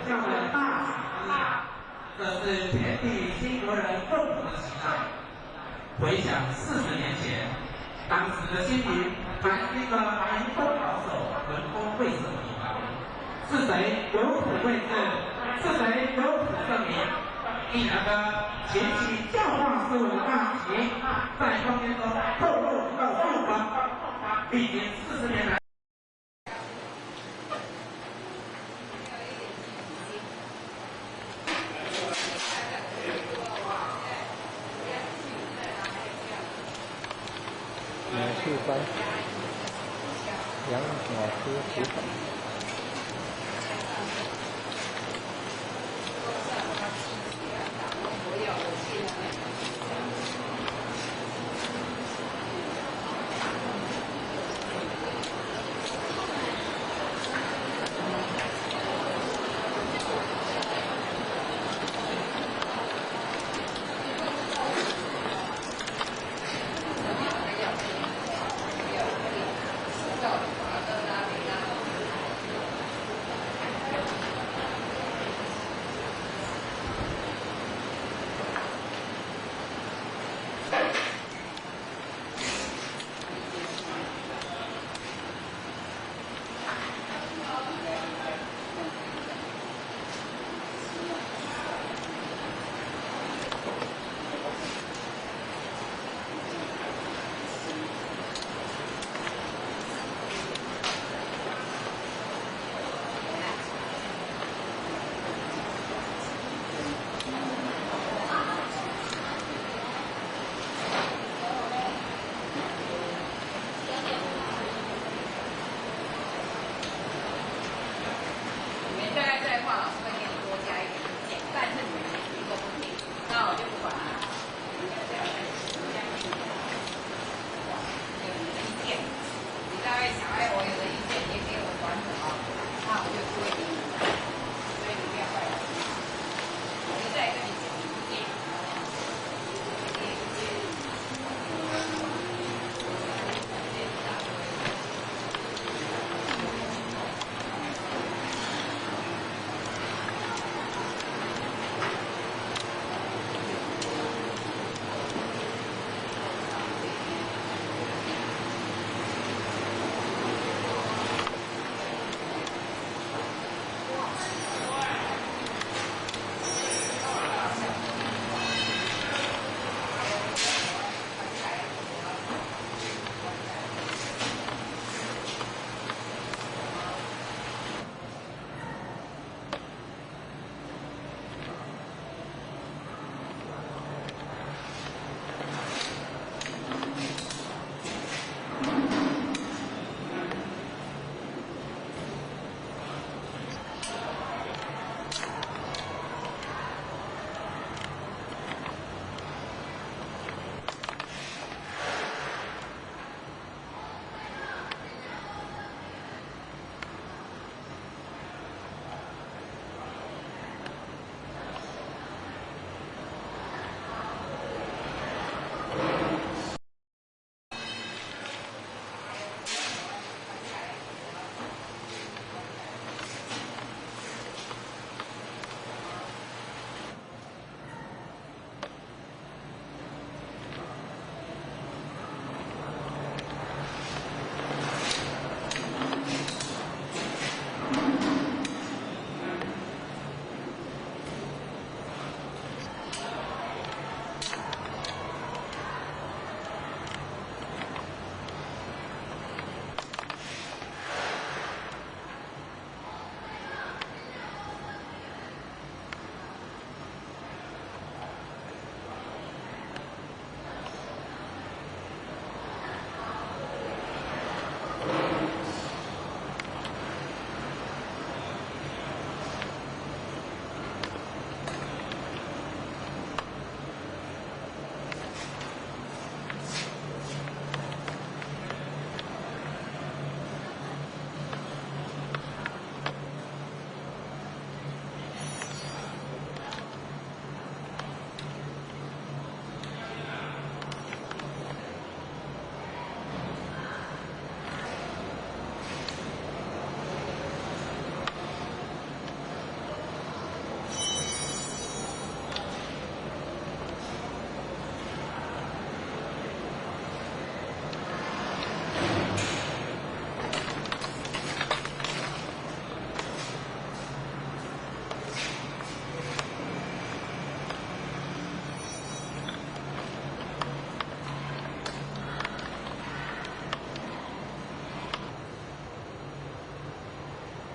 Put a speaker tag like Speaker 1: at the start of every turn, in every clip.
Speaker 1: 校的大喜事，这是全体新国人共同的期待。回想40年前，当时的新营还是一个白风老手、文风未盛的地方。是谁有苦为证？是谁有苦证明？一两个前期教化思维的大旗，在空间中透露到曙光。历经40年来。
Speaker 2: 美术班，杨老师主场。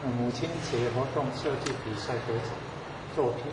Speaker 2: 母亲节活动设计比赛得奖作品。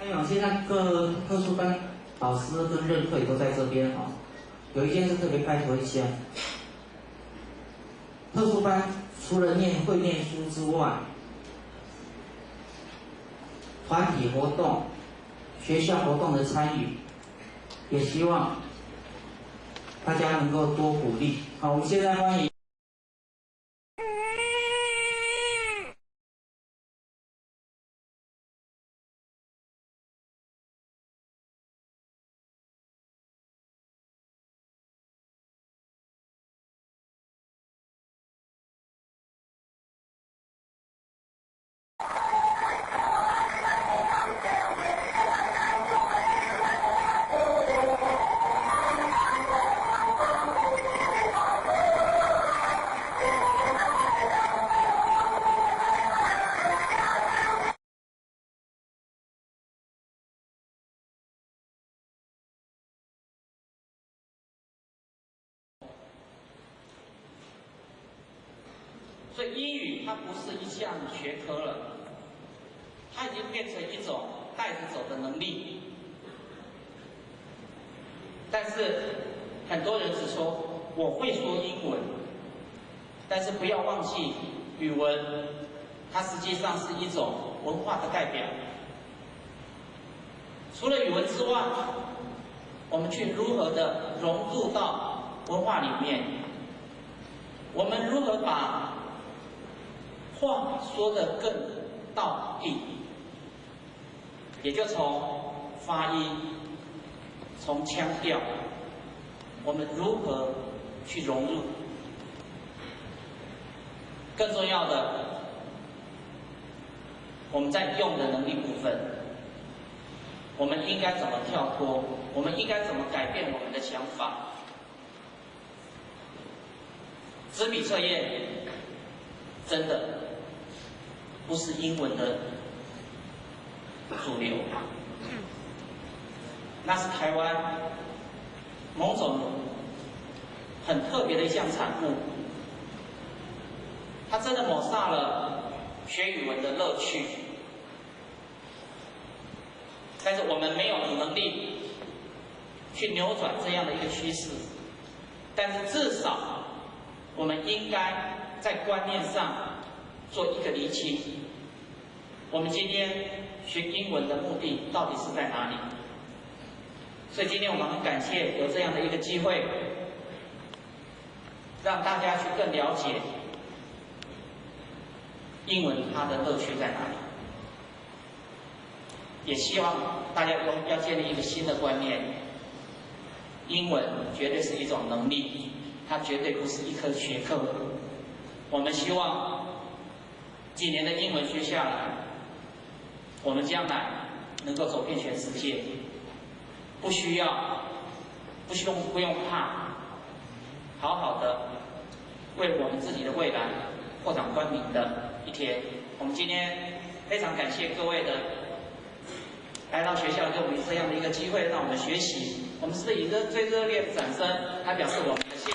Speaker 3: 还有现在各特殊班老师跟任课也都在这边啊。有一件事特别拜托一下，特殊班除了会念书之外，团体活动、学校活动的参与，也希望大家能够多鼓励。好，我们现在欢迎。
Speaker 4: 所以英语它不是一项学科了，它已经变成一种带着走的能力。但是很多人只说我会说英文，但是不要忘记语文，它实际上是一种文化的代表。除了语文之外，我们去如何的融入到文化里面？我们如何把话说得更道地？也就从发音，从腔调，我们如何去融入？更重要的，我们在用的能力部分，我们应该怎么跳脱？我们应该怎么改变我们的想法？纸笔测验真的不是英文的主流，那是台湾某种很特别的一项产物，它真的抹煞了学语文的乐趣。但是我们没有能力去扭转这样的一个趋势，但是至少我们应该在观念上做一个厘清。我们今天学英文的目的到底是在哪里？所以今天我们很感谢有这样的一个机会，让大家去更了解英文它的乐趣在哪里。也希望大家要建立一个新的观念，英文绝对是一种能力，它绝对不是一科学科。我们希望几年的英文学下来，我们将来能够走遍全世界，不用怕，好好的为我们自己的未来扩展光明的一天。我们今天非常感谢各位的来到学校，给我们这样的一个机会，让我们学习。我们是以最热烈的掌声来表示我们的谢意。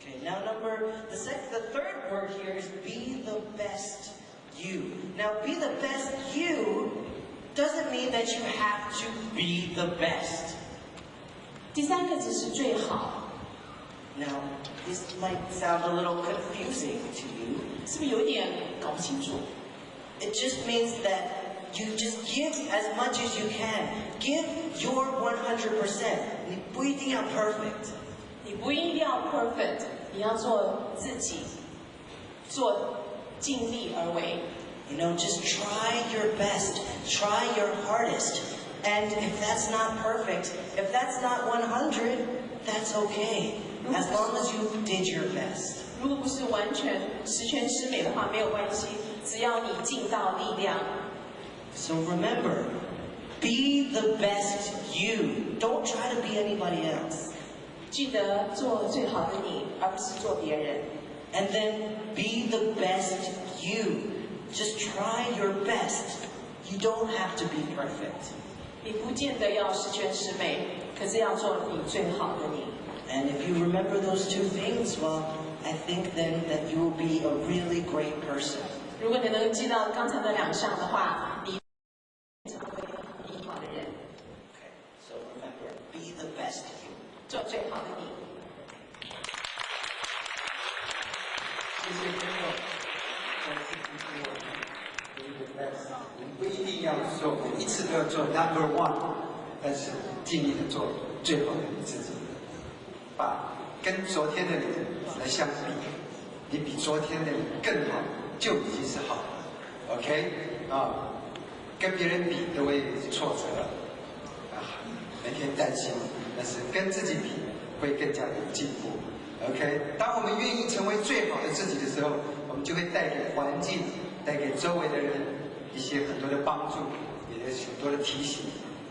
Speaker 5: Okay, now the third word here is be the best you. Now, be the best you doesn't mean that you have to be the best.
Speaker 6: 第三个字是最好。
Speaker 5: Now, this might sound a little confusing to you.
Speaker 6: 是不是有点搞不清楚？
Speaker 5: It just means that you just give as much as you can. Give your 100%. 你不一定要 perfect.
Speaker 6: 你不一定要 perfect， 你要做自己，做尽力而为。
Speaker 5: You know, just try your best. Try your hardest. And if that's not perfect, if that's not 100, that's okay. As long as you did your best.
Speaker 6: 如果不是完全十全十美的话，没有关系，只要你尽到力量。
Speaker 5: So remember, be the best you. Don't try to be anybody else.
Speaker 6: 记得做最好的你，而不是做别人。
Speaker 5: And then be the best you. Just try your best. You don't have to be perfect.
Speaker 6: 你不见得要十全十美，可是要做你最好的你。
Speaker 5: And if you remember those two things, well, I think then that you will be a really great person.
Speaker 6: 如果你能记到刚才的2项的话，你成为很好的人。
Speaker 5: Okay, so remember, be the best you.
Speaker 6: 做最好的你。
Speaker 7: 谢谢朋友，再次提醒我们 be the best。我们不一定要做，每一次都要做 number one， 但是尽力的做最好的你自己。把跟昨天的你来相比，你比昨天的你更好，就已经是好了。OK 啊，跟别人比都会挫折啊，每天担心，但是跟自己比会更加的有进步。OK， 当我们愿意成为最好的自己的时候，我们就会带给环境、带给周围的人一些很多的帮助，也有很多的提醒，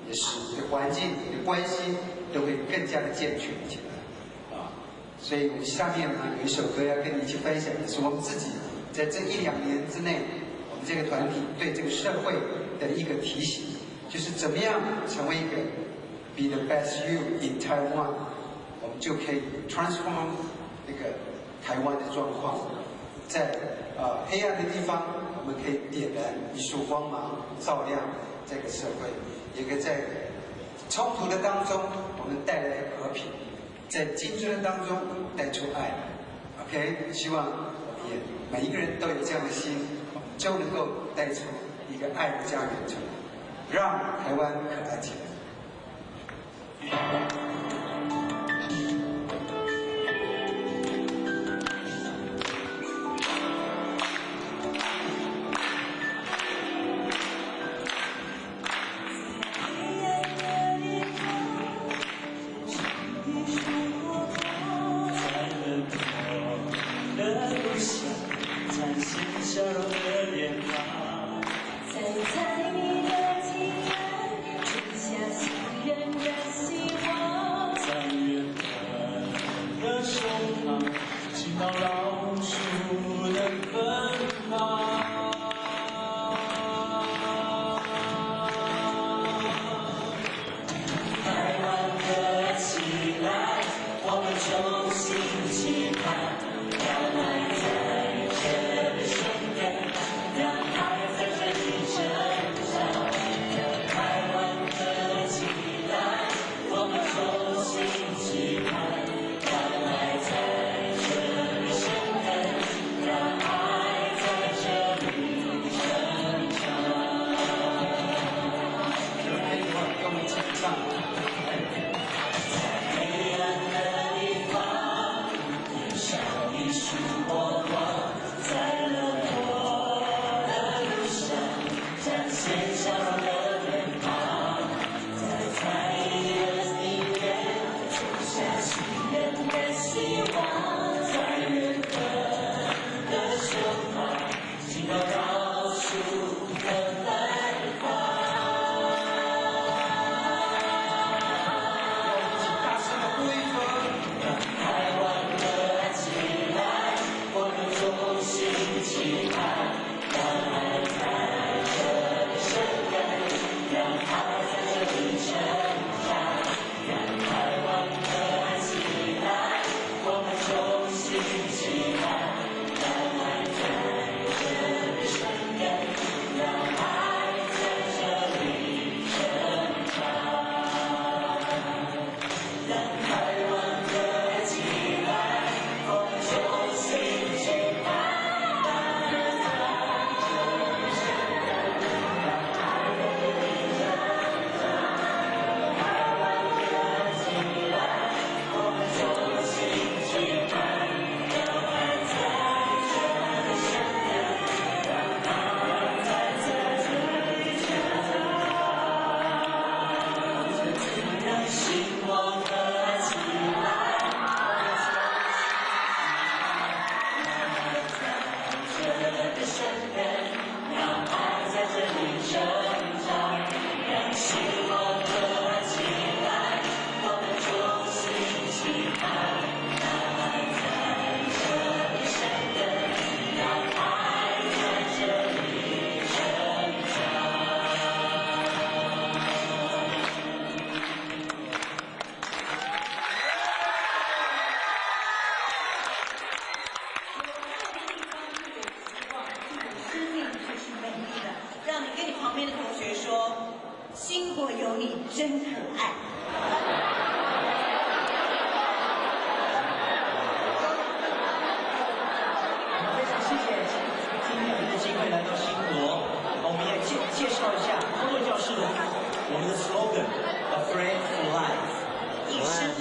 Speaker 7: 也使你的环境、你的关系都会更加的健全起来。所以我们下面呢有一首歌要跟你一起分享，也是我们自己在这1、2年之内，我们这个团体对这个社会的一个提醒，就是怎么样成为一个 be the best you in Taiwan， 我们就可以 transform 那个台湾的状况，在黑暗的地方，我们可以点燃一束光芒，照亮这个社会，也可以在冲突的当中，我们带来和平。在竞争当中带出爱 ，OK， 希望我们也每一个人都有这样的心，我们就能够带出一个爱的家园出来，让台湾可爱起来。
Speaker 8: 在你的体温之下。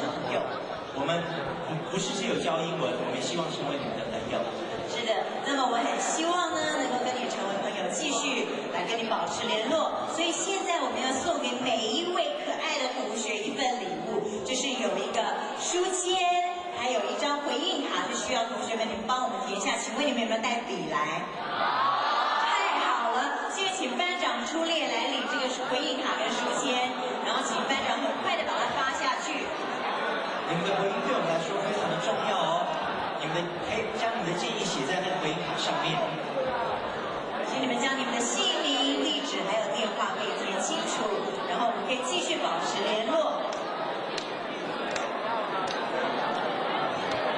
Speaker 4: 朋友。我们不是只有教英文，我们也希望成为你们的朋友。
Speaker 8: 是的，那么我很希望呢，能够跟你成为朋友，继续来跟你保持联络。所以现在我们要送给每一位可爱的同学一份礼物，就是有一个书签，还有一张回应卡，就需要同学们你们帮我们填一下。请问你们有没有带笔来？太好了，现在请班长出列来领这个回应卡跟书签，然后请班长很快的把它发下去。
Speaker 4: 你们的回应对我们来说非常的重要哦，你们可以将你们的建议写在那个回应卡上面，
Speaker 8: 请你们将你们的姓名、地址还有电话可以填清楚，然后我们可以继续保持联络。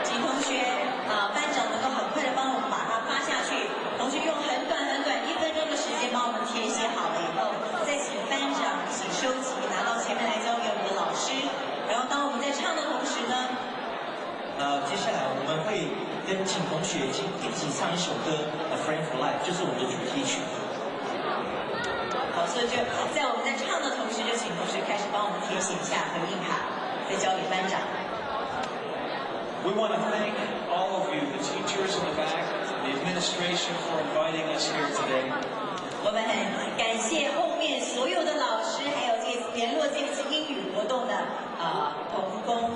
Speaker 8: 请同学班长能够很快的帮我们把它发下去，同学用很短1分钟的时间帮我们填写好了以后，再请班长一起收集，拿到前面来交给我们的老师。然后当我们在唱的同时呢，
Speaker 4: 接下来我们会请同学一起唱一首歌《A Friend for Life》，就是我们的主题曲。
Speaker 8: 好，所以就在我们在唱的同时，就请同学开始帮我们填写一下回应卡，再交给班长。
Speaker 9: We want to thank all of you, the teachers in the back, the administration, for inviting us here today.
Speaker 8: 我们很感谢后面所有的老师，还有这次联络这次英语活动的同工。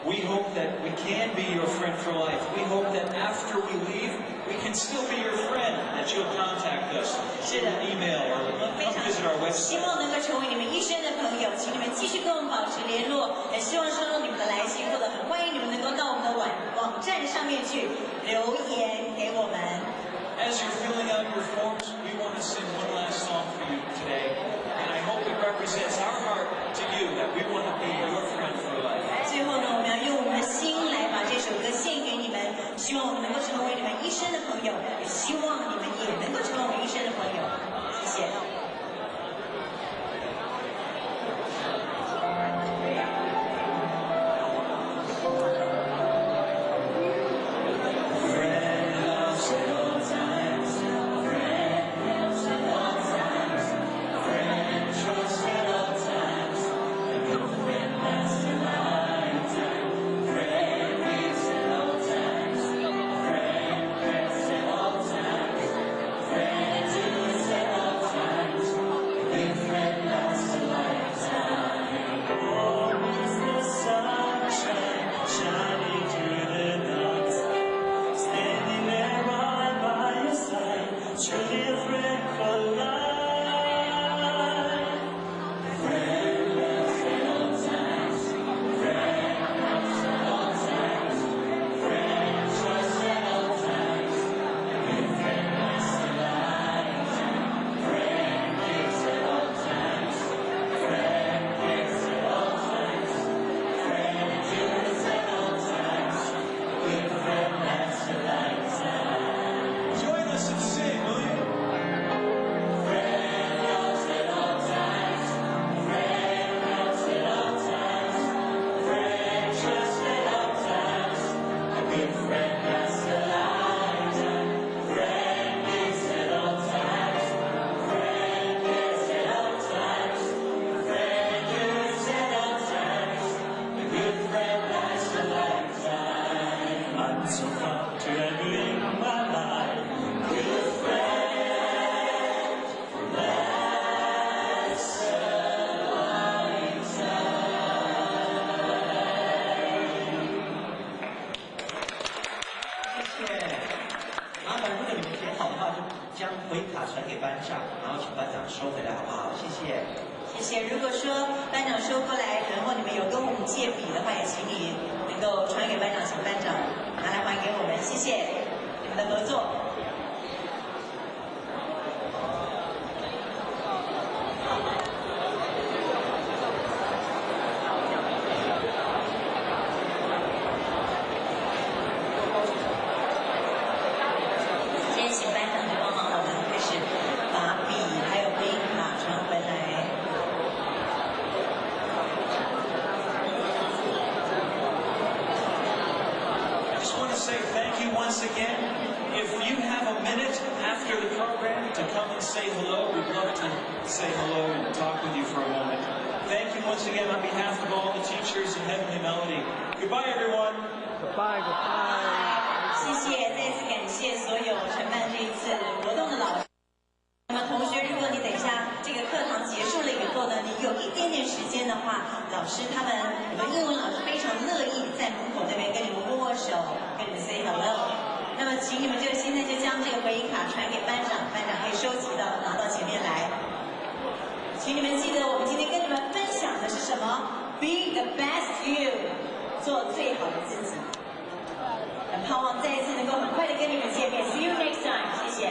Speaker 9: We hope that we can be your friend for life. We hope that after we leave, we can still be your friend, that you'll contact us, send an email, or come visit our
Speaker 8: 希
Speaker 9: website.
Speaker 8: 望能够成为你们一生的朋友，请你们继续跟我们保持联络，也希望收到你们的来信，或者很欢迎你们能够到我们的网站上面去留言给我们。
Speaker 9: As you're filling out your forms, we want to sing one last song for you today. And I hope it represents our heart to you, that we want to be your friend for life.
Speaker 8: 最后呢，我们要用我们的心来把这首歌献给你们，希望我们能够成为你们一生的朋友，也希望你们也能够成为我们一生的朋友。谢谢。
Speaker 4: 将回卡传给班长，然后请班长收回来，好不好？谢谢。
Speaker 8: 谢谢。如果说班长收过来，然后你们有跟我们借笔的话，也请你能够传给班长，请班长拿来还给我们。谢谢你们的合作。
Speaker 9: Once again, if you have a minute after the program to come and say hello, we'd love to say hello and talk with you for a moment. Thank you once again on behalf of all the teachers and heavenly melody. Goodbye, everyone.
Speaker 2: Goodbye, goodbye.
Speaker 8: 谢谢，再次感谢所有承办这一次活动的老师。那么同学，如果你等一下这个课堂结束了以后呢，你有一点点时间的话，老师他们很多英文老师非常乐意在门口那边跟你们握握手，跟你们 say hello。那么请你们现在就将这个回音卡传给班长，班长可以收集到拿到前面来。请你们记得，我们今天跟你们分享的是什么 ？Be the best you， 做最好的自己。很盼望再一次能够很快的跟你们见面。See you next time， 谢谢。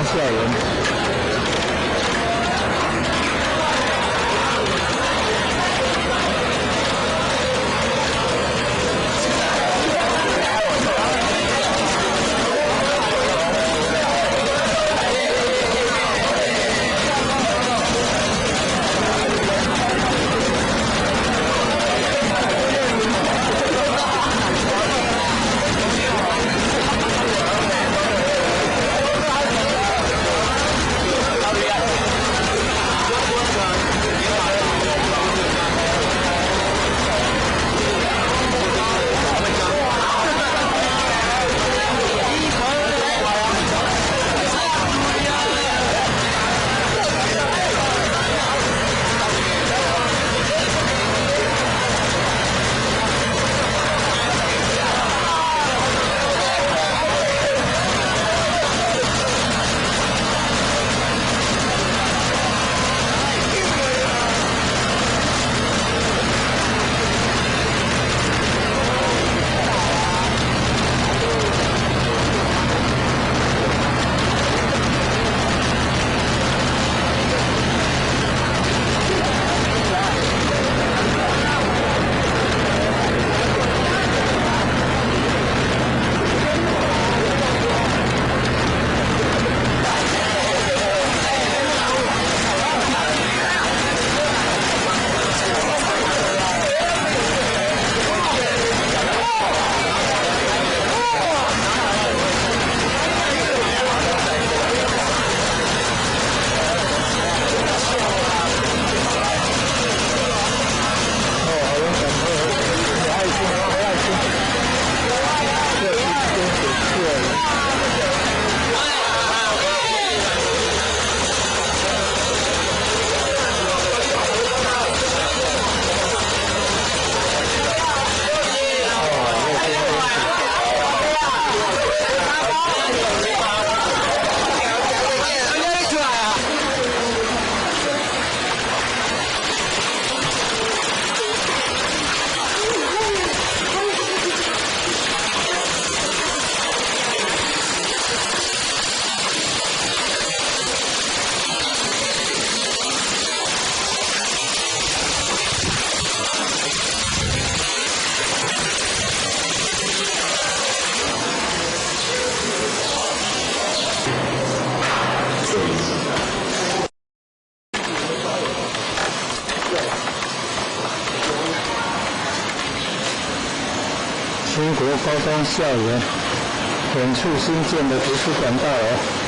Speaker 2: 中校园。新国高中校园，远处新建的图书馆大楼。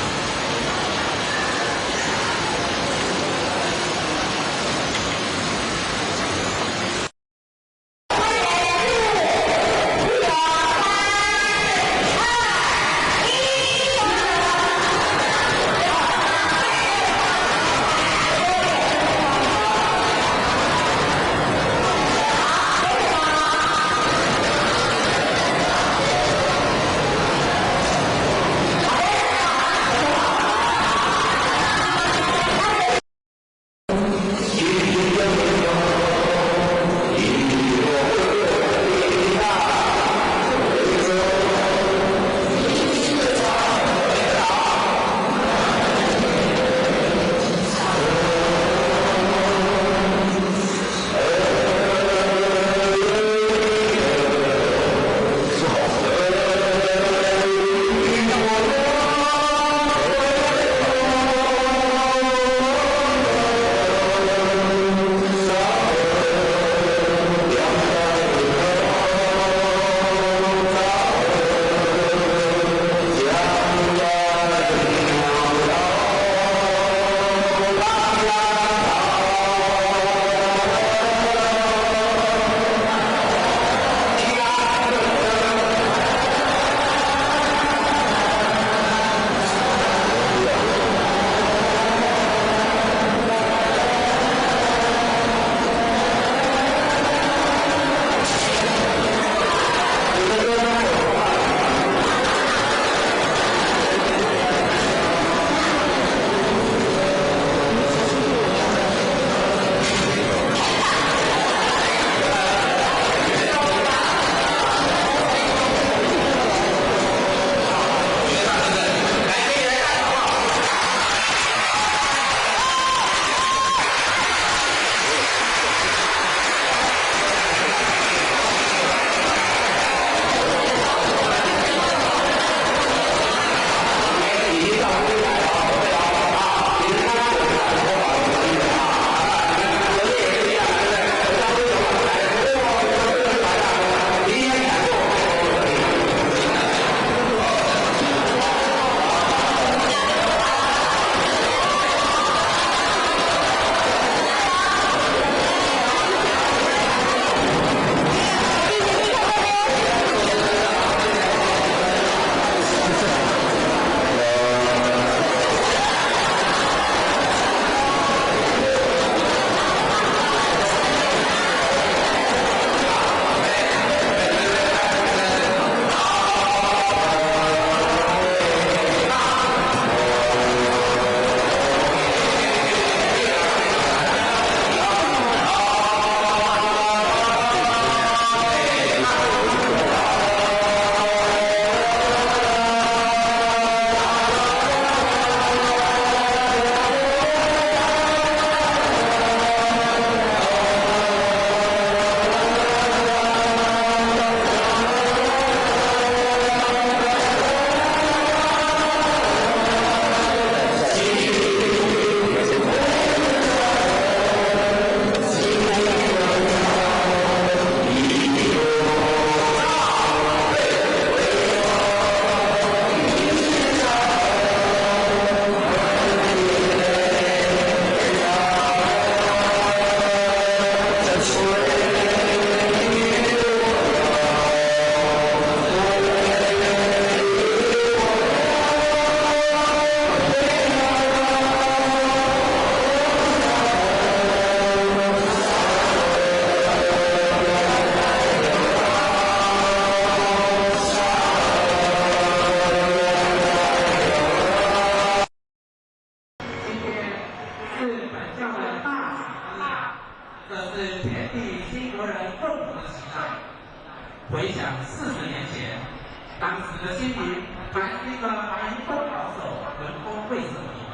Speaker 1: 的心灵，还是一个白银动摇手人工卫生地方。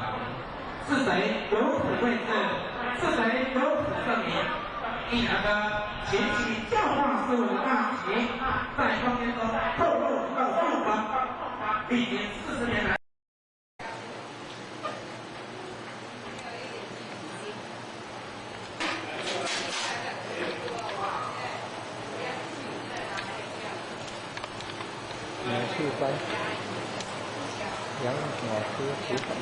Speaker 1: 是谁有苦为证？是谁有苦证明？一两个前期教化事务大旗，在空间中透露了复光。历经40年来。
Speaker 2: 美术班杨老师指导。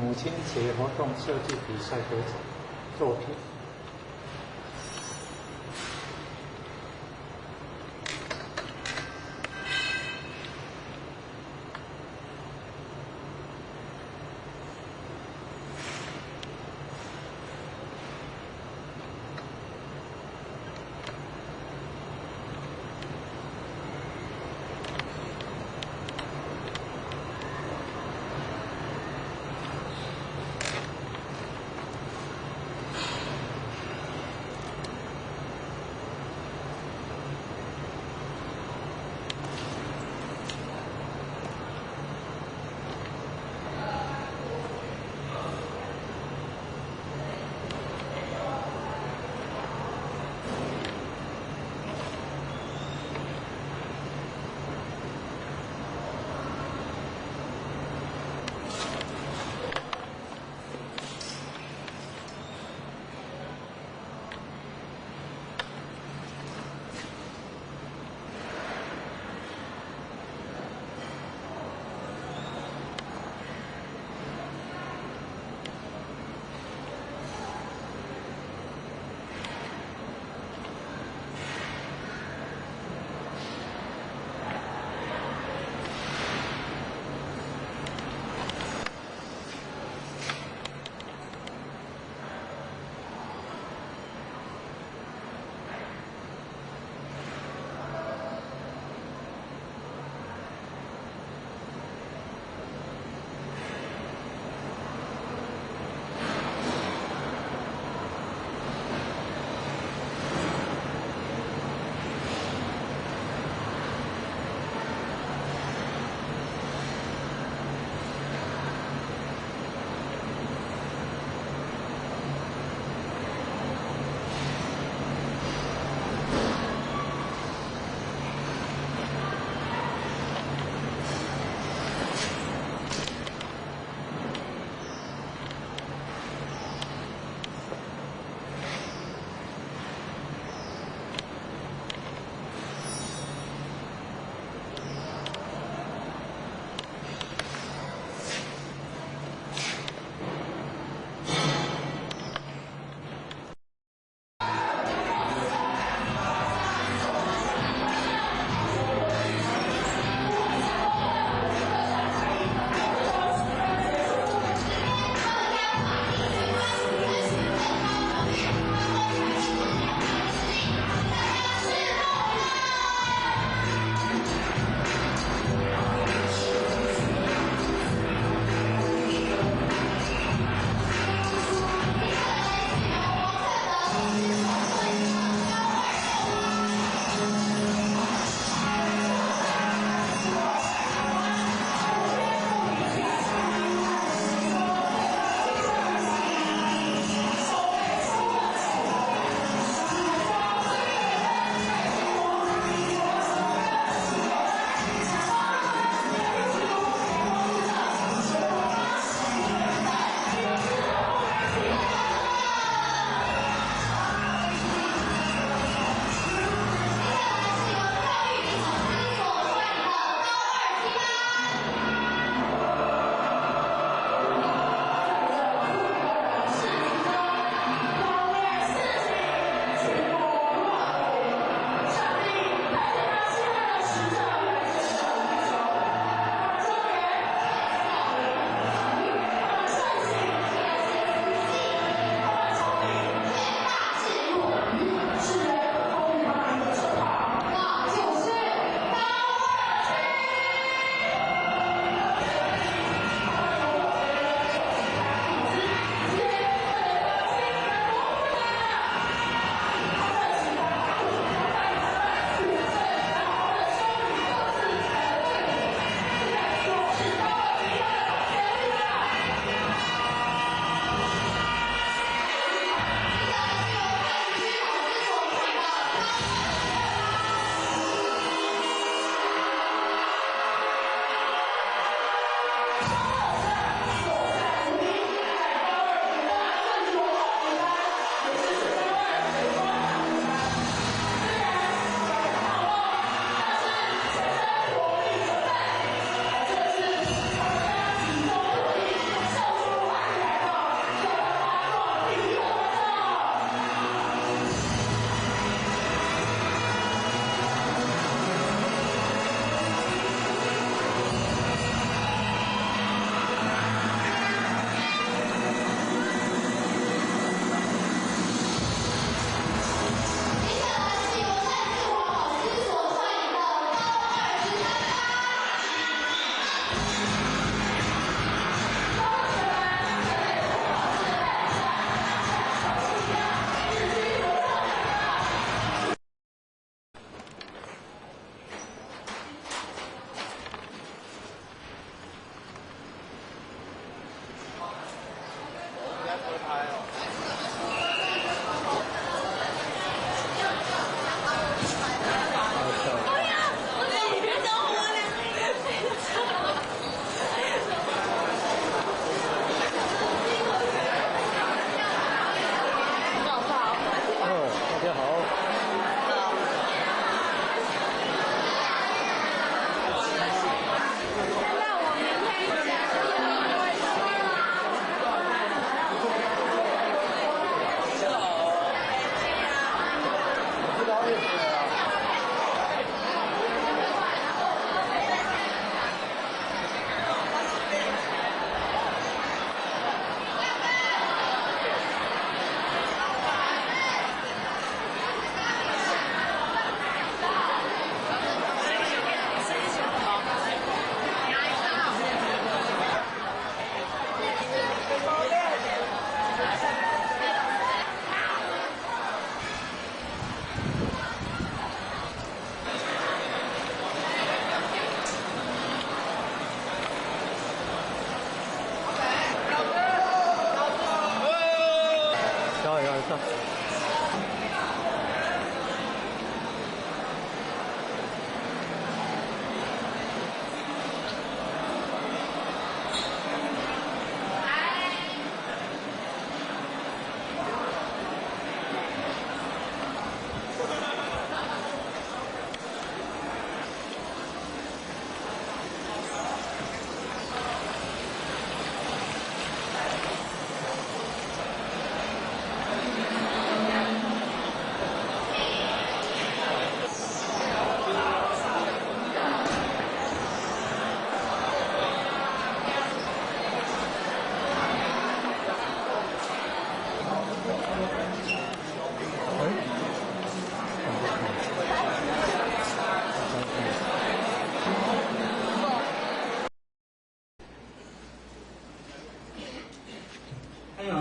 Speaker 2: 母亲节活动设计比赛得奖作品。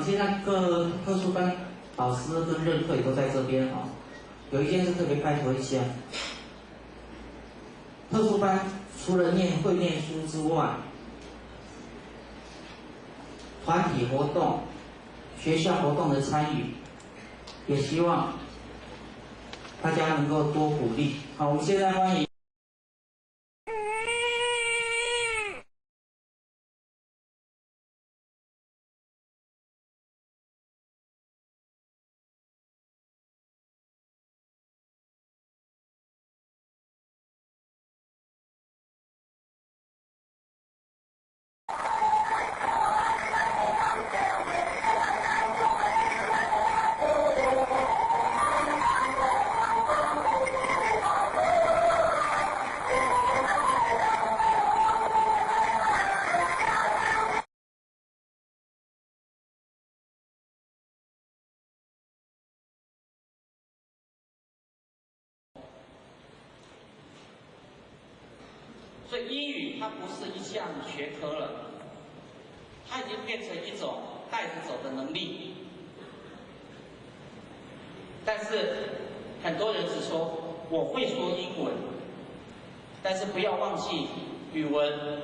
Speaker 3: 现在各特殊班老师跟任课也都在这边啊。有一件事特别拜托一下，特殊班除了会念书之外，团体活动、学校活动的参与，也希望大家能够多鼓励。好，我们现在欢迎。
Speaker 4: 所以英语它不是一项学科了，它已经变成一种带着走的能力。但是很多人只说我会说英文，但是不要忘记语文，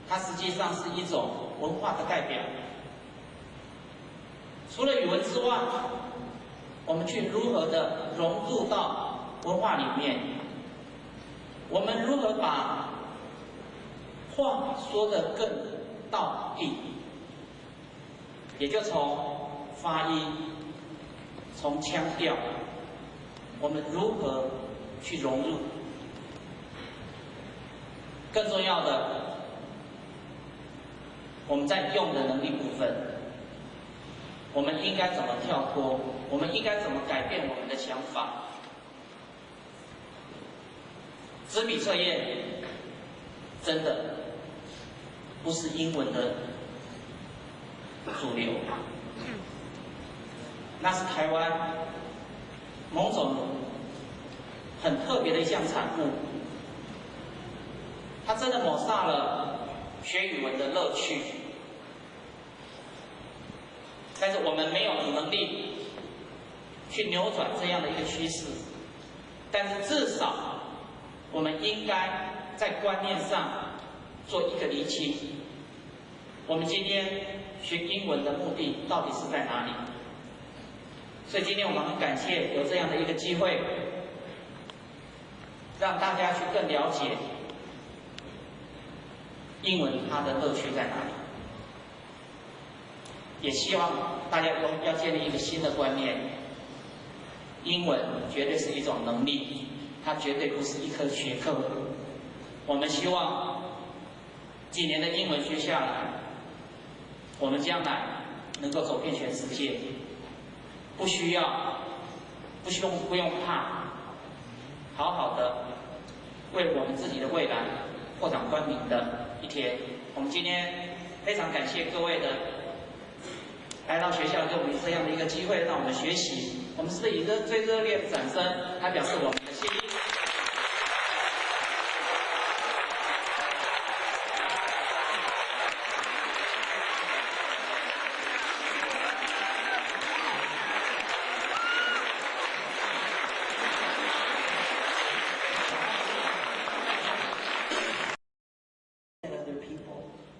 Speaker 4: 它实际上是一种文化的代表。除了语文之外，我们去如何的融入到文化里面，我们如何把话说得更到地，也就从发音、从腔调，我们如何去融入？更重要的，我们在用的能力部分，我们应该怎么跳脱？我们应该怎么改变我们的想法？纸笔测验真的不是英文的主流，那是台湾某种很特别的一项产物，它真的抹煞了学语文的乐趣。但是我们没有能力去扭转这样的一个趋势，但是至少我们应该在观念上做一个厘清，我们今天学英文的目的到底是在哪里？所以今天我们很感谢有这样的一个机会，让大家去更了解英文它的乐趣在哪里。也希望大家都要建立一个新的观念，英文绝对是一种能力，它绝对不是一科学科。我们希望几年的英文学下来，我们将来能够走遍全世界，不用怕，好好的为我们自己的未来扩展光明的一天。我们今天非常感谢各位的来到学校，给我们这样的一个机会，让我们学习。我们是不是以最热烈的掌声来表示我们的谢意？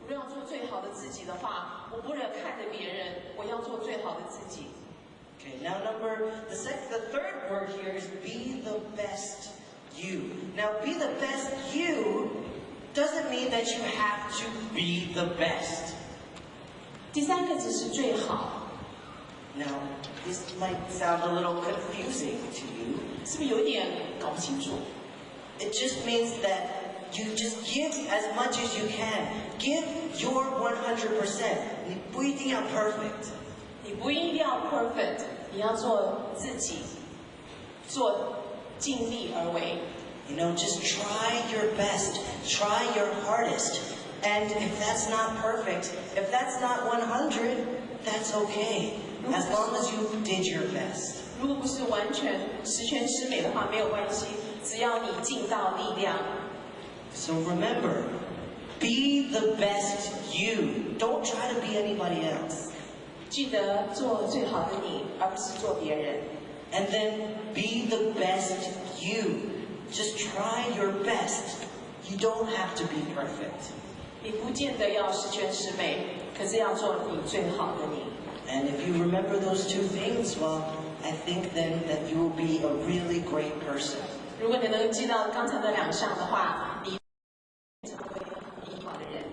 Speaker 6: 我要做最好的自己的话，我不能看着别人，我要做最好的自己。
Speaker 5: Okay, now the third word here is be the best you. Now, be the best you doesn't mean that you have to be the best.
Speaker 6: 第三个字是最好。
Speaker 5: Now, this might sound a little confusing to you.
Speaker 6: 是不是有点搞不清楚？
Speaker 5: It just means that you just give as much as you can. Give your 100%. 你不一定要 perfect.
Speaker 6: 你不一定要 perfect， 你要做自己，做尽力而为。
Speaker 5: You know, just try your best. Try your hardest. And if that's not perfect, if that's not 100, that's okay. As long as you did your best.
Speaker 6: 如果不是完全十全十美的话，没有关系，只要你尽到力量。
Speaker 5: So remember, be the best you. Don't try to be anybody else.
Speaker 6: 记得做最好的你，而不是做别人。
Speaker 5: And then be the best you. Just try your best. You don't have to be perfect.
Speaker 6: 你不见得要十全十美，可是要做你最好的你。
Speaker 5: And if you remember those two things, well, I think then that you will be a really great person.
Speaker 6: 如果你能记到刚才的2项的话，你成为很好的人。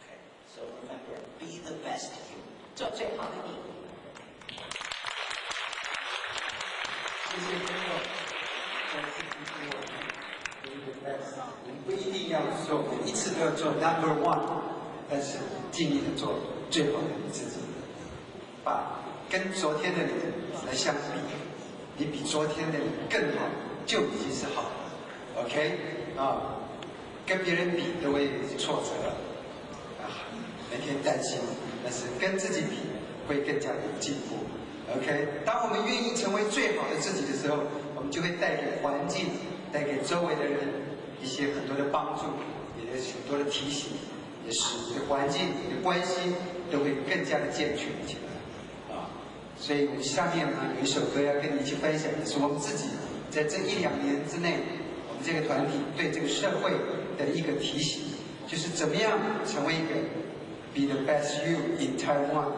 Speaker 5: Okay, so remember, be the best you.
Speaker 6: 做最好的你。
Speaker 7: 谢谢天佑，再次提醒我们 be the best。我们不一定要做，每一次都要做 number one， 但是尽力的做最好的你自己。把跟昨天的你来相比，你比昨天的你更好，就已经是好了。OK 啊，跟别人比都会有挫折啊，每天担心，但是跟自己比会更加有进步。OK， 当我们愿意成为最好的自己的时候，我们就会带给环境、带给周围的人一些很多的帮助，也有很多的提醒，也使你的环境、你的关系都会更加的健全起来。所以我们下面呢有一首歌要跟你一起分享，也是我们自己在这1、2年之内，我们这个团体对这个社会的一个提醒，就是怎么样成为一个 be the best you in Taiwan，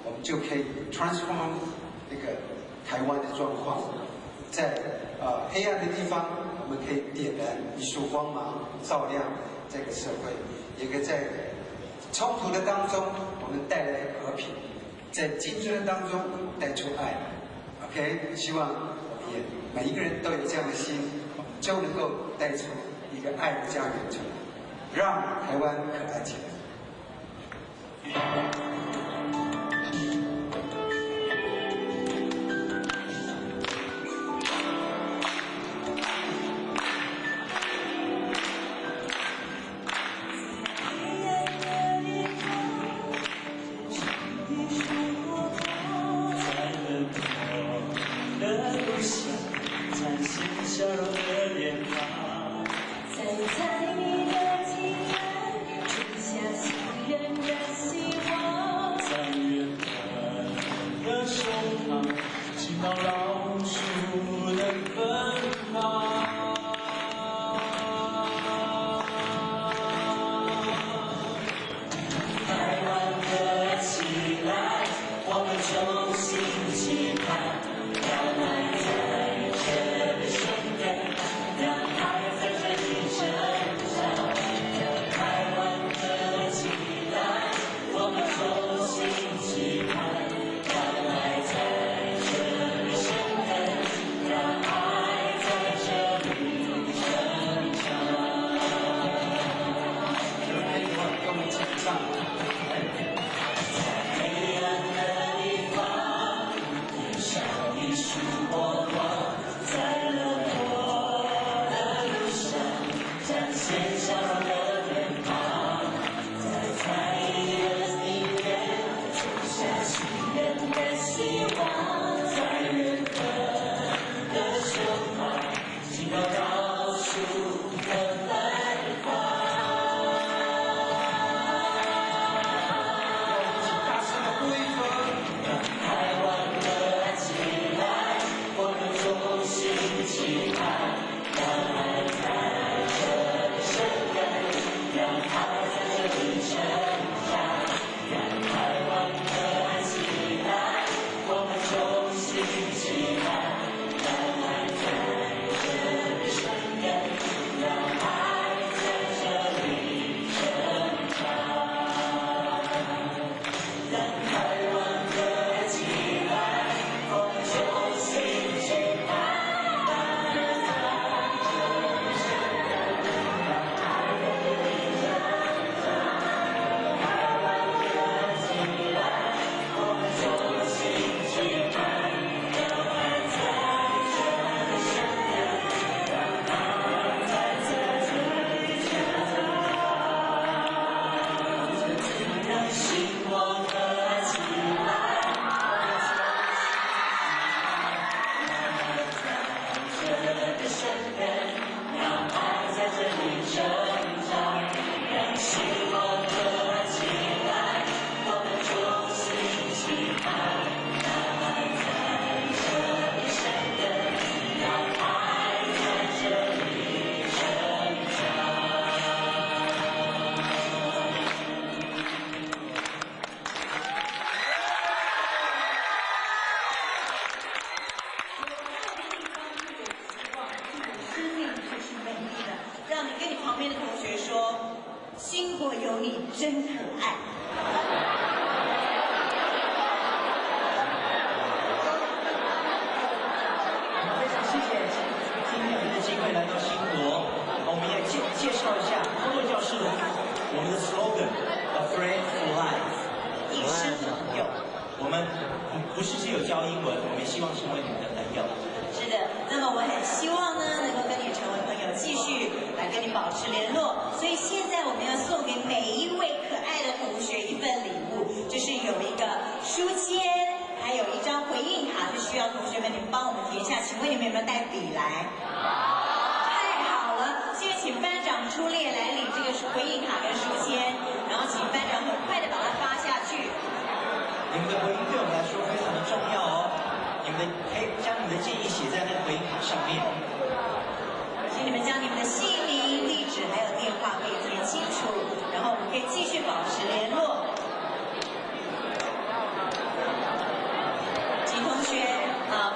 Speaker 7: 我们就可以 transform 那个台湾的状况，在黑暗的地方，我们可以点燃一束光芒，照亮这个社会，也可以在冲突的当中，我们带来和平。在竞争的当中带出爱 ，OK， 希望我们也每一个人都有这样的心，我们就能够带出一个爱的家园出来，让台湾可爱起来。
Speaker 8: 真可爱。
Speaker 9: 非常谢谢今天有这个机会来到新国，我们也介绍一下工作教室我们的 slogan，A friend for life，
Speaker 8: 一生的朋友。
Speaker 9: 我们不是只有教英文，我们希望成为你们的朋友。
Speaker 8: 是的，那么我很希望呢，能够跟你成为朋友，继续来跟你保持联络。所以现在我们要送给每一位可爱的同学一份礼物，就是有一个书签，还有一张回应卡，是需要同学们你们帮我们填下。请问你们有没有带笔来？太好了，现在请班长出列来领这个回应卡跟书签，然后请班长很快的把它发下去。
Speaker 9: 你们的回应对我们来说非常的重要哦，可以将你们的建议写在那个回应卡上面。
Speaker 8: 请你们将你们的姓名、地址还有电话可以填清楚，然后我们可以继续保持联络。请同学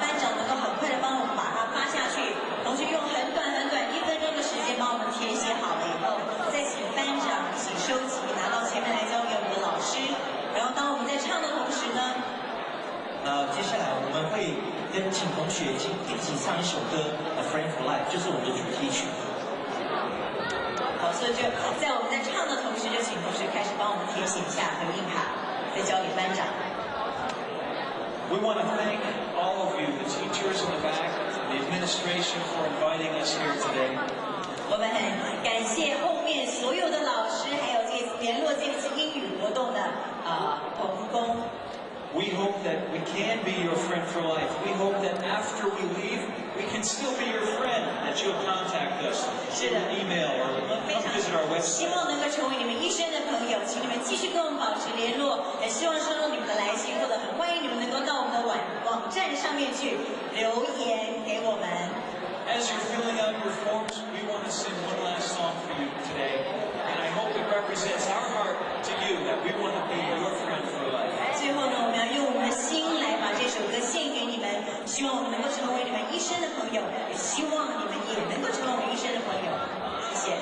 Speaker 8: 班长能够很快的帮我们把它发下去。同学用很短1分钟的时间帮我们填写好了以后，再请班长一起收集，拿到前面来交给我们的老师。然后当我们在唱的同时呢，
Speaker 9: 接下来我们会请同学一起唱一首歌《A Friend for Life》，就是我们的主题曲。
Speaker 8: 好，所以就在我们在唱的同时，就请同学开始帮我们填写一下回应卡，再交给班长。
Speaker 9: We want to thank all of you, the teachers in the back, the administration, for inviting us here today.
Speaker 8: 我们很感谢后面所有的老师，还有联络这次英语活动的同工。
Speaker 9: We hope that we can be your friend for life. We hope that after we leave, we can still be your friend, that you'll contact us, send an email, or come visit our
Speaker 8: 希
Speaker 9: website.
Speaker 8: 望能够成为你们一生的朋友，请你们继续跟我们保持联络，也希望收到你们的来信，或者很欢迎你们能够到我们的网站上面去留言给我们。
Speaker 9: As you're filling out your forms, we want to sing one last song for you today. And I hope it represents our heart to you, that we want to be your friend for life.
Speaker 8: 最后呢，我们要用我们的心来把这首歌献给你们，希望我们能够成为你们一生的朋友，也希望你们也能够成为我们一生的朋友。谢谢。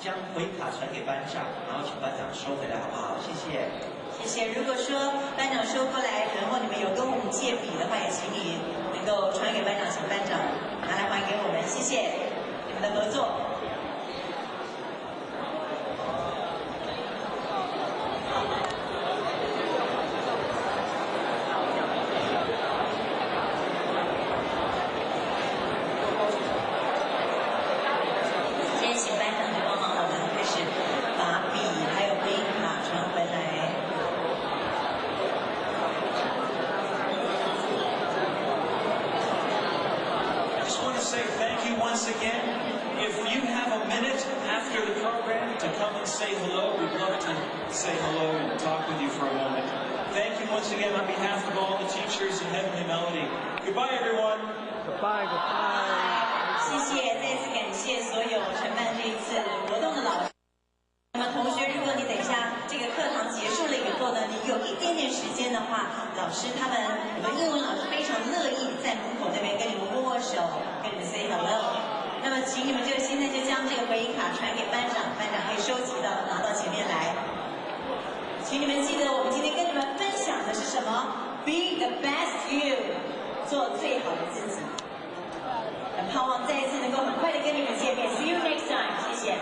Speaker 9: 将回卡传给班长，然后请班长收回来，好不好？谢谢。
Speaker 8: 谢谢。如果说班长收过来，然后你们有跟我们借笔的话，也请你能够传给班长，请班长拿来还给我们。谢谢你们的合作。
Speaker 9: once again, if you have a minute after the program to come and say hello, we'd love to say hello and talk with you for a moment. Thank you once again on behalf of all the teachers in Heavenly Melody. Goodbye, everyone.
Speaker 2: Goodbye, goodbye.
Speaker 8: 谢谢，再次感谢所有承办这一次活动的老师。那么同学，如果你等一下这个课堂结束了以后呢，你有一点点时间的话，老师他们我们英文老师非常乐意在门口那边跟你们握手，跟你们 say hello。那么请你们就现在就将这个回应卡传给班长，班长会收集到拿到前面来。请你们记得，我们今天跟你们分享的是什么 ？Be the best you， 做最好的自己。盼望再一次能够很快的跟你们见面。See you next time， 谢谢。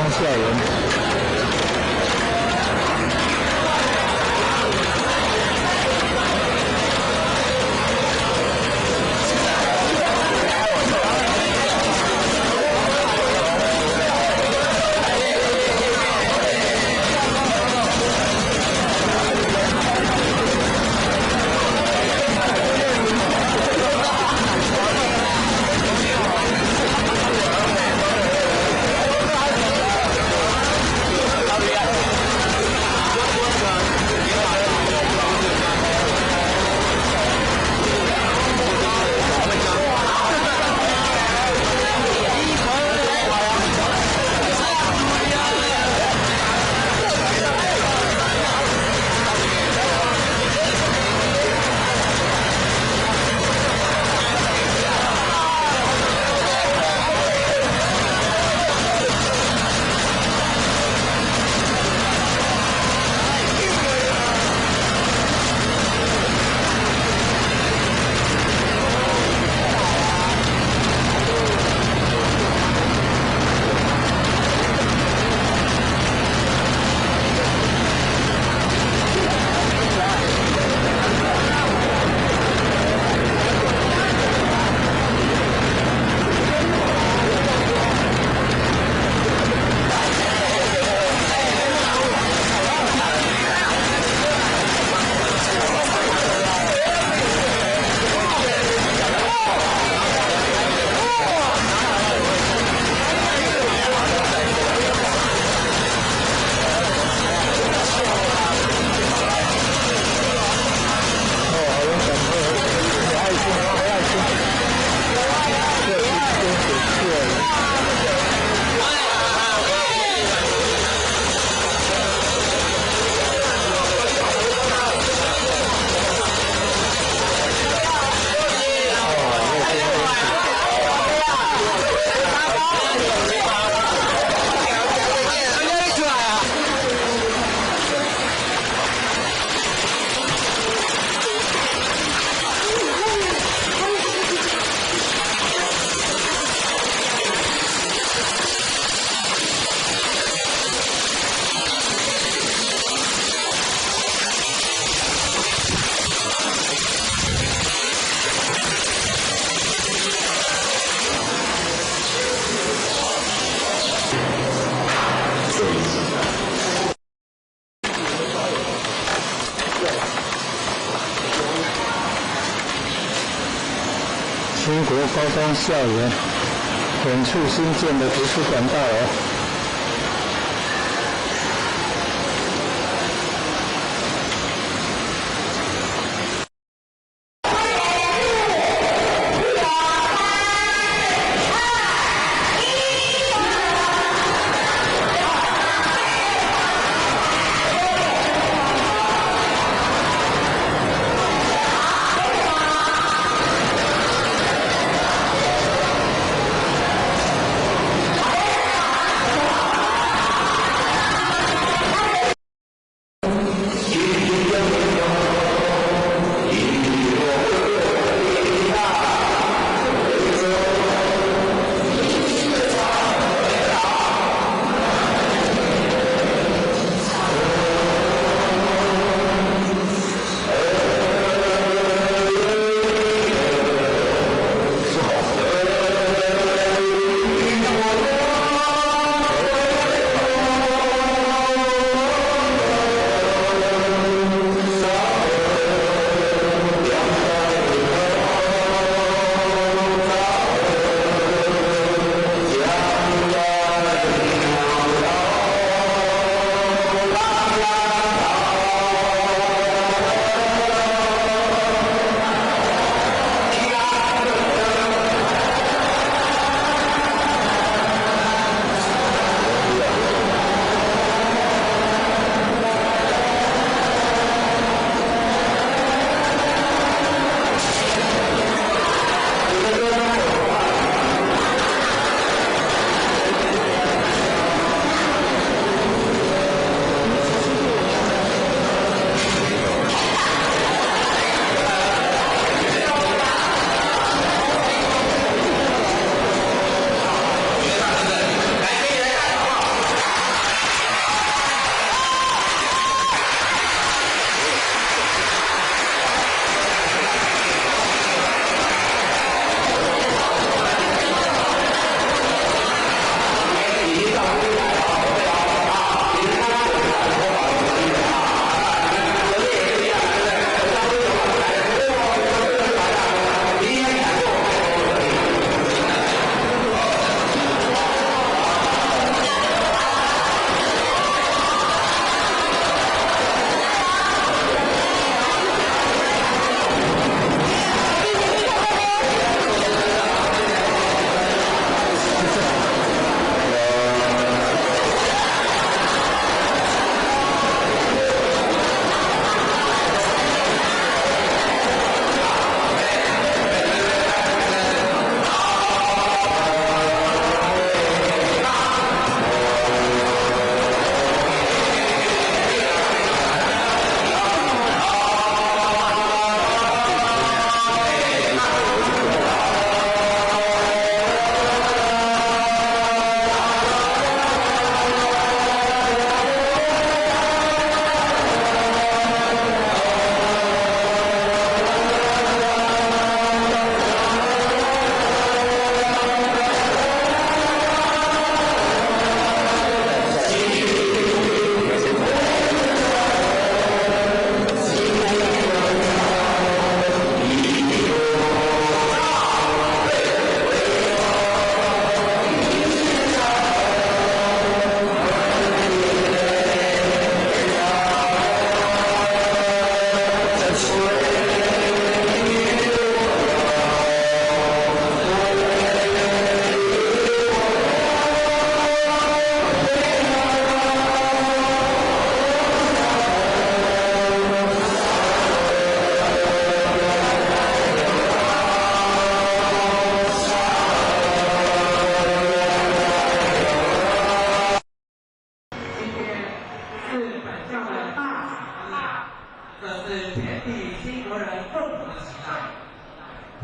Speaker 2: 中校园。新国高中校园远处新建的图书馆大楼。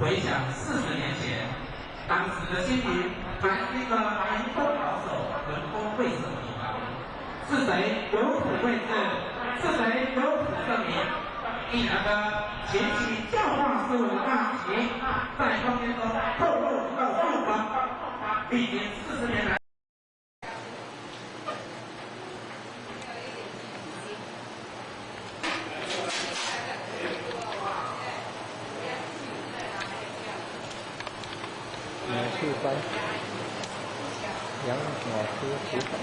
Speaker 1: 回想40年前，当时的心里反映了马云东老手文风为什么一般？是谁有苦为质？是谁有苦证明？一两个前期教化思维的大旗，在空间中透露到曙光。历经40年来。
Speaker 2: 美术班，杨老师指导。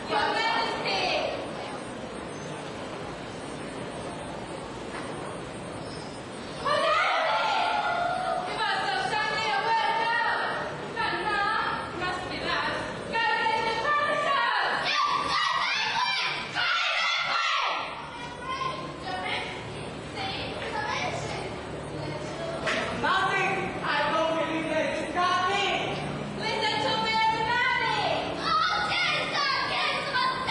Speaker 10: Listen to me, everybody! Oh, Jesus!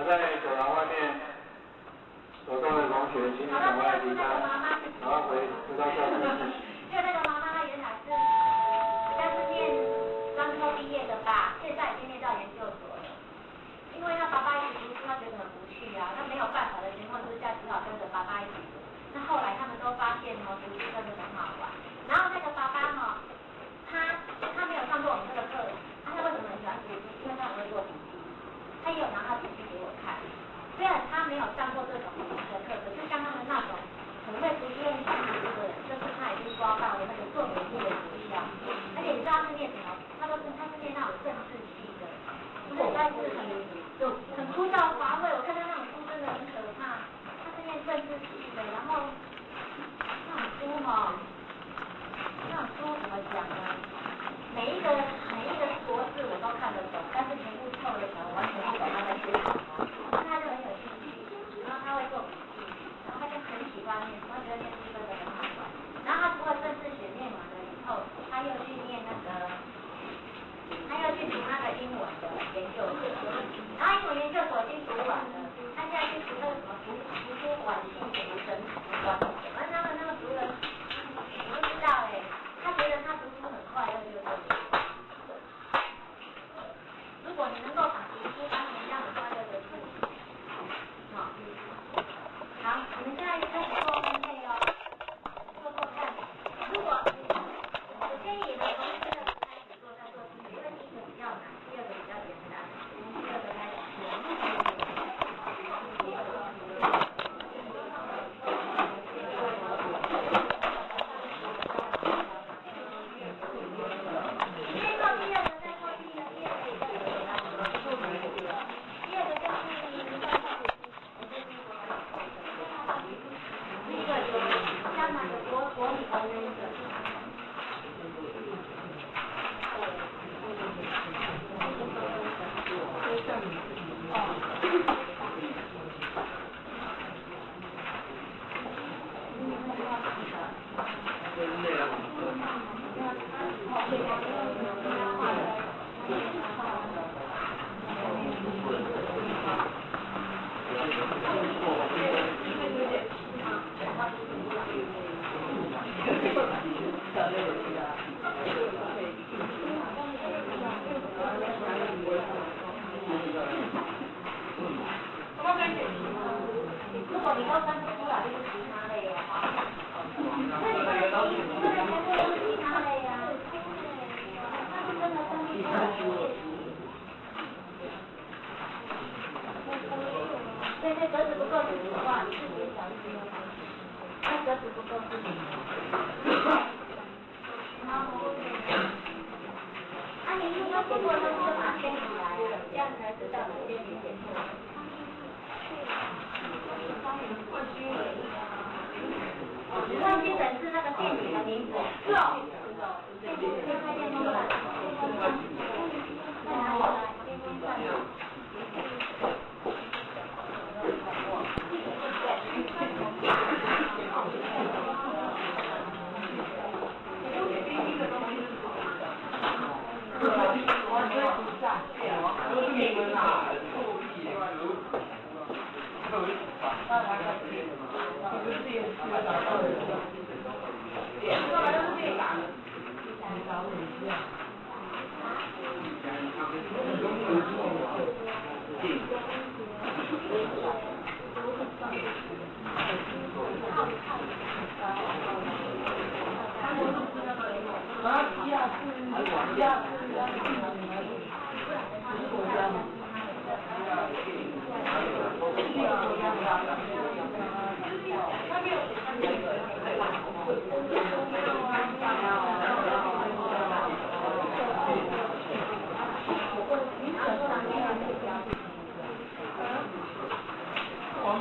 Speaker 2: 在走廊外面，手上的同学请你赶快离开。
Speaker 10: 读书真的很好玩。然后那个爸爸哈，他没有上过我们这个课，他为什么很喜欢读书？因为他很会做笔记，他也有拿他笔记给我看。虽然他没有上过这种笔记的课，可是像他们那种很会读书用心读书的人，就是他已经抓到了那个做笔记的诀窍。而且你知道他是念什么？他是念那种政治系的，不是他是很枯燥乏味。我看他那种书真的很可怕。他是念政治系的，然后那种书哈，那种书怎么讲呢？每一个国字我都看得懂，但是全部凑了起来，我完全不懂他在写什么。他就很有兴趣，然后他会做笔记，然后他就很喜欢念书，他觉得念书真的很好玩。然后他除了政治学念完了以后，他又去念那个，他又去读那个英文的研究所，然后英文研究所已经读完了，他现在去读那个什么图书馆性读神图馆，而他们那个读的，我不知道他觉得他读书很快乐，就是如果你能够把读书当成一样很快乐的事情，好，你们现在开始做分配哦，做看。如果我建议你们从这个开始做，再做第一个，因为第一个比较难，第二个比较简单，从第二个开始做。如果你都分不出来，就是其他类的话，那你们全部都是其他类呀，那是真的分不出来。对，格子不够自己画，你自己想一想。那格子不够自己。你如果写过的东西就把它编起来，这样才知道哪些你写错了。忘记审视那个电影的名字，是哦。电风扇，电风扇，在哪里来？电风扇。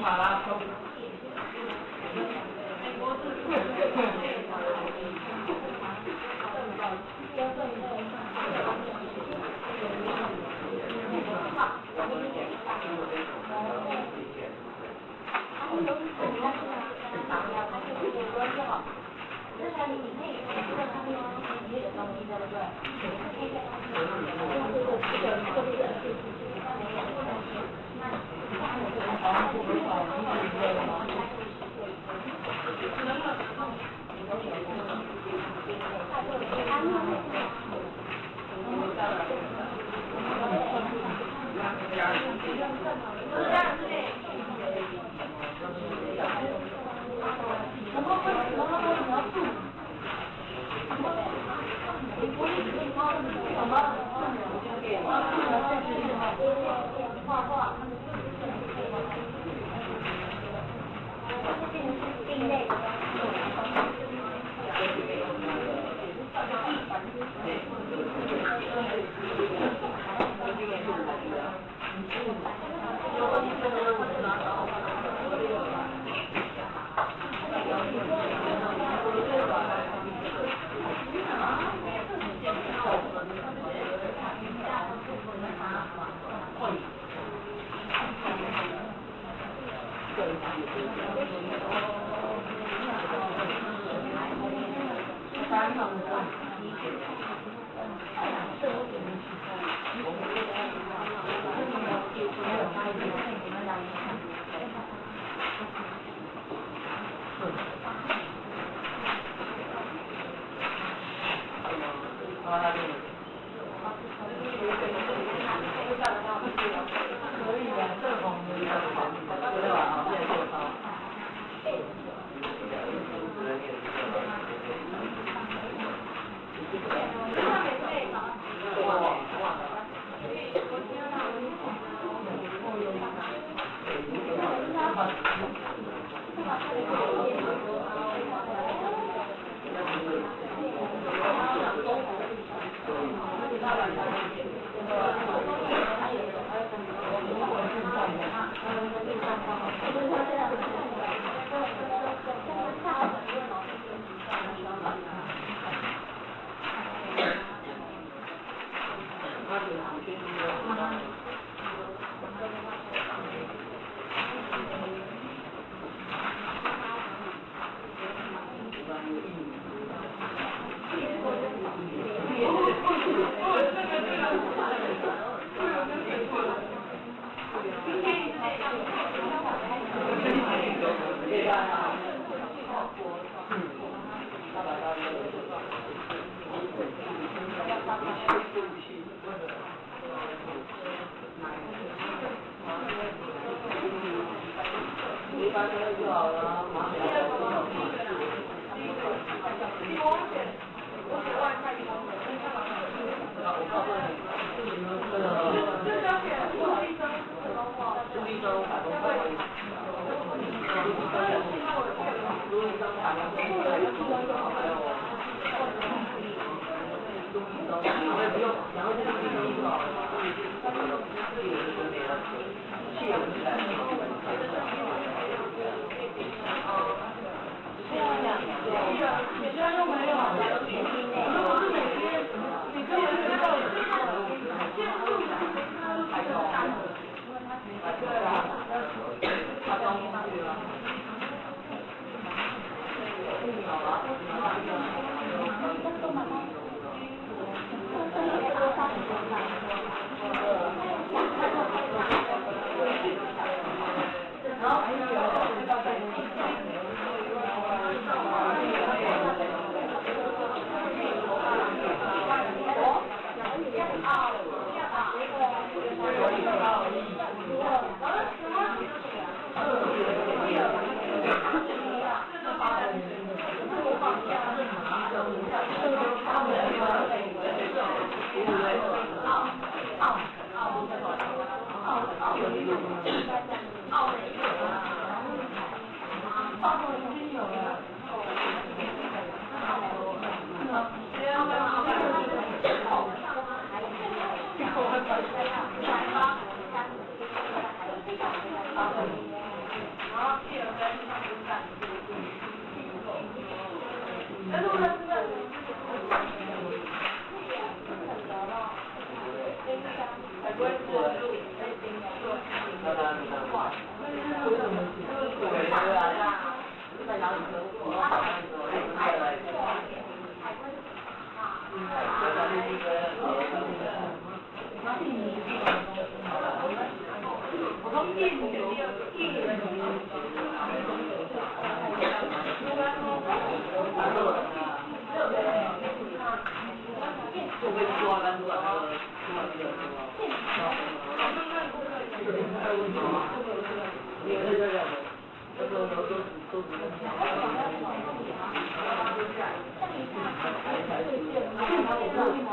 Speaker 10: 马拉松。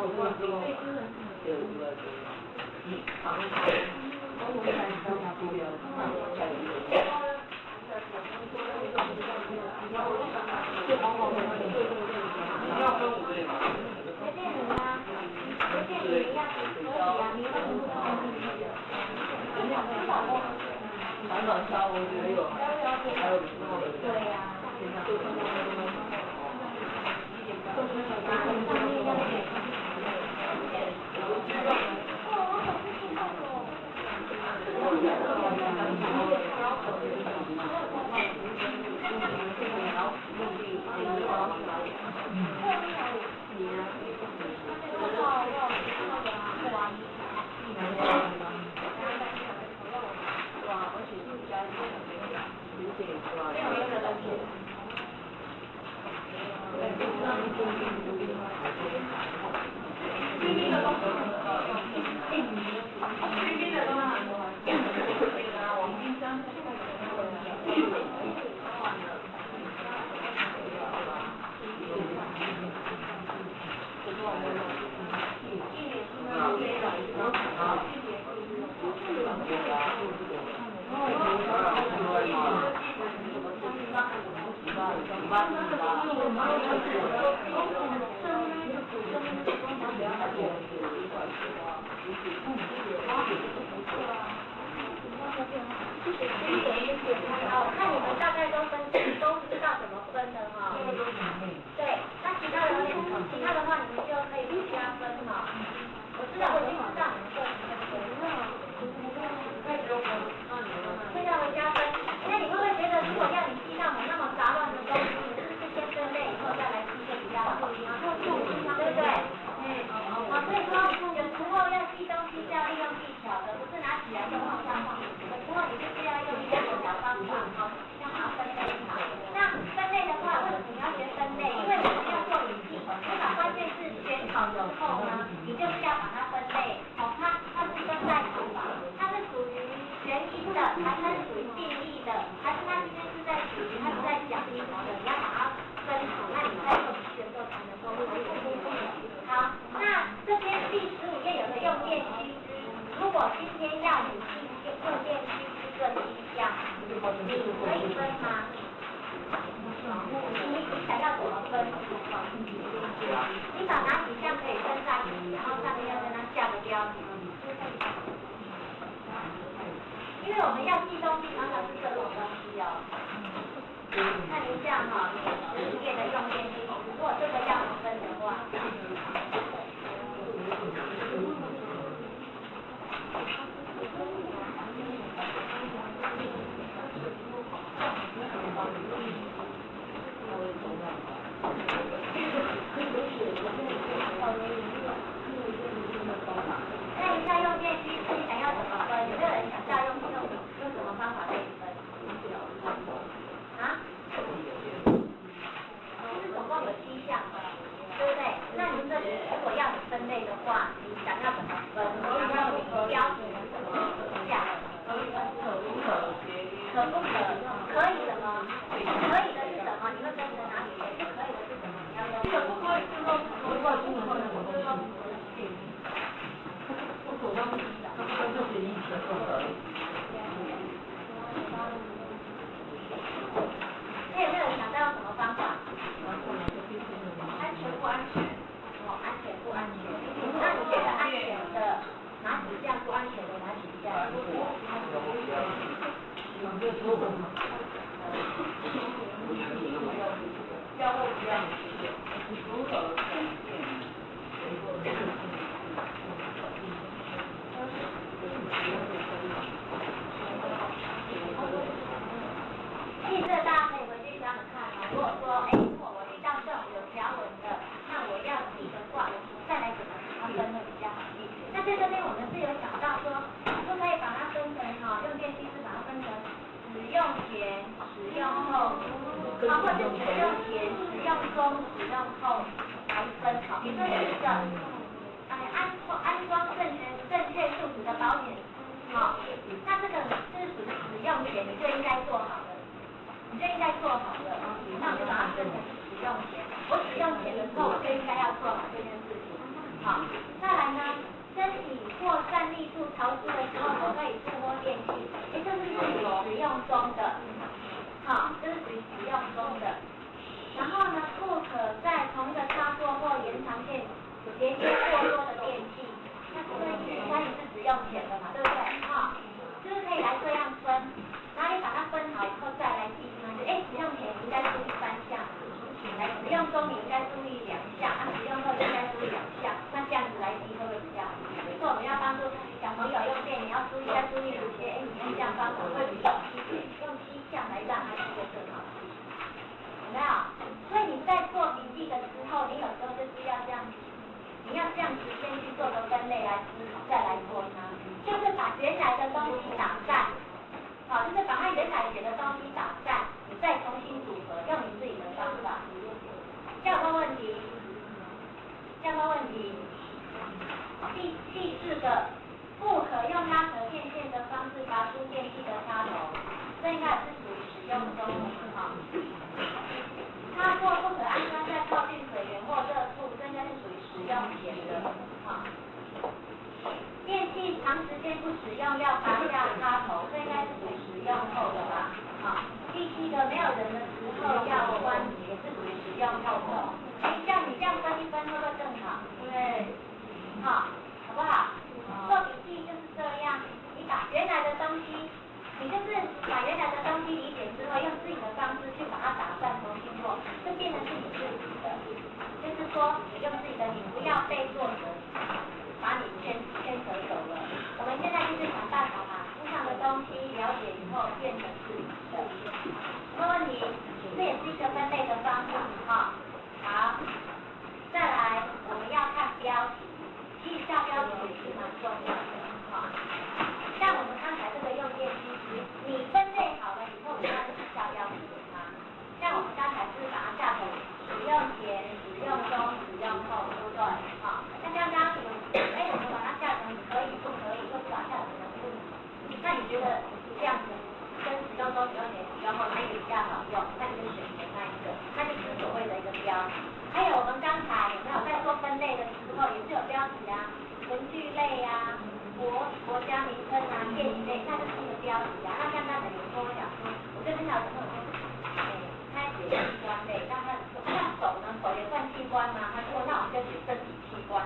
Speaker 10: 我看你们大概都知道怎么分的哈。对，那其他的话你们就可以不加分哈。我知道，我已经知道你们做什么会让我加分。那你会不会觉得，如果要你记到那么杂乱的东西，是不是先分类以后再来记就比较好？对不对？所以说有时候要记东西是要利用技巧的，不是拿起来就往上放。有时候你就是要用一些小方法，像分类法。那分类的话，为什么你要学分类？因为我们要做笔记，至少关键是选考之后呢，你就是要把它分类。它是分在什么？它是属于原因的，还是属于定义的，还是它今天是在属于它是在讲什么的？你要把它分好，那你在做笔记的时候才能够好，那这边第15页有个用电须知，如果今天要你记用电须知这7项，你可以分吗？你想要怎么分？你把哪几项可以分在一起，然后上面要跟它下个标题。因为我们要记东西，常常是这种东西哦。看一下哈，15页的用电须知，如果这个要分的话。看一下用电须知，你想要怎么分？有没有人想到用什么方法可以分？啊？就是总共有7项，对不对？那你这里如果要你分类的话，你想要怎么分？你想要标题怎么下？可不可？可以什么？可以的是什么？你会分成哪里？不可以的是什么？你要分。这个不可以是说，如果不可以，我就说不可以。我主张就决议的不可以。那有没有想到什么方法？安全不安全？安全不安全？那你觉得安全的哪几项不安全的哪几项？交互一样，如何这大家可以回去想想看哦。如果说，如果我遇到这种有条文的，那我要记的话，我再来怎么分会比较好记。那在这边我们是有想到说，就可以把它分成用电须知把它分成使用前、使用后，或者使用前、使用中、使用后来分好。比如说有一个，安装正确数值的保险，那这个是属于使用前你就应该做好的。你就应该做好了，那我就把它分成使用前。我使用前的时候，我就应该要做好这件事情。好，好，再来呢，身体或站立处潮湿的时候不可以触摸电器，也就是属于使用中的，好，这是属于使用中的。然后呢，不可在同一个插座或延长线连接过多的电器，那所以它也是使用前的嘛，对不对？哈，就是可以来这样分，然后你把它分好以后再来记嘛，就使用前你应该注意3项，来使用中你应该注意2项，使用后应该注意2项，那这样子来记会不会比较好？所以我们要帮助小朋友用电，你要注意哪些？你用这样方法会比较用7项来让他记得更好。有没有？所以你在做笔记的时候，你有时候就是要这样，你要这样子先去做个分类来思考，再来做它，就是把原来的东西打散，好，就是把它原来写的东西打散，你再重新组合，用你自己的方法。下个问题，第4个，不可用拉扯电线的方式拔出电器的插头，这应该是属于使用中哈。插座不可安装在靠近水源或热处，这应该是属于使用前的哈。电器长时间不使用要拔下插头，这应该是属于使用后的吧？好，第7个，没有人的时候要关，也是属于使用后的。像你这样分一分，会不会更好？对，好，好不好？做笔记就是这样，你把原来的东西，你就是把原来的东西理解之后，用自己的方式去把它打散重新做，就变成是你自己的。就是说，你用自己的，你不要被作者把你牵扯走了。我们现在就是想办法把书上的东西了解以后变成自己的。没问题，这也是一个分类的方法哈。好，再来我们要看标题，记下标题也是蛮重要的哈。像我们刚才这个用电机时，你分类好了以后，你要记下标题给它。像我们刚才是把它下成使用前、使用中、使用后，对不对？好，那刚刚我们把它下成可以不可以，或是把它下成不能。那你觉得这样子跟使用中、使用前、使用后哪一个比较好用？那你就选择那一个，那就是所谓的一个标题。还有我们刚才有没有在做分类的时候，也是有标题啊，文具类啊。国家名称啊，电影类，那就是一个标题啊。那像刚才有跟我讲说，我这边有朋友说，开始器官类，那他说，那手呢？手也算器官吗？他说，那我们就写身体器官，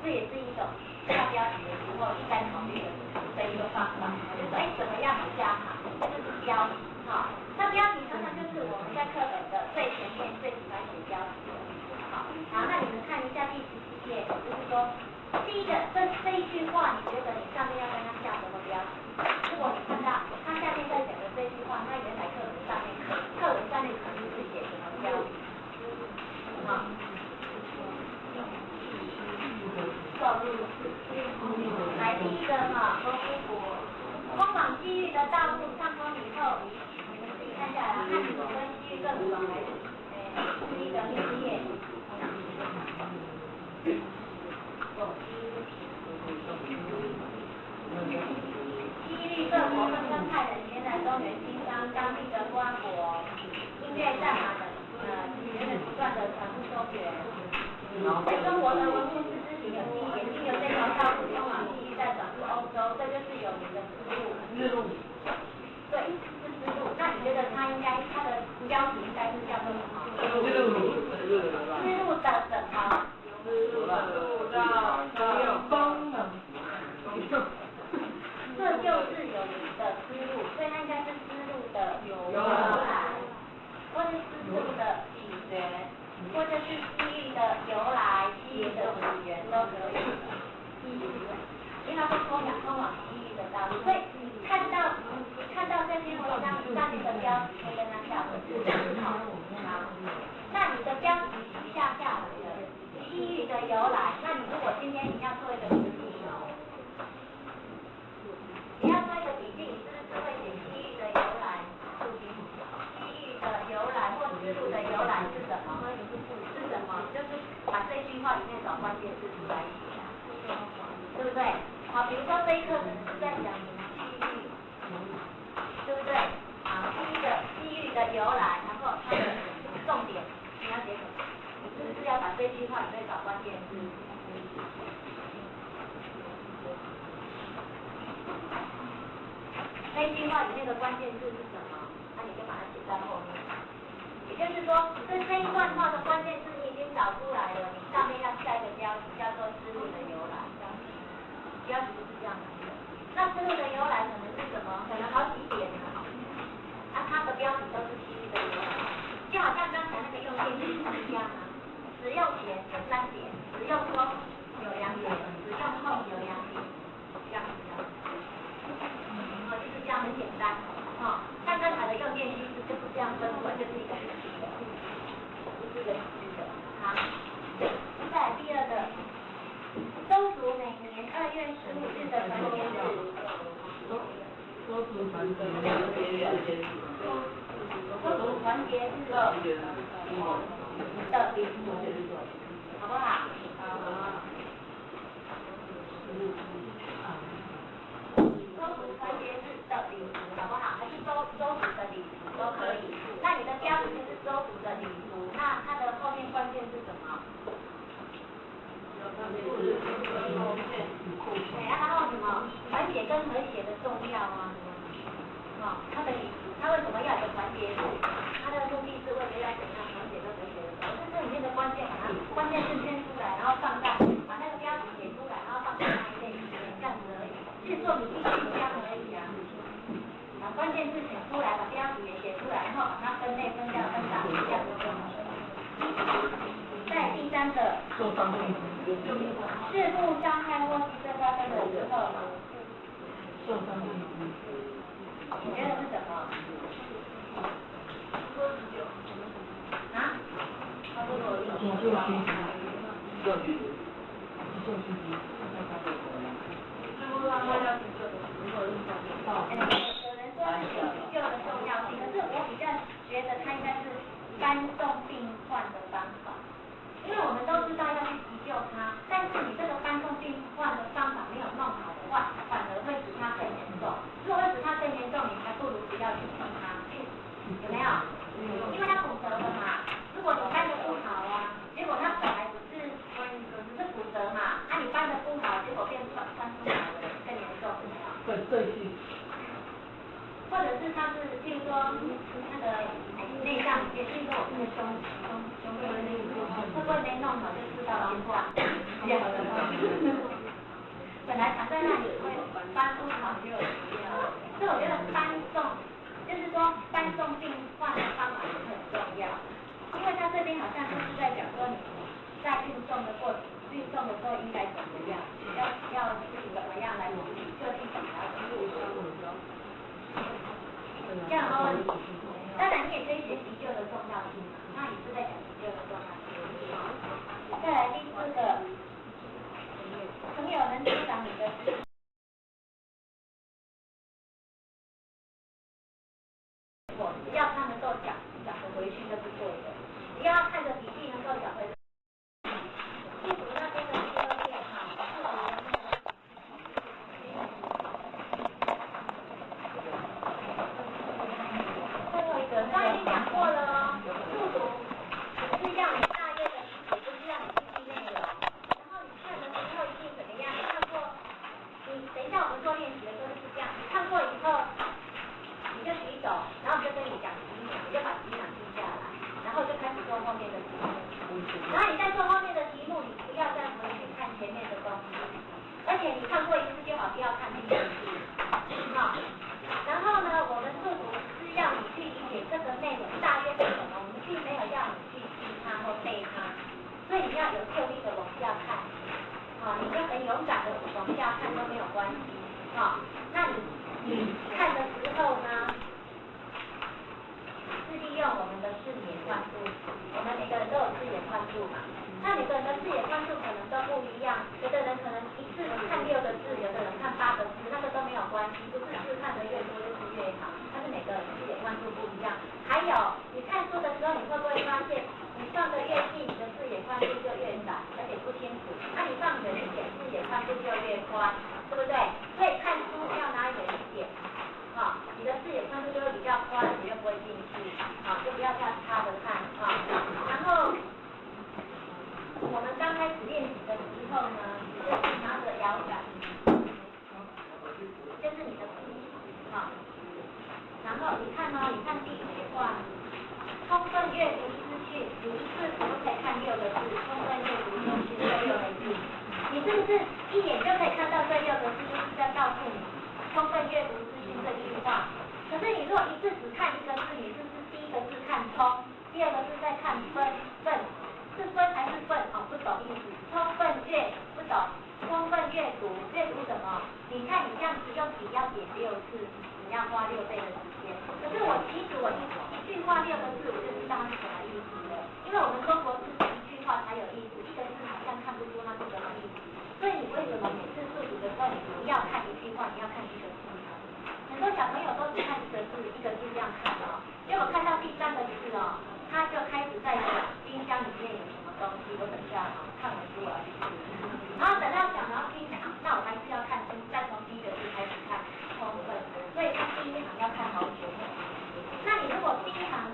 Speaker 10: 这也是一种下标题的时候应该考虑的一个方法。就是怎么样比较好？这就是标题哈。那标题常常就是我们在课本的最前面最喜欢写标题的。好，那你们看一下第17页，就是说。第一个，这一句话，你觉得你上面要跟他下什么标题？如果你看到他下面在讲的这句话，他原来课文上面肯定是写什么标题？好，来第一个哈，通往西域的道路畅通以后，你们自己看下来，看你们跟西域更爽还是第一个第一页。西域各国纷纷派人前来中原经商，当地的瓜果、音乐、战马等语言的不断的传入中原。中国的文物是知行有经，也经由这条道路通往西域，再转入欧洲，这就是有名的丝路。对，是丝路。那你觉得它的标题应该是叫做什么？丝路的什么？这就是有名的丝路，所以它应该是丝路的由来，或是丝路的起源，或者是西域的由来、西域的起源都可以。因为它是通往西域的道路，所以看到这篇文章上面的标题，可以跟它下文字。好，那你的标题下来了，西域的由来，那你如果今天你要做一个笔记，你是不是会写西域的由来？西域的由来或丝路的由来是什么？就是把这句话里面找关键字出来写啊，对不对？好，比如说这一课是在讲西域，对不对？好，西域的由来，然后它的重点你要写什么？你是不是要把这句话里面找关键字？那一句话里面的关键字是什么？那你就把它写在后面。也就是说，这一段话的关键字你已经找出来了，你上面要下一个标题叫做思路的由来。标题是这样的。那思路的由来可能是什么？可能好几点啊。它的标题都是思路的由来，就好像刚才那个用电句是一样啊。使用前有3点，使用中有2点，使用后有2点，这样子的。就是这样很简单。像刚才的用电句式就是这样分出来，就是一个实际的，这是一个实际的。好，再来第二个，周族每年2月15日的团结日。周族团结日的礼俗，好不好？周族团结日的礼俗，好不好？还是周族的礼俗都可以。那你的标题就是周族的礼俗，那它的后面关键是什么？然后什么？团结跟和谐的重要啊。它的礼俗，它为什么要有个团结日？它的目的是为了要怎样团结跟和谐的时候，这是里面的关键，把它关键字圈出来，然后放大，把那个标题写出来，然后放在那一类里面，这样子而已。就是做笔记这样而已啊。把关键字写出来，把标题也写出来，然后把它分类分项分档，这样就好了。在第3个，事故伤害或牺牲发生的时候，你觉得是什么？啊？急救需有人说是急救的重要性，可是我比较觉得它应该是搬送病患的方法。因为我们都知道要去急救他，但是你这个搬送病患的方法没有弄好的话，反而会使他更严重。如果会使他更严重，你还不如不要去碰他，有没有？因为他骨折了嘛。如果你搬的不好啊，结果他本来只是骨折嘛，你搬的不好，结果变穿出来了，更严重，有没有？或者是他是，譬如说那个内脏，也是说我们的胸部的内部，会不会没弄好就知道了话？本来躺在那里会搬不好就有急了，所以我觉得搬送，就是说搬送病患的方法也很重要，因为他这边好像就是在讲说你在运送的时候应该怎么样，要怎么样来处理，就地检查记录。这样哦，当然你也可以学急救的重要性嘛，那也是在讲急救的重要性。再来第4个，朋友能增长你的知识。只要他能够讲得回去就是对的，只要看着笔记能够讲回去。地图那边的第2页哈，最后一个，刚才已经讲过了哦，速读只是要你大约的理解，不是让你记内容。然后你看的时候一定怎么样？你看过，你等一下我们做练习的时候就是这样，你看过以后，你就举手，然后我就跟你讲题目，你就把题目记下来，然后就开始做后面的题目。然后你在做后面的题目，你不要再回去看前面的东西，而且你看过一次就好，不要看第2次。好，然后呢，我们速读是要你去理解这个内容大约是什么，我们并没有要你去记它或背它，所以你要有特力的往下看。你就很勇敢的往下看都没有关系。那你看的时候呢？是利用我们的视野宽度，我们每个人都有视野宽度嘛。那每个人的视野宽度可能都不一样，有的人可能一次看6个字，有的人看8个字，那个都没有关系，不是字看得越多就是越好，但是每个人视野宽度不一样。还有你看书的时候，你会不会发现，你放得越近，你的视野宽度就越窄，而且不清楚；那你放远一点，视野宽度就越宽，对不对？所以看书要拿远一点。你的视野宽度就会比较宽，你就不会进去，就不要太差的看，然后我们刚开始练习的时候呢，就是拿着摇杆，就是你的屁股，个字，充分阅读资讯这6个字。你是不是一眼就可以看到这6个字就是在告诉你充分阅读资讯这句话？可是你如果一次只看一个字，你是不是第一个字看充，第二个字在看分，是分还是分？哦，不懂意思。充分阅不懂，充分阅读，阅读什么？你看你这样子用笔要点6次，你要花6倍的时间。可是我其实我一句话6个字，我就知道它是什么意思了。因为我们中国字一句话才有意思，一个字好像看不出它是什么意思。所以你为什么每次数组的时候，你不要看一句话，你要看一个字？很多小朋友都只看一个字这样看哦，结果看到第3个字哦，他就开始在想冰箱里面有什么东西，我等下看完书我要去吃。然后等到想到第1行，那我还是要看书，再从第1个字开始看充分，所以他第1行要看好久。那你如果第1行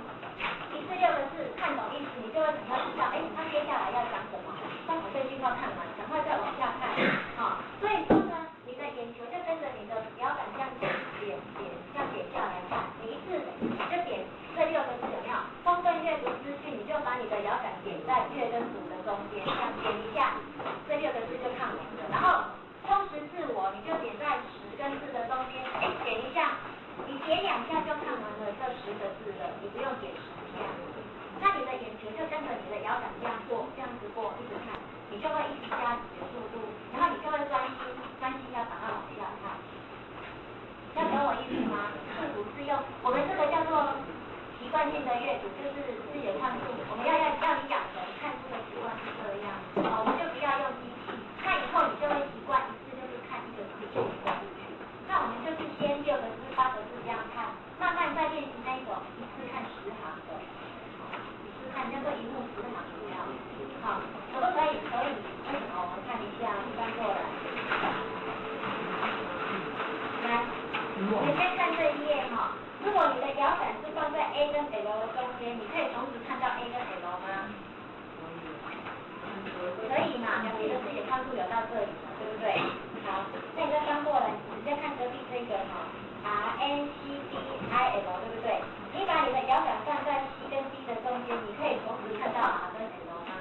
Speaker 10: 一次6个字看懂意思，你就会很快知道，哎，他接下来要讲什么，刚好这句话看完，赶快再往下看，好，所以说呢，你的眼球就跟着你的摇杆这样点下来看，你一次就点这6个字有没有？充分阅读资讯，你就把你的摇杆点在阅跟读的中间，这样点一下，这6个字就看完了。然后充实自我，你就点在10跟4的中间，点一下，你点2下就看完了这10个字了，你不用点10下。那你的眼球就跟着你的摇杆这样子过，一直看，你就会一直加你的速度，然后你就会专心要把它往下看。要懂我意思吗？是不是用我们这个叫做习惯性的阅读，就是视觉看书，我们要你养成看书的习惯是这样，我们就不要用机器，那以后你就会习惯一次就是看1个字就过去。那我们就是先6个字、8个字这样看，慢慢再练习那一种一次看10行的，一次看叫做一目10行这样，好，可不可以？可以。为什么？我们看一下，翻过来，来。你先看这一页哈，如果你的摇杆是放在 A 跟 L 的中间，你可以同时看到 A 跟 L 吗？可以嘛，两边的视野宽度有到这里嘛，对不对？好，那你再翻过来，直接看隔壁这个哈 ，R N C D I L 对不对？你把你的摇杆放在 C 跟 D 的中间，你可以同时看到 R 跟 L 吗？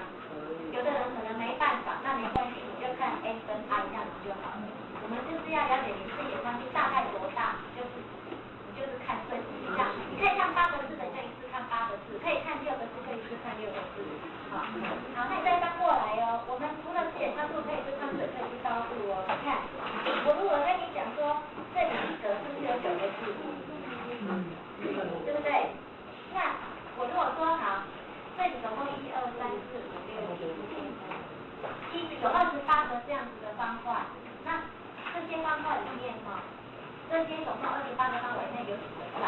Speaker 10: 有的人可能没办法，那没关系，你就看 N 跟 I 这样子就好了。我们就是要了解你视野宽度大概多大，你就是看这几项，你可以看8个字的，就一次看8个字；可以看6个字，就一次看6个字。好，那你再翻过来哦。我们除了视野宽度，可以是看水，可以是高度哦。你看，我如果跟你讲说，这里一格是不是有9个字？对不对？那我如果说好，这里总共1、2、3、4、5、6、7，其实有28个这样子的方块，那这些方块里面哈，这些总共28个方块内有几个3？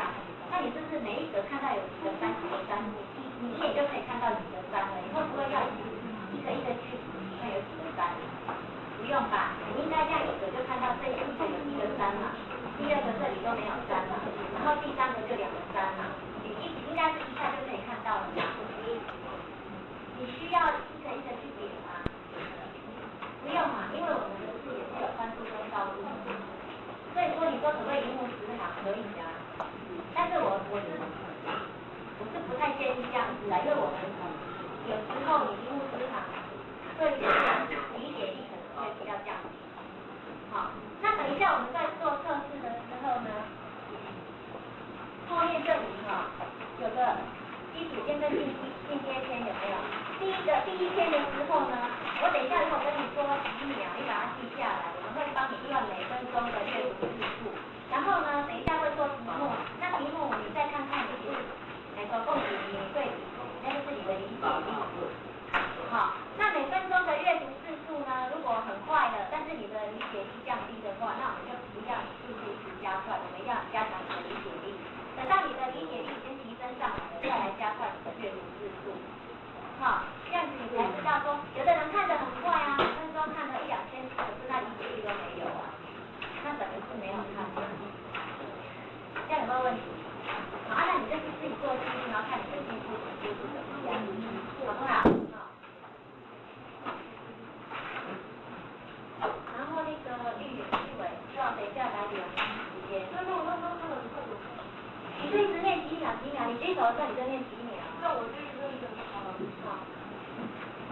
Speaker 10: 那你是不是每一格看到有几个3？你一眼就可以看到几个3了？以后不会要一个一个去数，里面有几个3？不用吧？你应该这样一格就看到这一格有1个3嘛，第2个这里都没有3嘛，然后第3个就2个3嘛，你应该是一下就可以看到了嘛。你需要一个一个去点吗？不用嘛，因为我们的视野是有宽度跟高度，所以说你说可不可以一目10行？可以啊，但是我是不太建议这样子啊，因为我们有时候你一目10行，对你的理解力可能会比较降低。好，那等一下我们在做测试的时候呢，作业这里哈有个基础篇跟进阶篇有没有？第一篇的时候呢，我等一下如果跟你说几秒，你把它记下来，我们会帮你算每分钟的阅读次数。然后呢，等一下会做题目，那题目你再看看你是总共几名对比，那就是你的理解力。好，那每分钟的阅读次数呢，如果很快了，但是你的理解力降低的话，那我们就不要你速度一直加快，我们要加强你的理解力。等到你的理解力已经提升上来了，再来加快你的阅读次数。好，这样子你才知道说，有的人看得很快啊，5分钟看了1、2千字，可是他理解力都没有啊，那等于是没有看的。这样有没有问题？好，那你就是自己做记录，然后看你的进步程度是怎么样，好不好？好。然后那个立委，希望等一下来留时间。你就一直练几秒，你举手的时候你就练几秒。那我就一个好。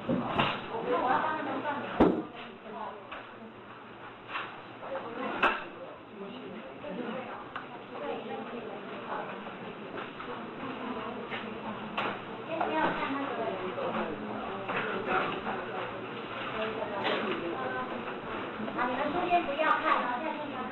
Speaker 10: 那我要帮他们算每个都可以知道。先不要看那个。啊，你们书先不要看哦，现在听讲。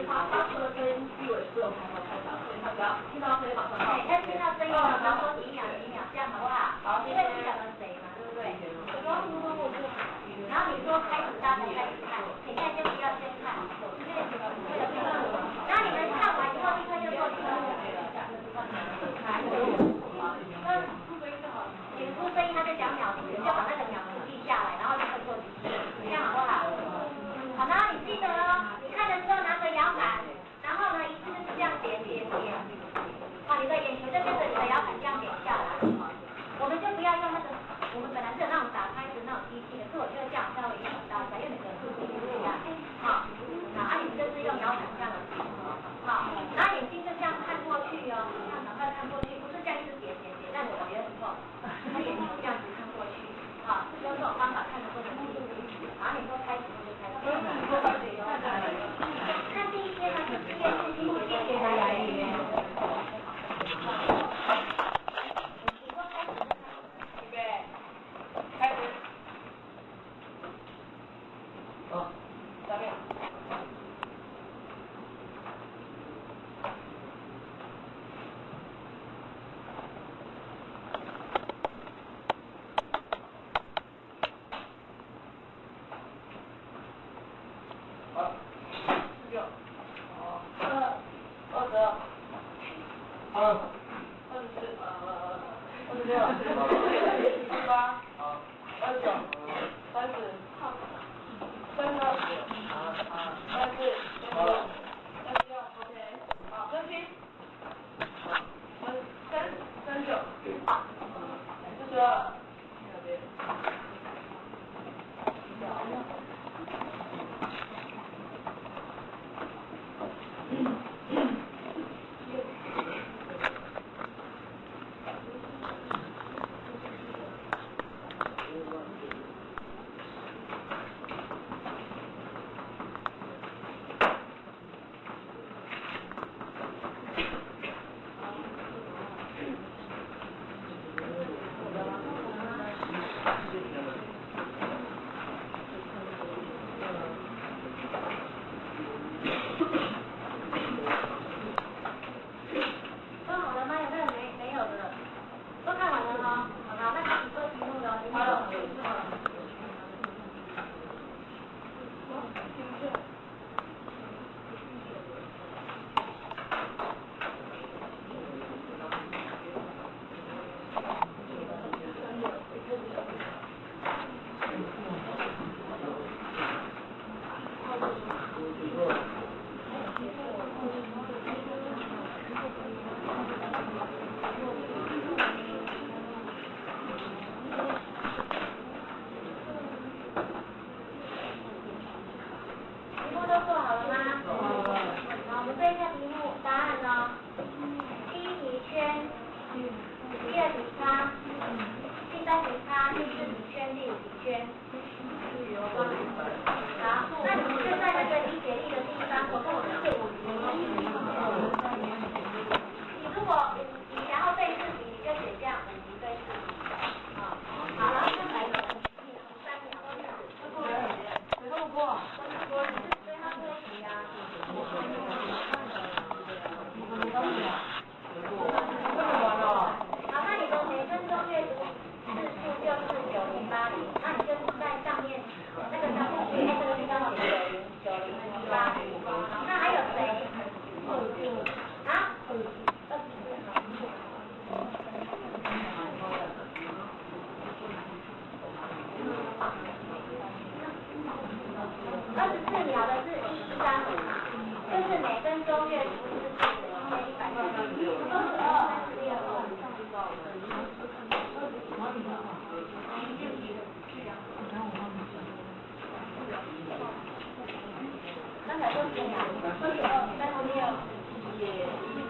Speaker 10: 他说的跟纪委是有开口开导，所以他只要听到声音马上报。要听到声音马上说几秒，这样好不好？好，因为不晓得谁嘛，对不对？然后你说开始，大家开始看，你现在先不要先看，然后你们看完以后立刻就做题目。你出声音，他就讲秒数，你就把那个秒数记下来，然后立刻做题目，这样好不好？好，然后你记得哦，你看的时候拿着摇杆，然后呢一次就是这样点。好，你的眼球就跟着你的摇杆这样点下来。我们就不要用那个，我们本来是有那种打拍子那种机器的，可是我觉得这样稍微影响到一下，因为每个人数字不一样。好，你们就是用摇杆这样的。好，然后眼睛就这样看过去哦，这样赶快看过去，不是这样一直点，但我觉得不错。他眼球这样子看过去，好，用这种方法看的过程。然后你说开始就开始。看第一篇呢是第二篇，第一篇给大家预约。预备，开始。3秒。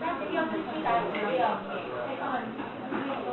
Speaker 10: 36是756。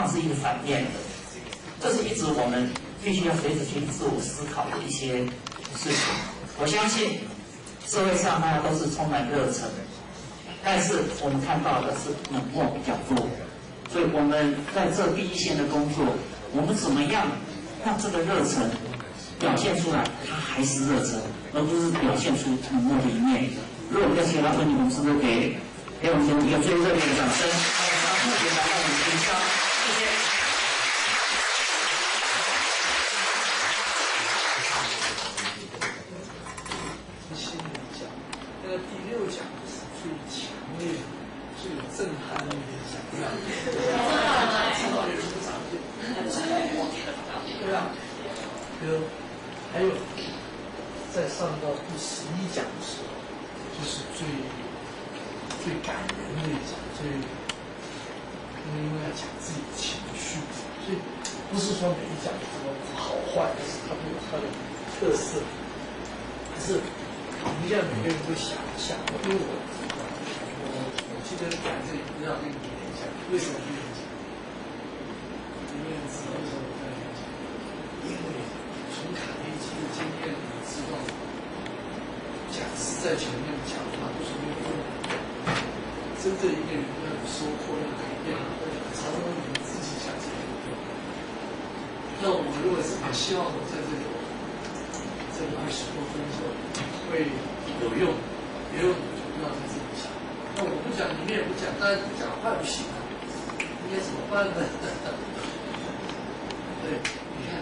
Speaker 3: 是一个反面的，这是一直我们必须要随时去自我思考的一些事情。我相信社会上大家都是充满热忱，但是我们看到的是冷漠比较多，所以我们在这第一线的工作，我们怎么样让这个热忱表现出来，它还是热忱，而不是表现出冷漠的一面。如果我们的其他分同事都给我们一个最热烈的掌声，特别来到我们的学校，谢谢。
Speaker 11: 这个第6讲是最强烈、最有震撼力的讲章，对吧？还有再上到第11讲的时候，就是最感人的一讲，因为要讲自己的情绪，所以不是说每一讲什么好坏，但是它都有它的特色。可是我们现在每个人都想一下，因为我记得讲这里不知道跟你演讲，为什么去演讲？因为知道为什么我在演讲？因为从卡内基的经验里知道，讲师在前面讲话都是没有用的。真正一个人要有收获、要改变，常常你们自己讲这个有用。那我认为是很希望我在这个20多分钟会有用，有用就不要在这里讲。那我不讲，你们也不讲，大家不讲话不行啊，应该怎么办呢？对，你看，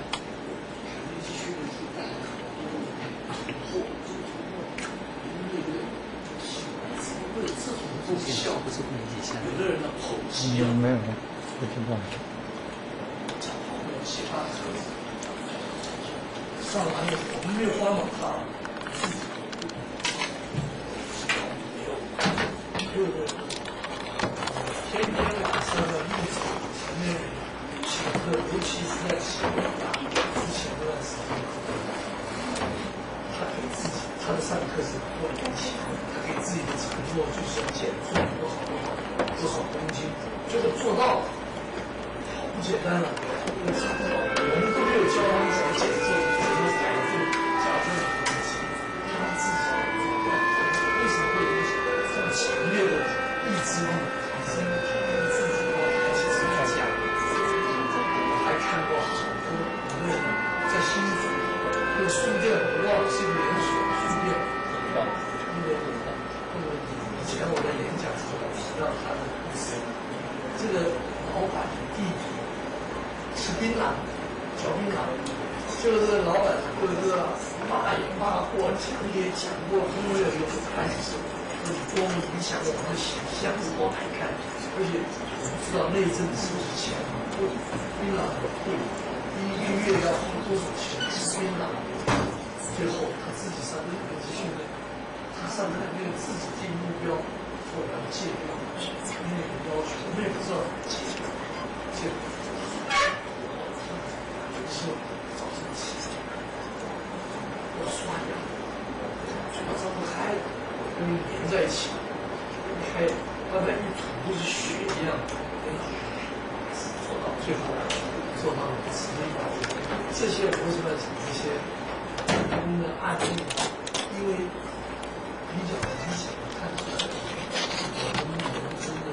Speaker 11: 卡内基学院是大考，为这种效果，有的人的口技啊，
Speaker 2: 没有，不听话。
Speaker 11: 讲话没有其他的特色。上完了，我们没有花脑他，天天晚上的一场前面请客，尤其是在请大之前那段时间，他给自己，他的上课是多年前，他给自己的承诺就是减重多少公斤，这个做到了，好不简单了。我们都没有教他们怎么减重，怎么改正、矫正的东西，他们自己做到。为什么会有这么强烈的意志力？是因为他们自己的话，其实在讲。我还看过好多无论在新竹那个书店，我忘了是一个连锁书店，那个以前我在演讲时候提到他的故事。这个老板的弟弟吃槟榔，嚼槟榔，结果这个老板的哥哥骂也骂过，讲也讲过，忽略又不看是多么影响我们的形象，多难看。而且我们知道内政是不是钱贵，槟榔很贵，一个月要花多少钱吃槟榔？最后他自己上这个训练，他上台没有自己定目标，我要戒掉，那个要求我们也不知道怎么戒掉，戒掉。是早上起来要刷牙，嘴巴张不开，跟你连在一起，开慢慢一吐都是血一样，做到最后做到直立。这些我为什么要讲这些案例？因为比较明显的看出来，我们人真的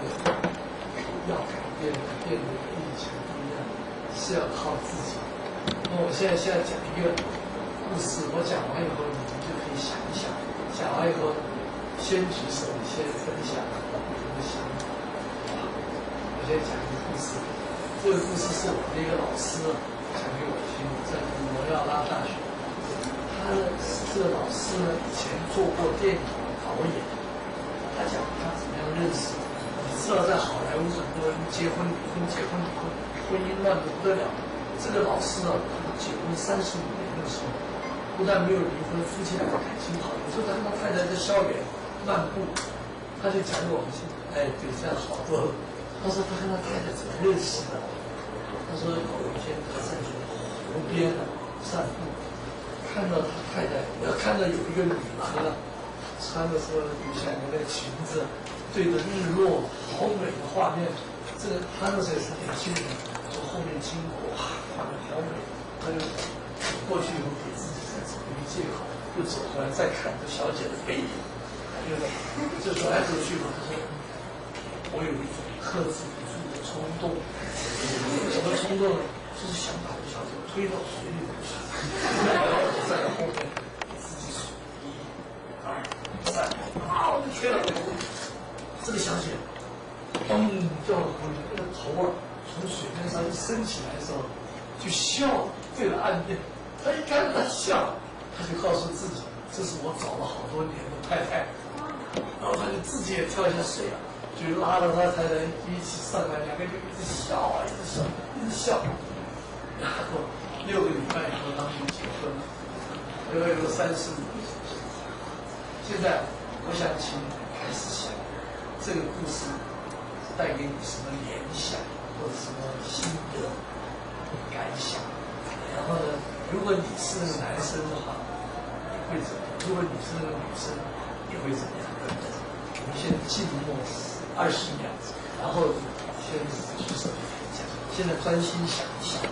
Speaker 11: 要改变的跟以前不一样，是要靠自己。那我现在讲一个故事，我讲完以后你们就可以想一想，讲完以后先举手，先分享你们的想法。我先讲一个故事，这个故事是我的一个老师讲给我听，在摩亚拉大学。这个老师呢，以前做过电影导演，他讲他怎么样认识。你知道，在好莱坞很多人结婚离婚，婚姻乱得不得了。这个老师呢，他结婚35年的时候，不但没有离婚，夫妻两个感情好。有时候他跟他太太在校园漫步，他就讲给我们听，哎，对，这样好多了。他说他跟他太太怎么认识的？他说有一天他在湖边散步。看到他太太，看到有一个女的，穿的是女下面的裙子，对着日落，好美的画面。这个他那时候也是年轻人，从后面经过，哇，画面好美。他就走过去以后，给自己再走一个借口，又走回来再看这小姐的背影，就走来走去嘛。他说：“我有一种克制不住的冲动，什么冲动呢？就是想把这小姐推到水里面去。”然后在后面自己数1、2、3，啊！我就推了这个小姐，嘣掉到湖里，那个头从水面上一升起来的时候，就笑，对着岸边。他一看他笑，他就告诉自己，这是我找了好多年的太太。然后他就自己也跳下水了，就拉着他太太一起上来，两个就一直笑啊，一直笑，一直笑。然后6个礼拜以后，他们就结婚了，有35年。现在我想请你开始想这个故事带给你什么联想，或者什么心得感想。然后呢，如果你是那个男生的话，你会怎么样？如果你是那个女生，你会怎么样？我们先静默20秒，然后先举手讲。现在专心想一想。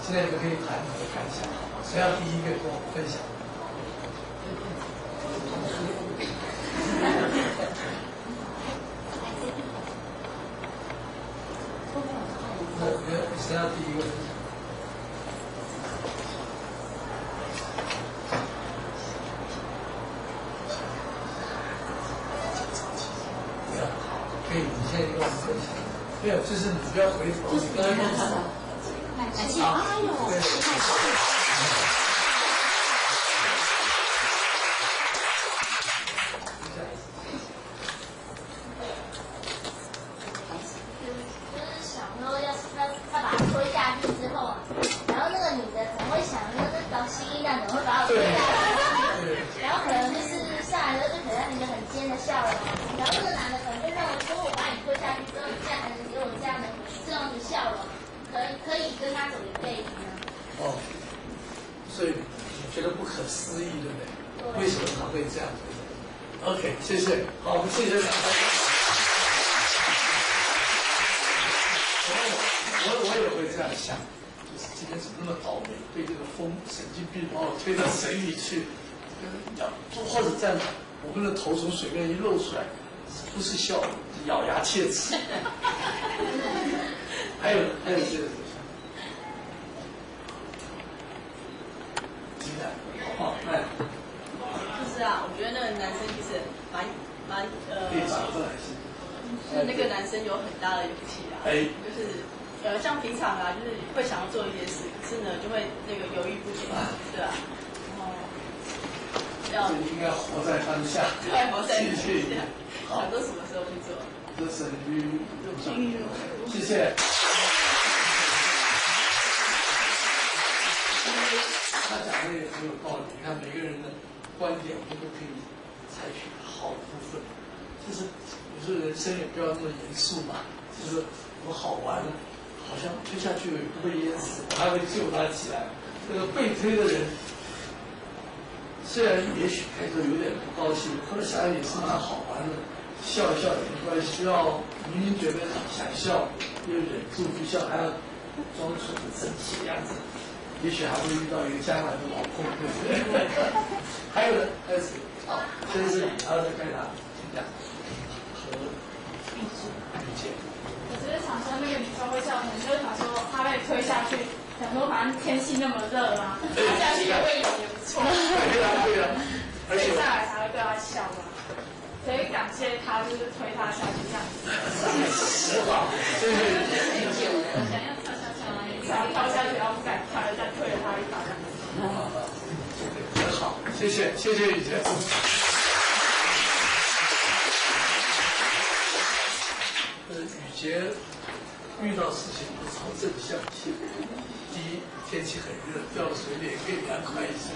Speaker 11: 现在你们可以谈你的感想，谁要第一个跟我分享？谁要第一个分享？可以，你现在跟我们分享。没有，就是你不要回头，你刚才说。
Speaker 8: 感谢，哎呦，太好了！
Speaker 12: 就是小时候要他把他推下去之后，然后那个女的可能会想说，这搞新一样怎么会把我推下去？然后可能就是上来的时候就可能一个很尖的笑容，然后这个男的可能就认为说，我把你推下去之后，你这样还能给我这样的笑容。可以跟他走一辈子呢。
Speaker 11: 哦，所以你觉得不可思议，对不对？对。为什么他会这样？OK， 谢谢。好，我们谢谢两位。我也会这样想，就是今天怎么那么倒霉，被这个风神经病把我推到水里去。或者这样，我们的头从水面一露出来，不是笑，是咬牙切齿。还有这个。好，哎。
Speaker 6: 就是啊，我觉得那个男生其实蛮就是那个男生有很大的勇气啊，就是像平常啊，就是会想要做一件事，可是呢就会那个犹豫不决，对吧？然后
Speaker 11: 应该活在当下，
Speaker 6: 对，活在当下，想做什么时候去做。
Speaker 11: 这是谢谢。他讲的也很有道理，你看每个人的观点，我们都可以采取好的部分。就是有时候人生也不要那么严肃嘛，就是我好玩了，好像推下去也不会淹死，我还会救他起来。这个被推的人，虽然也许开始有点不高兴，后来想想也是蛮好玩的，笑一笑也没关系。要明明觉得想笑，又忍住不笑，还要装出很生气的样子。也许还会遇到一个将来的老公，对不对？还有谁？好，这是你，然后再看他，请讲。和玉姐。
Speaker 13: 我觉得想说那个女生会笑，可能就是想说她被推下去，想说反正天气那么热啊，她下去也会也不错。
Speaker 11: 对啊，
Speaker 13: 所以下来才会对她笑嘛。所以感谢她，就是推她下去这样子。
Speaker 11: 实话，真是理解我。
Speaker 13: 想要跳下去，然后不敢跳，再推了他一把。
Speaker 11: 很好，谢谢雨杰。雨杰遇到事情不朝正向性。第一，天气很热，掉到水里更凉快一些；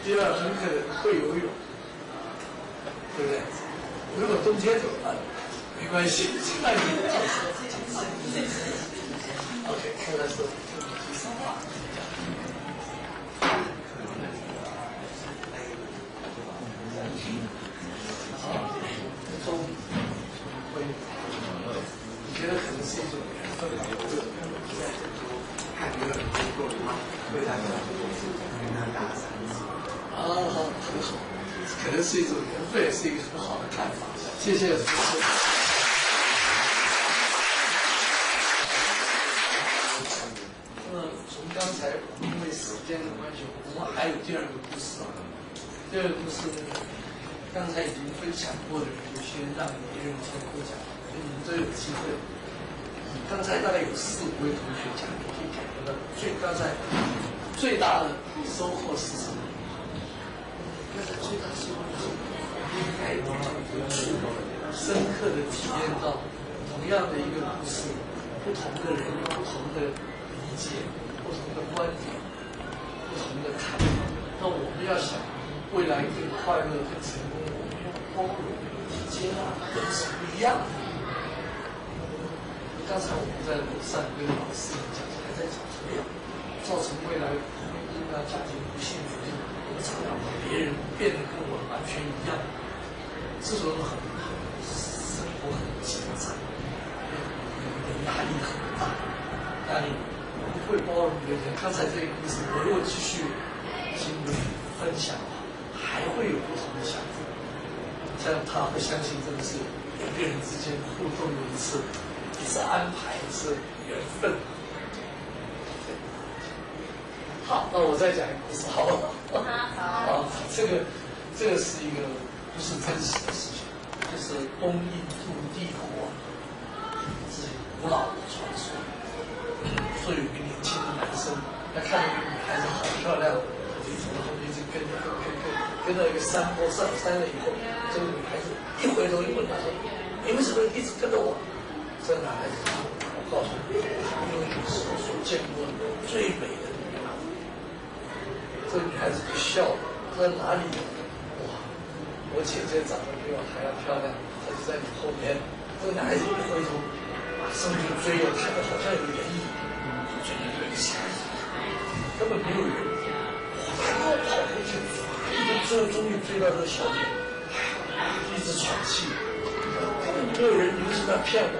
Speaker 11: 第二，很可能会游泳，对不对？如果冬天怎么办？没关系，那你OK， 看来是第三话。你觉得可能是一种缘分吧？看一个人过的话，会让他跟他打伞。很好，可能是一种缘分，是一个很好的看法。谢谢。从刚才因为时间的关系，我们还有第二个故事啊。第二个故事，刚才已经分享过的人，就先让别人先分享，所以你们都有机会。刚才大概有4、5位同学讲，可以感觉到刚才最大的收获是什么？刚才最大的收获是应该深刻的体验到同样的一个故事，不同的人有不同的理解、不同的观点、不同的看法。那我们要想未来更快乐、更成功，我们要包容、接纳人是不一样的。刚才我们在楼上跟老师讲，还在讲怎么样造成未来婚姻啊、家庭不幸福，我们常常把别人变得跟我完全一样，这种生活很紧张，压力很大，压力我们会包容别人。刚才这个故事，我如果继续经历分享的话，还会有不同的想法。这样他会相信这个是两个人之间互动的一次安排，是缘分。好，那我再讲一个故事，好不好？好，这个是一个不是真实的事情，就是东印度帝国是古老的传说。说有一个年轻的男生，他看到一个女孩子好漂亮，就从后面就跟到一个山坡上山了以后，这个女孩子一回头一问他说：“你为什么一直跟着我？”这个男孩子说：“我告诉你，因为你是我所见过最美的女孩。”这个女孩子就笑了，说：“哪里？哇，我姐姐长得比我还要漂亮，她就在你后面。”这个男孩子一回头，马上就追了，看到好像有人影，就追了一个下子，根本没有人，他又跑回去，终于追到这个小姐，一直喘气，根本没有人，你为什么要骗我？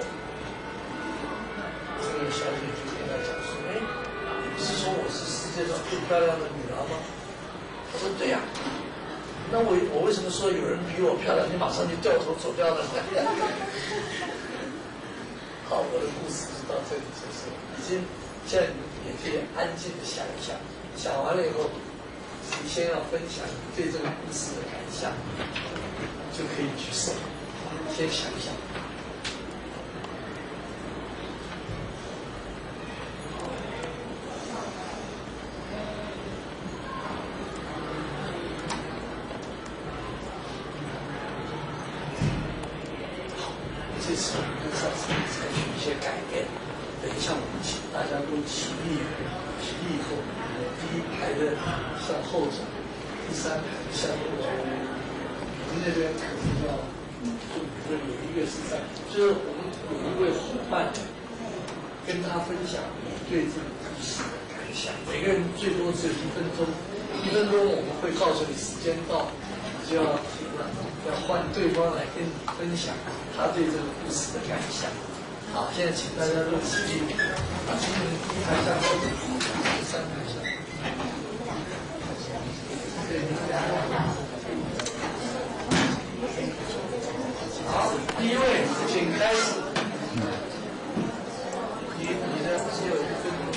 Speaker 11: 这个小姐就跟他讲说：“哎，你不是说我是世界上最漂亮的女郎吗？”他说：“对呀。”那我为什么说有人比我漂亮，你马上就掉头走掉了？好，我的故事就到这里结束。现在你们也可以安静的想一想，想完了以后，你先要分享你对这个故事的感想，就可以举手。先想一想。这次我们跟上次采取一些改变，等一下我们请大家都起立，起立以后，第一排的向后走，第三排向右走。你们那边可能要，就比如说有一个是在，就是我们有一位伙伴，跟他分享你对这个故事的感想。每个人最多只有1分钟，1分钟我们会告诉你时间到，你就要停了。要换对方来跟你分享他对这个故事的感想。好，现在请大家都起立，把今天的第一排向后走，第三排向。对，好，第一位，请开始。你的只有1分钟。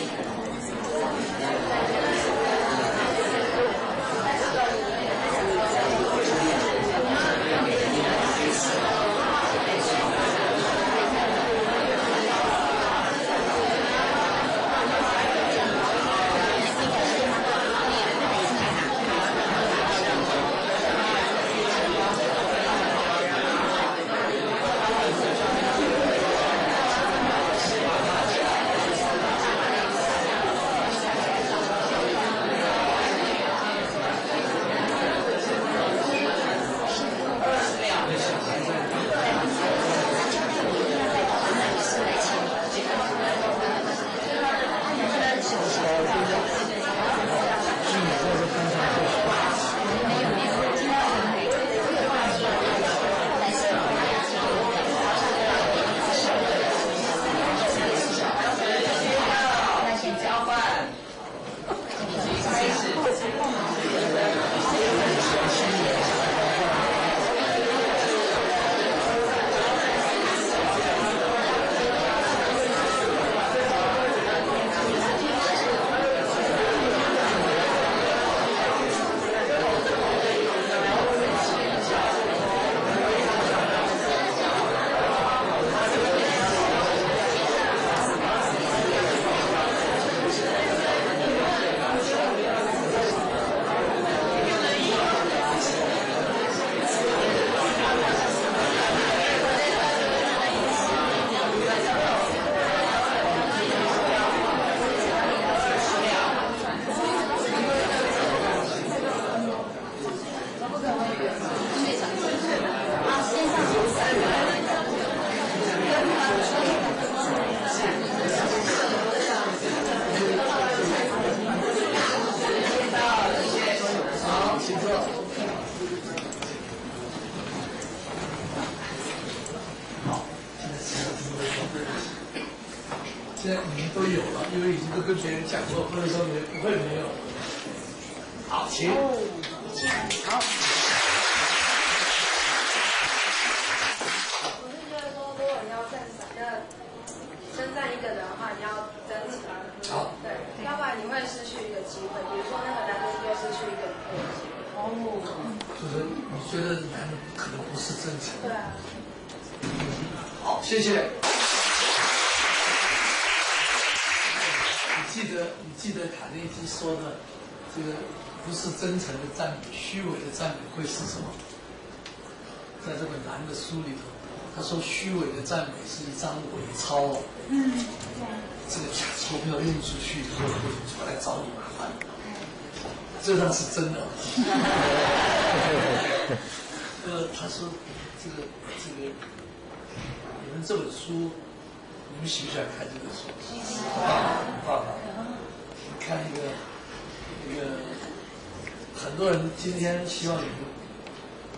Speaker 11: 现在你们都有了，因为已经都跟别人讲过，或者说你们不会没有。好，请。好。
Speaker 14: 我是觉得说，如果你要称赞一个人的话，你要真诚。
Speaker 11: 好。
Speaker 14: 对，要不然你会失去一个机会。比如说那个男的就失去一个机会。哦。
Speaker 11: 就是你觉得男的可能不是真诚。
Speaker 14: 对啊。
Speaker 11: 好，谢谢。你记得卡内基说的，这个不是真诚的赞美，虚伪的赞美会是什么？在这本蓝的书里头，他说虚伪的赞美是一张伪钞啊。这个假钞票用出去以后，出来找你麻烦。这倒是真的。他说这个，你们这本书，你们喜不喜欢看这本书？爸爸，你看那个，很多人今天希望你们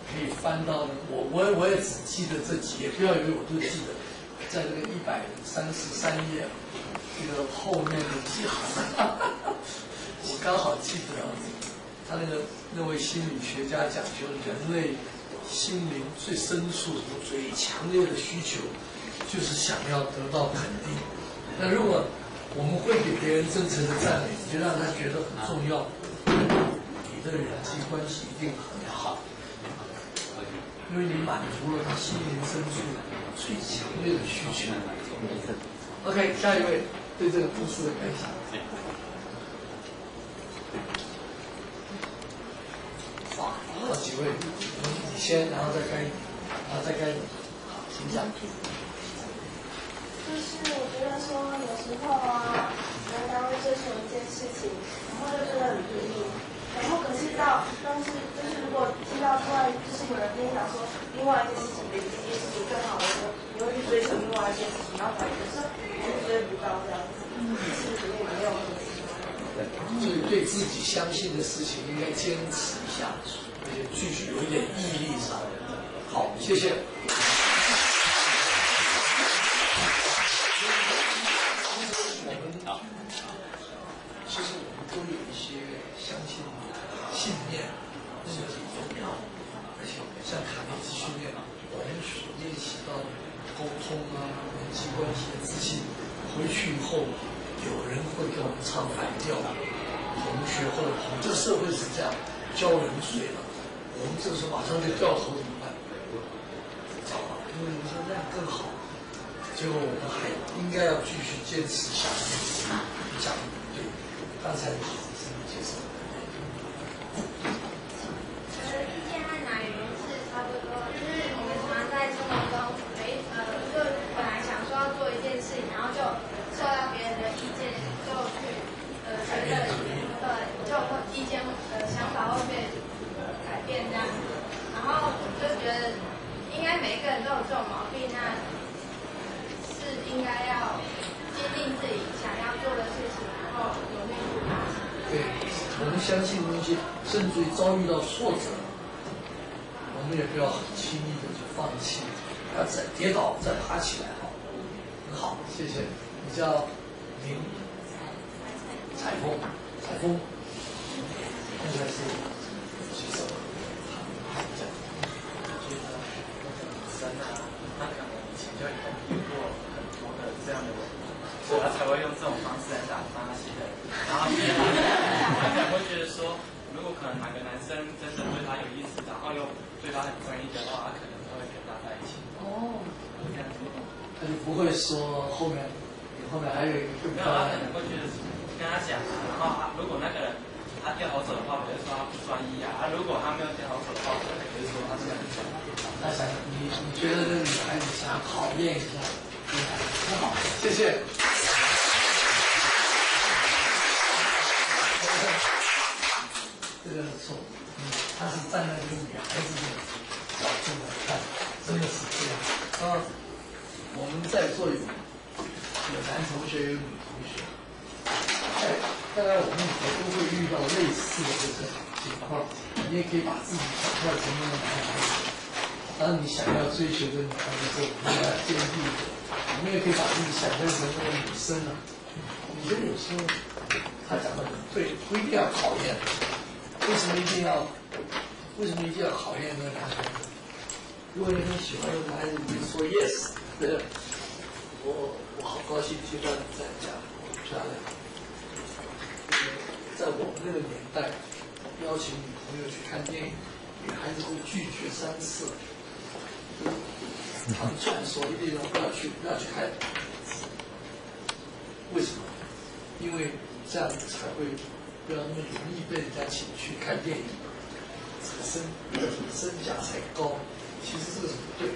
Speaker 11: 可以翻到我也只记得这几页，不要以为我都记得，在这个133页，这个后面的几行，我刚好记得。他那位心理学家讲，就是人类心灵最深处、最强烈的需求，就是想要得到肯定。那如果我们会给别人真诚的赞美，就让他觉得很重要，你的人际关系一定很好，因为你满足了他心灵深处最强烈的需求。OK， 下一位对这个故事的感想。好几位，你先，然后再该你，然后再该你，请讲。
Speaker 15: 就是我觉得说有时候啊，大家会追求一件事情，然后就觉得很拼命，然后可是但是就是如果听到突然就是有人跟你讲说另外一件事情比这件事情更好的时候，你会去追求另外一件事情，然后反而就是还是追不到这样子，其实里面没有很
Speaker 11: 所以对自己相信的事情应该坚持下去，而且继续有一点毅力上。好，谢谢。其实我们都有一些相信信念，那个很重要。而且像卡内基训练，我们所练习到的沟通啊、人际关系的自信，回去以后有人会跟我们唱反调，同学或者这个社会是这样，浇冷水了，我们这时候马上就掉头怎么办？糟了，因为你说那样更好，结果我们还应该要继续坚持下去。讲对，刚才的是你介绍。
Speaker 15: 意见和乃云是差不多，就是我们常常在生活中，就本来想说要做一件事情，然后就受到别人的意见，就去觉得就意见想法会被改变这样子，然后就觉得应该每一个人都有这种毛病，那是应该要坚定自己想要做的事情，然后努力去达成。
Speaker 11: 对，我们相信东西，甚至于遭遇到挫折，我们也不要很轻易的就放弃，要再跌倒再爬起来。很好，谢谢。你叫林彩凤，彩凤，刚才是举手。
Speaker 16: 他可能以前就遇过很多的这样的人，所以他才会用这种方式来打发那些人。然后他可能会觉得说，如果可能哪个男生真的对他有意思，然后又对他很专一的话，他可能都会跟他在一起。
Speaker 11: 哦，他就不会说后面还有一个更
Speaker 16: 没有，他可能会觉得跟他讲啊，然后如果那个人他掉头走的话，我就说他不专一啊；如果他没有掉头走的话，我就说他是很专一。
Speaker 11: 他想你觉得这个女孩子想考验一下，很好，谢谢。这个错，他是站在一个女孩子的角度来看，真的是这样。我们在座有男同学有女同学，大概我们以后都会遇到类似的这个情况，你也可以把自己想象成那个男孩子。当你想要追求的女孩子时候，我们要坚定的；我们也可以把自己想象成那个女生啊。你觉得有时候他讲的很对，不一定要考验。为什么一定要考验那个男孩子？如果你很喜欢一个男孩子，你就说 yes， 对，我好高兴听到你在讲，漂亮。在我们那个年代，邀请女朋友去看电影，女孩子会拒绝3次。他们劝说一定不要去看。为什么？因为这样子才会不要那么容易被人家请去看电影，这个身价才高。其实这个是不对。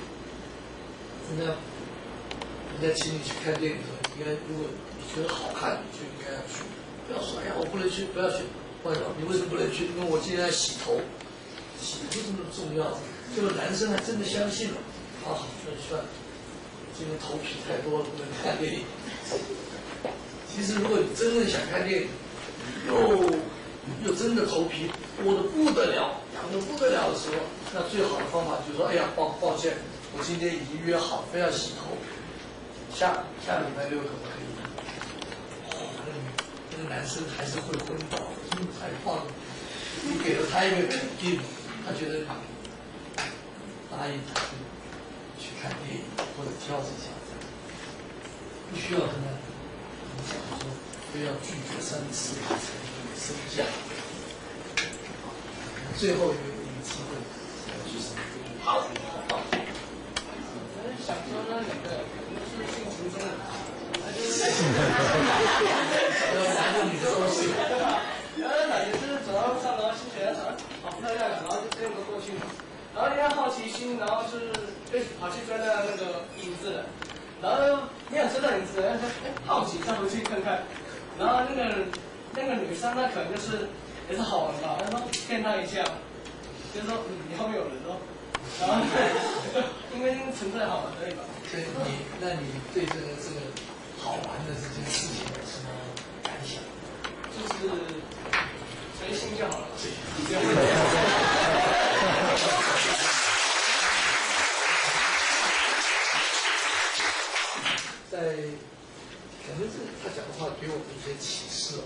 Speaker 11: 人家请你去看电影的时候，应该如果你觉得好看，你就应该要去，不要说哎呀我不能去，不要去。为什么？你为什么不能去？因为我今天要洗头，洗头这么重要。这个男生还真的相信了，啊，算了，今天头皮太多了，不能看电影。其实如果你真正想看电影，又真的头皮多得不得了，痒得不得了的时候，那最好的方法就是说，哎呀，抱歉，我今天已经约好，非要洗头，下礼拜6可不可以？那个男生还是会昏倒，才放你给了他一个肯定，他觉得答应他去看电影或者挑这家，不需要跟他讲说非要拒绝3次才能升价。最后一个机会就是好。
Speaker 17: 想说那两个是性情中的，
Speaker 11: 男的女的都是，
Speaker 17: 对吧？然后感觉就是走到路上，然后心觉得好漂亮，然后就这样子过去嘛。然后因为好奇心，然后就是跑去追那个影子了，然后没有追到影子，然后好奇再回去看看，然后那个女生那可能就是也是好玩吧，他说骗她一下，就是说你后面有人哦。然后，因为纯粹好玩而已吧。
Speaker 11: 所以那你对这个好玩的这件事情有什么感想？
Speaker 17: 就是随心就好了。
Speaker 11: 可能是他讲的话给我们一些启示哦。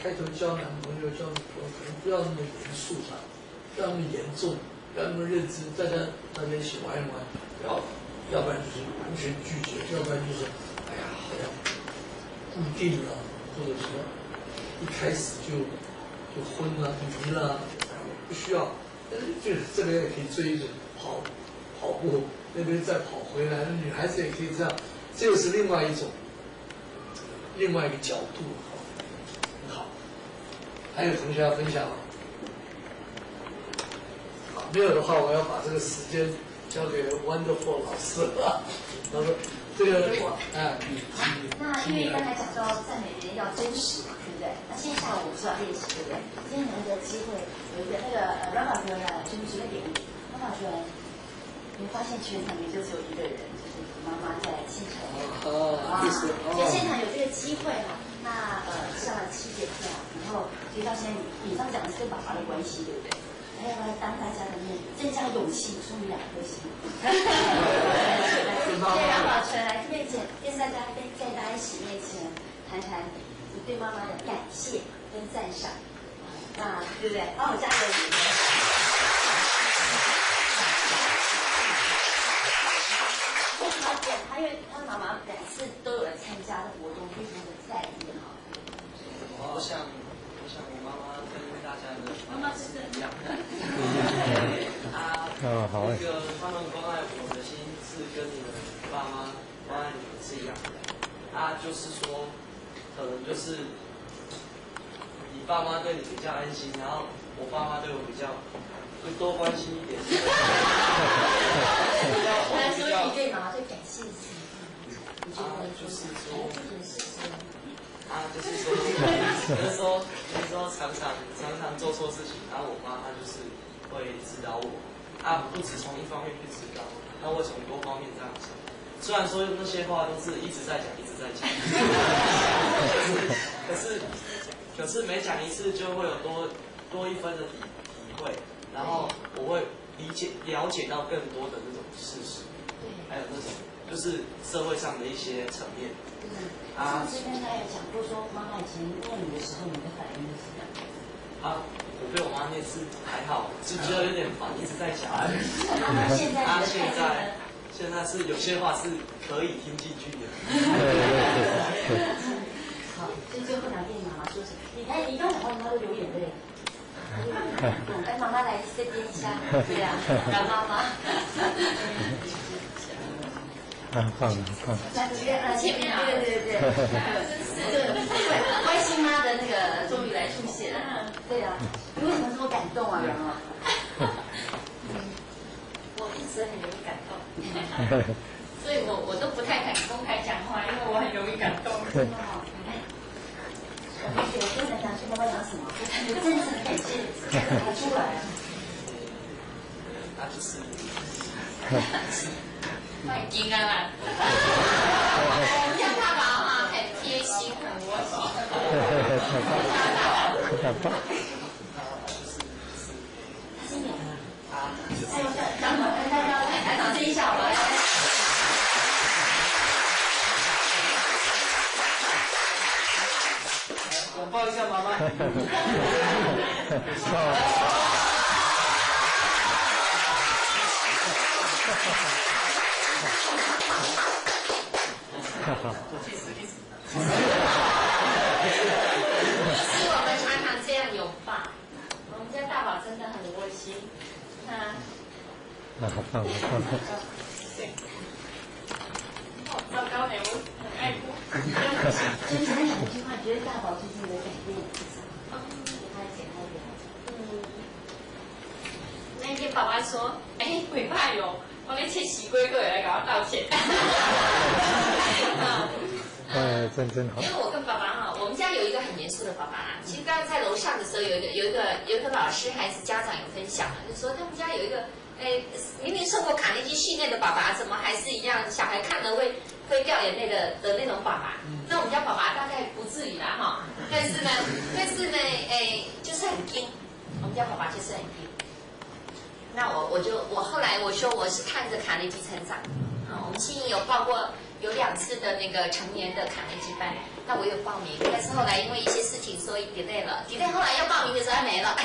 Speaker 11: 开头交男朋友、交女朋友，可能不要那么严肃吧，不要那么严重。不要那么认真，大家一起玩一玩，要不然就是完全拒绝，要不然就是哎呀好像固定了，或者说一开始就昏了、迷了，不需要。但是就是这边也可以追着跑步，那边再跑回来，女孩子也可以这样，这又是另外一个角度，很好。还有同学要分享吗？没有的话，我要把这个时间交给 Wonderful 老师了。他说：“这个，
Speaker 18: 那因为刚才讲说赞美人要真实嘛，对不对？那现在下午我们是要练习，对不对？今天有一个机会，有一个那个Rafa说呢，就是随便点一点。Rafa说，你会发现全场里就只有一个人，就是妈妈在现场。所以现场有这个机会哈，那上了7节课，然后所以到现在你刚讲的是跟爸爸的关系，对不对？”还要来当大家的面，增加勇气，说明2颗星。对，让宝纯来面前跟大家在大家一起面前谈谈你对妈妈的感谢跟赞赏，那对不对？帮我加油！因为他妈妈2次都有来参加的活动，非常的在意哈。
Speaker 16: 我想我妈妈跟大家的
Speaker 18: 妈妈是
Speaker 16: 一样。
Speaker 2: 好。
Speaker 16: 那个他们关爱我的心是跟你们爸妈关爱你们是一样的。就是说，可能就是你爸妈对你比较安心，然后我爸妈对我比较会多关心一点。
Speaker 18: 他说你对妈妈最感谢的是
Speaker 16: 就是说。就是说常常做错事情，然后我妈她就是会指导我，不只从一方面去指导，她会从多方面这样讲。虽然说那些话都是一直在讲，可是每讲一次就会有多1分的体会，然后我会了解到更多的那种事实，还有那种就是社会上的一些层面。
Speaker 18: 上次跟他有讲过说，妈妈以前念你的时候，你的反应是什么？
Speaker 16: 我被我妈念是还好，就觉得有点烦，一直在讲。现在是有些话是可以听进去的。
Speaker 18: 好，所以最后2遍妈妈说什么？你看，你刚讲话，妈妈都流眼泪。来，妈妈来这边一下，对呀，让妈妈。
Speaker 2: 放。
Speaker 18: 前面对，关心妈的那个终于来出现了，对啊，你为什么这么感动啊？
Speaker 19: 我一直很容易感动，所以我都不太敢公开讲话，因为我很容易感动。
Speaker 18: 真的哦，我同学跟人讲说妈妈讲什么，有真诚的感谢，拿出来啊。
Speaker 16: 就是
Speaker 19: 太惊啊啦！像爸爸哈，很贴心，很窝心。
Speaker 18: 他今年长来长这一下吧。
Speaker 17: 拥抱一下妈妈。
Speaker 19: 我们常常这样拥抱，我们家大宝真的很窝心，
Speaker 2: 好棒，好棒。
Speaker 19: 糟糕呢，我很爱哭。
Speaker 18: 所以讲两句话，觉得大宝最近的改变是什么？给他简单一点。
Speaker 19: 那天爸爸说：“哎，袂歹哟，我咧切西瓜，过来给我道歉。”
Speaker 2: 真好。
Speaker 19: 因为我跟爸爸哈，我们家有一个很严肃的爸爸。其实刚才在楼上的时候，有一个老师还是家长有分享，就是说他们家有一个，明明受过卡内基训练的爸爸，怎么还是一样小孩看了会掉眼泪的那种爸爸。那我们家爸爸大概不至于啦哈，但是呢，就是很硬。我们家爸爸就是很硬。那我后来我说我是看着卡内基成长，我们新营有报过。有2次的那个成年的卡内基班，那我有报名，但是后来因为一些事情所以 delay 了 ，delay 后来要报名的时候还没了，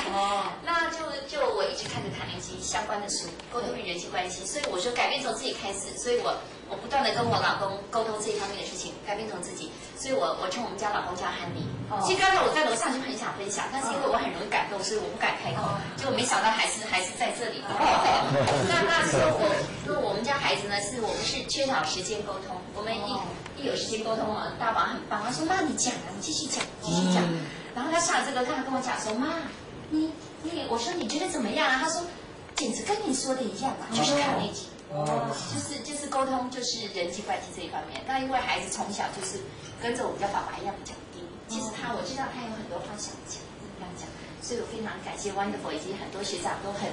Speaker 19: 那就我一直看着卡内基相关的书，沟通与人际关系，所以我说改变从自己开始，所以我不断的跟我老公沟通这一方面的事情，改变从自己，所以我称我们家老公叫汉尼。其实刚才我在楼上就很想分享，但是因为我很容易感动，所以我不敢开口，结果没想到还是在这里。那时候我们家孩子呢，我们是缺少时间沟通，我们一有时间沟通啊，大宝很棒，他说妈你讲啊，你继续讲。然后他上这个课，他跟我讲说妈，我说你觉得怎么样啊？他说简直跟你说的一样啊，就是卡内基。就是沟通，就是人际关系这一方面。那因为孩子从小就是跟着我们家爸爸一样比较低，其实我知道他有很多话想讲，这样讲，所以我非常感谢 Wonderful 以及很多学长都很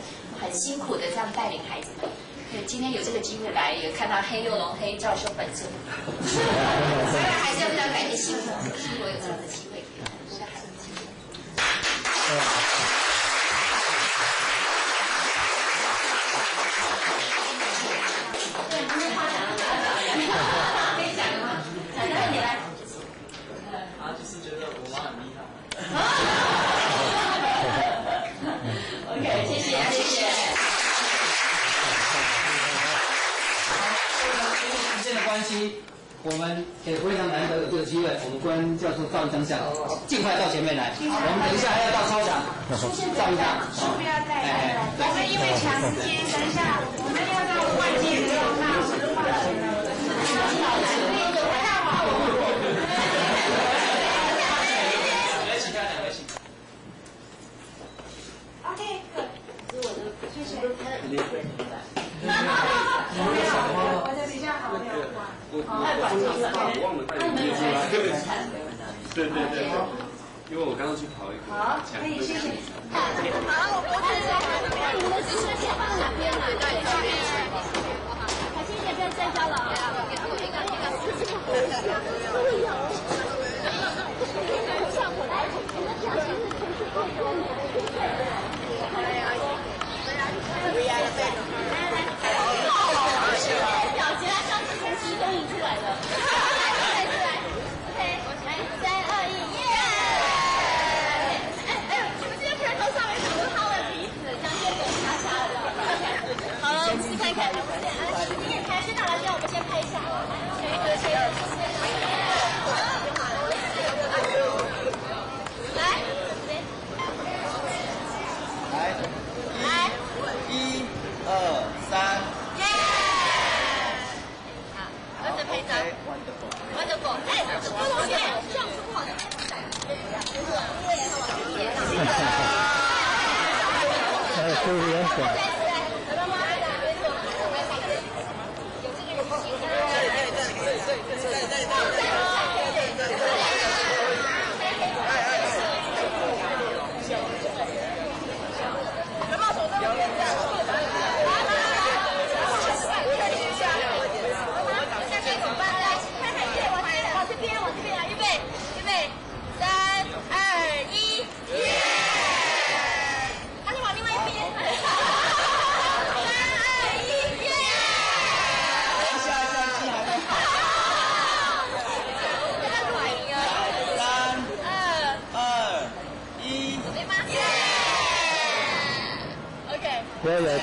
Speaker 19: 辛苦的这样带领孩子们。对，今天有这个机会来，也看到黑幼龙黑教授本尊，所以还是要非常感谢辛苦有这样的机会给很多的孩子机会。对，今天话讲的可以讲吗？讲的你来。
Speaker 16: 就是觉得我妈很厉害。
Speaker 19: OK， 谢谢。
Speaker 17: 因为时间的关系，我们也非常难得有这个机会，我们跟教授照一张相，尽快到前面来。我们等一下还要到操场照一张。
Speaker 15: 书不要带来，我们因为抢时间，等一下我们要到外面的那我们都放学了。OK， 谢谢。我的比较好有
Speaker 20: 太晚了，忘了带你出来。对，因为我刚刚去跑一个。好，可以，谢谢。好，你们的直升机放哪边了？海星姐不要再交了啊！
Speaker 12: 小杰他上次从集中营出来的，来，OK， 来，3、2、1，耶！你们今天片头上面怎么掏了鼻子，这样变得叉叉的？好了，我们去看看，你也拍，先拿来，让我们先拍一下。来，1、2、3。儿子陪着 ，Wonderful， 哎，这个同学这样子不好看。
Speaker 2: 注意安全。
Speaker 12: 他是往另外一边。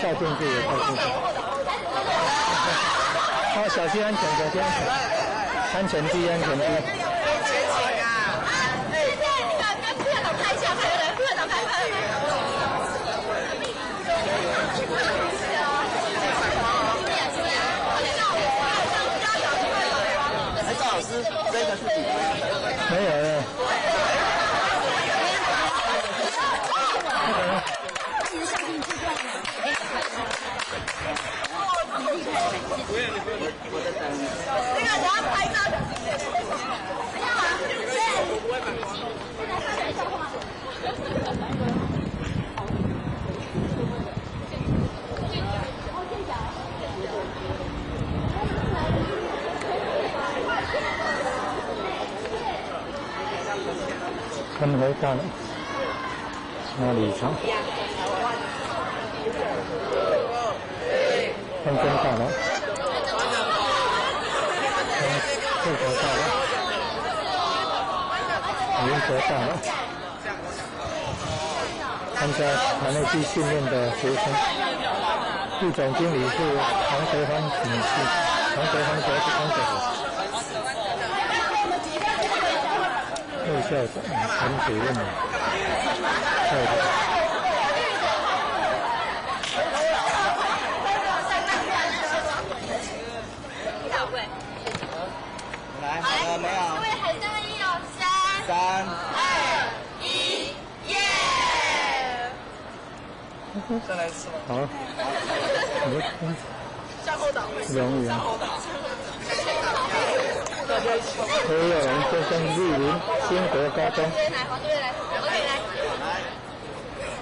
Speaker 2: 带进去，也带进去。哦，小心安全，小心安全，安全第一，安全第一。没有了。他们来到了哪里去？看真到了，这头到了，云泽到了，参加团内地训练的学生，副总经理是黄德芳女士，黄德芳博士黄总。副校长陈主任，校长。
Speaker 21: 来，好了没有？各位喊声1哦，3、2、1，耶！
Speaker 17: 再来一次吧。
Speaker 2: 好。
Speaker 21: 向后倒。
Speaker 2: 容易啊。何佑荣先生莅临兴国高中，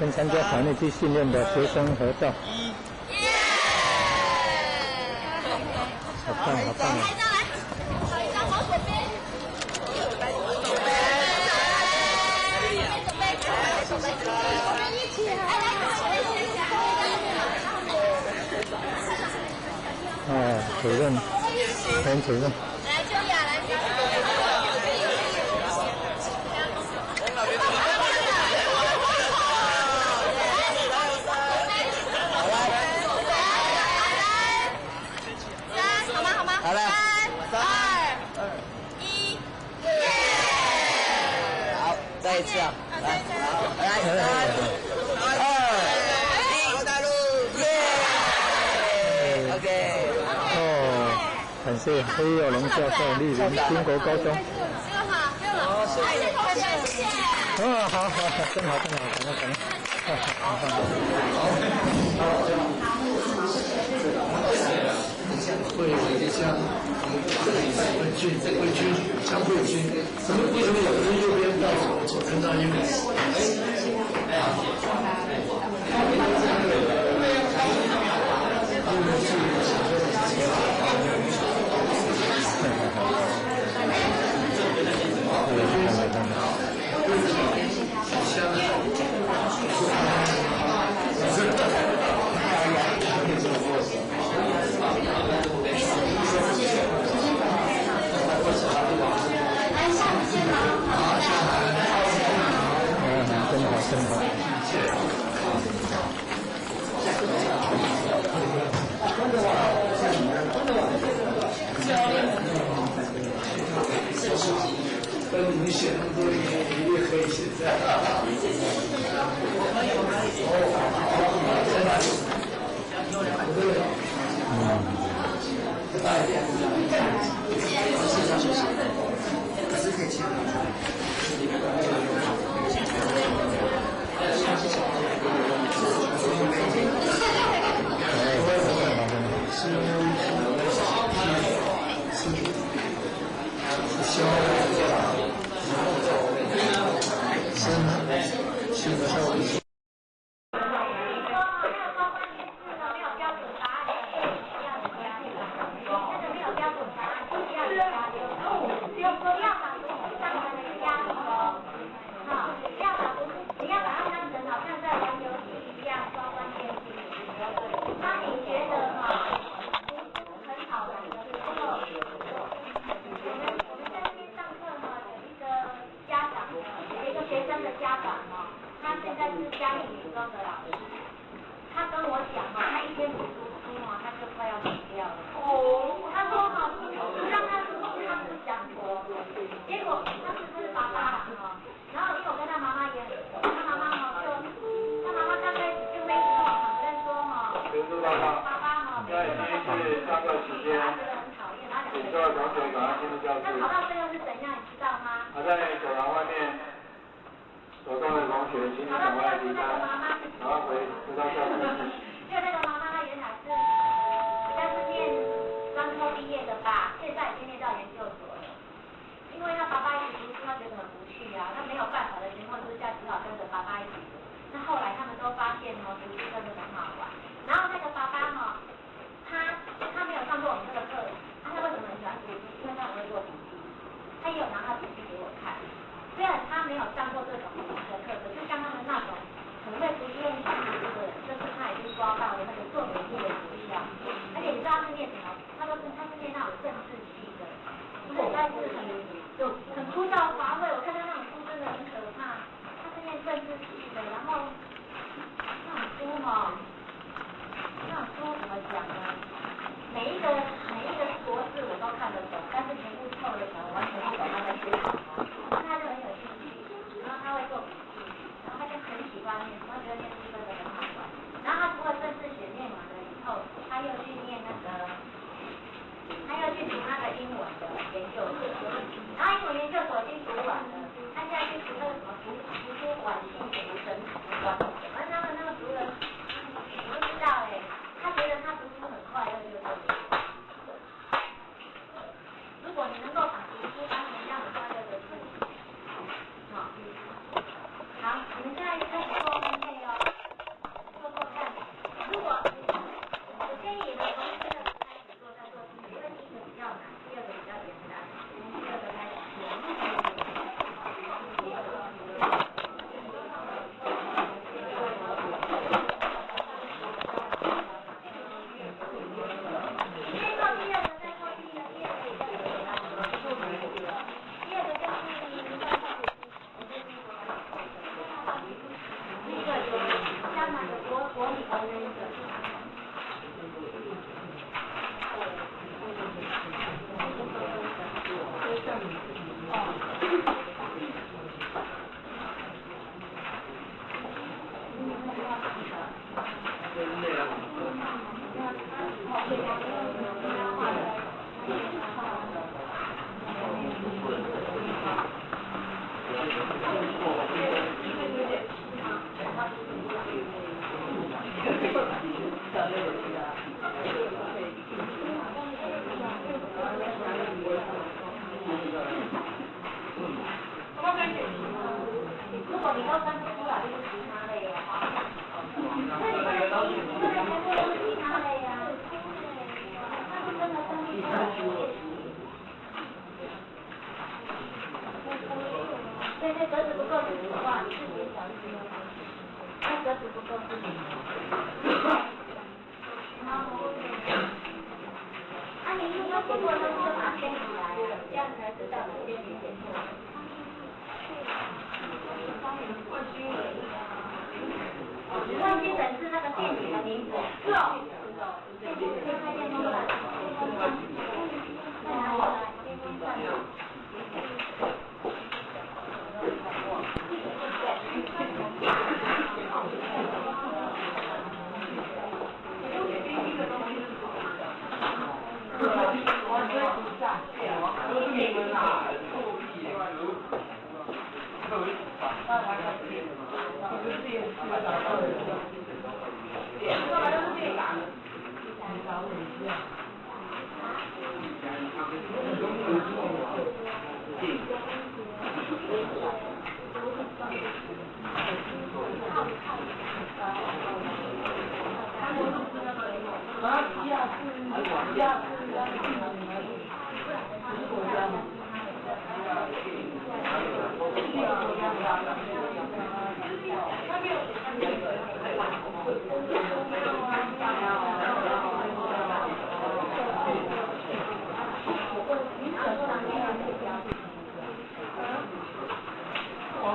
Speaker 2: 跟参加团内地训练的学生合照。好棒，好棒啊！啊，主任，陈主任。
Speaker 21: 好了，3、2、1，耶！好，再一次啊，来，3、2、1，大陆，耶 ！OK。
Speaker 2: 哦，感谢何佑龙教授莅临兴国高中。
Speaker 21: 好，谢谢。
Speaker 2: 哦，好，真好，感恩。
Speaker 11: 会有一项会军将会军，为什么有人右边到左边到右边？
Speaker 2: 真好。
Speaker 11: 跟你写那么多一定可以写在。
Speaker 10: 我们先听到
Speaker 4: 在这一次上课期间，请各位同学赶快进入教室。
Speaker 10: 那考到最后是怎样，你知道吗？
Speaker 4: 在走廊外面走动的同学，请你赶快离开，赶快回到教室。
Speaker 10: 就那个妈妈，她原来是应该是念专科毕业的吧，现在已经念到研究所了。因为他爸爸一直读书，他觉得很无趣啊，他没有办法的情况之下，只好跟着爸爸一起读。那后来他们都发现读书真的很好玩。然后那个爸爸他没有上过我们这个课，他为什么很喜欢读书？因为他很会做笔记，他也有拿他笔记给我看。虽然他没有上过这种笔记的课，可是像他们那种很会读书、用心读书的人，就是他已经抓到了那个做笔记的需要。而且你知道他是念什么？他是念那种政治系的，实在是很枯燥乏味。我看他那种书真的很可怕。他是念政治系的，然后那种书那种书怎么讲呢？每一个国字我都看得懂，但是全部凑了起来，我完全不懂他在写什么。但他就很有兴趣，然后他会做笔记，然后他就很喜欢念，他觉得念书真的很好玩。然后他除了政治学念完了以后，他又去念他又去读那个英文的研究所，然后英文研究所已经读完了，他现在去读那个什么图书馆性读神馆，而他们那个读人，我不知道他觉得他读书很快乐，就对了。如果你能够把读书当成这样很快乐的事情，好，你们现在开始做分配哦，做看。如果我建议你们从这个开始做，再做题，因为第一个比较难，第二个比较简单，从第二个开始做。如果你都分不出来，就是其他类了。这里面都是其他类呀，那是真的生命的学习。对对，格子不够的话，你自己调一下。那格子不够自己调。啊，你如果写错了，就把它圈起来，这样才知道哪些你写错了。忘记审视那个店里的名字。是哦。电风扇。电风扇。再拿过来，电风扇。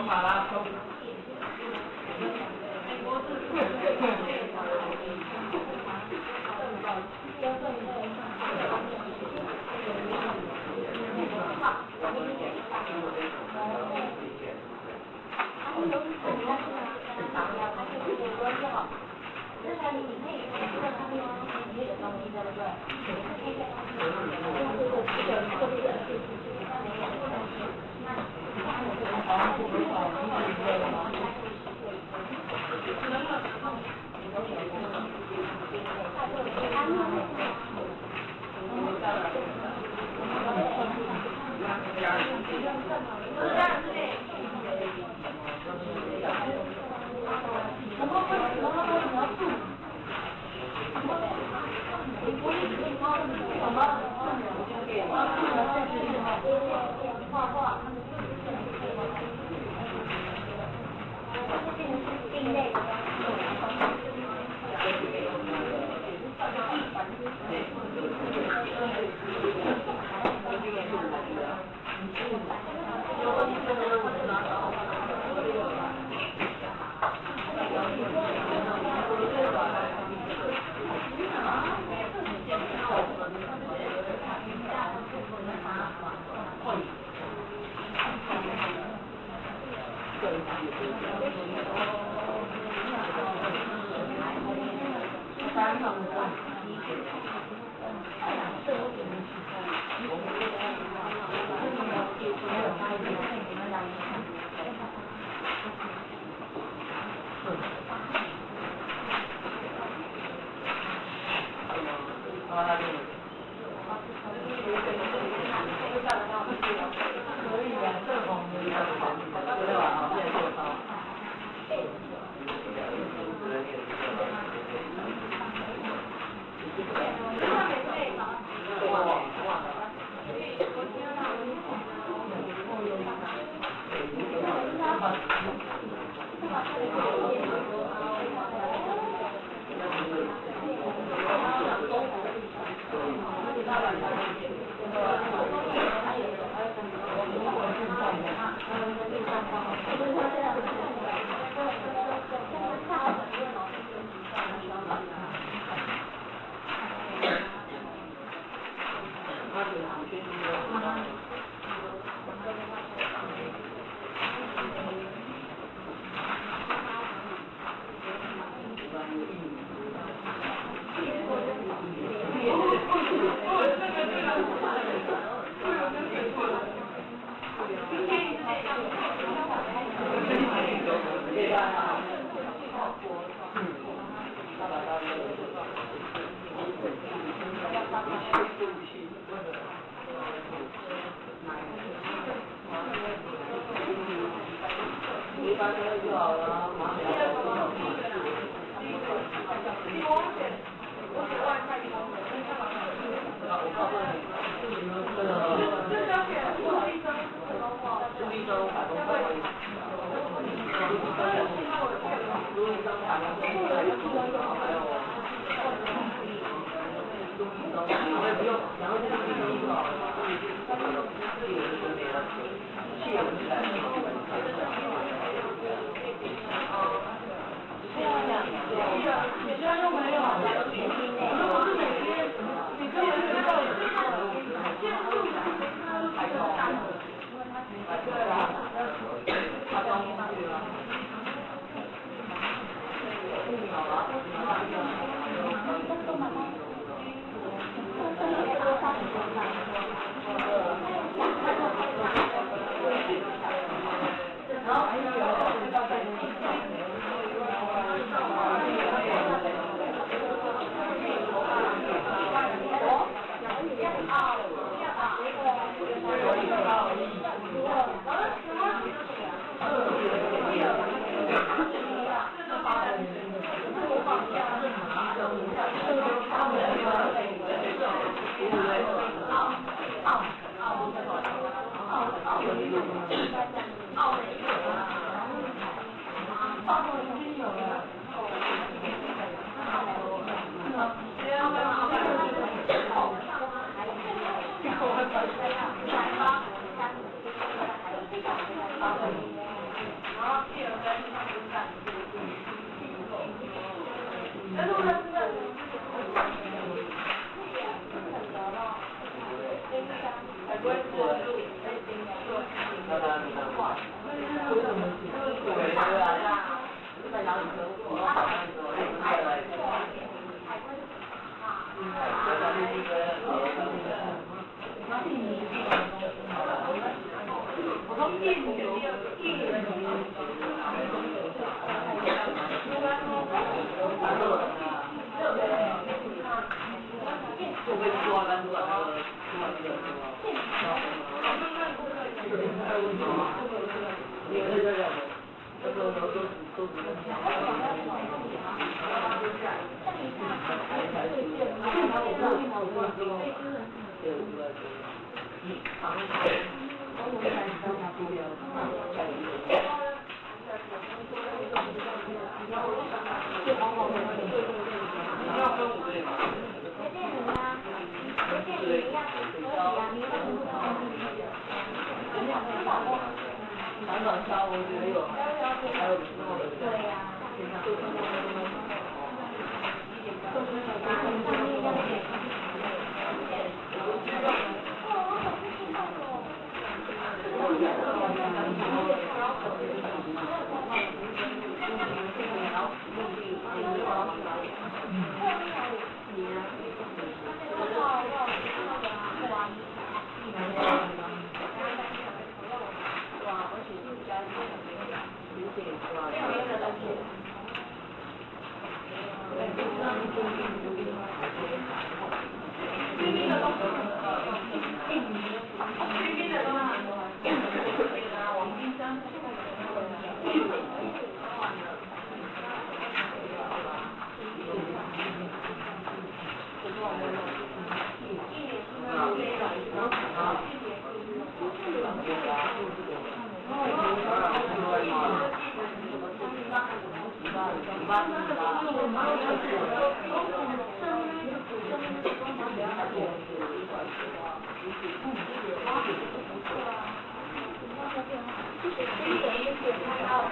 Speaker 10: 马拉松。这个你可以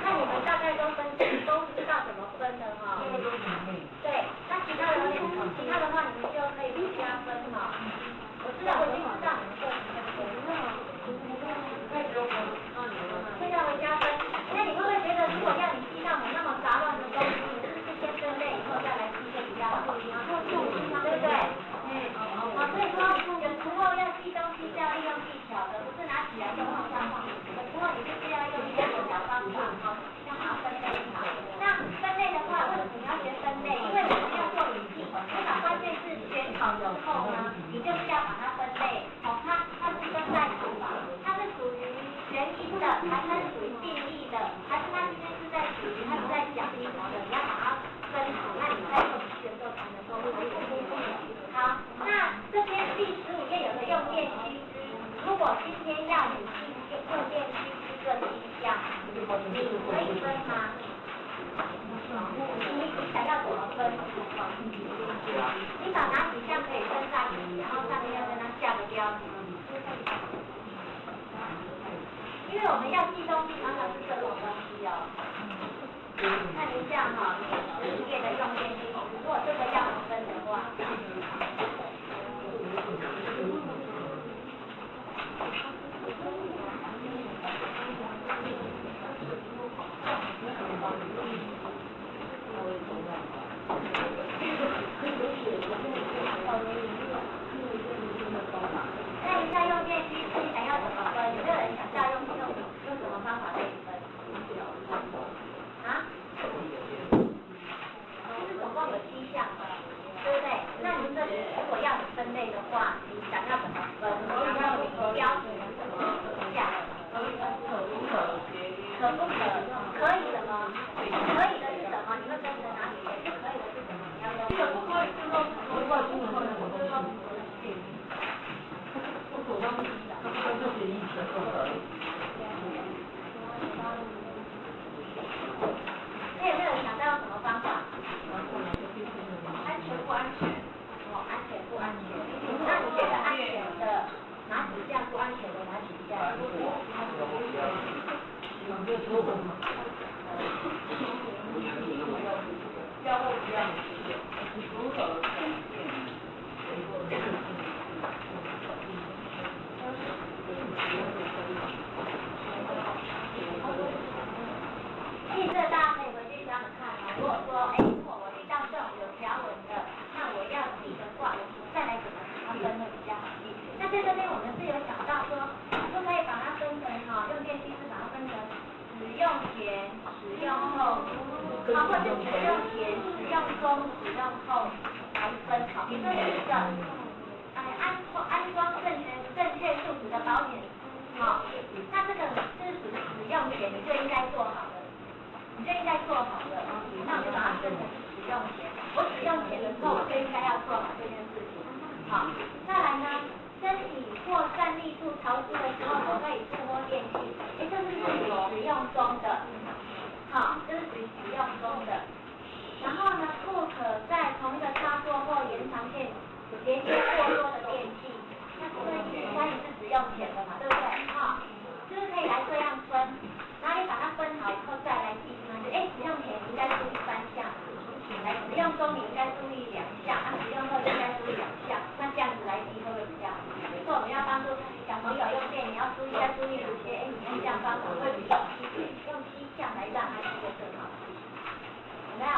Speaker 10: 那你们大概都知道怎么分的哈。对，那其他的话你们就可以不加分哈。我知道，我已经知道你们做什么。会让我加分。那你会不会觉得，如果要你记到你那么杂乱的东西，你是不是先分类以后再来记就比较好？对不对？所以说有时候要记东西是要利用技巧的，不是拿起来就往上放。有时候你就是要用一些小方法，像分类法。那分类的话，为什么你要学分类？因为我们要做笔记，那把关键字选好之后呢，你就是要把它分类。它是分类法，它是属于原因的，还是属于定义的，还是它今天是在属于它是在讲什么的？你要把它分好，那你在做笔记的时候才能够会好，那这边第15页有个用电须知，如果今天要你记用电须知这7项，你可以分吗？你想要怎么分？你把哪几项可以分上去，然后上面要跟它下个标题。因为我们要记东西，常常是这种东西哦。看一下哈，第15页的用电须知，如果这个要分的话。看一下用电须知，你想要怎么分？有没有人想到用什么方法可以分？啊？是总共有7项，对不对？那你这里如果要你分类的话，你想要怎么分？然后你标题怎么下？可不可？可以什么？可以的是什么？你会分成哪里？不可以的是什么？你要用。这个不可以是说，不可以是说，我就说不可以。我主张这些意思不可以。那有没有人想到用什么方法？安全不安全？安全不安全？那你觉得安全的哪几项不安全的哪几项？其实大家可以回去想想看啊，如果说如果我遇到这种有条文的，那我要记的话，再来怎么分会比较好记。那在这边我们是有好，或者使用前、使用中、使用后来分。好，比如说有一个，安装正确数值的保险丝，好，那这个是属于使用前你就应该做好的，那我就把它分成使用前。我使用前的时候，我就应该要做好这件事情。好，再来呢，身体或站立处潮湿的时候，不可以触摸电器，这是属于使用中的。好，这是属于使用中的。然后呢，不可在同一个插座或延长线连接过多的电器。那所以应该是使用前的嘛，对不对？哈，就是可以来这样分，然后你把它分好以后再来计算，就使用前应该注意3项，来使用中你应该注意2项，使用后应该注意2项，那这样子来记会不会比较好？比如说我们要帮助小朋友用电，你要注意哪些？你用这样方法会比较用7项来让他记得更好，有没有？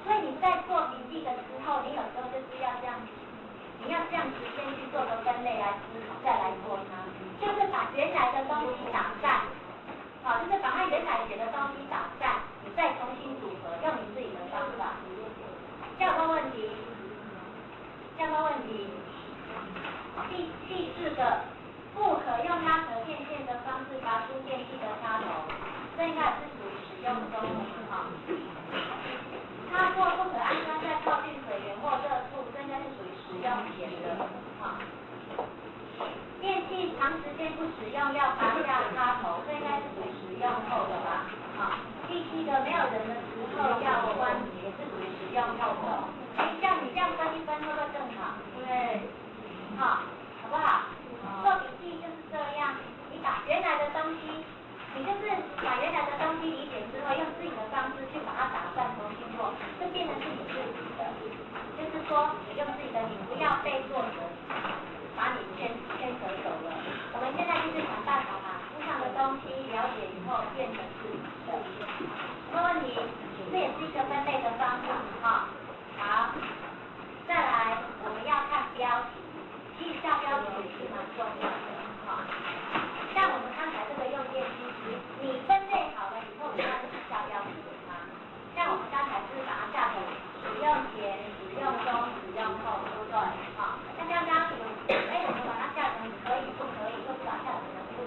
Speaker 10: 所以你在做笔记的时候，你有时候就是要这样。你要这样子先去做个分类来思考，再来做它，就是把原来的东西打散，好，就是把它原来写的东西打散，你再重新组合，用你自己的方法。这样有没有问题？第4个，不可用拉扯电线的方式拔出电器的插头，这应该是属于使用中的哈。插座不可安装在靠近水源或热处，这应该是属于使用前的。好，电器长时间不使用要拔下插头，这应该是属于使用后的吧？好，第7个没有人的时候要关，也是属于使用后的。像你这样分一分会不会更好？对不对？好，好不好？做笔记就是这样，你把原来的东西。你就是把原来的东西理解之后，用自己的方式去把它打散重新做，就变成是你自己的。就是说，你用自己的，你不要被作者把你牵扯走了。我们现在就是想办法把书上的东西了解以后变成自己的。没问题，这也是一个分类的方法哈。好，再来我们要看标题，记一下标题也是蛮重要的哈。像我们刚才这个用电机，你分类好了以后，你要去下标题给它。像我们刚才是把它下成使用前、使用中、使用后，对不对？好，那刚刚我们把它下成可以不可以，或是把它下成不可以。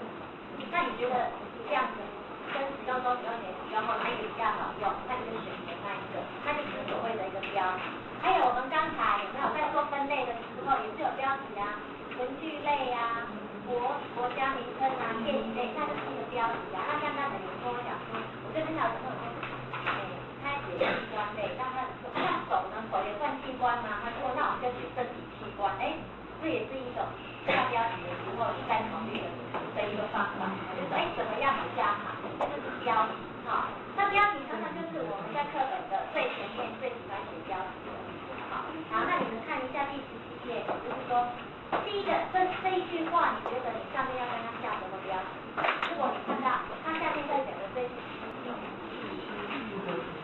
Speaker 10: 那你觉得这样子跟使用中、使用前、使用后哪一个比较好用？那你就选择那一个，那就是所谓的一个标题。还有我们刚才有没有在做分类的时候，也是有标题啊，文具类啊。国家名称啊，电影类，那就是一个标题啊。那刚刚有人跟我讲说，我这边有朋友他写器官类，那他说那手呢？手也算器官吗？他说那我们就写身体器官，这也是一种下标题的时候应该考虑的一个方法。就是怎么样比较好？这就是标题哈。那标题常常就是我们在课本的最前面最喜欢写标题的。好，那你们看一下第17页，就是说。第一个，这一句话，你觉得你上面要跟他下什么标题？如果你看到他下面在讲的这句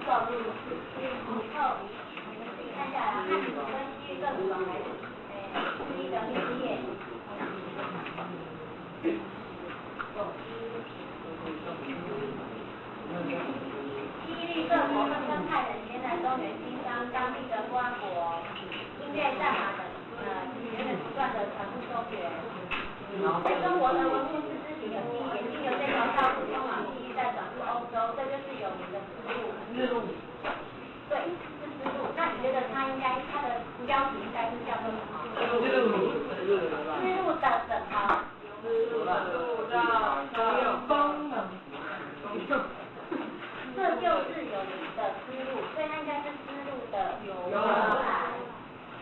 Speaker 10: 受入以后，你们自己看下来，看你们跟西域更爽还是是一个面页？西域各国纷纷派人前来中原经商，当地的瓜果、音乐、战马等。源源不断的传入中原，中国的文物是织品有机，也经由这条道路通往西域，再转入欧洲，这就是有名的丝路。对，是丝路。那你觉得它的标题应该是叫做什么？丝路的什么？丝路的风能。这就是有名的丝路，所以它应该是丝路的由来。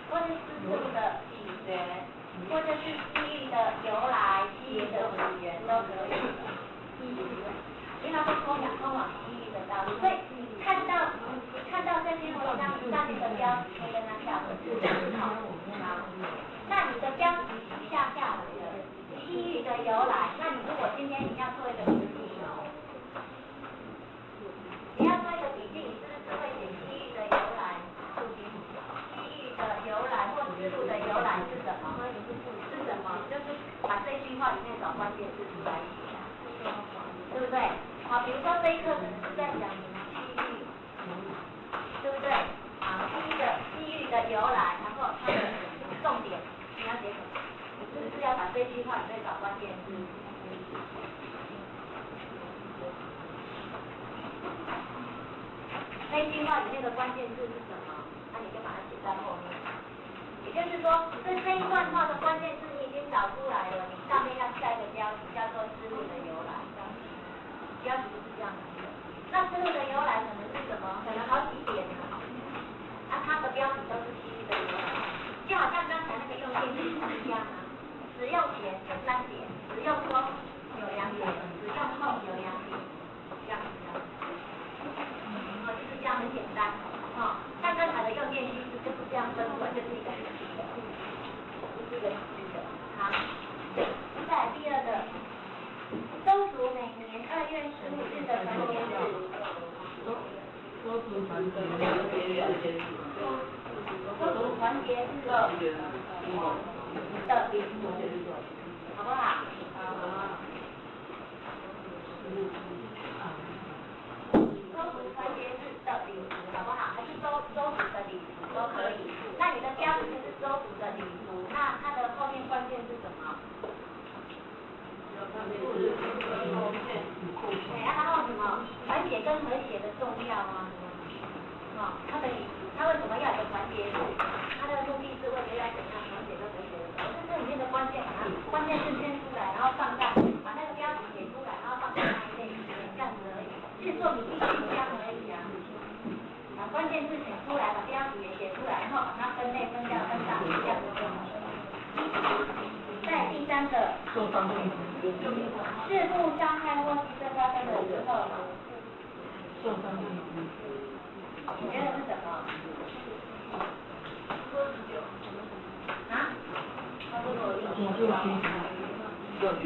Speaker 10: 或是丝路的起源，或者是西域的由来、西域的起源都可以。因为它是通往西域的道路，所以看到这篇文章上面的标题，可以跟它下回去。好，那你的标题下来了，西域的由来，那你如果今天你要做一个笔记，你是不是会写西域的由来？的由来或丝路的由来是什么？就是把这句话里面找关键字出来写，对不对？好，比如说这一课可能是在讲西域，的由来，然后它的重点，你要写什么？你是不是要把这句话再找关键字？那句话里面的关键字是什么？那你就把它写在后面。也就是说，这一段话的关键字你已经找出来了，你上面要下一个标题，叫做思路的由来。标题是这样的。那思路的由来可能是什么？可能好几点啊。它的标题都是西域的由来，就好像刚才那个用电是一样啊。使用前有3点，使用中有2点，使用后有2点，这样子的。就是这样很简单。像刚才的用电机制就是这样分出来，就是一个实际的，这个实际的。好，再来第二个，周族每年2月15日的团结日。周族团结日的礼俗，好不好？周族团结日的礼俗，好不好？还是周族的礼俗都可以。那你的标题就是周族的礼俗，那它的后面关键是什么？然后什么？团结跟和谐的重要啊。它的礼俗，它为什么要有团结日？它的目的是为了要怎样团结跟和谐的时候，这里面的关键把它关键字先出来，然后放大，把那个标题写出来，然后放在那一类里面，这样子而已。制作笔记这样而已啊。把关键字写出来，把标题也写出来，然后把它分类分掉分档，这样子就好了。再第3个，事故伤害或牺牲发生的时候，受伤的你觉得是什么？啊？急救需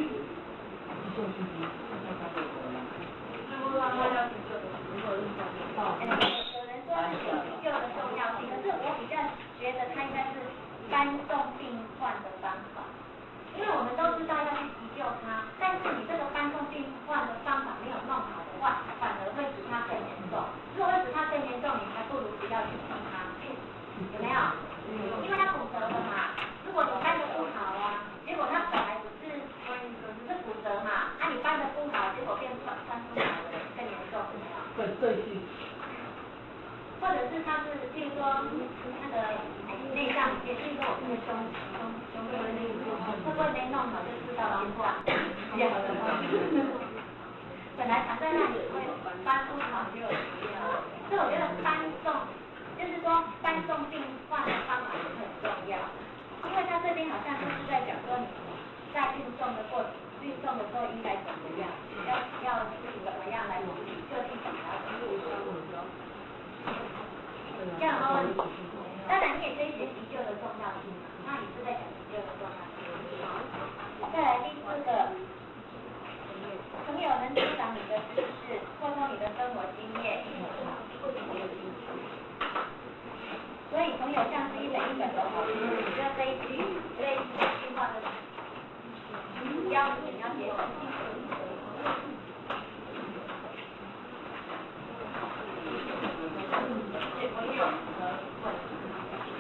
Speaker 10: 有人说是急救的重要性，可是我比较觉得它应该是搬动病患的方法，因为我们都知道要去急救它，但是你这个搬动病患的方法没有弄好的话，反而会使它更严重。如果会使它更严重，你还不如不要去碰它，有没有？因为它骨折了嘛。如果你搬得不好啊，结果它本来只是骨折嘛，你搬得不好，结果变穿出来了，更严重，有没有？或者是它是，譬如说那个内脏里面，譬如说我们的胸部的内部，会不会没弄好就知道了话？本来躺在那里会搬不好就有急了，所以我觉得搬动，就是说搬动病患的方法也很重要，因为他这边好像就是在讲说你在运送的时候应该怎么样，要怎么样来处理，就地怎么样处理。这样哦，当然你也可以写急救的重要性嘛，那你是在讲急救的重要性。再来第4个，朋友能增长你的知识，扩充你的生活经验，不仅学习。所以朋友像是一本一本的好书，你觉得这一句话的标题你要写什么？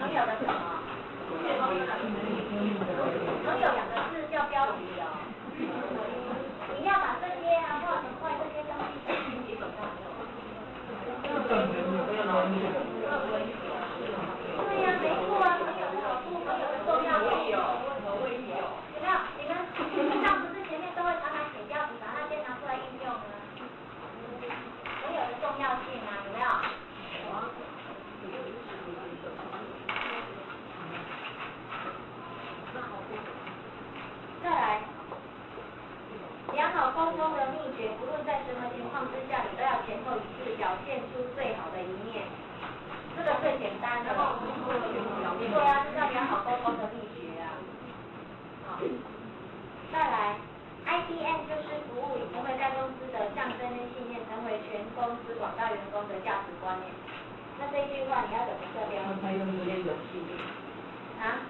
Speaker 10: 朋友的什么？朋友2个字叫标题哦。你要把这些啊画成块这些东西写进去，对呀，没错啊，朋友的好处，朋友的重要性。有没有？你们上不是前面都会常常写标题，把它先拿出来应用呢？朋友的重要性啊，有没有？再来，良好沟通的秘诀，不论在什么情况之下，你都要前后一致，表现出最好的一面。这个最简单的。对啊，这叫良好沟通的秘诀啊。好，再来 ，IBM 就是服务与成为该公司的象征跟信念，成为全公司广大员工的价值观念。那这一句话你要怎么设标？他用这些游戏。啊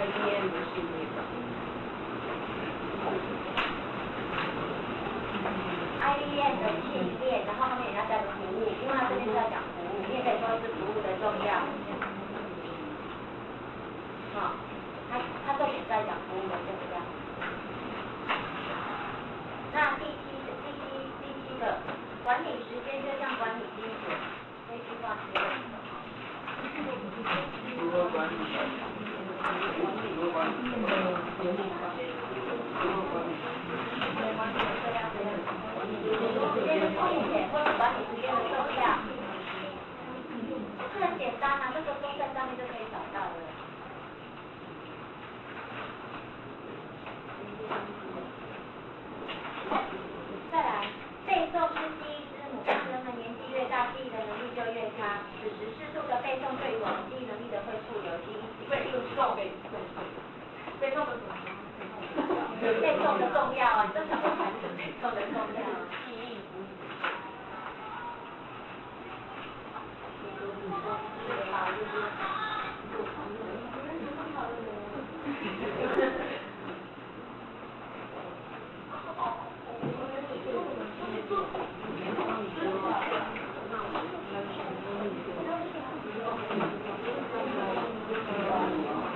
Speaker 10: ？IBM 的系列。IBM 的系列，然后后面也要加个服务，因为它这边是要讲服务，你也可以说是服务的重要。好，他重点在讲服务的重要。那第七个，管理时间就像管理金钱，这句话是什么？
Speaker 4: 如何管理？如何管理？
Speaker 10: 或者管理时间的重要，这很简单啊，这个公式上面就可以找到了。再来，背诵是第一支母，当人们年纪越大，记忆的能力就越差。此时适度的背诵对于我们记忆能力的恢复有意义。背诵的什么？背诵的重要啊，你这什么才是背诵的重要？记忆。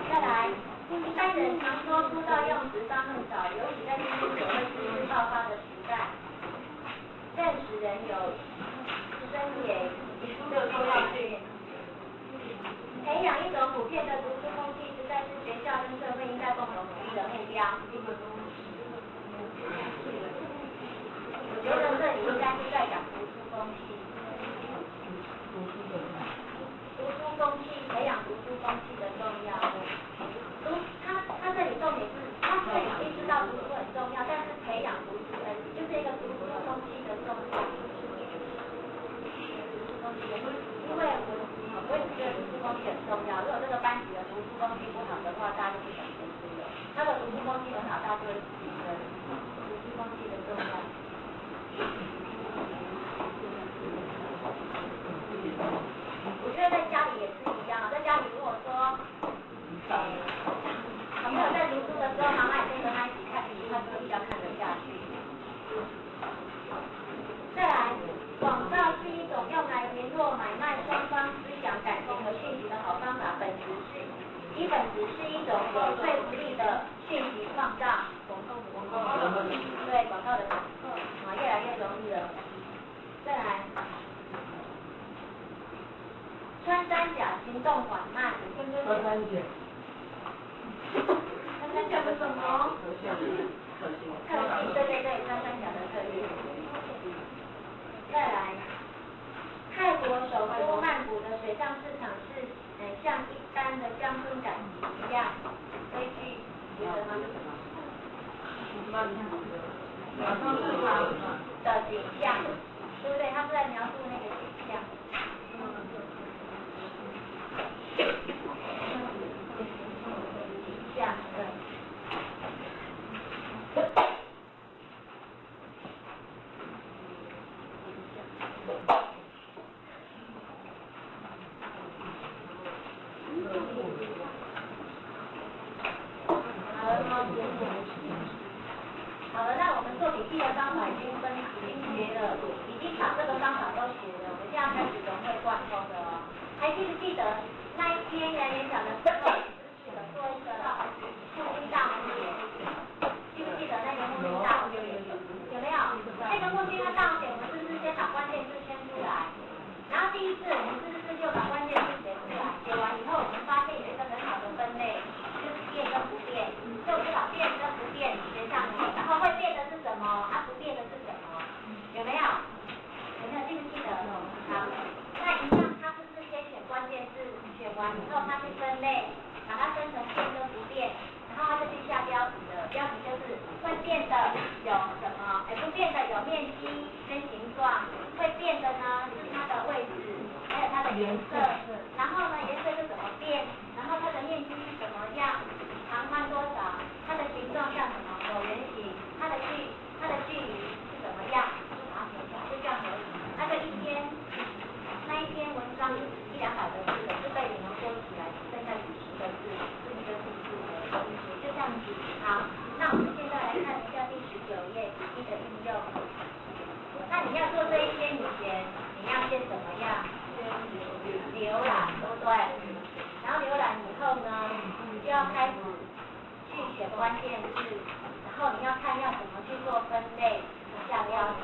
Speaker 10: 再来，一般人常说书到用时方恨少，尤其在今天所谓知识爆发的时代，认识人有深也就说要去培养一种普遍的读书风气，实在是学校跟社会应该共同努力的目标。我觉得这里应该是在讲读书风气。读书风气，培养读书风气的重要。他这里重点是，他虽然意识到读书很重要，但是培养读书就是一个读书风气的重要。因为我也觉得读书风气很重要。如果这个班级的读书风气不好的话，大家就不想读书了。他的读书风气很好，大家就会觉得读书风气的重要。我觉得在家里也是一样，在家里如果说，小朋友在读书的时候，妈妈也跟着他一起看，他就比较看得下去。再来，广告是一种用来联络买卖双方思想、感情和讯息的好方法，本质是一种有说服力的讯息创造。对广告的讲课越来越容易了。再来。穿山甲行动缓慢，穿山甲的什么？特性，对，穿山甲的特性。再来，泰国首都曼谷的水上市场是像一般的乡村赶集一样，这一句觉得吗？水上市场的景象，对不对？他是在描述那个景象。好了，那我们做笔记的方法已经学了，已经把这个方法都学了，我们现在开始融会贯通的哦。还记不记得那一天演讲的时候，做一个复兴大红点，记不记得那个复兴大红点？有没有？那个复兴大红点，我们是不是先把关键字圈出来？然后第一次我们是不是就把关键字写出来？写完以后，我们发现有一个很好的分类，就是变跟不变，所以我就把变跟不变写上去，然后会变的是什么？不变的是什么？有没有？记不记得？好，那一样，它是不是先选关键字，选完以后它去分类，把它分成变跟不变，然后它就去下标题了。标题就是会变的有什么？不变的有面积跟形状，会变的呢是它的位置，还有它的颜色。然后呢，颜色是怎么变？然后它的面积是怎么样？长宽多少？它的形状像什么？椭圆形。它的距离是怎么样？就这样而已。那一篇文章是100-200个字的，就被你们缩起来，剩下几十个字，是一个数字的文学，就这样子。好，那我们现在来看一下第19页笔记的应用。那你要做这一篇以前，你要先怎么样？关键字，然后你要看要怎么去做分类，下标题。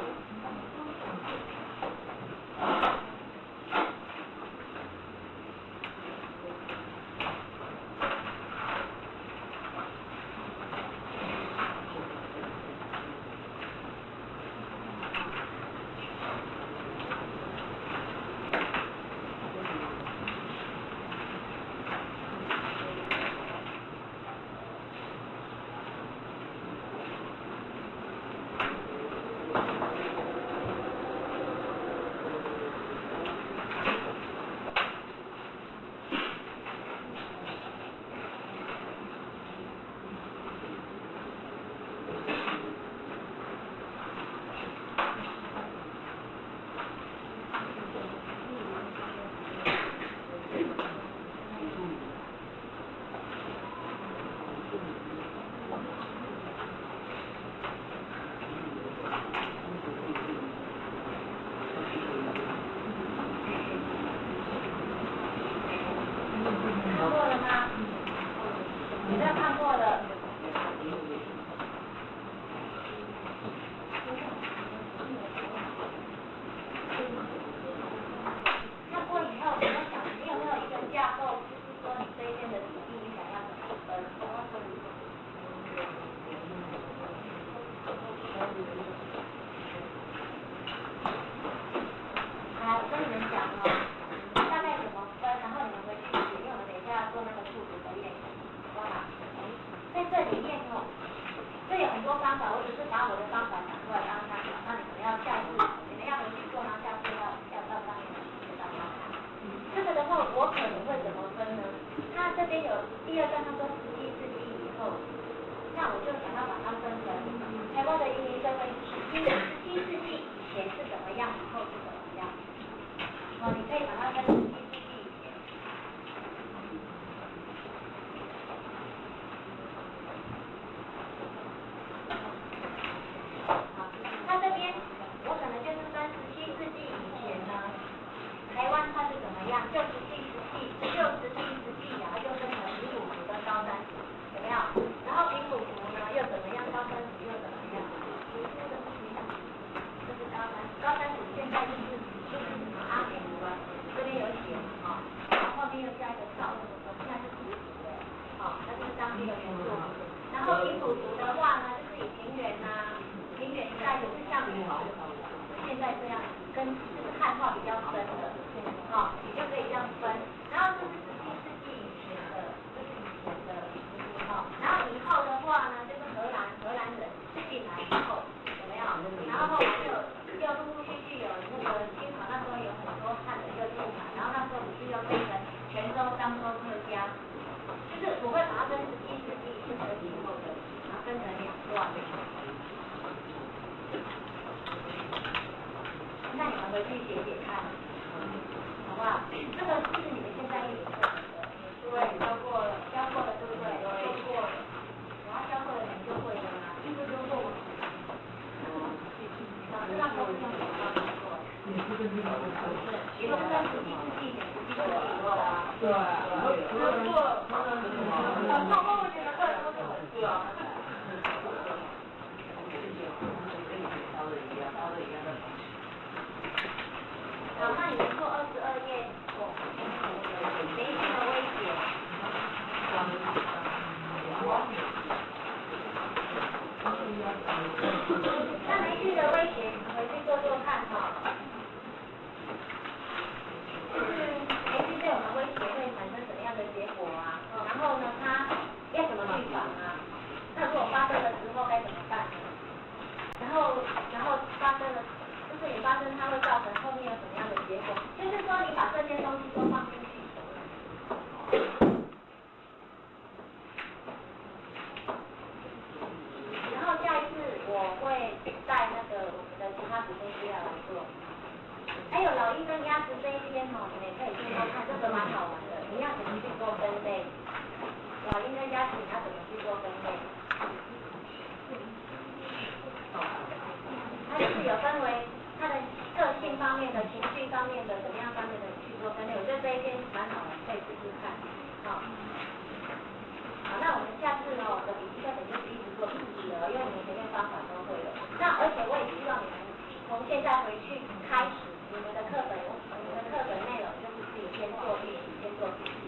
Speaker 10: 现在回去开始你们的课本内容就是自己先做练习，先做笔记，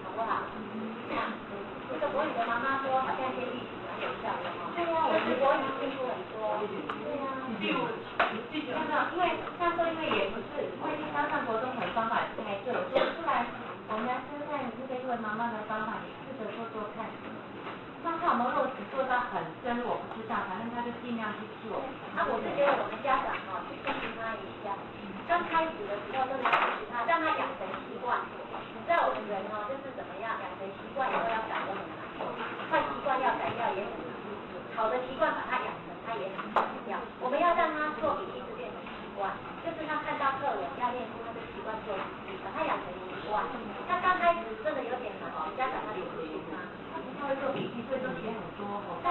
Speaker 10: 好不好？这个国语的妈妈说好像先预习蛮有效的哦。对呀，我们国语进步很多。对呀。因为像说因为也不是，我已经刚上国中很方法开课，我说出来我们来试试看这个位妈妈的方法，你试着做做看。那看我们落实做到很深，我不知道，反正他就尽量去做。我是觉得我们家长去支持他一下。刚开始的时候真的要支持他，让他养成习惯。你知道我们人就是怎么样，养成习惯以后要改都很难，坏习惯要改掉也很难，好的习惯把它养成，它也很难掉。我们要让他做笔记是变成习惯，就是他看到课文要练出他的习惯做笔记，把它养成习惯。那刚开始真的有点难，家长他也不信他。他会做笔记，所以都写很多。对，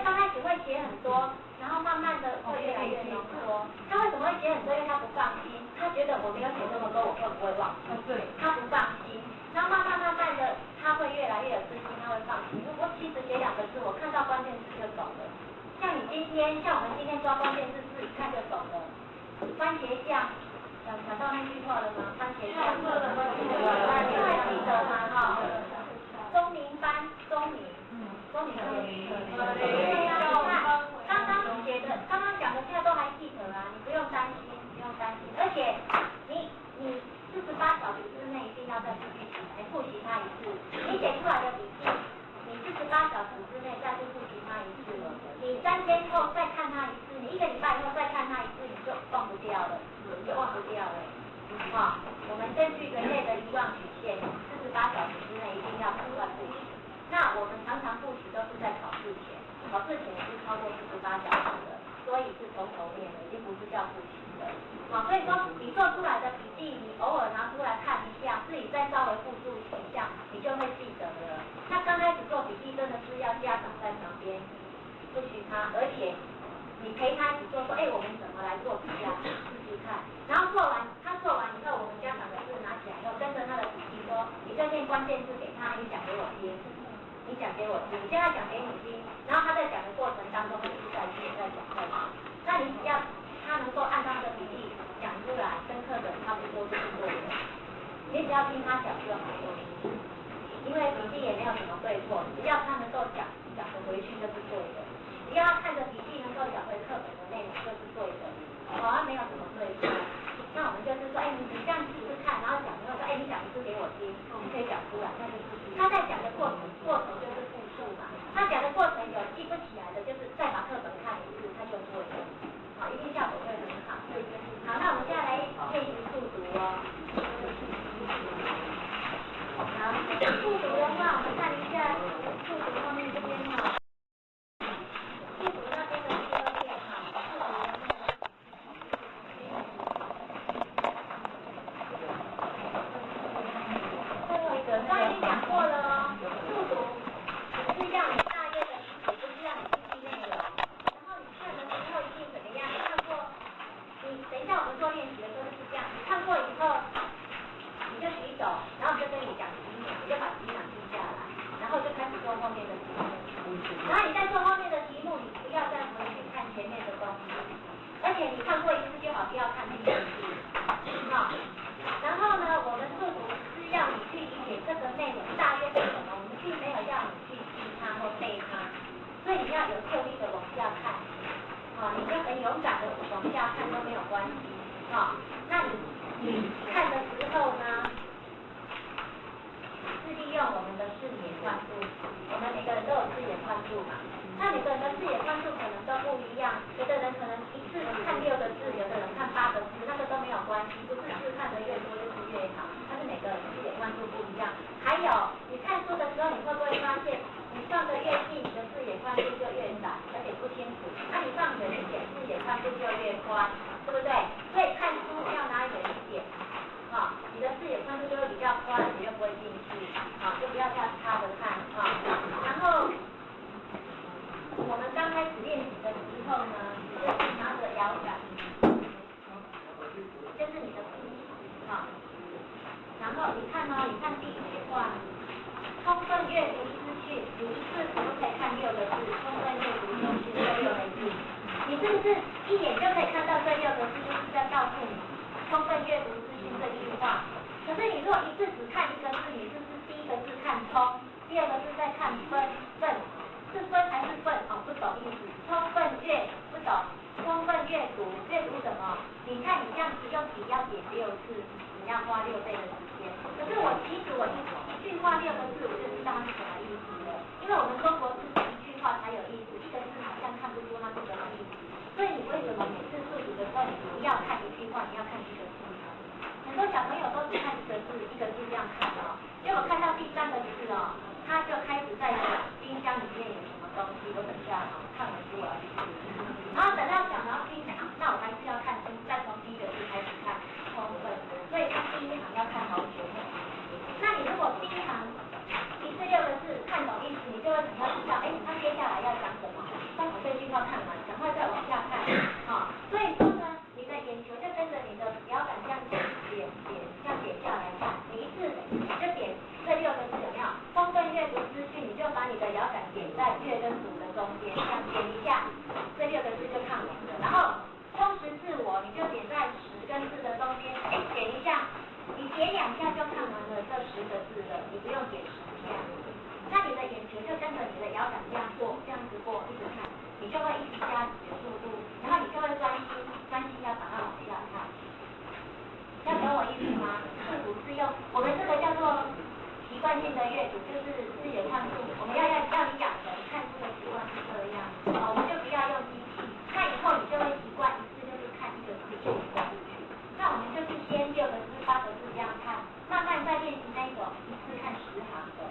Speaker 10: 刚开始会写很多，然后慢慢的会越来越浓缩。他为什么会写很多？因为他不放心，他觉得我没有写这么多，我会不会忘记？对，他不放心。然后慢慢的，他会越来越有自信，他会放心。如果其实写2个字，我看到关键字就懂了。像我们今天抓关键字，自己看就懂了。番茄酱，想到那句话了吗？番茄酱，你还记得吗？哈。钟鸣班，钟鸣，对呀，你看，刚刚讲的现在都还记得啊，你不用担心，而且你48小时之内一定要再复习它一次，你写出来的笔记，你48小时之内再去复习它一次，你3天后再看它一次，你1个礼拜以后再看它一次，你就忘不掉了。我们根据人类的遗忘曲线，48小时之内一定要不断复习。那我们常常复习都是在考试前是超过48小时的，所以是从头练的，已经不是叫复习的。所以说你做出来的笔记，你偶尔拿出来看一下，自己再稍微复述一下，你就会记得了。那刚开始做笔记真的是要家长在旁边不许他，而且你陪他一起做，说我们怎么来做笔记啊？试试看。然后他做完以后，我们家长的字拿起来以后，跟着他的笔记说，你就念关键字给他，你讲给我听，你现在讲给你听，然后他在讲的过程当中，一直在讲。那你只要他能够按照他的笔记讲出来，跟课本差不多就是对的。你只要听他讲就好了，因为笔记也没有什么对错，只要他能够讲得回去就是对的。只要他看着笔记能够讲回课本的内容就是对的，没有什么对错。那我们就是说，你这样试试看，然后讲以后说，你讲一次给我听，你可以讲出来，那就是他在讲的过程就是复述嘛。他讲的过程有记不起来的，就是再把课本看一次，他就会了。一定效果会很好。好，那我们现在来练习速读哦。好，速读的话，我们看一下速读后面这边哈。速读那边的第2遍哈，速读的最后一个，刚才已经讲过了哦。速读是让你大约的理解，不是让你记内容。然后你看的时候一定怎么样？你看过，你等一下我们做练习的时候是这样，你看过以后，你就举手，然后我就跟你讲题目，你就把题目记下来，然后就开始做后面的题目。然后你在做后面的题目，你不要再回去看前面的东西，而且你看过一次就好，不要看第2次。好，然后呢，我们速读是要你去理解这个内容大约是什么，我们并没有要你去记它或背它，所以你要有效率的往下看。你就很勇敢的往下看都没有关系。那你看的时候呢，是利用我们的视野宽度，我们每个人都有视野宽度嘛。那每个人的视野宽度可能都不一样，有的人可能一次看6个字，有的人看8个字，那个都没有关系，不是字看得越多就是越好，但是每个人视野宽度不一样。还有你看书的时候，你会不会发现，你放得越近，你的视野宽度就越窄，而且不清楚；那你放远一点，视野宽度就越宽，对不对？所以看书要拿远一点，你的视野宽度就会比较宽，你就不会进去，就不要太差的看，然后我们刚开始练习的时候呢，你就是拿着摇杆，就是你的笔，然后你看第1句话，充分阅读资讯，你一次可不可以看6个字？充分阅读资讯这6个字，你是不是一眼就可以看到这6个字，就是在告诉你充分阅读资讯这句话。可是你如果一次只看一个字，你是不是第一个字看充，第二个字在看分，是分还是分？哦，不懂意思。充分阅不懂，充分阅读，阅读什么？你看你这样子用笔要点6次，你要花6倍的时间。可是其实我一句话6个字，我就知道它是什么意思了。因为我们中国字一句话才有意思，一个字好像看不出它是什么意思。所以你为什么每次数组的时候，你不要看一句话，你要看一个字？很多小朋友都只看一个字这样看哦，结果看到第3个字哦，他就开始在想冰箱里面有什么东西，我等下看完书我要去吃。然后等到想到冰箱，那我还是要看书，再从第1个字开始看充分，所以他第1行要看好久。那你如果第1行一次6个字看懂意思，你就会很快知道，他接下来要讲什么。当我这句话看完，赶快再往下看，所以说呢，你的眼球就跟着你的摇杆这样点下来看，你一次就点这6个字有没有？充分阅读资讯，你就把你的摇杆点在阅跟读的中间，这样点一下，这6个字就看完了。然后充实自我，你就点在10跟4的中间，点一下，你点2下就看完了这10个字了，你不用点10下。那你的眼球就跟着你的摇杆这样子过，一直看，你就会一直加你的速度，然后你就会专心要把它往下看。要懂我意思吗？是不是用我们这个叫做习惯性的阅读，就是自己的看书，我们要你养成看书的习惯是这样，我们就不要用机器，那以后你就会习惯一次就是看1个字就过去。那我们就是先6个字、8个字这样看，慢慢再练习那种一次看10行的。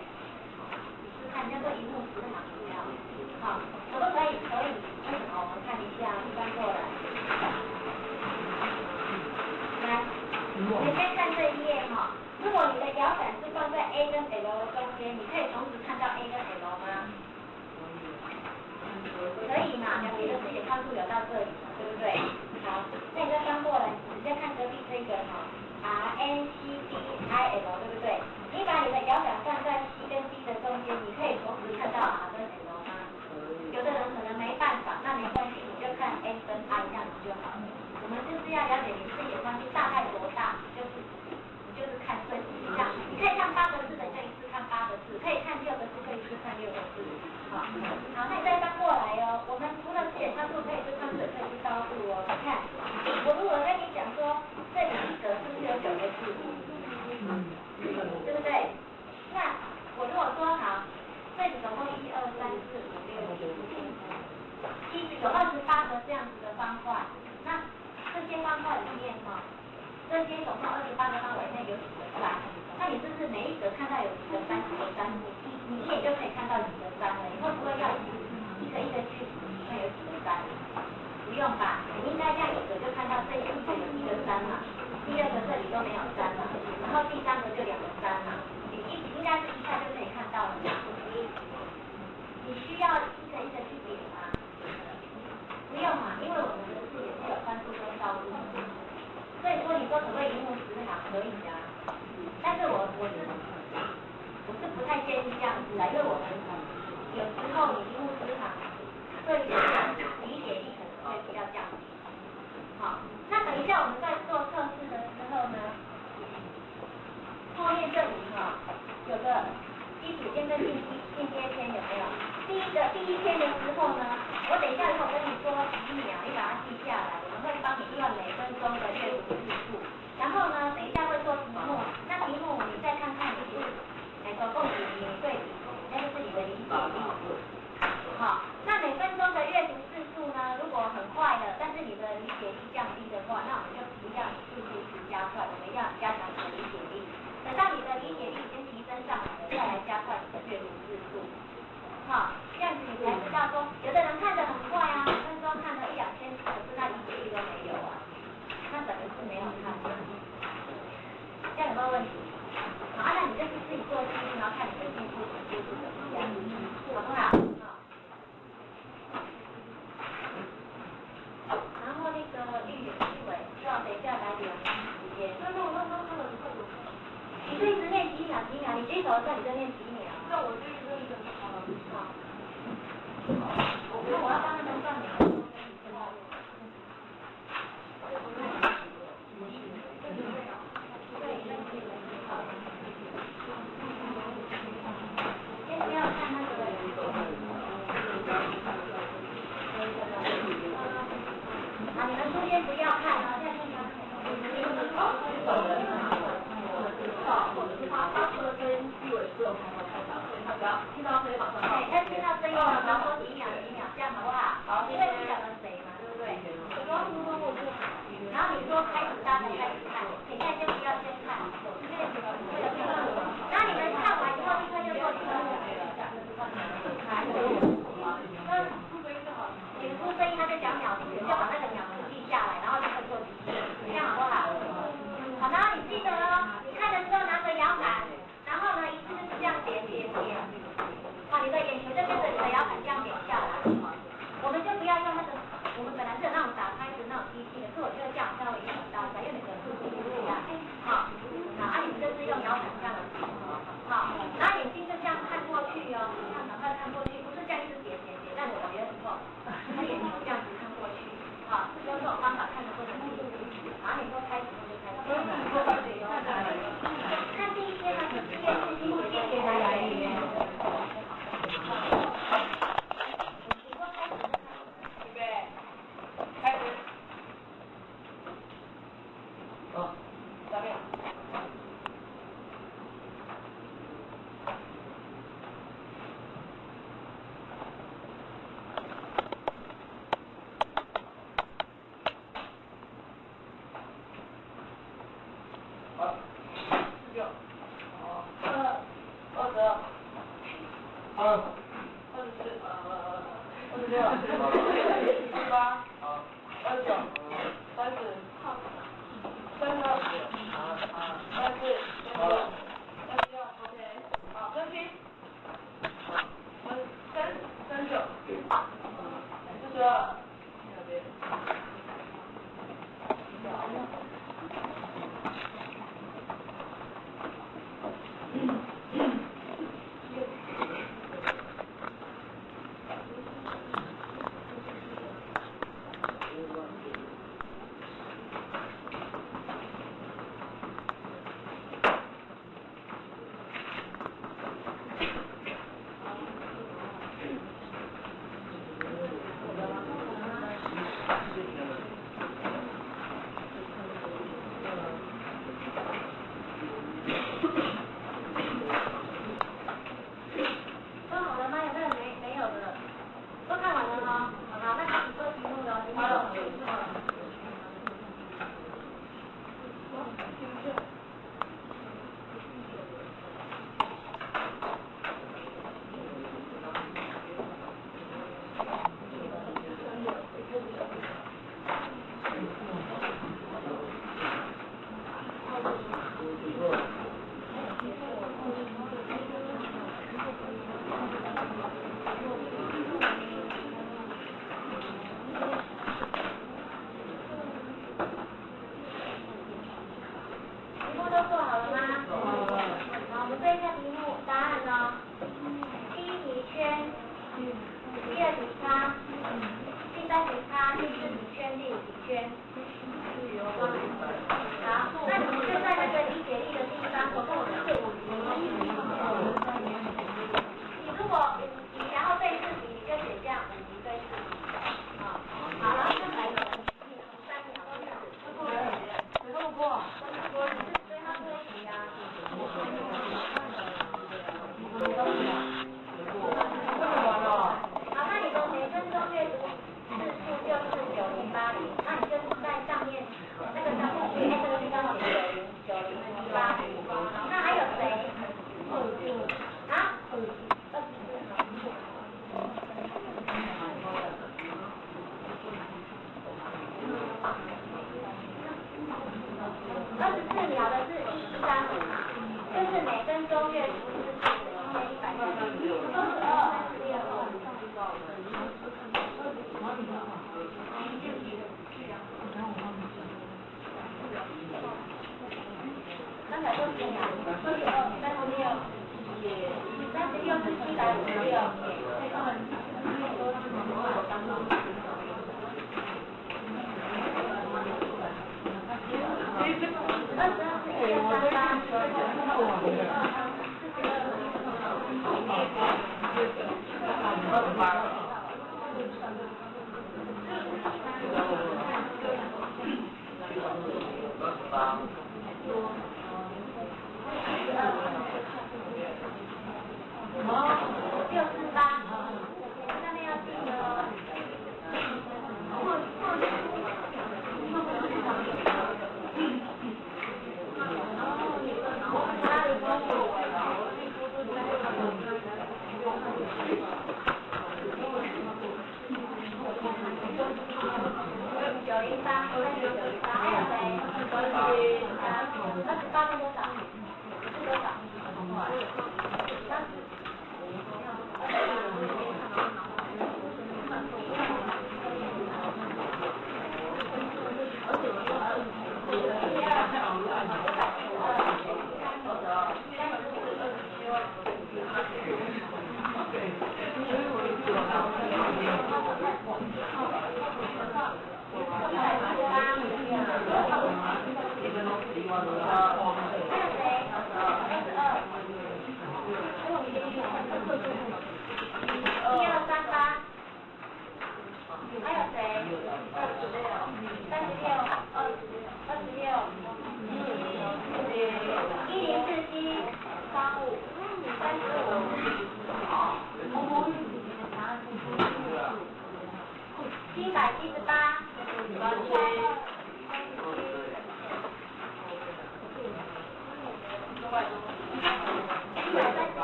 Speaker 10: 看叫做1目10行这样，可不可以？可以。为什么？我们看一下，翻过来。来，我们先看这一页哈。如果你的摇杆是放在 A 跟 L 的中间，你可以同时看到 A 跟 L 吗？可以嘛？表弟的视野宽度有到这里了，对不对？好，那你再翻过来，你再看隔壁这个R N C D I L， 对不对？你把你的摇杆放在 C 跟 D 的中间，你可以同时看到 R 跟 L 吗？有的人可能没办法，那没关系，你就看 S 跟 I 这样子就好了。我们就是要了解你视野宽度大概多大，你就是看这几项。你可以看8个字的，就一次看8个字；可以看6个字，可以一次看6个字。好，那你再翻过来哦。我们除了视野宽度可以去看水，可以去高度哦。你看，我如果跟你讲说，这里一格是不是有9个字？对不对？那我如果说好，这里总共1、2、3、4、5、6、7，其实有28个这样子的方块。那这些方块里面这些总共28个方块里面有几个3？那你是不是每一格看到有几个3？你一眼就可以看到几个3了？你会不会要一个一个去数看有几个3？不用吧？你应该这样一格就看到这一格有1个3嘛。第2个这里都没有3嘛，然后第3个就2个3嘛，你应该是一下就可以看到了。你需要一个一个去点吗？不用嘛，因为我们的视野是有宽度跟高度，所以说你说可不可以1目10行？可以啊，但是我是不太建议这样子的，因为我们有时候你1目10行，对理解力可能会比较降低。好，那等一下我们在做测试的时候呢，后面这里有个基础篇跟进阶篇有没有？第一篇的时候呢，我等一下如果跟你说几秒，你把它记下来，我们会帮你算每分钟的阅读次数。然后呢，等一下会做题目，那题目你再看看你是总共几题对比，那就是你的理解力。好，那每分钟的阅读次数呢，如果很快了，但是你的理解力降低的话，那我们就提让你速度加快，我们要加强你的理解力。等到你的理解力已经提升上来了，再来加快你的阅读次数。好，这样子你才知道说，有的人看得很快啊，每分钟看了1、2千字，可是他理解力都没有啊，那等于是没有看。这样有没有问题？好，那你就是自己做记录，然后看你的进步程度是怎么样，好不好？然后那个玉伟，要等一下来量时间。你就一直练几秒，你举手的时候你就练几秒。那我就一直练。好。那我要帮他们算每个钟。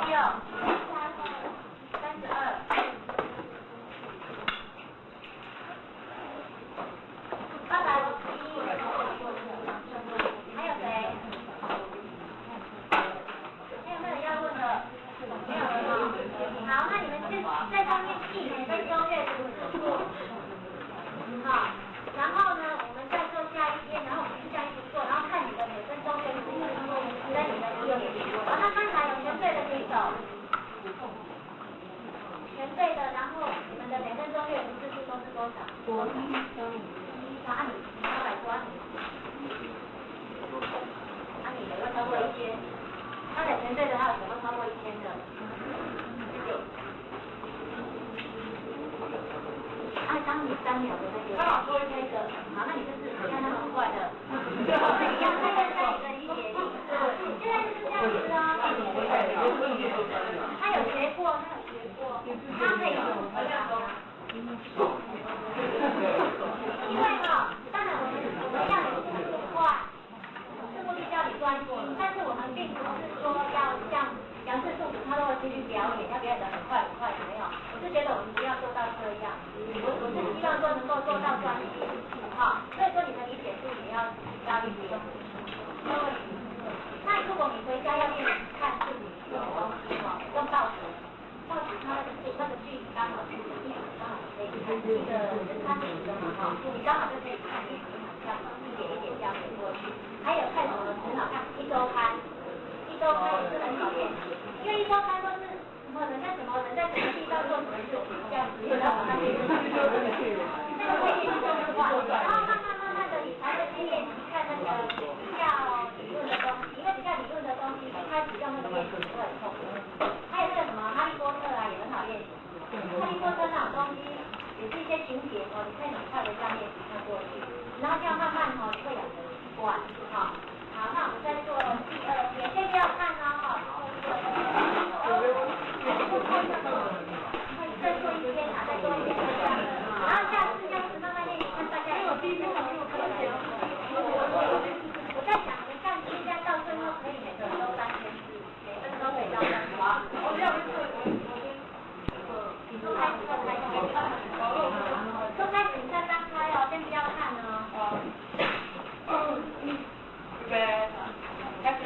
Speaker 10: 736当你3秒的那个，好，那你就是看他们怪的，一样，那个在你的理解力，现在就是这样子啊。他有学过，他可以有因为哈，当然我们要有速度快，是目的叫你专心，但是我们并不是说要像杨氏父子他都会继续表演，要表演得很快有没有？我是觉得我们不要做到这样，我是希望说能够做到专心，好，所以说你的理解度也要提高一点。那如果你回家要练习看自己用的东西哈，用报纸它那个距离刚好是1秒，刚好可以看这个人他自己的嘛哈，你刚好就可以看1行这样一点一点这样点过去。还有看什么很好看1周刊也是很好练习，因为1周刊都是什么人在什么地方做什么事情这样子，然后那个会练习就很快，然后慢慢的你才会去练习看那个比较理论的东西，因为比较理论的东西一开始用那个练习会很痛苦。还有那个什么哈利波特啊也很好练习，哈利波特那种东西也是一些情节哦，你可以很快的这样练习看过去，然后这样慢慢哦你会养成习惯，好，那我们再做第2篇，先不要看哦，再做一篇啊，再做一篇这样，然后下次慢慢练习看大家，因为我第1篇我没有课写，我在想，你看现在到最后可以每个人都3篇字，每个人都可以到3篇字，我没有都开始你再张开哦，先不要看哦。预备，开始。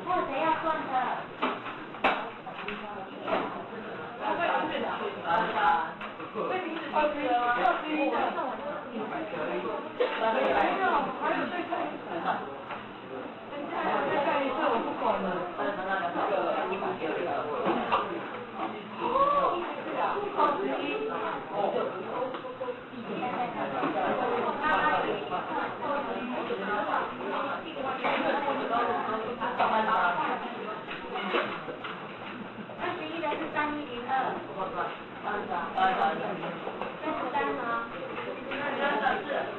Speaker 10: 还有谁要算的？21的是3102。33吗？1914。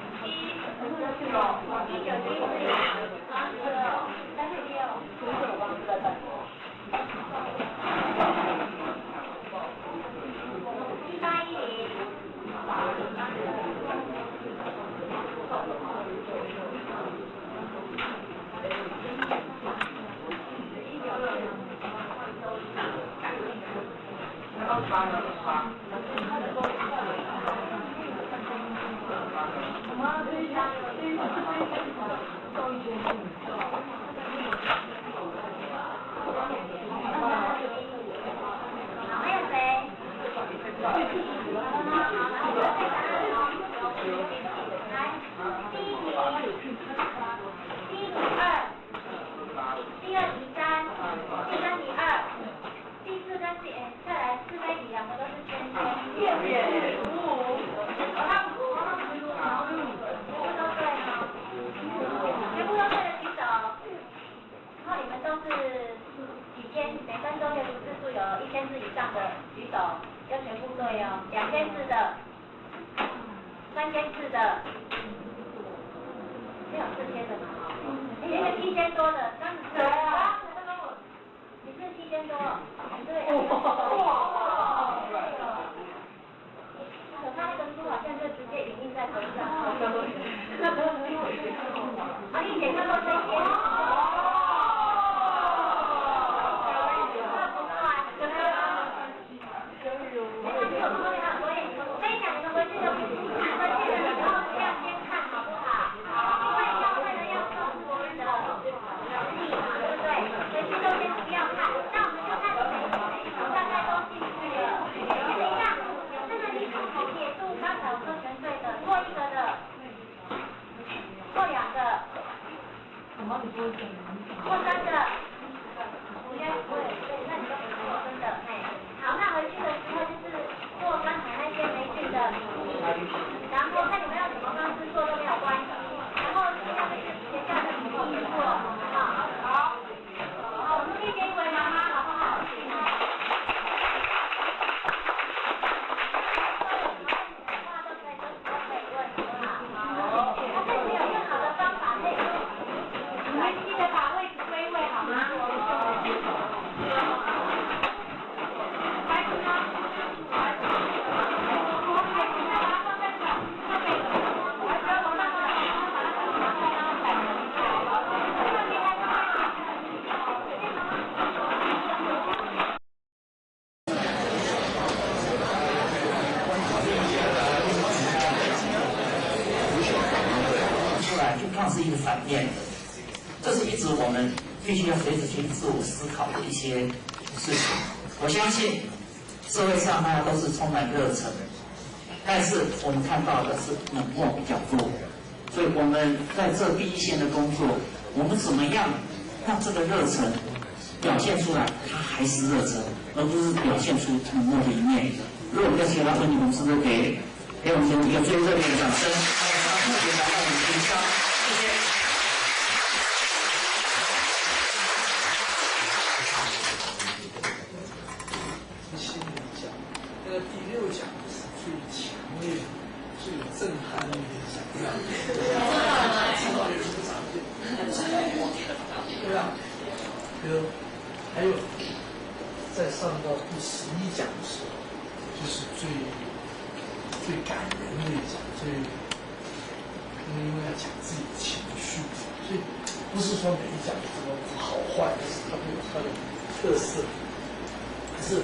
Speaker 3: 是一个反面的，这是一直我们必须要随时去自我思考的一些事情。我相信社会上大家都是充满热忱，但是我们看到的是冷漠比较多，所以我们在这第一线的工作，我们怎么样让这个热忱表现出来，它还是热忱，而不是表现出冷漠的一面。如果要请老师，你们是不是给我们一个最热烈的掌声？特别来到我们平商，谢谢。
Speaker 11: 心里讲，那个第6讲是最强烈、最震撼的一个讲项。对啊，还有在上到第11讲的时候，就是最感人的一讲，因为要讲自己的情绪，所以不是说每一讲什么好坏，但是它都有它的特色。可是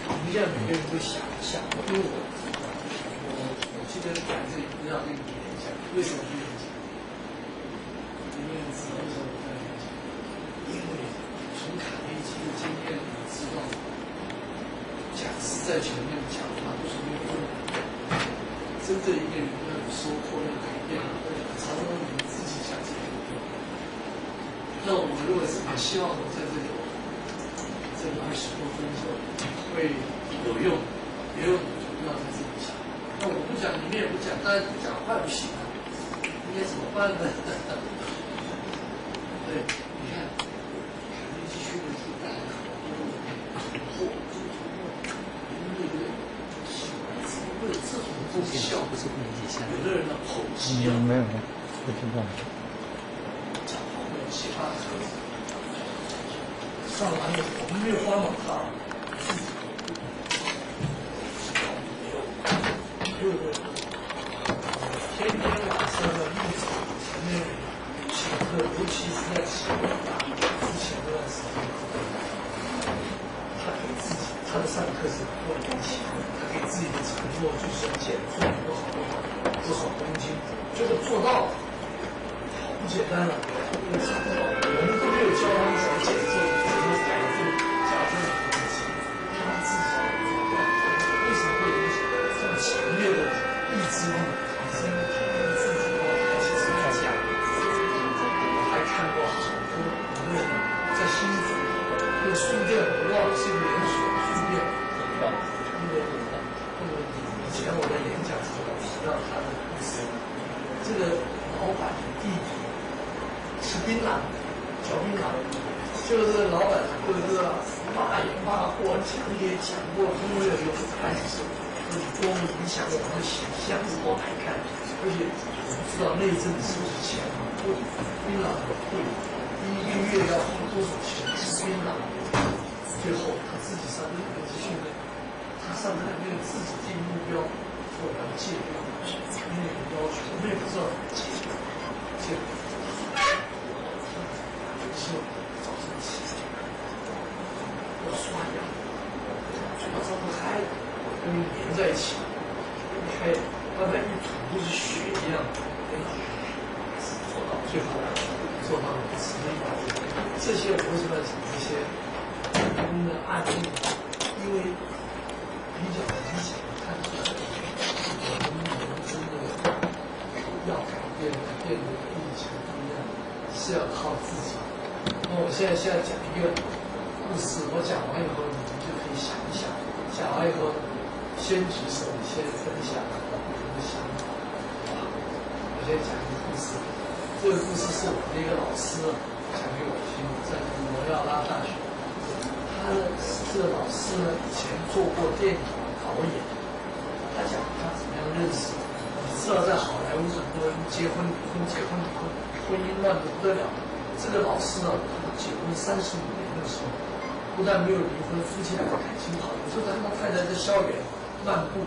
Speaker 11: 我们现在每个人都想一下，因为我记得讲这里不要跟你联想，为什么不联想？因为什么时候不联想？因为从卡内基的经验里知道，讲师在前面讲话都是没有用的。真正一个人要有收获、要改变，常常你自己讲这个。那我们如果是很希望我在这里。这20多分钟会有用，没有就不要在这里讲。那我不讲，你们也不讲，大家不讲话不行啊，应该怎么办呢？对，你看，卡内基训练出来的好多为了这种奏效，有的人的口技啊，
Speaker 2: 没有，不听到。
Speaker 11: 讲话没有其他的特色。上完了，我们没有花脑汤，就是天天晚上的立场前面请客，尤其是在请大之前那段时间，他给自己，他的上课是不年轻的，他给自己的承诺就是减重多少公斤，这个做到了，好不简单了，我们都没有教他们怎么减重。强烈的意志力，自己其实来讲，我还看过好多无论在新竹那个书店，我忘了是一个连锁书店，以前我在演讲时候提到他的故事，这个老板的弟弟吃槟榔，嚼槟榔，就是老板哥哥骂也骂过，讲也讲过，因为有开始。多么影响我们的形象，多难看！而且我们知道那阵子是不是钱很贵，槟榔很贵，一个月要花多少钱吃槟榔？最后他自己上那个训练，他上课没有自己定目标，我要戒掉，没有要求，我们也不知道怎么戒，戒。有时候早上起来要刷牙，嘴巴张不开。跟你连在一起，一开，慢慢一吐都是血一样，做到最后，做到实力。这些我为什么要讲这些案例？因为比较明显看出来，我们真的要改变的跟以前不一样，是要靠自己。那我现在讲一个故事，我讲完以后，你们就可以想一想，讲完以后。先举手，先分享你的想法。我先讲一个故事，这个故事是我的一个老师讲给我听，在罗耀拉大学。这个老师呢，以前做过电影导演，他讲他怎么样认识。你知道，在好莱坞很多人结婚离婚，婚姻乱得不得了。这个老师呢，他结婚35年的时候，不但没有离婚，夫妻俩感情好。有时候他跟他太太在校园漫步，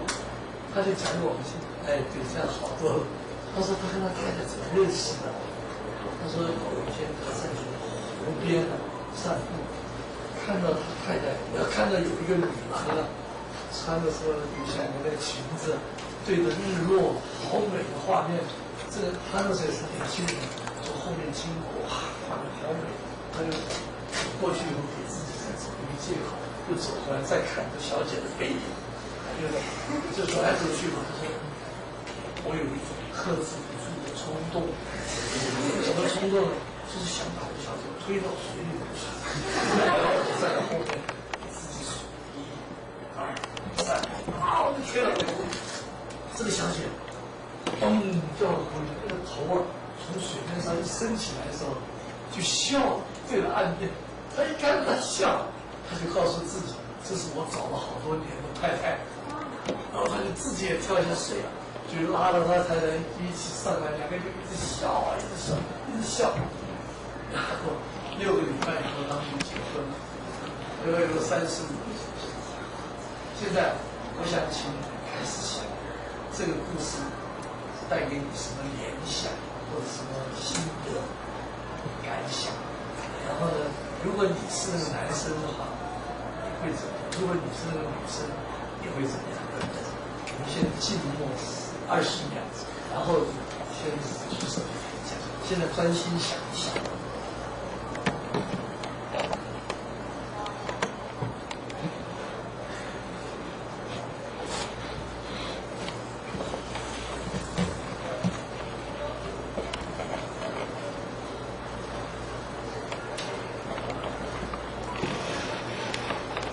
Speaker 11: 他就讲给我们听，哎，对，这样好多了。他说他跟他太太怎么认识的？他说有一天他在湖边散步，看到他太太，看到有一个女郎啊，穿的说底下那个裙子，对着日落，好美的画面。这个他那时候是年轻人，从后面经过，哇，画面好美。他就走过去以后给自己再走一个借口，又走回来再看这小姐的背影。就走来走去嘛，他说我有一种克制不住的冲动，什么冲动呢？就是想把这小姐推到水里面去，然后我就站在后面，自己数1、2、3，我就推了。这个小姐，掉到湖里，那个头啊从水面上一升起来的时候，就笑对着岸边，他一看他笑，他就告诉自己，这是我找了好多年的太太。然后他就自己也跳下水了，就拉着他太太一起上来，两个人就一直笑啊，一直笑，一直笑。然后6个礼拜以后，他们就结婚了，有35年。现在我想请你开始想这个故事带给你什么联想，或者什么心得感想。然后呢，如果你是那个男生的话，会怎么样？如果你是那个女生，你会怎么样？我们先静默20秒，然后先举手讲。现在专心想一想。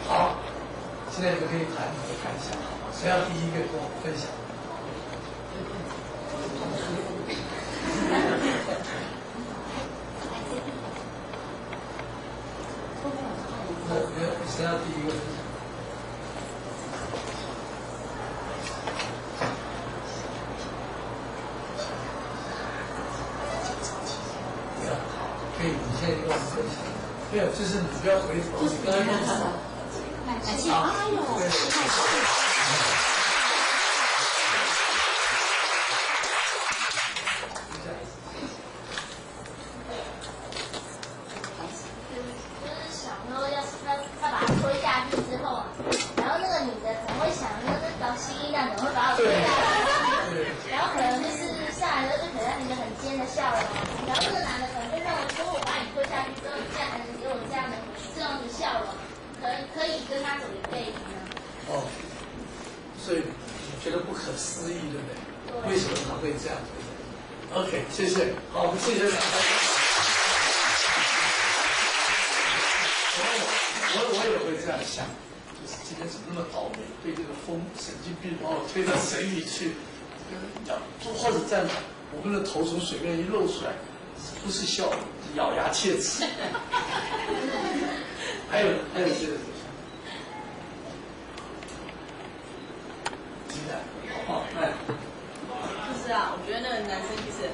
Speaker 11: 好，现在你们可以谈你的感想，好吗？谁要第一个跟我分享？谁要第一个分享？可以，你现在跟我们分享。没有，就是你不要回头，你刚刚用什么？
Speaker 12: 感谢，哎呦，太
Speaker 11: 所以你觉得不可思议，对不对？为什么他会这样？OK， 谢谢。好，我们谢谢两位。我也会这样想，就是今天怎么那么倒霉，被这个风神经病把我推到水里去，或者这样，我们的头从水面一露出来，不是笑，咬牙切齿。还有这个。
Speaker 6: 就是啊，我觉得那个男生其实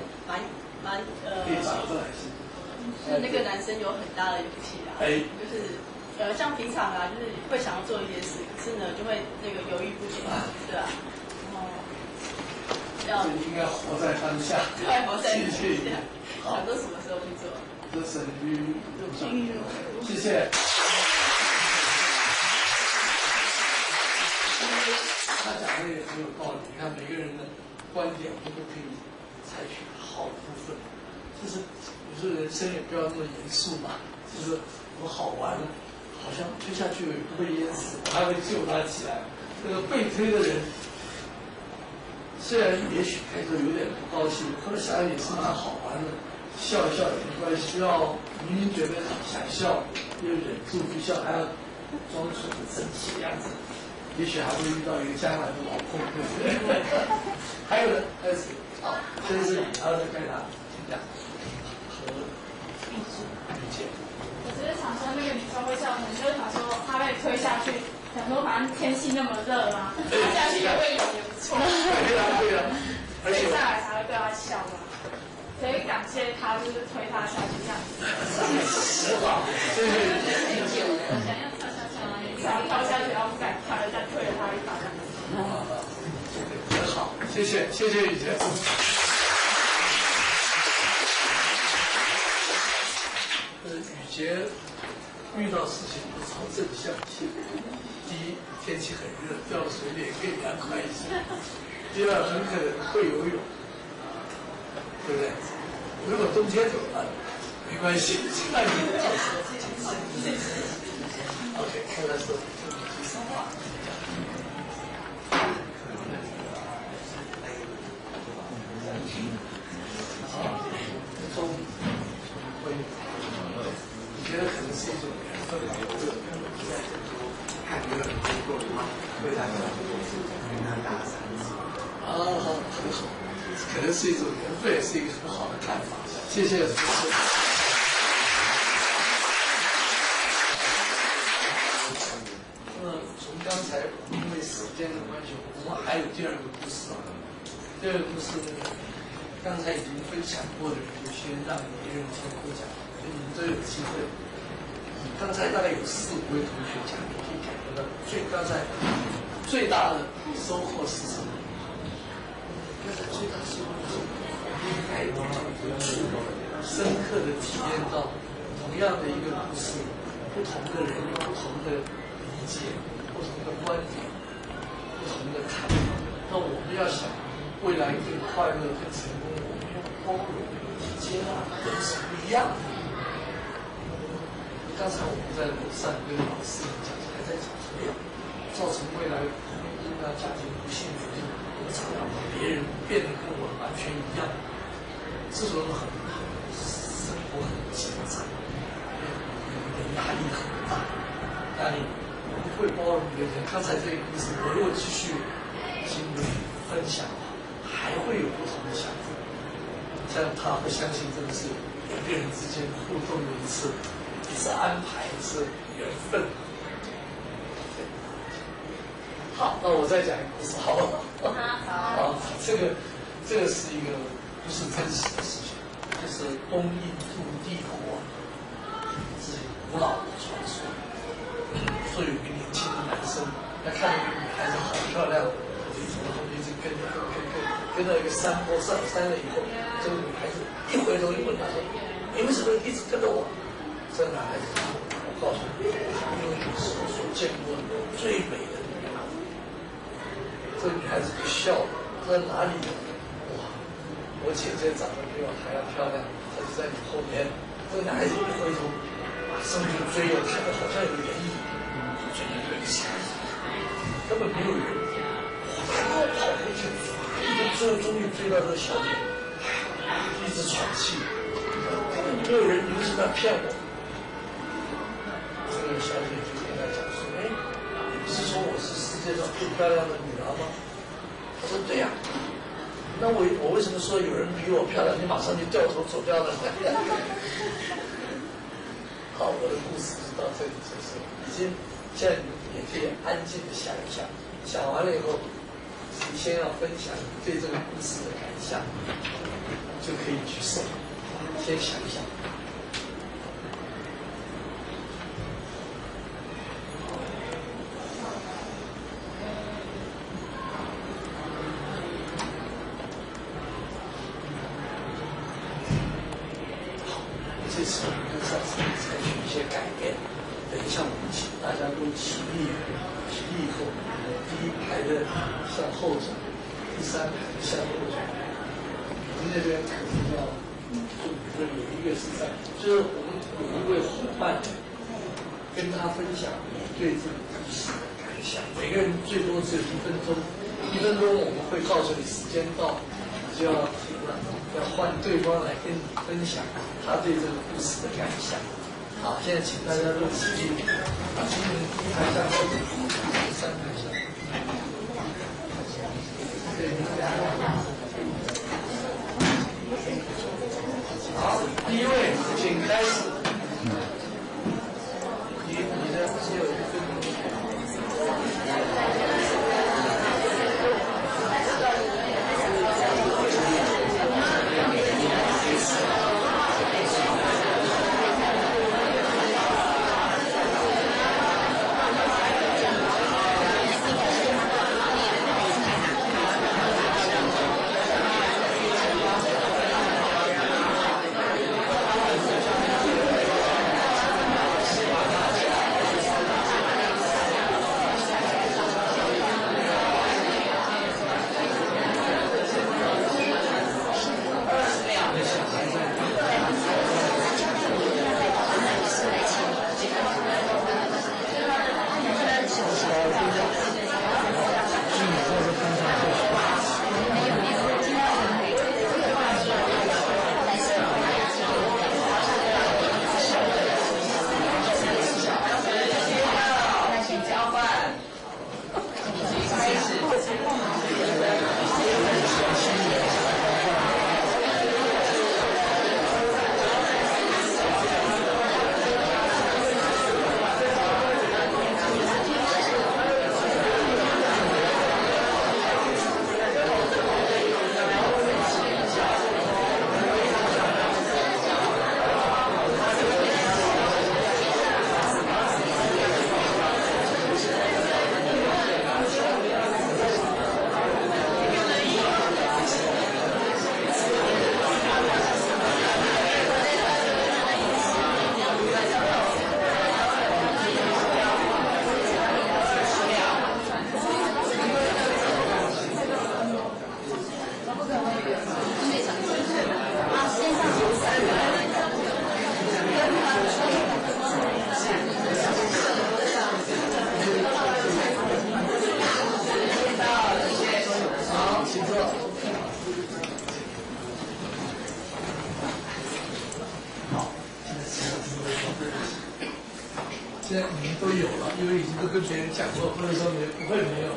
Speaker 6: 就是那个男生有很大的勇气啊，就是像平常啊，就是会想要做一件事，可是呢就会那个犹豫不决，对吧？然后
Speaker 11: 应该活在当下，
Speaker 6: 对，活在当下，想到什么时候去做？
Speaker 11: 这是谢谢。他讲的也很有道理，你看每个人的观点，我们都可以采取好的部分。就是有时候人生也不要那么严肃嘛，就是我好玩，好像推下去也不会淹死，我还会救他起来。那个被推的人，虽然也许开头有点不高兴，后来想想也是蛮好玩的，笑一笑也没关系。不要明明觉得想笑，又忍住不笑，还要装出很生气的样子。也许还会遇到一个将来的老公，对不对？还有呢，好，这是你要再跟他请讲和意见。
Speaker 13: 我只是想说，那个女生会笑，可能就是想说她被推下去，想说反正天气那么热嘛，她下去也会也不错。
Speaker 11: 对啊，
Speaker 13: 所以下来才会对她笑嘛。所以感谢她，就是推她下去这样子。
Speaker 11: 实话，谢谢
Speaker 13: 意见。想要想要跳下去，然后不敢跳，再推了他一把。
Speaker 11: 很好，谢谢雨杰。雨杰遇到事情都朝正向去。第一，天气很热，掉到水里更凉快一些；第二，很可能会游泳，对不对？如果冬天怎么办？没关系，那你OK， 刚才说第三话。你觉得可能是一种缘分吧？看你有经过吗？为大家跟他打伞。很好，可能是一种缘分，也是一个很好的看法。谢谢主持人。从刚才因为时间的关系，我们还有第二个故事啊。第二个故事刚才已经分享过的，就先让别人先分享，所以你们都有机会。刚才大概有4、5位同学讲，你可以感觉到刚才最大的收获是什么？刚才最大收获是应该深刻的体验到同样的一个故事，不同的人有不同的理解、不同的观点、不同的看法。那我们要想未来更快乐、更成功，我们要包容、接纳人是不一样的。刚才我们在楼上跟老师讲，还在讲说，造成未来婚姻啊、家庭不幸福，我常常把别人变得跟我完全一样，这种很生活很紧张，压力很大，压力不会包容别人。刚才这个故事，我如果继续经历分享，还会有不同的想法。这样他会相信这个是两个人之间互动的一次安排，是缘分。好，那我再讲一个故事，好不好？好，这个是一个不是真实的事情，就是东印度帝国是古老的传说。说有一个年轻的男生，他看到一个女孩子好漂亮，就从后面一直跟到一个山坡上山了以后，这个女孩子一回头一问他说：“你为什么一直跟着我？”这个男孩子，我告诉你，因为你是我所见过最美的女孩。这个女孩子就笑了，她说：“哪里？哇，我姐姐长得比我还要漂亮，她就在你后面。”这个男孩子一回头，马上就追了，看到好像有人影，追了一下，根本没有人，他又跑回去，终于追到这个小姐，一直喘气，根本没有人，你为什么要骗我？这个小姐就跟他讲说：“哎，你不是说我是世界上最漂亮的女孩吗？”他说：“对呀。”那我为什么说有人比我漂亮，你马上就掉头走掉了？好，我的故事就到这里结束。现在你也可以安静的想一想，想完了以后，你先要分享对这个故事的感想，就可以举手。先想一想。这次我们跟上次采取一些改变，等一下我们请大家都起立以后，第一排的向后走，第三排的向右走。你们那边可能要，就有一个是在，就是我们有一位伙伴，跟他分享你对这个故事的感想。每个人最多只有1分钟，1分钟我们会告诉你时间到，你就要停了。要换对方来跟你分享他对这个故事的感想。好，现在请大家都起立，把第一排向后走，第三排向后。好，第一位，请开始。你的只有1分钟。现在你们都有了，因为已经都跟别人讲过，不能说你不会没有。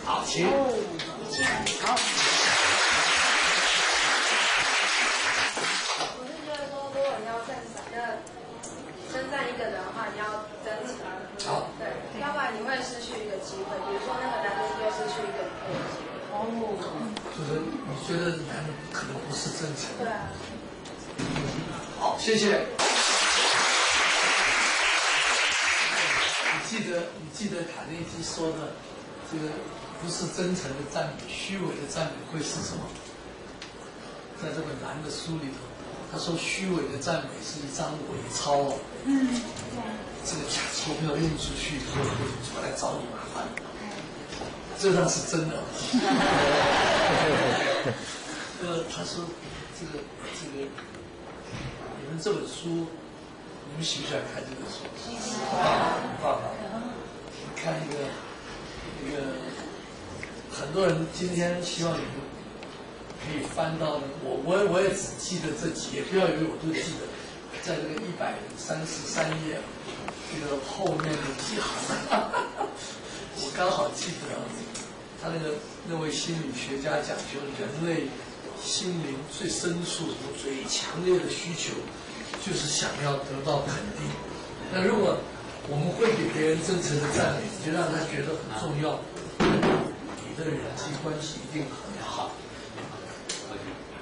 Speaker 11: 好，请。
Speaker 15: 好。我是觉得说，如果你要称赞一个人的话，你要真诚。
Speaker 11: 好。
Speaker 15: 对，要不然你会失去一个机会。比如说那个男生就失去一个机会。
Speaker 11: 就是你觉得男的可能不是真诚。
Speaker 15: 对啊。
Speaker 11: 好，谢谢。你记得卡内基说的这个不是真诚的赞美，虚伪的赞美会是什么？在这本蓝的书里头，他说虚伪的赞美是一张伪钞哦。这个假钞票用出去以后，会来找你麻烦。这倒是真的。他说这个，你们这本书，你们喜不喜欢看这本书？爸爸，看一个，很多人今天希望你们可以翻到我也只记得这几页，不要以为我都记得，在这个133页，这个后面的几行，我刚好记得。他那位心理学家讲究人类心灵最深处、最强烈的需求，就是想要得到肯定。那如果我们会给别人真诚的赞美，就让他觉得很重要，你的人际关系一定很好，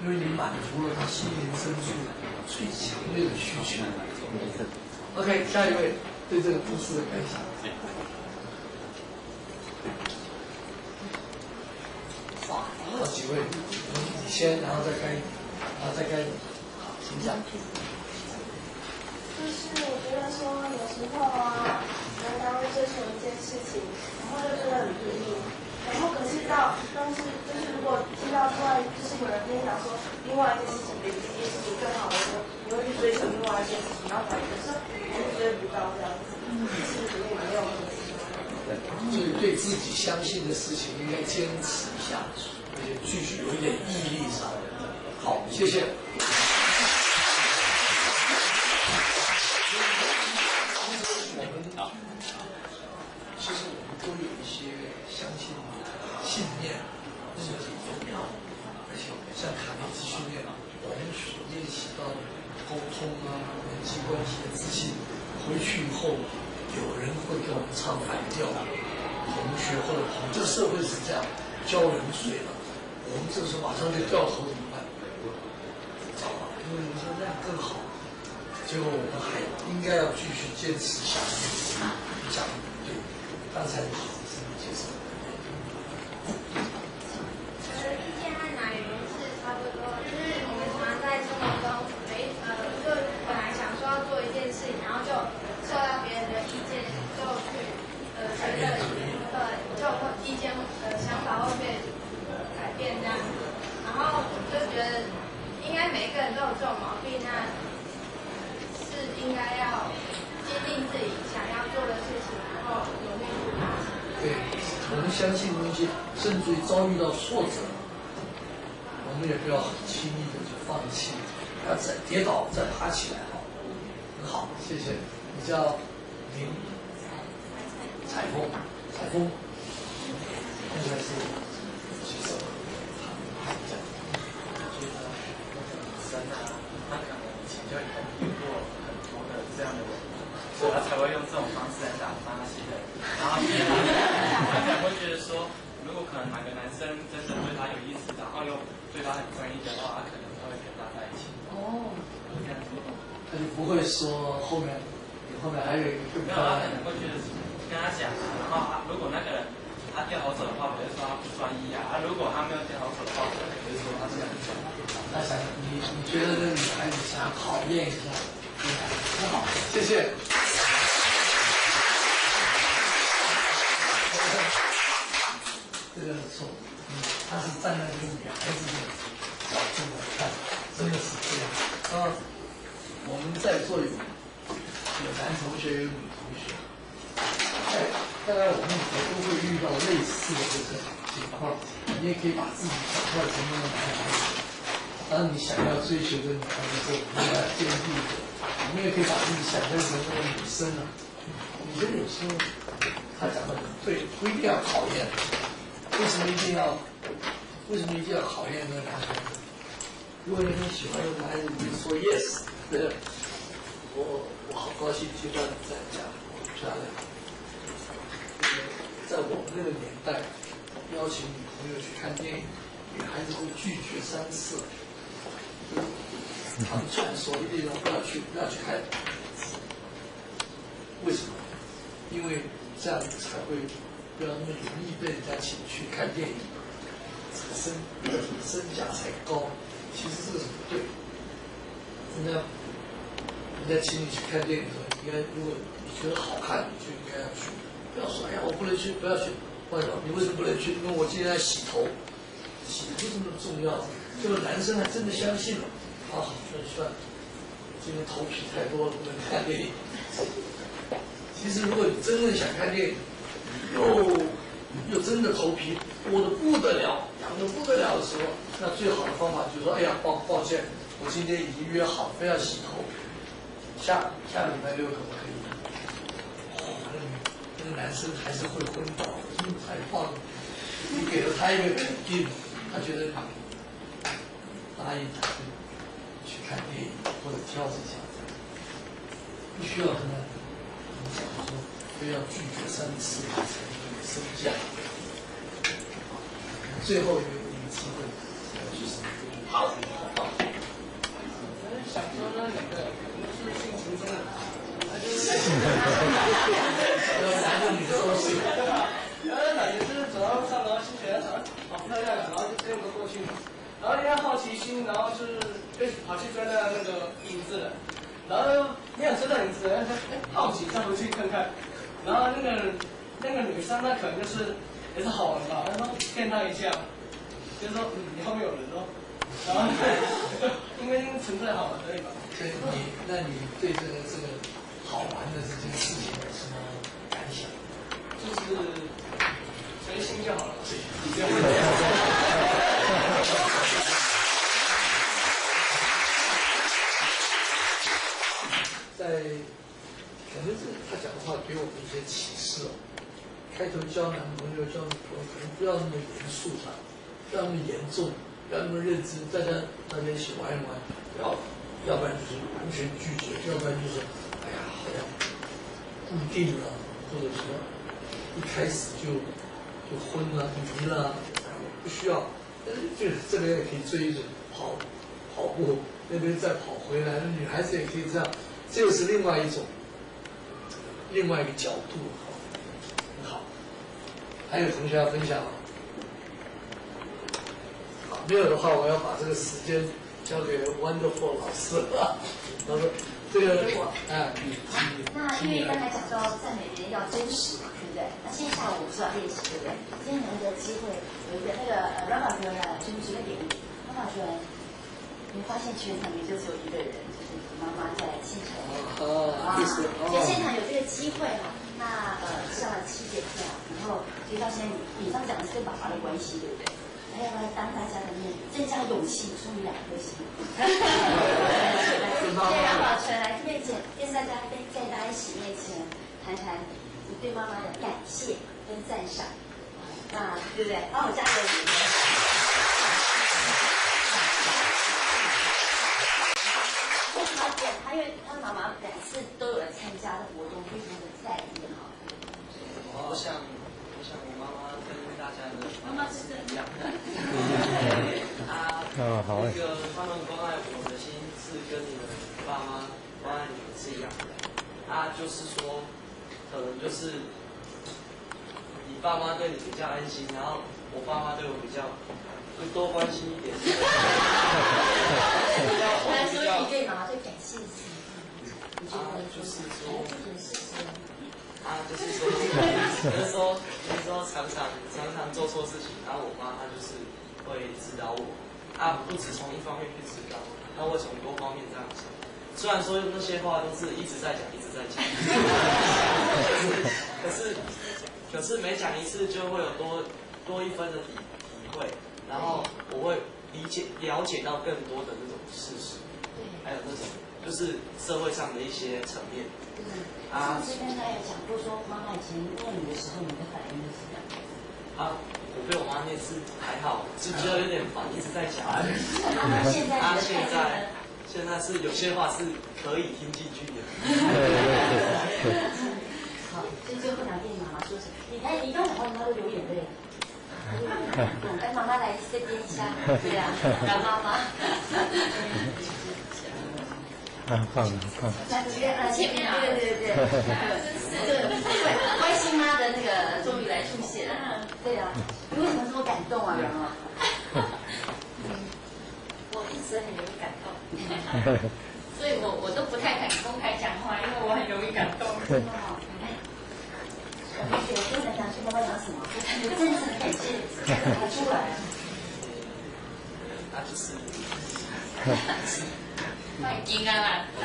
Speaker 11: 因为你满足了他心灵深处最强烈的需求。OK， 下一位对这个故事的感想。好几位，你先，然后再该你，好，请讲。
Speaker 15: 就是我觉得说，有时候啊，你们单位追求一件事情，然后就觉得很拼命，然后可是但是就是如果听到突然就是有人跟你讲说，另外一件事情比这件事情更好的时候，你会去追求另外一件事情，然后反而是还是追不到这样子，其实里面没有核心。
Speaker 11: 所以对自己相信的事情应该坚持一下。而且继续有一点毅力上。好，谢谢。其实我们都有一些相信信念，这是很重要。而且像卡内基训练，我们所练习到的沟通啊、人际关系的自信，回去以后有人会跟我们唱反调，同学或者这个社会是这样，浇冷水了。我们这时候马上就掉头怎么办？糟了，因为你说那样更好，结果我们还应该要继续坚持下去。讲对，刚才你是介绍。
Speaker 15: 意见和乃云是差不多，就是我们常在生活中就本来想说要做一件事情，然后就受到别人的意见，就去觉得就意见想法会被改变这样子，然后就觉得应该每一个人都有这种毛病，那是应该要坚定自己想要做的事情，然后努力去达成。
Speaker 11: 对，我们相信东西，甚至于遭遇到挫折，我们也不要很轻易的就放弃，要再跌倒再爬起来。很好，谢谢。你叫林彩凤，现在是举手。
Speaker 16: 他可能以前就遇过很多的这样的人，所以他才会用这种方式来打发那些人。然后他可能会觉得说，如果可能哪个男生真的对他有意思，然后又对他很专一的话，他可能会跟他在一起。哦，这样子。
Speaker 11: 他就不会说后面还有一个更
Speaker 16: 没有，他可能会觉得跟他讲啊，然后如果那个人他掉头走的话，比如说他不专一啊，如果他没有掉头走的话，可能就是说他是很专一。
Speaker 11: 他想你觉得这女孩子想考验一下，很好，谢谢。这个错，他是站在这个女孩子的角度来看，真的是这样。我们在座有男同学有女同学，大概我们以后都会遇到类似的这个情况，你也可以把自己想象成那个男孩子。当你想要追求的女孩的时候，你要坚定的，你也可以把自己想象成那个女生啊。女生有时候她讲的很对，不一定要考验。为什么一定要考验那个男孩子？如果你很喜欢一个男孩子，你就说 yes， 对，我好高兴听到你在讲，漂亮。在我们那个年代，邀请女朋友去看电影，女孩子会拒绝3次。他们传说一定要不要去看。为什么？因为这样才会不要那么容易被人家请去看电影，这个身价才高。其实这个是不对。人家请你去看电影的时候，应该如果你觉得好看，你就应该要去，不要说哎呀我不能去，不要去。为什么？你为什么不能去？因为我今天在洗头，洗头这么重要。这个男生还真的相信了，啊，算了，今天头皮太多了，不能看电影。其实如果你真正想看电影，又真的头皮多得不得了，痒得不得了的时候，那最好的方法就是说，哎呀，抱歉，我今天已经约好，非要洗头，下礼拜6可不可以？那个男生还是会昏倒，还放，你给了他一个肯定，他觉得答应他去看电影或者挑一下，不需要跟他讲说非要拒绝3次才能升价。最后一个机会就是好棒。
Speaker 17: 想说那2个可能是性情中的，
Speaker 11: 男的女的都是。
Speaker 17: 然后感觉就是走到上，然后心觉得好漂亮，然后就这样过去嘛。然后因为好奇心，然后就是跑去追那个影子了。然后没有追到影子，然后说好奇再回去看看。然后那个女生那可能就是也是好人吧，然后骗他一下，就是说你后面有人哦。然后因为纯粹好玩而已吧。
Speaker 11: 对那你对这个好玩的这件事情有什么感想？
Speaker 17: 就是随心就好了，你不要问。
Speaker 11: 可能是他讲的话给我们一些启示哦。开头交男朋友、交女朋友，可能不要那么严肃他，不要那么严重，不要那么认真，大家一起玩一玩，要不然就是完全拒绝，要不然就是哎呀好像固定了，或者说一开始就昏了、迷了，不需要。就这边也可以追着跑步，那边再跑回来，那女孩子也可以这样，这又是另外一个角度，很好。还有同学要分享吗？没有的话，我要把这个时间交给 Wonderful 老师了。他说这个
Speaker 18: 那因为刚才讲到赞美别人要真实嘛，对不对？那今天下午我们是要练习，对不对？今天有一个机会，有一个那个Rafa说呢，就是举个典例，Rafa说，你发现全场里就只有一个人，就是你妈妈在现场。所以现场有这个机会哈，那上了7节课，然后所以到现在你刚讲的是跟爸爸的关系，对不对？还要不要当大家的面增加勇气，送你2颗星？对，让宝纯来这边跟大家在大家一起面前谈谈你对妈妈的感谢跟赞赏，那对不对？帮我加油！他因为他妈妈2次都有来参加的活动，非常的在意哈。
Speaker 16: 我想我妈妈跟大家的
Speaker 6: 妈妈是
Speaker 16: 一样，
Speaker 2: 好
Speaker 16: 那个他们关爱我的心是跟你们爸妈关爱你们是一样的。就是说，可能就是你爸妈对你比较安心，然后我爸妈对我比较会多关心一点。
Speaker 18: 来说你对妈妈最感谢的事情，
Speaker 16: 就是说。就是说常常做错事情，然后我妈她就是会指导我，不只从一方面去指导我，她会从多方面这样讲。虽然说那些话都是一直在讲，可是每讲一次就会有多一分的体会，
Speaker 17: 然后我会了解到更多的那种事实，还有那种就是社会上的一些层面。
Speaker 18: 上次刚才有讲过说，妈妈以前问你的时候，你的反应是什么？
Speaker 17: 我被我妈那次还好，只觉得有点烦，一直在讲。现在是有些话是可以听进去的。
Speaker 18: 好，所以最后两遍妈妈说什么？你刚讲话，妈都流眼泪。来，妈妈来这边一下，对呀，让妈妈。
Speaker 2: 放。
Speaker 18: 前面对，关心妈的那个终于来出现了，对啊，你为什么这么感动啊，然后？
Speaker 19: 我一直很容易感动，所以我都不太敢公开讲话，因为我很容易感动。
Speaker 18: 小同学，刚才讲去妈妈讲什么？我真的很感谢，讲出来。
Speaker 17: 就是。
Speaker 19: 太惊啊啦！我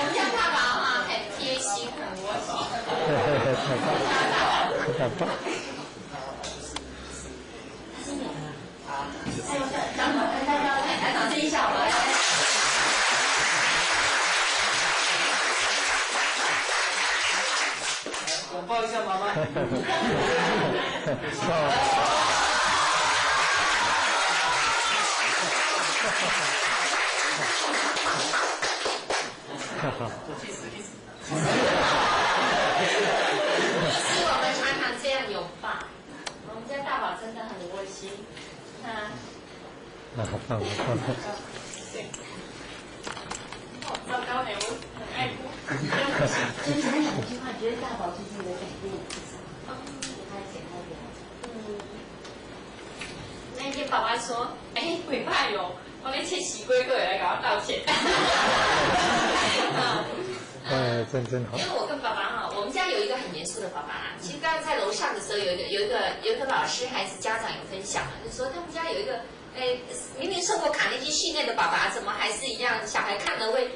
Speaker 19: 们家爸爸哈很贴心，很窝心。
Speaker 18: 他是演的啊！等会跟大家来掌声一下，我来。
Speaker 17: 拥抱一下妈妈。
Speaker 19: 是我们常常这样拥抱。我们家大宝真的很窝心。糟糕呢，我很爱哭。
Speaker 18: 所以你讲一句话，觉得大宝最近的改变是什么？给他简单点。
Speaker 19: 那天爸爸说：“尾巴有。”我那切洗龟哥也来给他道歉。
Speaker 2: 真好。
Speaker 19: 因为我跟爸爸哈，我们家有一个很严肃的爸爸。其实刚刚在楼上的时候，有一个老师还是家长有分享，就说他们家有一个明明受过卡内基训练的爸爸，怎么还是一样小孩看了会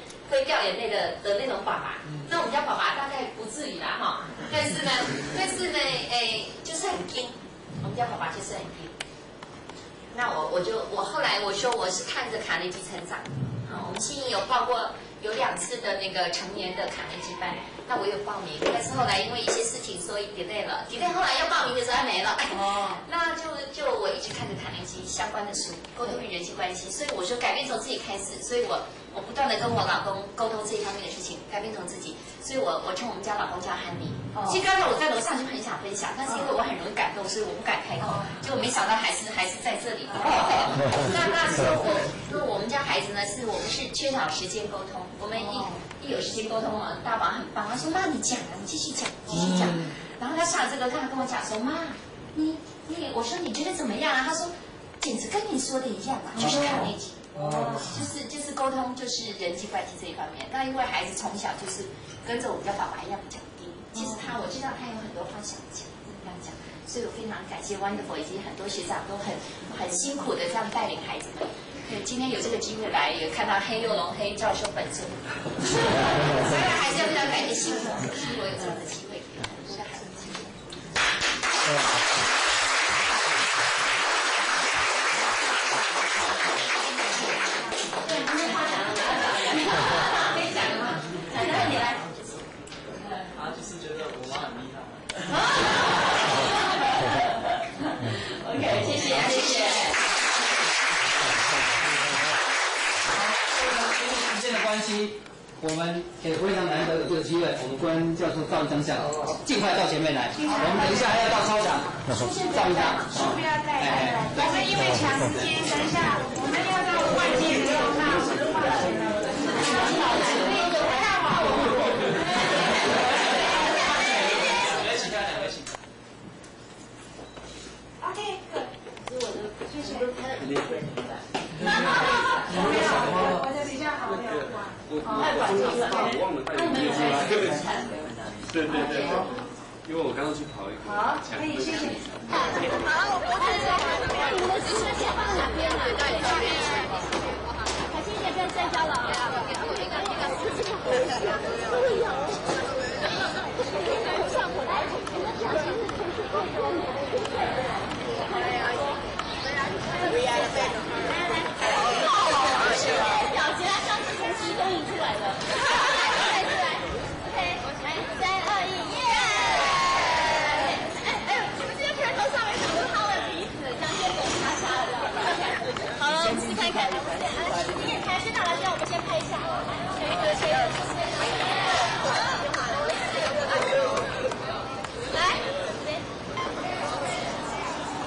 Speaker 19: 掉眼泪的那种爸爸。那我们家爸爸大概不至于啦哈，但是呢，就是很硬。我们家爸爸就是很硬。那我后来我说我是看着卡内基成长，我们新营有报过有2次的那个成年的卡内基班，那我有报名，但是后来因为一些事情所以 delay 了 ，delay 后来要报名的时候还没了，那就我一直看着卡内基相关的书，沟通与人际关系，所以我说改变从自己开始，所以我不断的跟我老公沟通这一方面的事情，改变从自己，所以我称我们家老公叫汉尼。其实刚才我在楼上就很想分享，但是因为我很容易感动，所以我不敢开口，结果没想到还是在这里。那时候我们家孩子呢，我们是缺少时间沟通，我们一有时间沟通啊，大宝很棒，他说妈你讲啊，你继续讲。然后他上了这个课，他跟我讲说妈，我说你觉得怎么样啊？他说简直跟你说的一样啊，就是卡内基。就是沟通，就是人际关系这一方面。那因为孩子从小就是跟着我们家爸爸一样比较低，其实我知道他有很多话想讲，这样讲，所以我非常感谢 Wonderful 以及很多学长都很辛苦的这样带领孩子们。对，今天有这个机会来，也看到黑幼龙黑教授本身，所以还是要非常感谢辛苦，是我有这样的机会，给很多的孩子机会。
Speaker 17: 就是觉得我妈很厉害。
Speaker 19: OK， 谢谢。
Speaker 5: 因为时间的关系，我们也非常难得有这个机会，我们关教授照一张相，尽快到前面来。我们等一下还要到操场照一张。
Speaker 15: 不要再来，我们因为抢时间，等一下我们要到外面没有到实话。
Speaker 10: 我在底下好没有话。
Speaker 20: 我忘了带你们出来，对不起。对，因为我刚刚去跑一个。
Speaker 10: 好，可以，谢谢。
Speaker 12: 好，我看一下，你们的支持先放哪边呢？对，这边。凯欣也变专家了啊！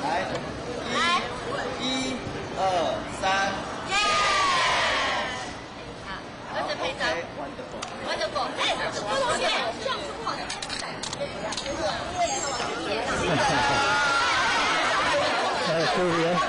Speaker 21: 来，1、2、3。
Speaker 12: 好，跟着拍照。Wonderful， 哎，郭同学，这样子不好看。
Speaker 2: 注意安全。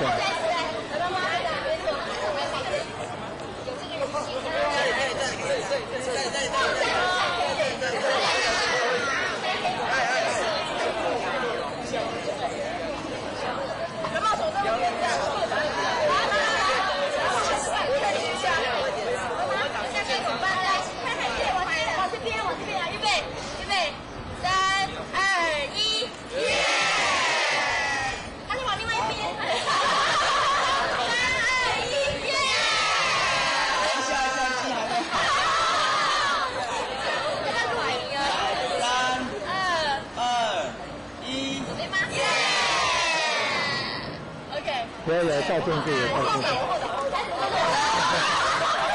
Speaker 2: 有照进去，有照进去。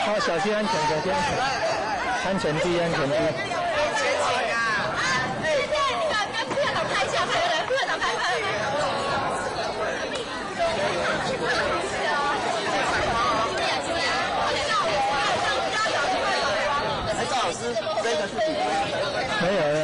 Speaker 2: 好，小心安全，小心安全，安全第一，安全第一。
Speaker 12: 跟副院长拍一下，拍人，副院长拍。
Speaker 21: 哎，赵老师，这个是
Speaker 2: 没有了。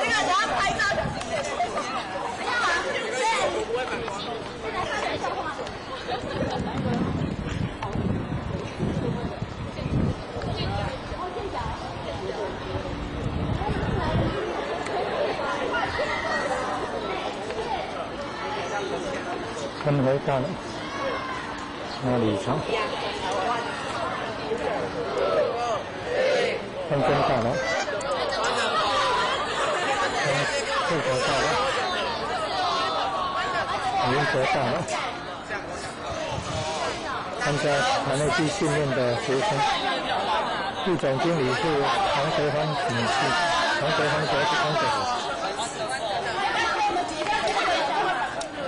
Speaker 12: 这个等下拍照的，不要啊！现在发人笑话。
Speaker 2: 他们来到了，哪里长？看真到了。护国到了，民国到了，参加团内地训练的学生，副总经理是黄德芳女士，黄德芳小姐，黄德芳。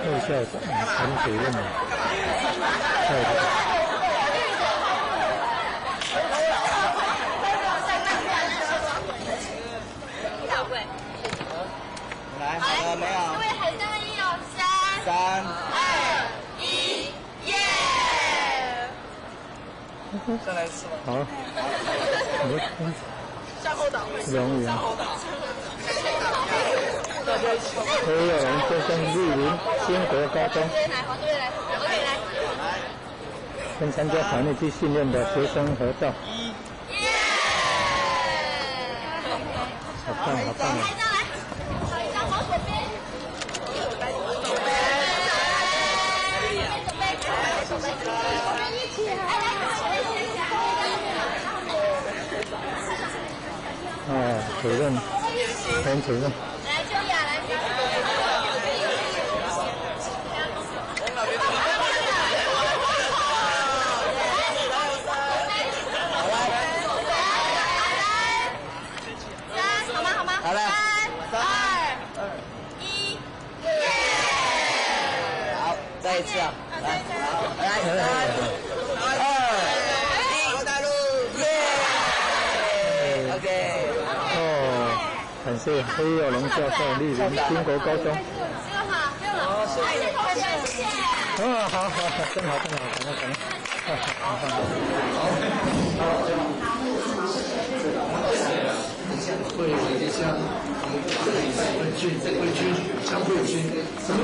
Speaker 2: 副校长陈主任，校长。
Speaker 21: 来，好了没有？
Speaker 12: 各位喊3、2、1哦，3、2、1，耶！
Speaker 21: 再来一次吧。
Speaker 2: 好。
Speaker 12: 向后倒。
Speaker 2: 荣誉。何友荣先生莅临新国高中。跟参加团内地训练的学生合照。好棒，好棒啊！主任，陈主任。
Speaker 12: 来，秋雅，来。好吗？
Speaker 21: 好了。
Speaker 12: 3、2、1，耶！
Speaker 21: 好，再一次啊，来，3、2、1，大陆，耶 ！OK。
Speaker 2: 感谢黑友龙教授莅临新国高中。好，真好，感恩。
Speaker 11: 会一下会军将会军，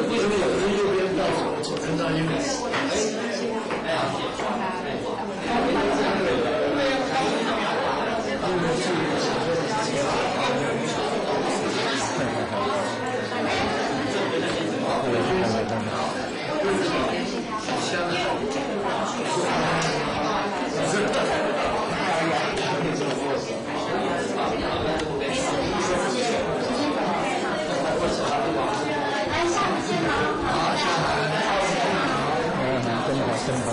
Speaker 11: 为什么有人右边到左边到右边？
Speaker 2: 真好。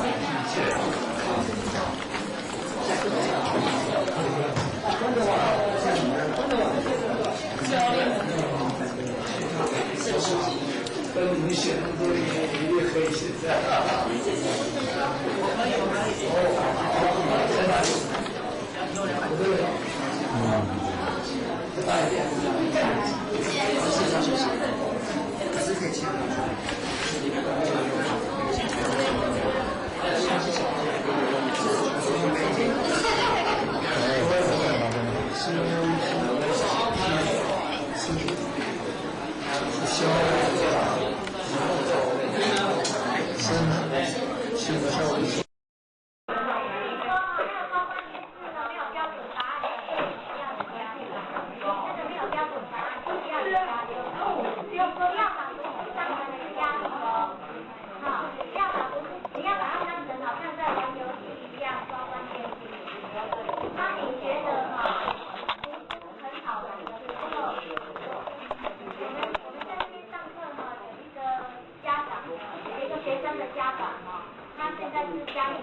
Speaker 11: 很明显，都已经黑现在。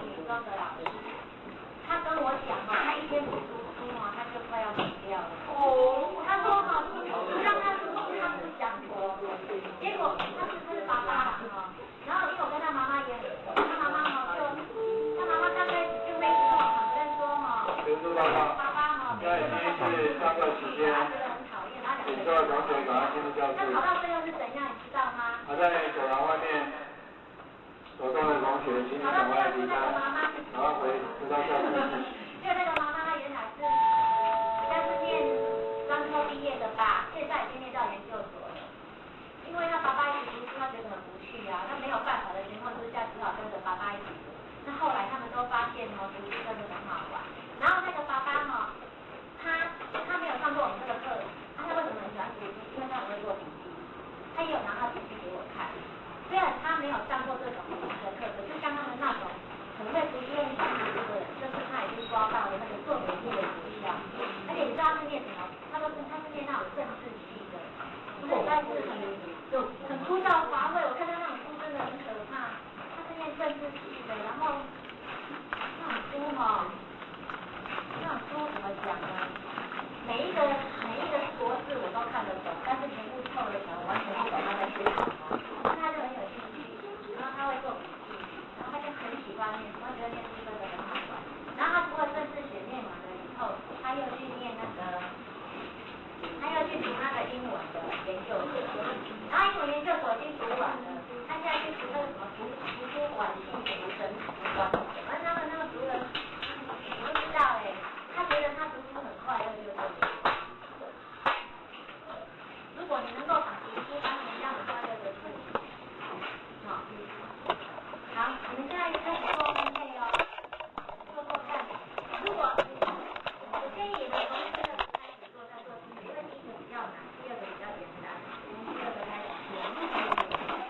Speaker 10: 女装的老师，他跟我讲哦，他一天不读书哦，他就快要死掉了。他说哈，让他读书他不想读，结果他是爸爸哈，然后因为我跟他妈妈也，他妈妈哈他妈妈刚开始就没跟我承认说哈，爸爸哈，
Speaker 4: 现在已经是上课时间，请各位同学赶快进入教室。
Speaker 10: 他考到最后是怎样，你知道吗？
Speaker 4: 还在走廊外面手上的同学，请你赶快离开，赶快回到教室。
Speaker 10: 因为那个妈妈她原来是念专科毕业的吧，现在已经念到研究所了。因为他爸爸一起读书，他觉得很无趣啊，他没有办法的情况之下，只好跟着爸爸一起读。那后来他们都发现哦，读书真的很好玩。然后那个爸爸哈，他没有上过我们这个课，他为什么很喜欢读书？因为他很会做笔记，他也有拿他笔记给我看。虽然他没有上过这种笔记的课，可是像他们那种很会读书、很喜欢读书的人，就是他已经抓到了那个做笔记的诀窍。而且你知道他是念什么？他是念那种政治系的，所以他是很枯燥乏味。我看他那种书真的很可怕。他是念政治系的，然后那种书哈，那种书怎么讲呢？每一个国字我都看得懂，但是全部凑了起来，我完全不懂他在写什么。他就很有兴趣，然后他会做笔记，然后他就很喜欢念书，他觉得念书真的很好玩。然后他除了政治学念完了以后，他又去念那个，他又去读那个英文的研究所，然后英文研究所已经读完了，他现在去读那个什么图书馆系读神图馆，而他们那个读人，我不知道哎，他觉得他读书很快乐，就是。如果你能够把读书当成一样快乐的事情，好，你们现在开始做分配哦，做看。如果我建议你们从这个开始做，再做第一个，因为第一个比较难，第二个比较简单，从第二个开始做。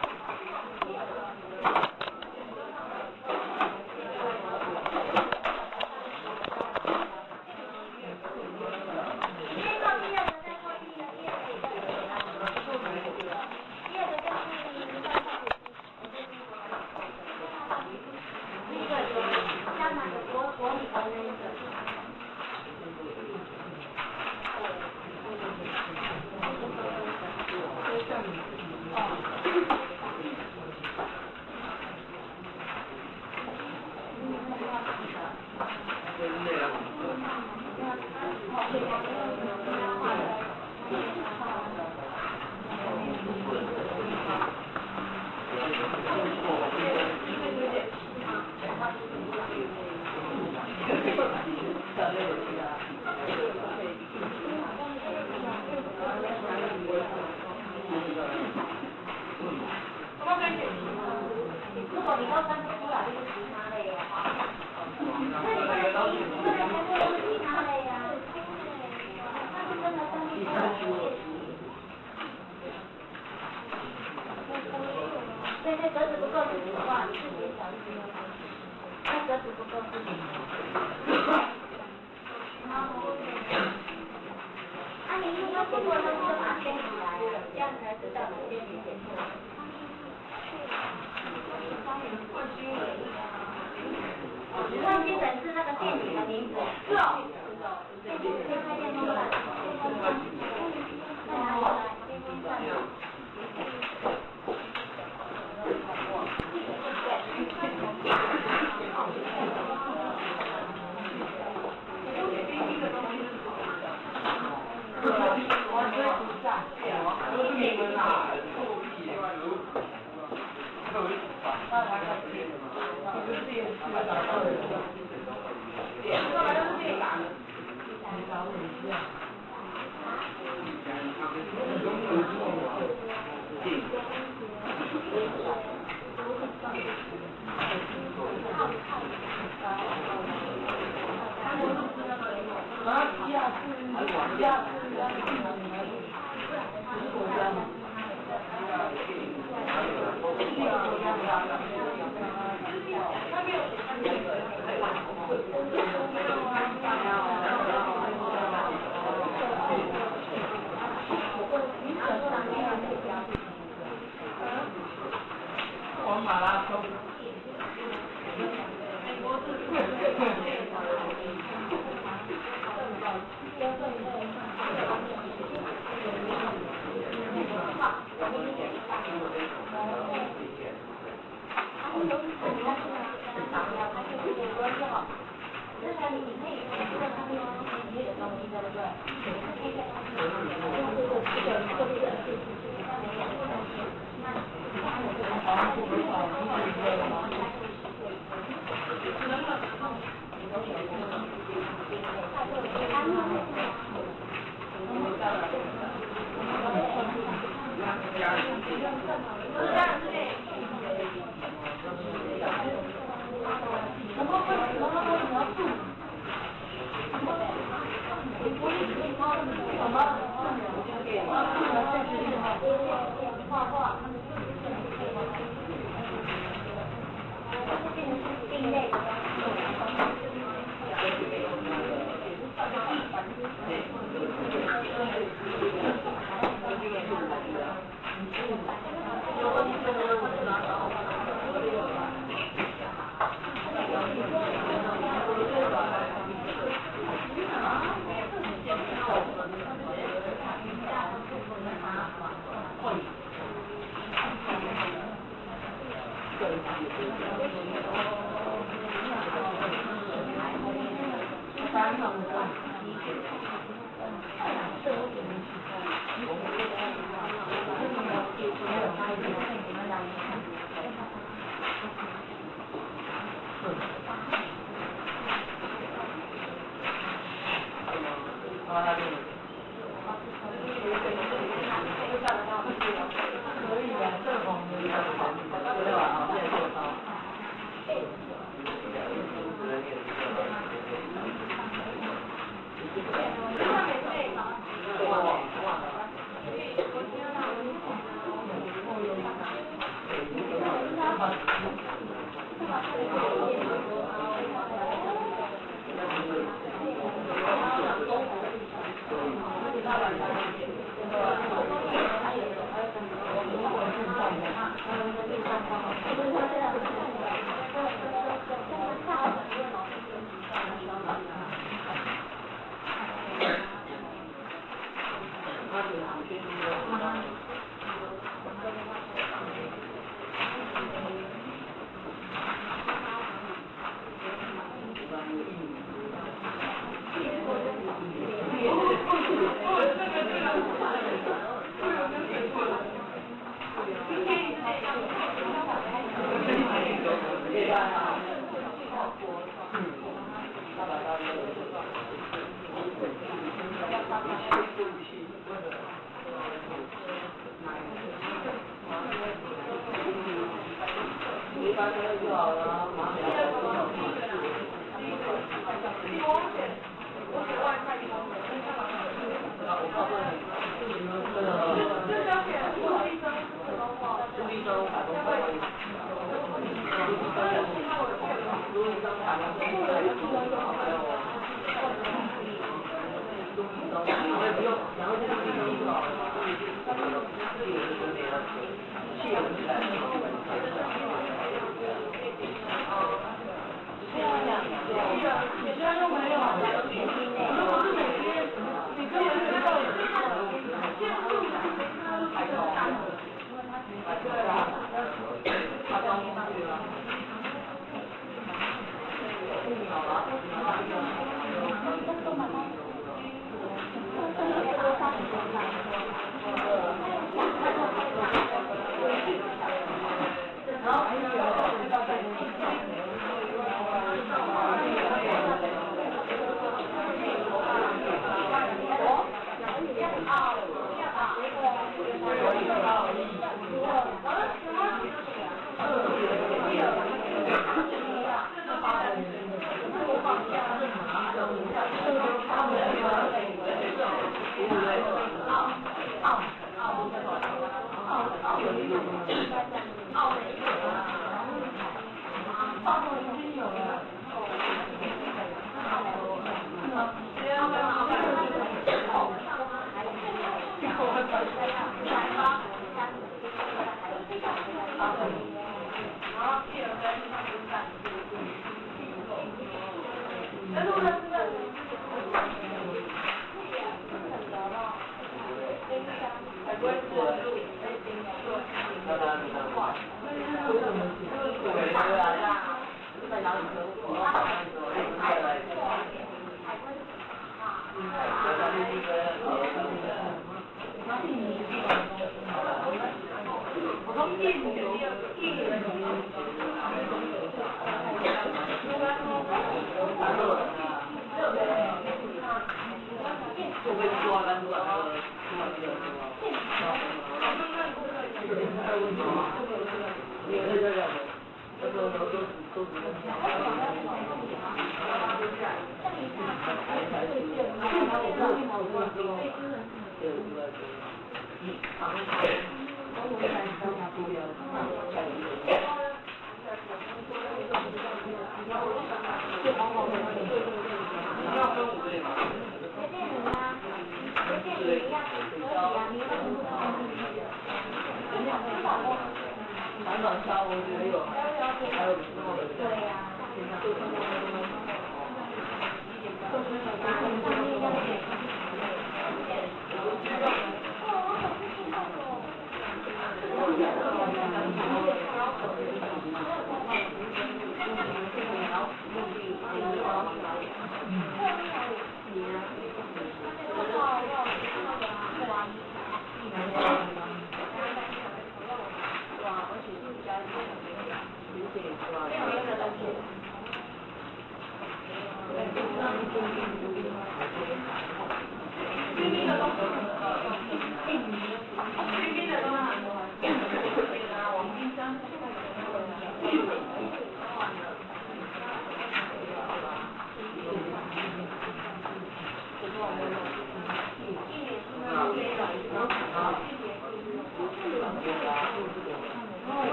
Speaker 10: 如果你都分不出来，就是其他类的话，那你们全部都是其他类呀，那是真的分不出来。所以那格子不够的话，你自己小心哦。那格子不够自己。啊，你如果写过的东西就把它圈起来啊，这样才知道哪边你写错了。你忘记整治那个店里的名字，是哦，电风扇，电风扇，在哪里来？电风扇。
Speaker 11: 马拉松。
Speaker 10: 好。这个你可以看这个上面里面的东西，对不对？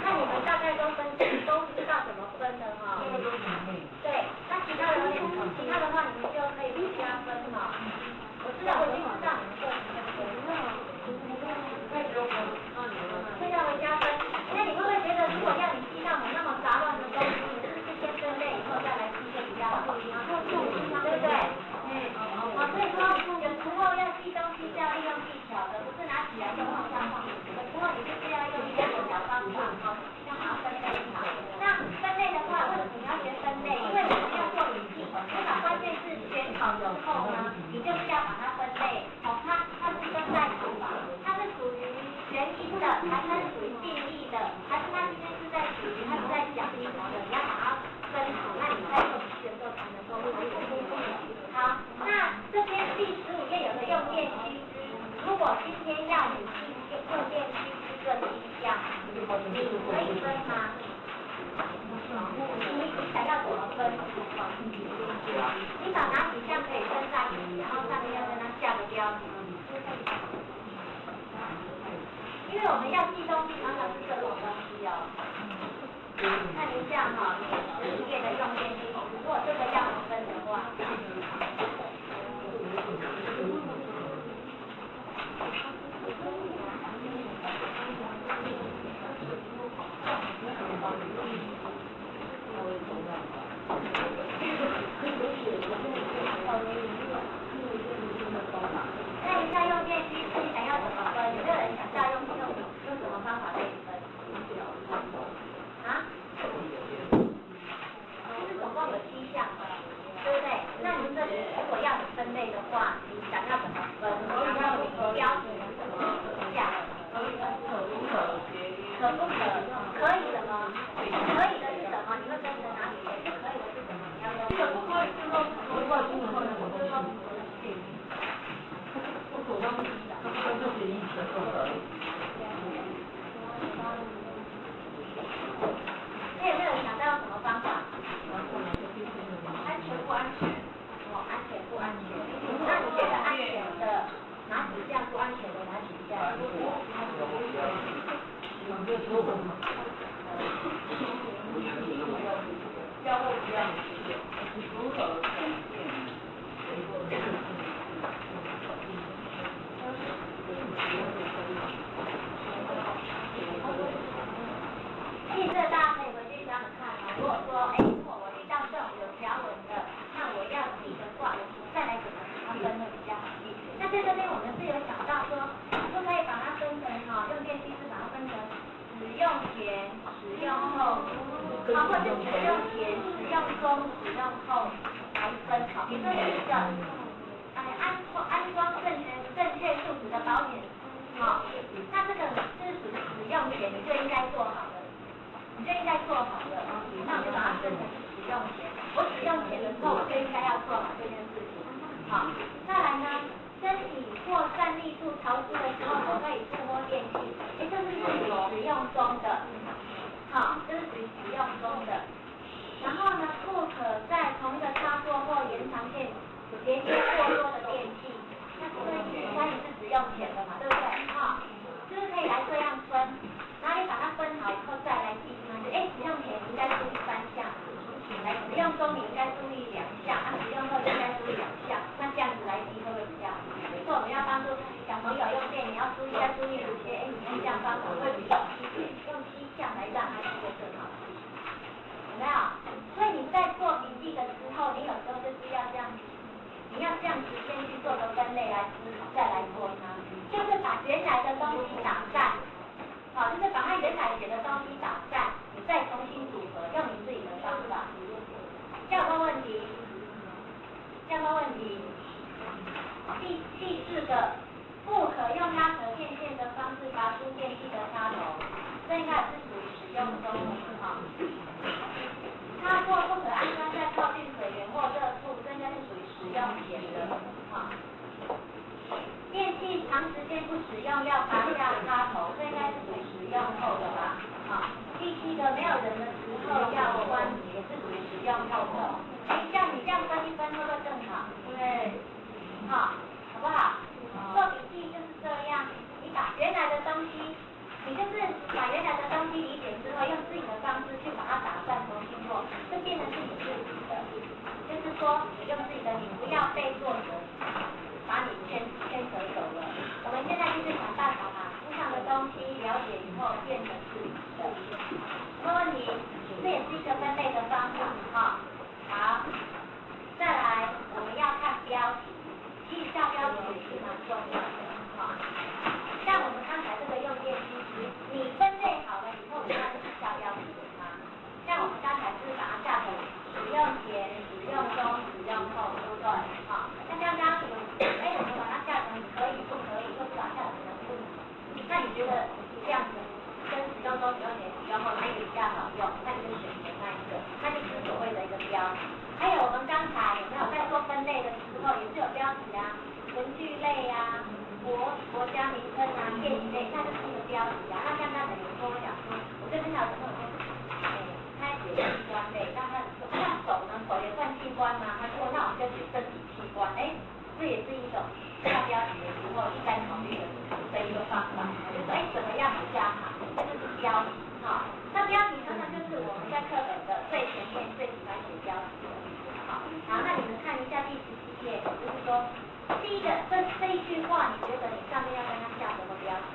Speaker 10: 看你们大概都知道怎么分的哈。对，那其他的话你们就可以不加分哈。我知道，我已经知道你们做什么分了。会让我加分。那你会不会觉得，如果要你记那种那么杂乱的东西，你是不是先分类以后再来记就比较好？对不对？所以说有时候要记东西是要利用技巧的，不是拿起来就往下放。有时候你就是要用一些小方法，像分类法。那分类的话，为什么你要学分类？因为你要做笔记，你把关键字选好以后呢，你就是要把它分类。它是分在什么？它是属于原因的，还是属于定义的，还是它今天是在属于它是在讲什么的？你要把它分好，那你在做笔记的时候才能够好，那这边第15页有个用电须知，如果今天要你记用电须知这几项，你可以分吗？你想要怎么分？你把哪几项可以分在一起，然后上面要跟它下个标题。因为我们要记东西，常常是这种东西哦。看您这样哈，15页的用电须知，如果这个要分的话。看一下用电须知想要怎么分？有没有人想到用什么方法可以分？啊？就是总共有7项，对不对？那你这里如果要你分类的话，你想要怎么分？然后你标题怎么下？可不可？可以什么？可以的是什么？你会跟着哪里写？不可以的是什么？你要用。这个不可以是说，我手上不写意思的。你有没有想到什么方法？安全不安全？安全不安全？那你觉得安全的哪几项不安全的哪几项？要不一样，如何其实大家可以回去想想看啊，如果说，如果我遇到这种有条文的，那我要记的话，再来怎么它分的比较好记。那在这边我们是有想到说，就可以把它分成用电须知把它分成使用前、使用后，或者使用前、使用中、使用后来分好。比如说有一个安装正确数值的保险好，那这个是属于使用前你就应该做好的，你就应该做好的，那我就把它分成使用前。我使用前的时候，我就应该要做好这件事情。好，再来呢，身体或站立处潮湿的时候，不可以触摸电器，这是属于使用中的。好，这是属于使用中的。然后呢，不可在同一个插座或延长线连接过多的电器。那这个应该你是使用前的嘛，对不对？哈，就是可以来这样分，然后你把它分好以后再来记呢，就使用前你应该注意3项，来使用中你应该注意2项，使用后应该注意2项，那这样子来记会不会比较好？所以我们要帮助小朋友用电，你要注意哪些？你用这样方法会比较用7项来让他记得更好，有没有？所以你在做笔记的时候，你有时候就是要这样。你要这样子先去做个分类来思考，再来做它，就是把原来的东西打散，好，就是把它原来写的东西打散，你再重新组合，用你自己的方法。这样没问题？这样没问题？第4个，不可用拉扯电线的方式拔出电器的插头，这应该是属于使用中的哈。插座不可安装在靠近水源或热处，这应该是属于使用前的。哈，电器长时间不使用要拔下插头，这应该是属于使用后的吧？好，第7个没有人的时候要关，也是属于使用后的。像你这样分一分会不会更好？对，好，好不好？做笔记就是这样，你把原来的东西。你就是把原来的东西理解之后，用自己的方式去把它打散重新做，就变成是你自己的。就是说，你用自己的，你不要被作者把你牵扯走了。我们现在就是想办法把书上的东西了解以后变成自己的。没问题，这也是一个分类的方法哈。好，再来我们要看标题，其实下标题也是蛮重要的哈。像我们刚才这个用电机，你分类好了以后，你要去下标题给它。像我们刚才是把它下成使用前、使用中、使用后，对不对？好，那刚刚我们把它下成可以不可以，或者把它下成不可以。那你觉得这样子跟使用中、使用前、使用后哪一个比较好用？那你就选择那一个，那就是所谓的一个标题。还有我们刚才有没有在做分类的时候，也是有标题啊，文具类啊。国家名称啊，电影类，那就是一个标题啊。那像刚才有跟我讲说，我这边还有朋友说，他写器官类，那他说那手呢？手也算器官吗？他说那我们就写身体器官，这也是一种下标题的时候应该考虑的一个方法，就是怎么样比较好，这就是标题哈。那标题常常就是我们在课本的最前面最喜欢写标题的。好，那你们看一下第17页，就是说。第一个，这一句话，你觉得你上面要跟他下什么标题？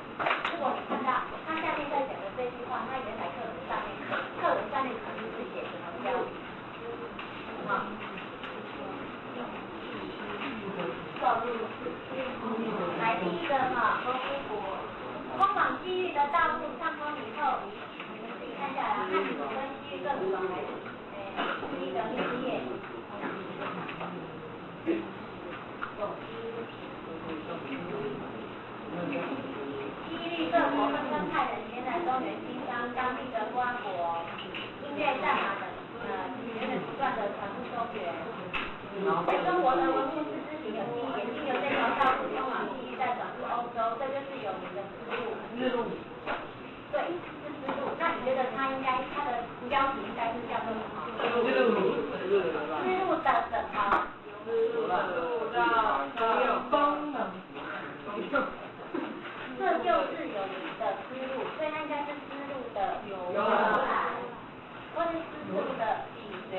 Speaker 10: 如果你看到他下面在讲的这句话，他原来课文上面可能是写什么标题？好，来第一个哈，通往西域的道路畅通以后，你们自己看下来，看你们跟西域更爽还是西域的面页？西域各国纷纷派人前来中原经商，当地的官国因为战马等源源不断的传入中原。中国的文物是织品有经由这条道路通往西域，再转入欧洲，这就是有名的丝路。对，是丝路。那你觉得它的标题应该是叫做什么？丝路的什么？功能，这就是有名的丝路，所以它应该是丝路的由来，或是丝路的起源，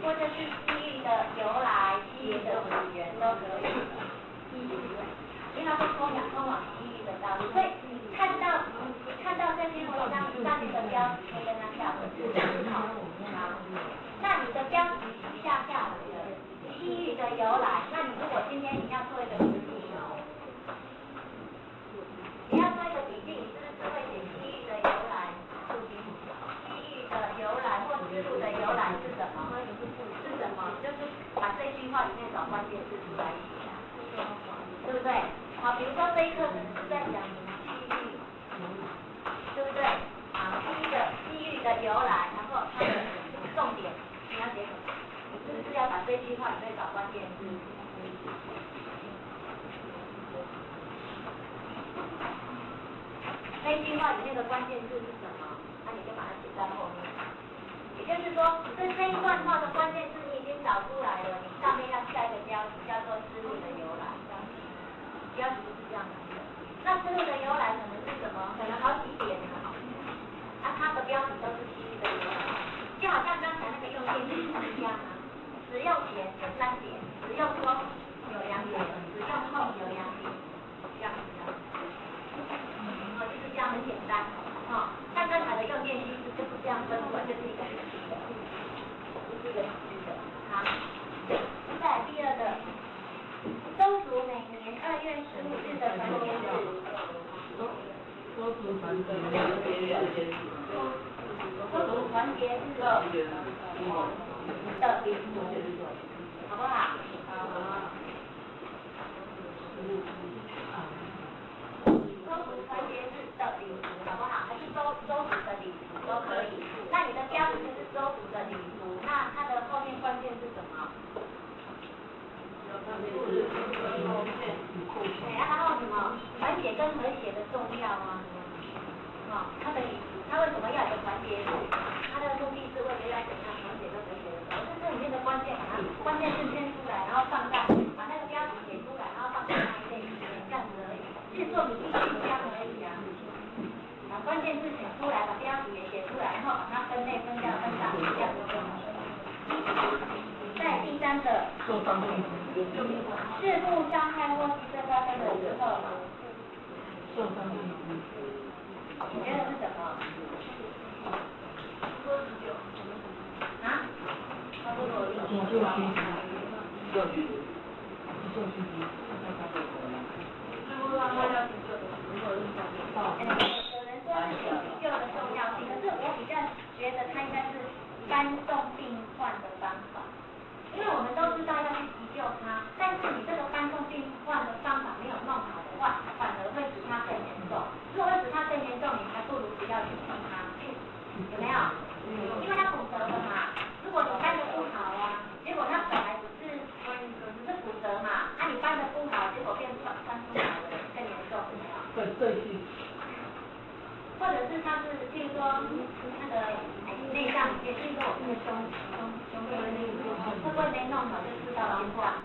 Speaker 10: 或者是西域的由来、西域的起源都可以。因为它是通往西域的道路，所以你看到这篇文章上面的标题可以跟它下文字，好，那你的标题下来的西域的由来，那你如果今天你要做一个笔记，你是不是会写西域的由来？西域的由来或丝路的由来是什么？是什么？就是把这句话里面找关键字出来写，对不对？好，比如说这一课可能是在讲什么区域，对不对？啊，区域的由来，然后它的重点，你要写什么？你是不是要把这句话你再找关键字？这一句话里面的关键字是什么？那你就把它写在后面。也就是说，这一段话的关键字你已经找出来了，你上面要下一个标题叫做思路的由来。标题是这样的。那思路的由来可能是什么？可能好几点啊。那它的标题都是区域的由来，就好像刚才那个用电句一样啊。使用前有3点，使用中有2点，使用后有2点，这样子的。就是这样很简单，像刚才的用电机制就是这样分出来，就是一个实际的，这是一个实际的。好，再来第二个，周族每年2月15日的团结日。周族团结日。周族团结日的礼俗，好不好？周族团结日的礼俗，好不好？还是周族的礼俗都可以。那你的标题就是周族的礼俗，那它的后面关键是什么？对，然后什么？团结跟和谐的重要啊。它的礼俗，它为什么要有个团结日？它的目的是为了要怎样团结跟和谐的。是这里面的关键，把它关键字先出来，然后放大，把那个标题写出来，然后放在那一类里面，这样子而已。其实做笔记就是这样而已啊。把关键字写出来，把标题也写出来，然后把它分类、分掉、分档，这样就好了。在第3个，事故伤害或牺牲发生的时候，你觉得是什么？啊？急救需求。有人说是急救的重要性，可是我比较觉得它应该是搬送病患的方法，因为我们都知道要去急救他，但是你这个搬送病患的方法没有弄好的话，反而会使他更严重。如果会使他更严重，你还不如不要去碰他，有没有？因为他骨折了嘛，如果你搬得不好啊，结果他本来只是骨折嘛，你搬得不好，结果变穿出来了，更严重，有没有？对。或者是他是，譬如说那个内脏里面，譬如说我们的胸部的内部，会不会没弄好就吃到软化？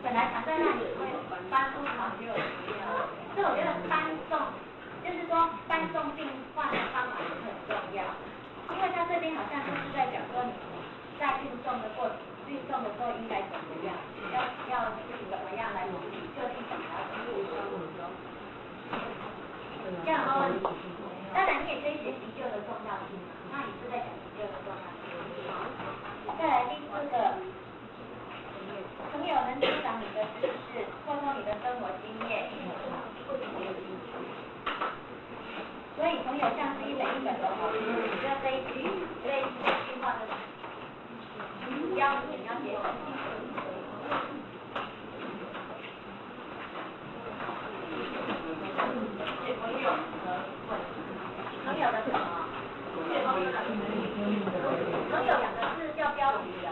Speaker 10: 本来躺在那里会搬不好就有需要，所以我觉得搬送，就是说搬送病患的方法是很重要，因为他这边好像就是在讲说你在运送的时候应该怎么样，要怎么样来处理，就地检查服务。这样哦，当然你也可以写急救的重要性嘛，那也是在讲急救的重要性。再来第4个，朋友能增长你的知识，扩充你的生活经验，所以朋友像是一本一本的好书，你知道这一句话的标题你要写什么？朋友的什么？朋友2个字叫标题哦。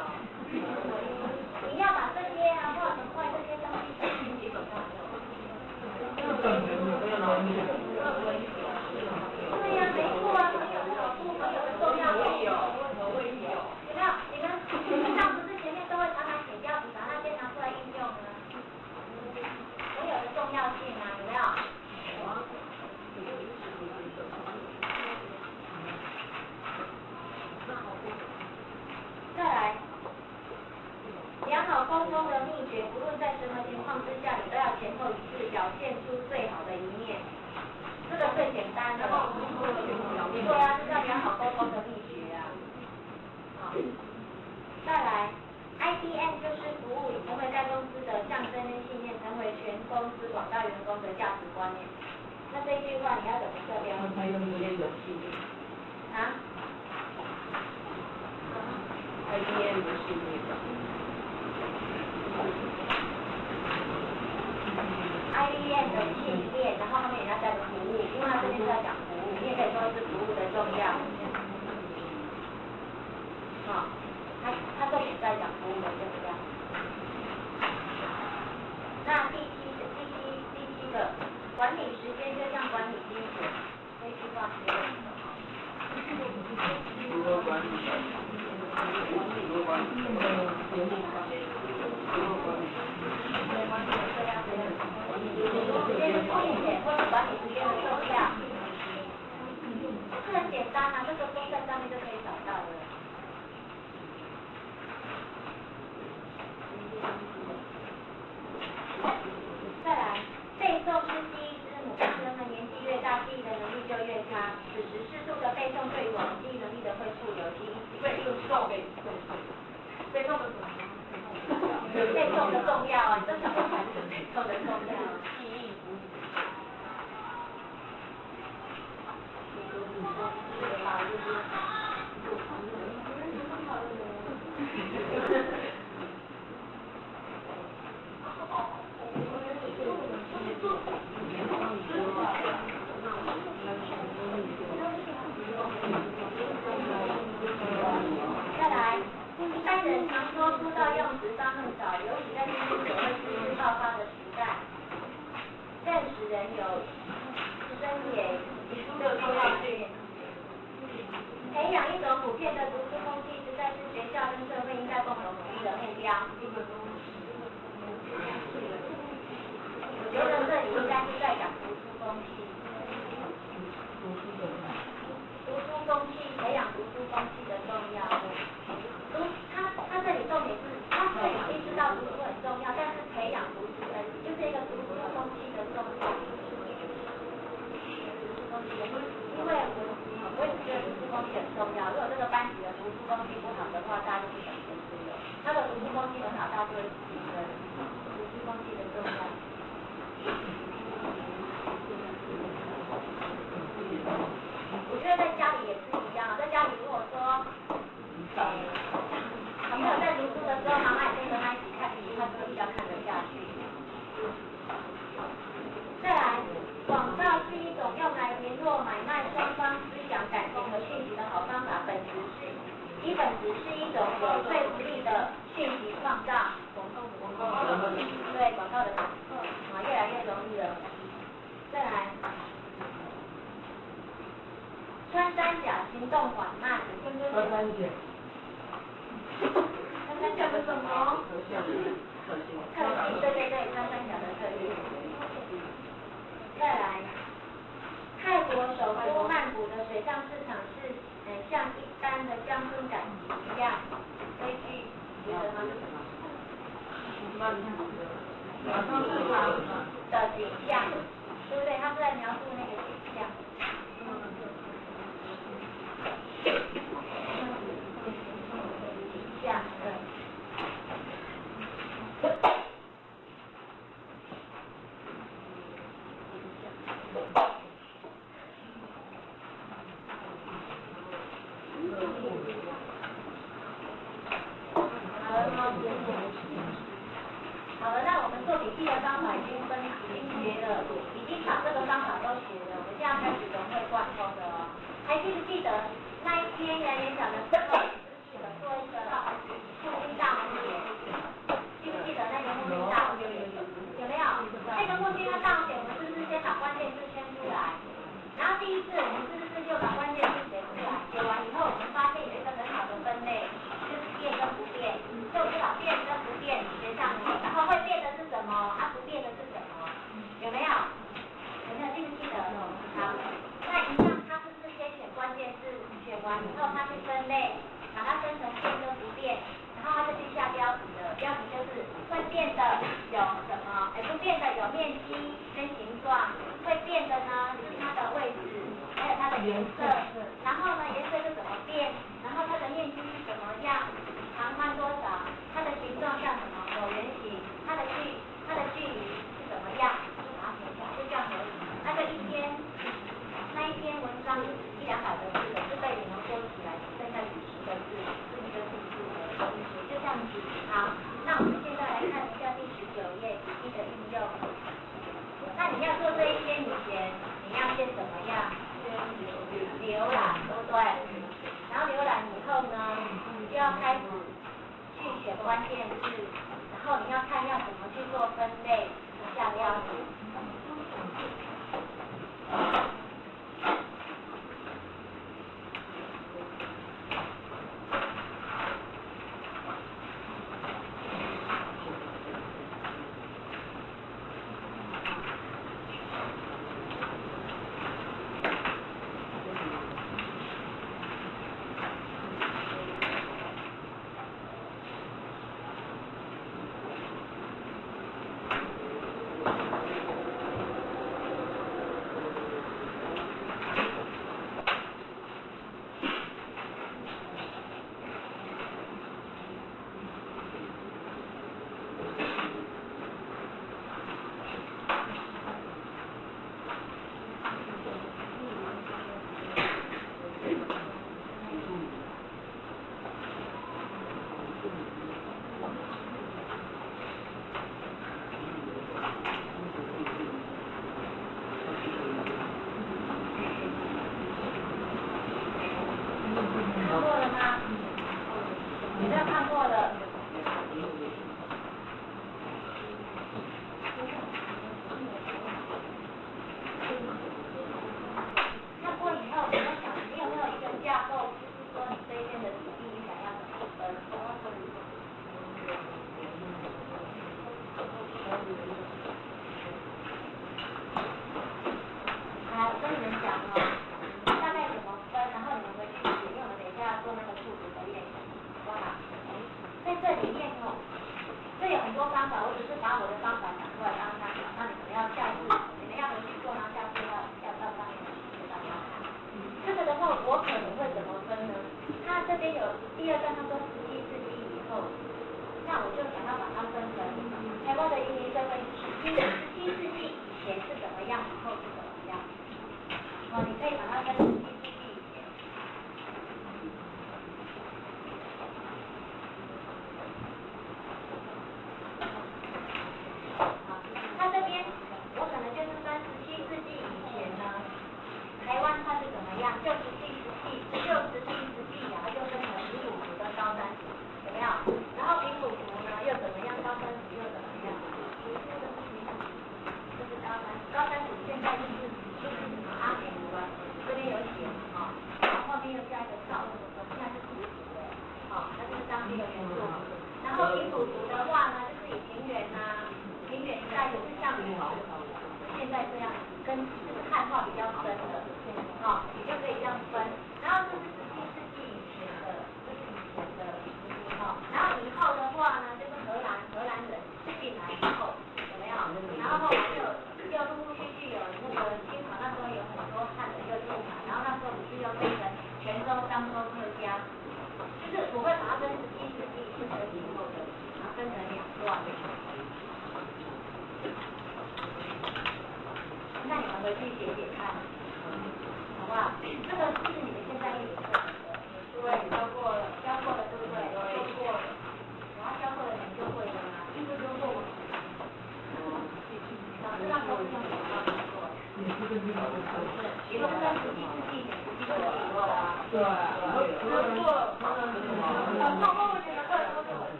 Speaker 10: 你要把这些啊或很快这些东西写进基本上没有。对呀，没错啊，朋友的好处，朋友的重要性。有没有？你们上不是前面都会常常写标题，把它先拿出来应用呢？朋友的重要性啊，有没有？再来，良好沟通的秘诀，不论在什么情况之下，你都要前后一致，表现出最好的一面。这个最简单的。对啊，这叫良好沟通的秘诀啊。好，再来 ，IBM 就是服务，成为该公司的象征跟信念，成为全公司广大员工的价值观念。那这一句话你要怎么设标？他用这些游戏。啊？IBM 的系列。IBM 的系列，然后后面也要加个服务，因为它这边是要讲服务，你也可以说是服务的重要。它这里在讲服务的重要。那第七个，管理时间就像管理金钱，这句话是什么？
Speaker 4: 如何管理？如何管理？
Speaker 10: 时间的风险或者管理时间的重要，这很简单啊，这个都在上面就可以找到了。再来，背诵是第一支母，当人们年纪越大，记忆的能力就越差。此时适度的背诵对于我们记忆能力的恢复有积极。背诵的什么？背诵的重要啊！你这什么才是背诵的重要？记忆不。再来，一般人常说书到用时方恨少，尤其在今天所谓知识爆发的时代，更使人有深也就重要性。培养一种普遍的读书风气，实在是学校跟社会应该共同努力的目标。我觉得这里应该是在讲读书风气。读书风气，培养读书风气的重要。他这里重点是，他这里意识到读书很重要，但是培养读书就是一个读书风气的重要。因为我也觉得读书风气很重要。如果这个班级的读书风气不好的话，大家就不想读书了。他的读书风气很好，大家就会觉得读书风气的重要。我觉得在家里也是一样，在家里如果说，小朋友在读书的时候，妈妈也跟着他一起看，他就比较看得下去。再来，广告是一种用来联络买卖双方思想、感情和讯息的好方法，本质是一种有说服力的讯息创造。对，广告的越来越容易了。再来。穿山甲行动缓慢，穿山甲是什么？特性，对，穿山甲的特性。再来，泰国首都曼谷的水上市场是像一般的江村赶集一样，这一句觉得它是什么？曼谷的水上市场的景象，对不对？它是在描述那个景象。好了，那我们做笔记的方法已经学了，已经把这个方法都学了，我们现在开始融会贯通的哦。还记不记得那一天演讲的时候，做一个复兴大红点？记不记得那个复兴大红点？有没有？那个复兴大红点，我们是不是先把关键字圈出来？然后第一次我们是不是就把关键字写出来？写完以后，我们发现有一个很好的分类，就是变跟不变，所以我就把变跟不变写上去，然后会变的是什么？啊，不变的是什么？有没有？记不记得？好，那一样，它是不是先选关键字，选完以后它去分类，把它分成变跟不变，然后它就去下标题了。标题就是会变的有什么？不变的有面积跟形状，会变的呢是它的位置，还有它的颜色。然后呢，颜色是怎么变？然后它的面积是怎么样？长宽多少？它的形状像什么？椭圆形。它的距离是怎么样？就把它写下来，就这样而已。那一篇文章是100-200个字的，是被你们收起来，剩下90个字，是一个数字的同学，就这样子。好，那我们现在来看一下第19页笔记的运用。你要做这一篇以前，你要先怎么样？浏览，对不对？然后浏览以后呢，你就要开始去选关键字，然后你要看要怎么去做分类，下标题。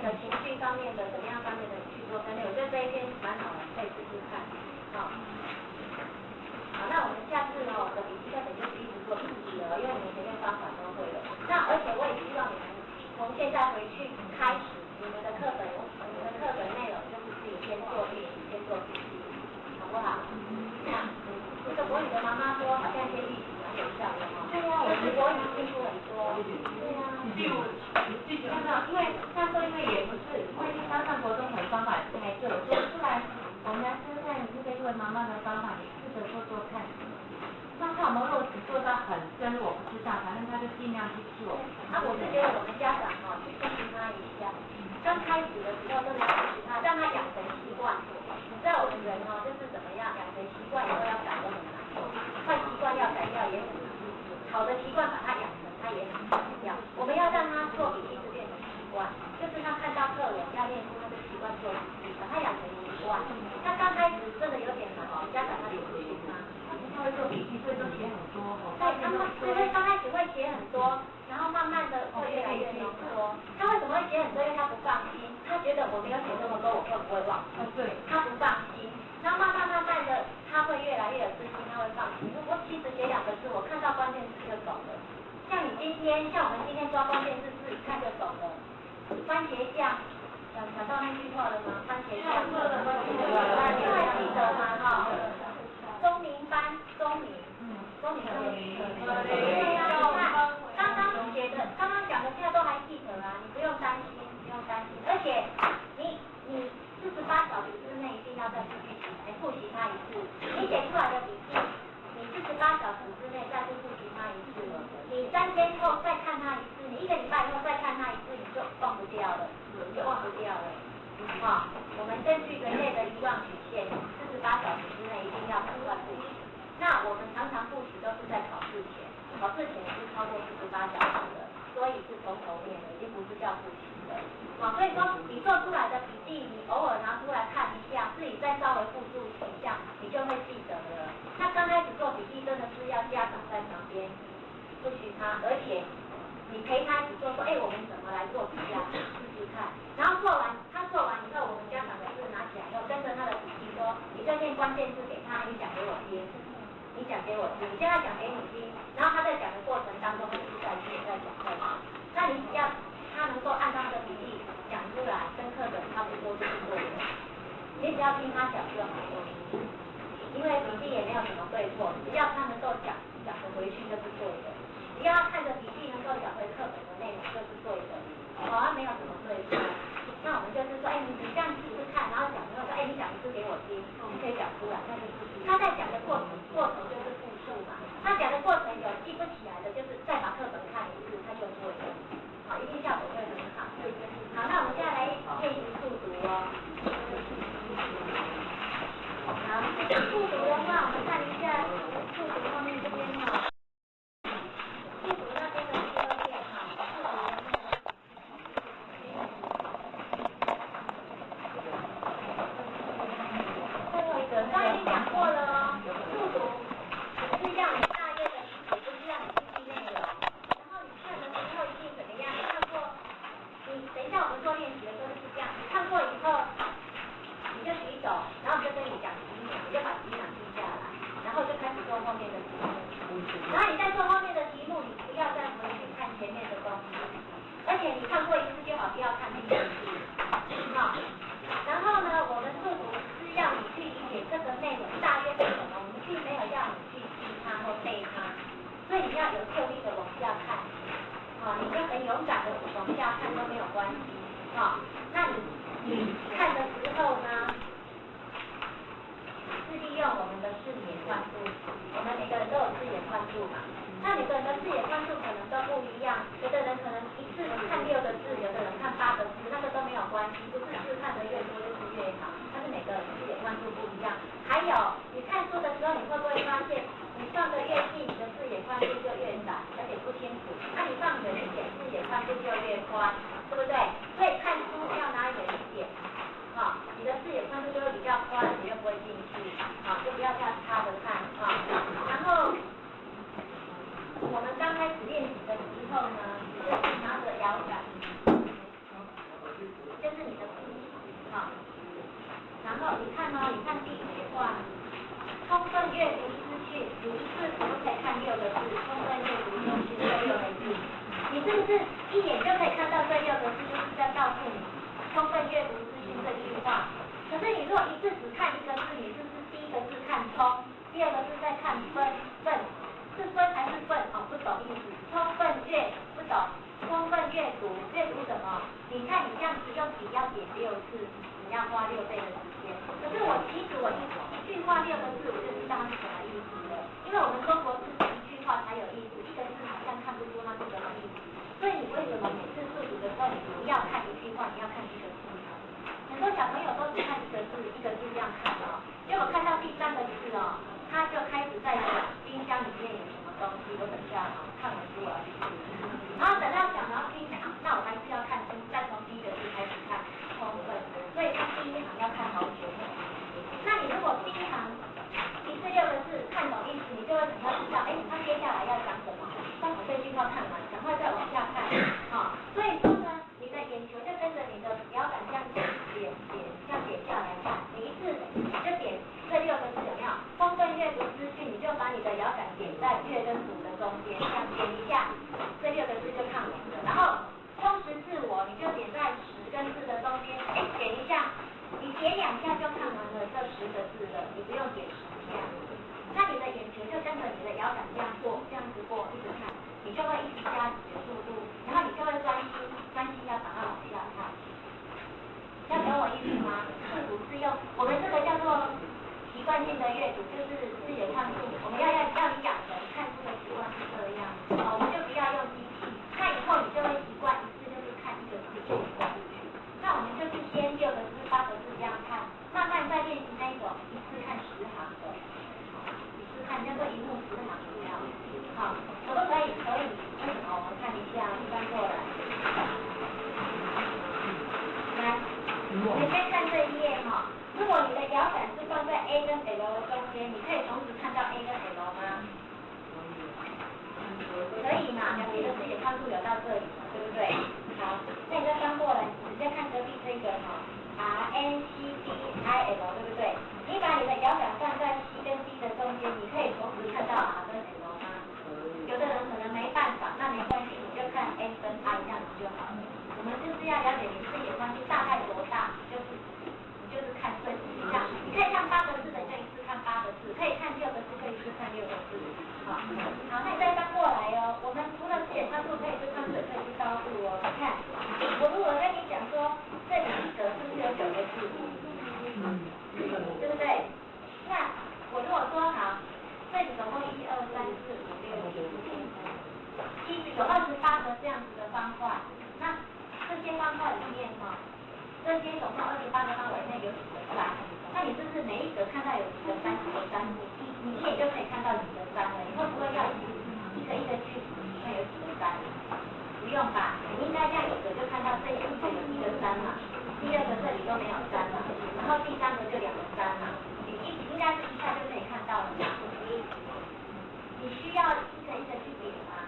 Speaker 10: 面的情绪方面的怎么样方面的去做分类，我觉得这一篇蛮好的，可以试试看。好，那我们下次呢，我的笔记课本就是一直做笔记了，因为你们前面方法都会了。那而且我也希望你们从现在回去开始，你们的课本内容就是自己先做练习，先做笔记，好不好？这个国语的妈妈说，好像先预习蛮有效的哈。对呀，我们国语进步很多。对呀。因为那时候因为也不是，我已经刚上国中，很方法太旧，说出来我们来试试看你这位妈妈的方法，你试着做做看。那看我们落实做到很深入，我不知道，反正他就尽量去做。我是觉得我们家长去支持他一下。刚开始的时候真的要支持他，让他养成习惯。你知道我们人就是怎么样，养成习惯以后要改都很难，坏习惯要改掉也很难，好的习惯把它养成，它也很难掉。我们要让他做笔记是变成习惯，就是他看到课文要练出他的习惯做笔记，把它养成习惯。那刚开始真的有点难，家长他也不信他。他会做笔记，所以都写很多。对，刚开始会写很多，然后慢慢的会越来越浓缩。他为什么会写很多？因为他不放心，他觉得我没有写这么多，我会不会忘记？对，他不放心。然后慢慢的，他会越来越有自信，他会放心。我其实写2个字，我看到关键字就懂了。像我们今天抓关键字，自己看就懂了。番茄酱，想到那句话了吗？番茄酱，你还记得吗？哈。钟明班，钟明对呀，你看刚刚讲的现在都还记得啊，你不用担心，而且你48小时之内一定要再复习它一次，你写出来的笔记，你48小时之内再去复习它一次，你3天后再看它一次，你1个礼拜以后再看它一次，你就忘不掉了。我们根据人类的遗忘曲线，48小时之内一定要不断复习。那我们常常复习都是在考试前是超过48小时的，所以是从头念的，已经不是叫复习的。所以说你做出来的笔记，你偶尔拿出来看一下，自己再稍微复述一下，你就会记得了。那刚开始做笔记真的是要家长在旁边不许他，而且你陪他一起做，说我们怎么来做笔记啊？试试看。然后他做完以后，我们家长的字拿起来以后，跟着他的笔记说，你就念关键字给他，你讲给我听，你现在讲给你听，然后他在讲的过程当中，一直在听，在讲。那你只要他能够按照他的笔记讲出来，跟课本差不多就是对的。你只要听他讲就好了，因为笔记也没有什么对错，只要他能够讲得回去就是对的。只要他看着笔记能够讲回课本的内容就是对的，他没有什么对错。那我们就是说，你这样试试看，然后讲之后说，你讲一次给我听，你可以讲出来，那就是他在讲的过程就是复述嘛。他讲的过程有记不起来的，就是再把课本看一次，他就会了。一定效果会很好。好，那我们现在来练习速读哦。好，速读的话，我们看一下速读后面这边哈。速读那边的第2页哈，最后一个刚才已经讲过了哦，速读只是让你大约的理解，不是让你记内容。然后你看的时候一定怎么样？你看过，你等一下我们做练习的时候是这样，你看过以后，你就举手，然后就跟你讲题目，你就把题目记下来，然后就开始做后面的题目。然后你在做后面的题目，你不要再回去看前面的东西，而且你看过一次就好，不要看第2次。好，然后呢，我们速读是要你去理解这个内容大约是什么，我们并没有要你去记它或背它，所以你要有特地的往下看。你就很勇敢的往下看都没有关系。那你看的时候呢，是利用我们的视野宽度，我们每个人都有视野宽度嘛。那每个人的视野宽度可能都不一样，有的人可能一次看6个字，有的人看8个字，那个都没有关系，不是字看得越多就是越好，但是每个人视野宽度不一样。还有你看书的时候，你会不会发现，你放得越近，你的视野宽度就越窄，而且不清楚；那你放远一点，视野宽度就越宽，对不对？所以看书要拿远一点，你的视野宽度就会比较宽，你就不会进去，就不要这样插着看，然后我们刚开始练习的时候呢，就是拿着摇杆，阅读资讯，你一次可不可以看6个字？充分阅读资讯这6个字，你是不是一眼就可以看到这6个字，就是在告诉你充分阅读资讯这句话？可是你如果一次只看1个字，你是不是第1个字看充，第2个字在看分？是分还是分？哦，不懂意思。充分阅不懂，充分阅读，阅读什么？你看你这样子用笔要点6次，你要花6倍的时间。可是其实我一句话6个字，我就知道它是什么意思了。因为我们中国字一句话才有意思，1个字好像看不出它是什么意思。所以你为什么每次数组的时候，你不要看1句话，你要看1个字呢？很多小朋友都只看1个字，1个字这样看哦，结果看到第3个字哦。他就开始在想冰箱里面有什么东西，我等下看完书我要去吃。然后等到想，然后心想，那我还是要看书，再从第1个字开始看充分。所以他第1行要看好久。那你如果第1行一次6个字看懂意思，你就会想要知道，他接下来要讲什么。当我这句话看完，赶快再往下看。所以说呢，你的眼球就跟着你的摇杆这样点，这样点下来看，你一次就点这6个字有没有？充分阅读资讯，你就把你的摇杆点在阅跟读的中间，这样点一下，这6个字就看完了。然后充实自我，你就点在10跟4的中间，点一下，你点2下就看完了这10个字了，你不用点10下。那你的眼球就跟着你的摇杆这样过，这样子过，一直看，你就会一直加你的速度，然后你就会专心要把它往下看。要懂我意思吗？是不是用我们这个叫做习惯性的阅读，就是自己的看书，我们要你养成看书的习惯是这样，我们就不要用机器，那以后你就会习惯一次就是看1个字就过去。那我们就是先6个字、8个字这样看，慢慢再练习那种一次看10行的，一次看叫做一目10行有没有？好，可不可以？可以。为什么？我们看一下，翻过来，来，你先看这一页哈。如果你的摇杆是放在 A 跟 L 的中间，你可以同时看到 A 跟 L 吗？可以嘛？两边的视野宽度有到这里嘛，对不对？好，那你再翻过来，你再看隔壁这个R N C D I L， 对不对？你把你的摇杆放在 C 跟 D 的中间，你可以同时看到 R 跟 L 吗？有的人可能没办法，那没关系，你就看 N 跟 I 这样子就好了。我们就是要了解你视野宽度大概多大，就是看顺序这样，你可以看8个字的，你就一次看8个字；可以看6个字，就一次看6个字。好，那你再翻过来哦。我们除了视野宽度，可以去看水，可以去高度哦。你看，我如果跟你讲说，这里一格是不是有9个字？对不对？那我如果说好，这里总共1、2、3、4、5、6、7、有28个这样子的方块，那这些方块里面这些总共28个方块里面有几个3？那你是不是每一格看到有几个3？你一眼就可以看到几个3了？你会不会要一个一个去数看有几个3？不用吧？你应该这样一格就看到这一格有1个3嘛，第2个这里都没有3嘛，然后第3个就2个3嘛，你应该是一下就可以看到了嘛？你需要一个一个去点吗？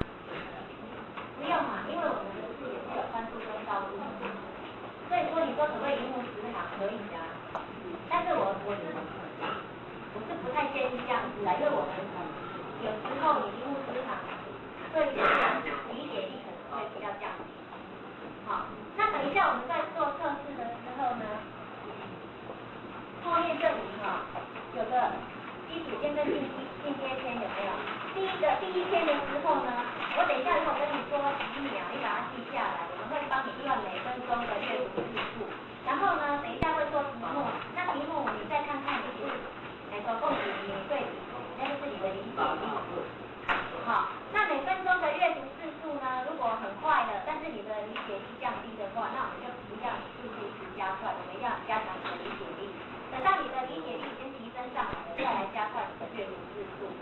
Speaker 10: 不用嘛，因为我们的视野是有宽度跟高度，所以说你说可不可以一目10行？可以啊，但是我是不太建议这样子的，因为我们有时候你一目10行，对理解力可能会比较降低。好，那等一下我们在做测试的时候呢，作业这里有个基础篇跟进阶篇有没有？第一篇的时候呢，我等一下如果跟你说几秒，你把它记下来，我们会帮你算每分钟的阅读次数。然后呢，等一下会做题目，那题目你再看看你是总共几名对比，那就是你的理解力。好，那每分钟的阅读次数呢，如果很快的，但是你的理解力降低的话，那我们就不要你速度一直加快，我们要加强你的理解力。等到你的理解力已经提升上来了，再来加快你的阅读次数。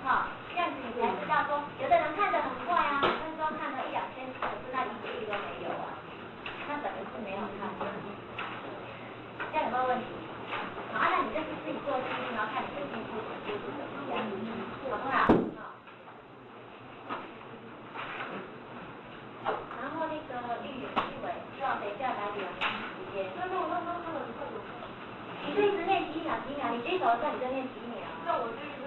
Speaker 10: 好，这样子你才知道说，有的人看得很快啊，5分钟看了1、2千字，可是他理解力都没有啊，他可能是没有看的。这样有没有问题？好，那你就是自己做记录，然后看你的进步程度是怎么样，好不好？然后那个玉伟，希望等一下来聊时间。你就一直练几秒，你举手的时候你就练几秒。那我就是。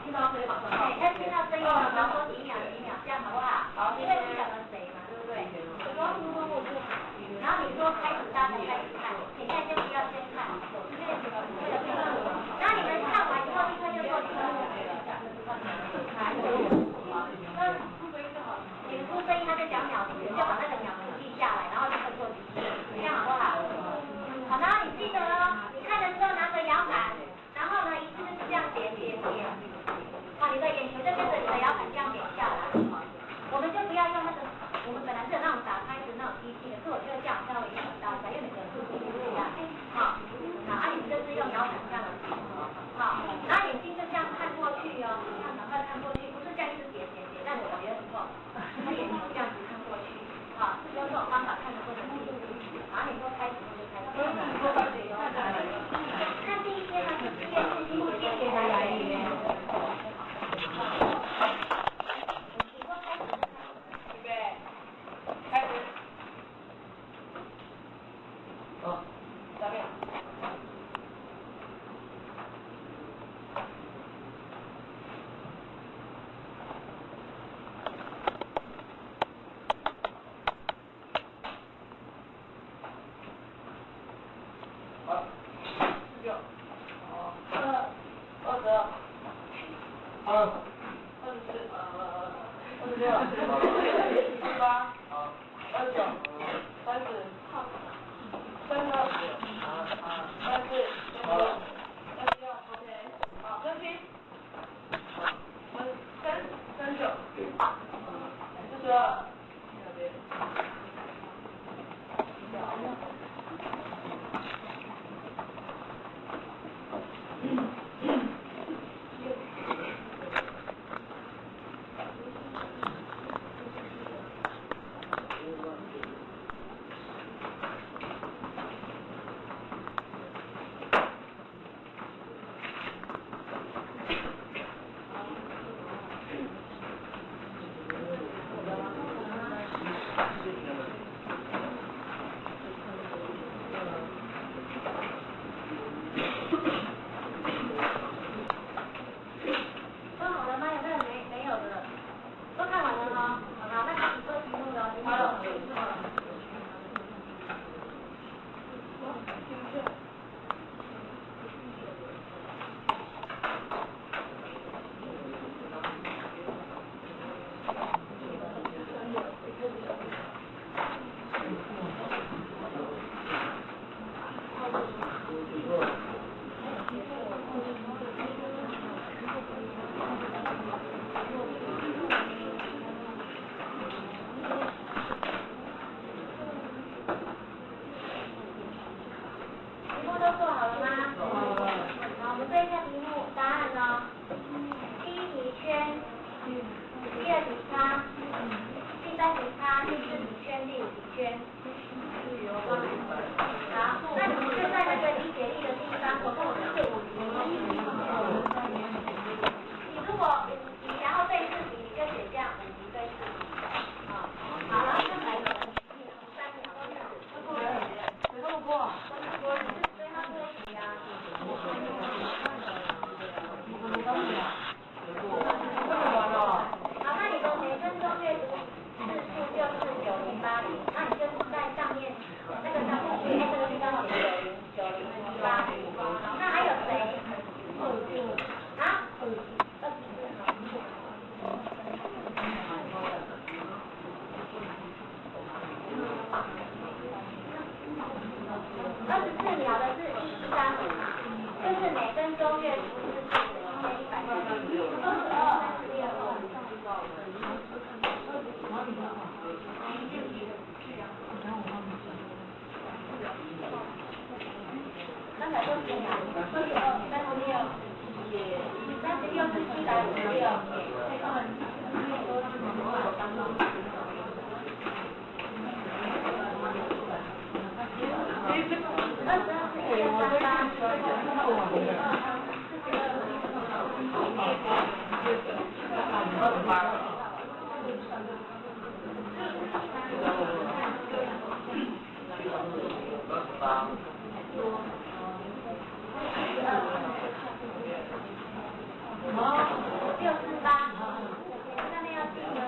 Speaker 10: 听到声音马上报。要听到声音马上说几秒，这样好不好？好，因为不晓得谁嘛，对不对？然后你说开始，大家开始看，你现在先不要先看，然后你们看完以后立刻就做题目。你们出声音，他就讲秒数，就把那个秒数记下来，然后立刻做题目，这样好不好？好，然后你记得哦，你看的时候拿着摇杆，然后呢一次就是这样点。好，你的眼球就跟着你的摇杆这样点下来。我们就不要用那个，我们本来是有那种打开的那种机器，可是我觉得这样稍微有点大声，因为每个数字不一样。好，你们就是用摇杆这样的。好，然后眼睛就这样看过去哦，这样赶快看过去，不是这样一直点，但我觉得不错。他眼球这样子看过去，好，是用这种方法看得更清楚。然后你说开始就开始。看第一天呢，是第一天给大家来预约。开始。下面。好，16，好，20，22，24，26，28，好，29，30，32，34，36，OK，好，更新，39，42，上面要记得。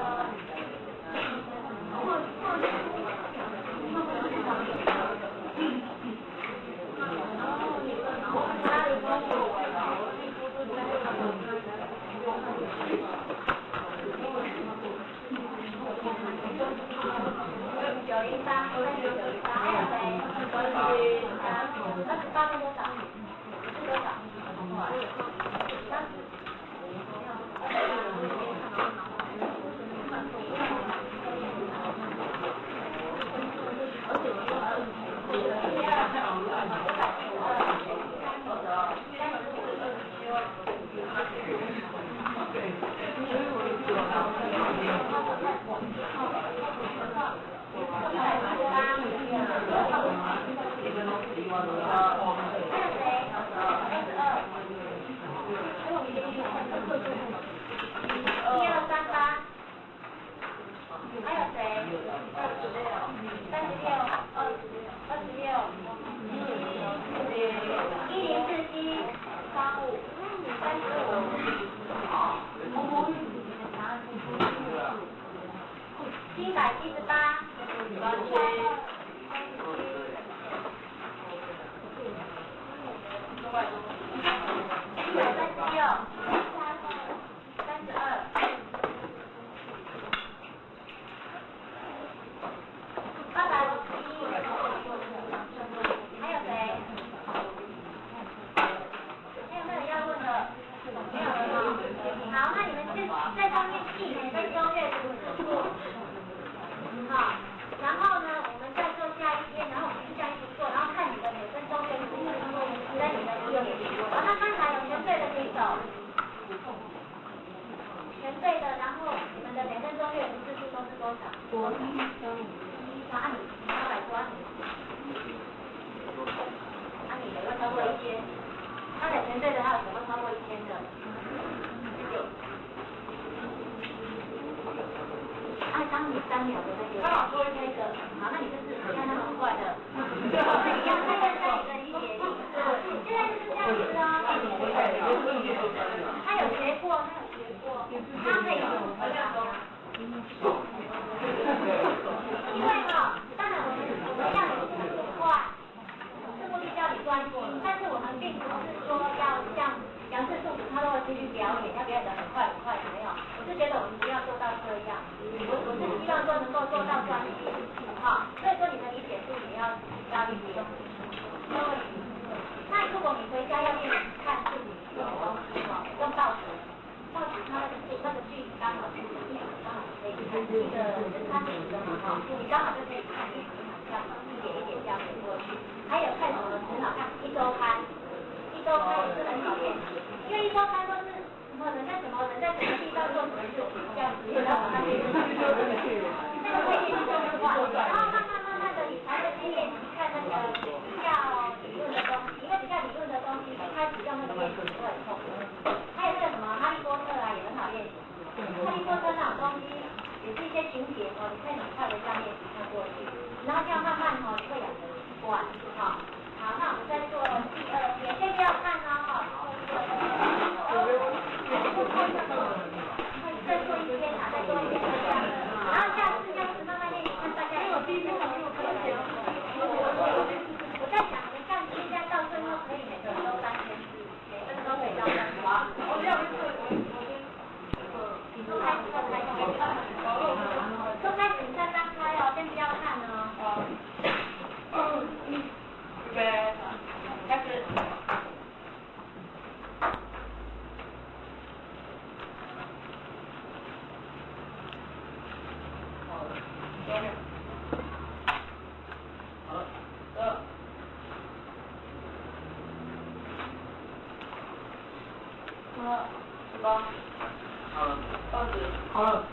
Speaker 10: 好了，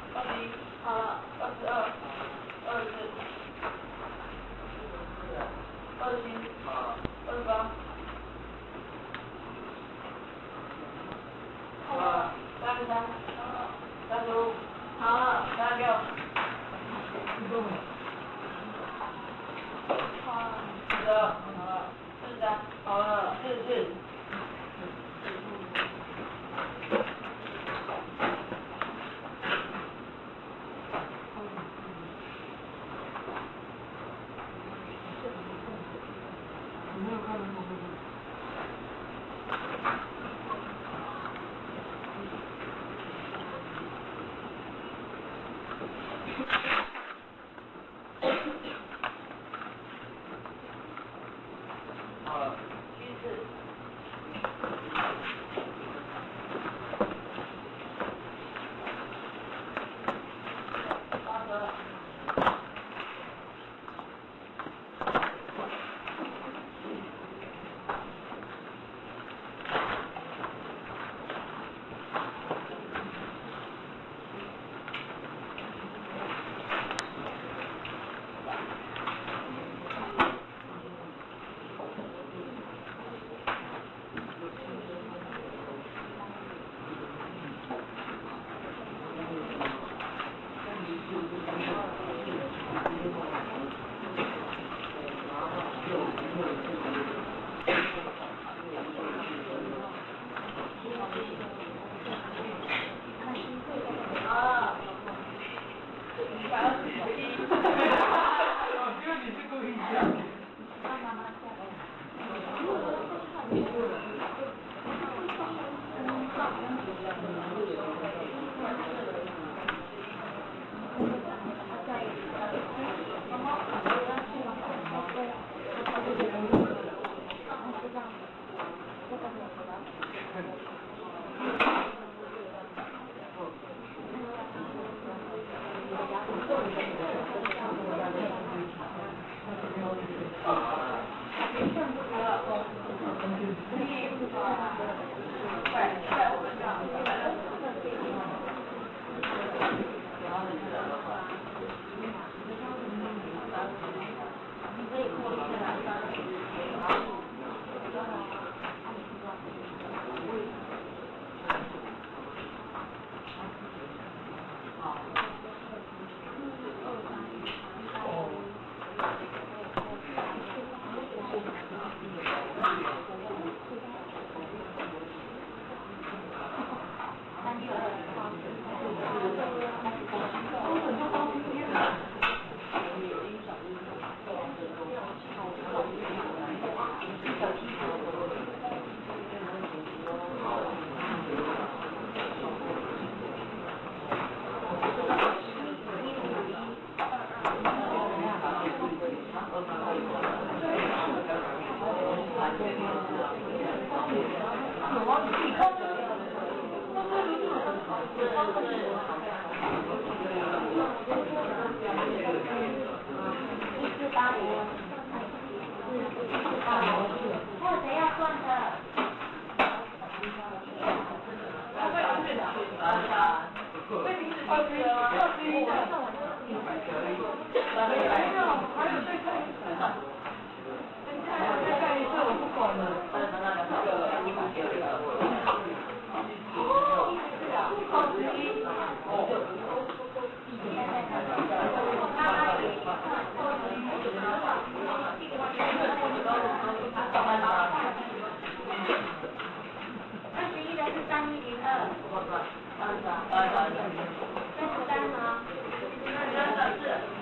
Speaker 10: 是。还有谁要算的？21的是3102。33吗？19914。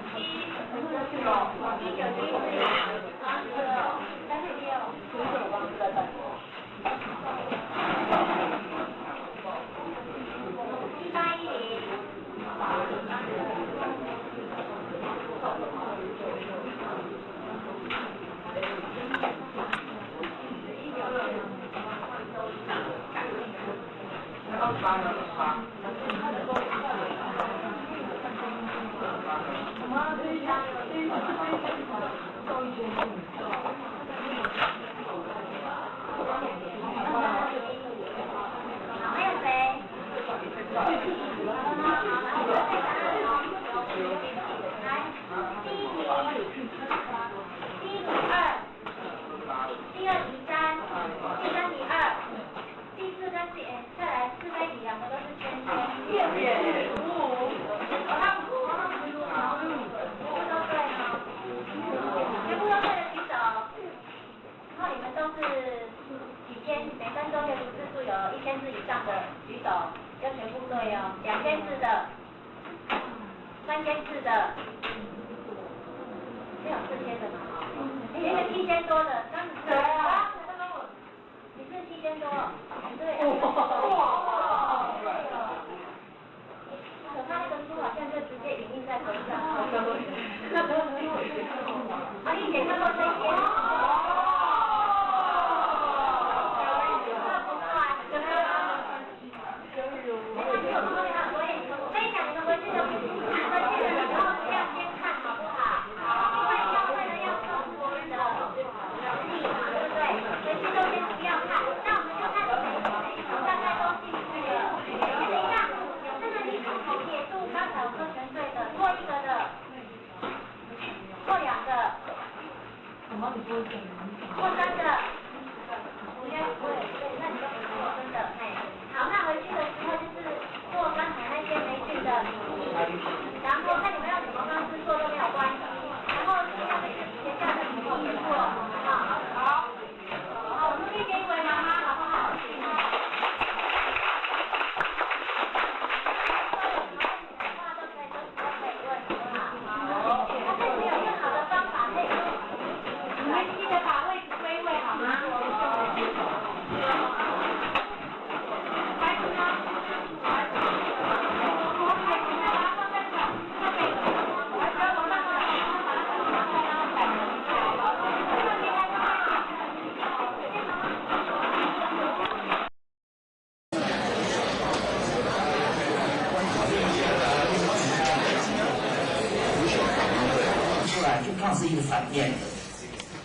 Speaker 3: 是一个反面的，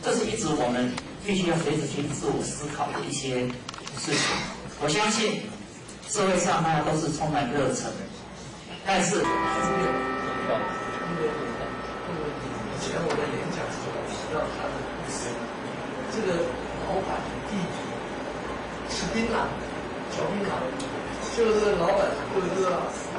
Speaker 3: 这是一直我们必须要随时去自我思考的一些事情。我相信社会上大家都是充满热忱，但是
Speaker 11: 以前我的演讲时候提到他的故事，这个老板的弟弟吃槟榔，嚼槟榔，就是老板就是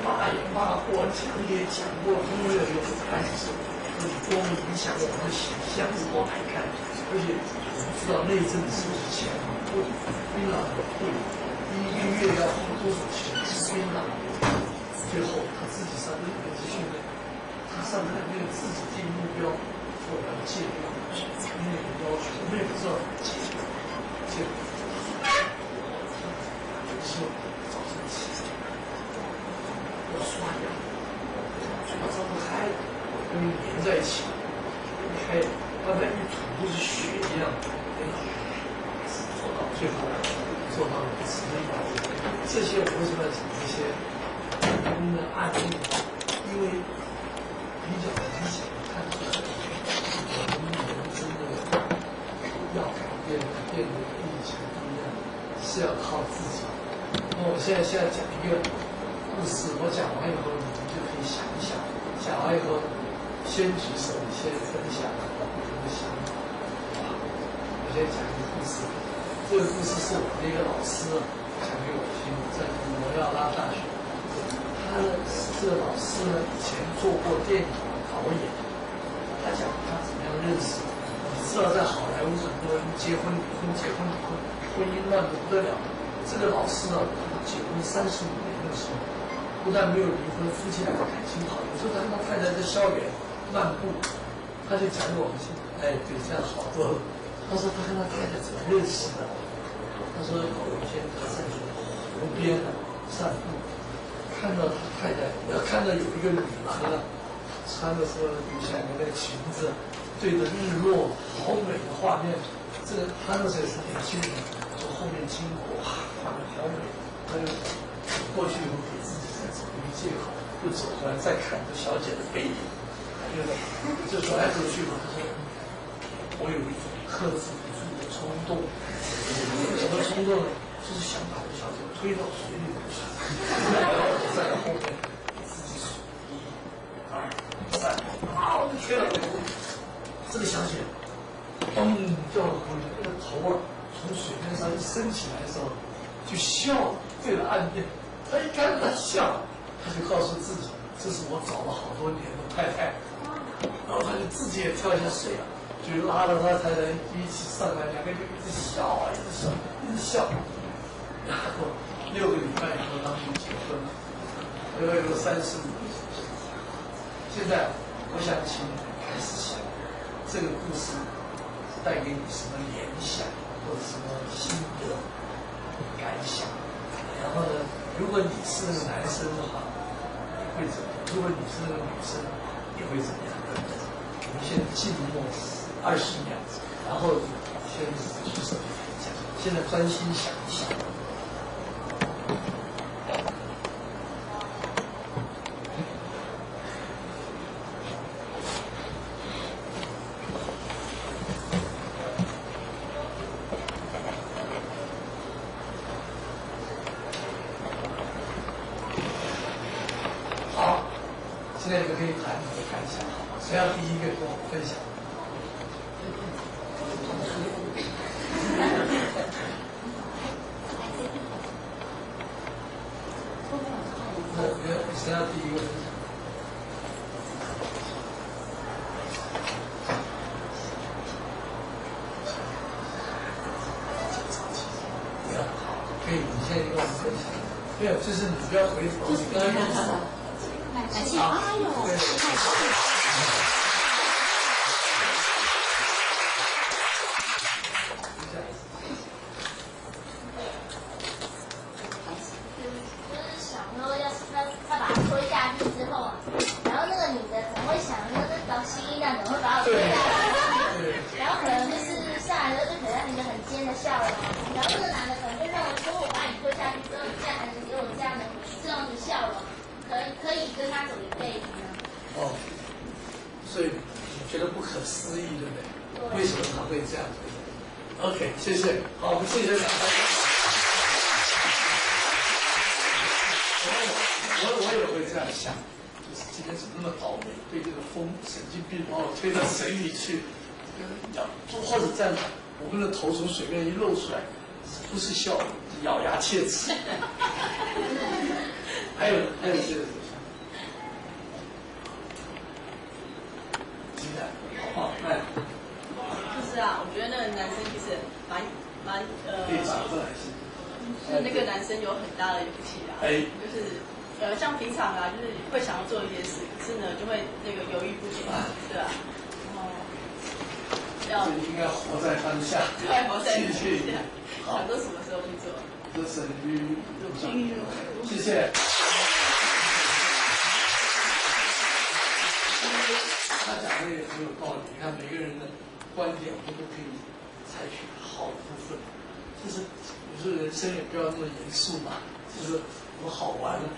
Speaker 11: 骂也骂过，讲也讲过，音乐又开始。多么影响我们的形象，多难看！而且我们知道那一阵子是钱很贵，槟榔很贵，一个月要花多少钱吃槟榔？最后他自己上那个资讯的，他上那个自己定目标，我要戒掉，那个要求我们也不知道怎么戒，戒不是早上起来要刷牙，嘴巴张不开。跟你连在一起，开刚才一吐都是血一样，做到最好，做到此地。这些我为什么要讲这些？大家因为比较明显的看出来，我们人真的要改变的跟以前不一样，是要靠自己。那我现在讲一个故事，我讲完以后，你们就可以想一想，讲完以后先举手，先分享你们的想法。我先讲一个故事，这个故事是我的一个老师讲给我听，在摩亚拉大学。这个老师呢，以前做过电影导演，他讲他怎么样认识。你知道，在好莱坞很多人结婚离婚，婚姻乱得不得了。这个老师呢，结婚35年的时候，不但没有离婚，夫妻两个感情好。有时候他跟他太太在校园漫步，他就讲给我们听，哎，对，这样好多了。他说他跟他太太怎么认识的？他说有一天他在湖边散步。看到他太太，看到有一个女的，穿的是女下面的裙子，对着日落，好美的画面。这个他那时候也是年轻人，从后面经过，哇，画面好美。他就走过去以后，给自己再找一个借口，又走回来再看这小姐的背影，就走来走去嘛。他说：“我有一种克制不住的冲动，什么冲动呢？就是想把这小姐推到水里头去。”然后就在后面自己数1、2、3，啊，推了。这个小姐，嘣掉了湖里，那个头从水面上一升起来的时候，就笑，对着岸边。他一看他笑，他就告诉自己，这是我找了好多年的太太。然后他就自己也跳下水了，就拉着他太太一起上来，两个人就一直笑啊，一直笑，一直笑。然后6个礼拜以后，他们就结婚了，有35年。现在，我想请你们开始想，这个故事带给你什么联想，或者什么心得、感想。然后呢，如果你是那个男生的话，你会怎么样？如果你是那个女生，你会怎么样？我们现在静默20秒，然后先举手讲。现在专心想一想。现在你们可以谈你的感想，好吗？谁要第一个跟我分享？谁要第一个分享？好，可以，你现在跟我们分享。没有，就是你不要回头，你刚刚说。
Speaker 12: 感谢，哎呦，太好了！就是想说，要是他把他推下去之后啊，然后那个女的可能会想说，这搞新一样怎么会把我推下去？然后可能就是上来的时候就可能一个很尖的笑容，然后这个男的可能就认为说，我把你推下去之后，你这样还能给我这样的笑容。可以跟他走一辈子呢。
Speaker 11: 哦，所以你觉得不可思议，对不对？对。为什么他会这样？OK， 谢谢。好，我们谢谢两位。我也会这样想，就是今天怎么那么倒霉，被这个风神经病把我推到水里去，或者这样，我们的头从水面一露出来，不是笑，咬牙切齿。还有这个，现在好不好？哎，
Speaker 6: 就是啊，我觉得那个男生其实蛮
Speaker 11: 可以找过来是。
Speaker 6: 就是那个男生有很大的勇气啊，就是像平常啊，就是会想要做一件事，可是呢就会那个犹豫不决，对吧？然后
Speaker 11: 应该活在当下，
Speaker 6: 对，活在当下，想说什么时候去做。
Speaker 11: 这是与谢谢。他讲的也很有道理，你看每个人的观点，我们都可以采取好的部分。就是有时候人生也不要那么严肃嘛，就是我好玩了，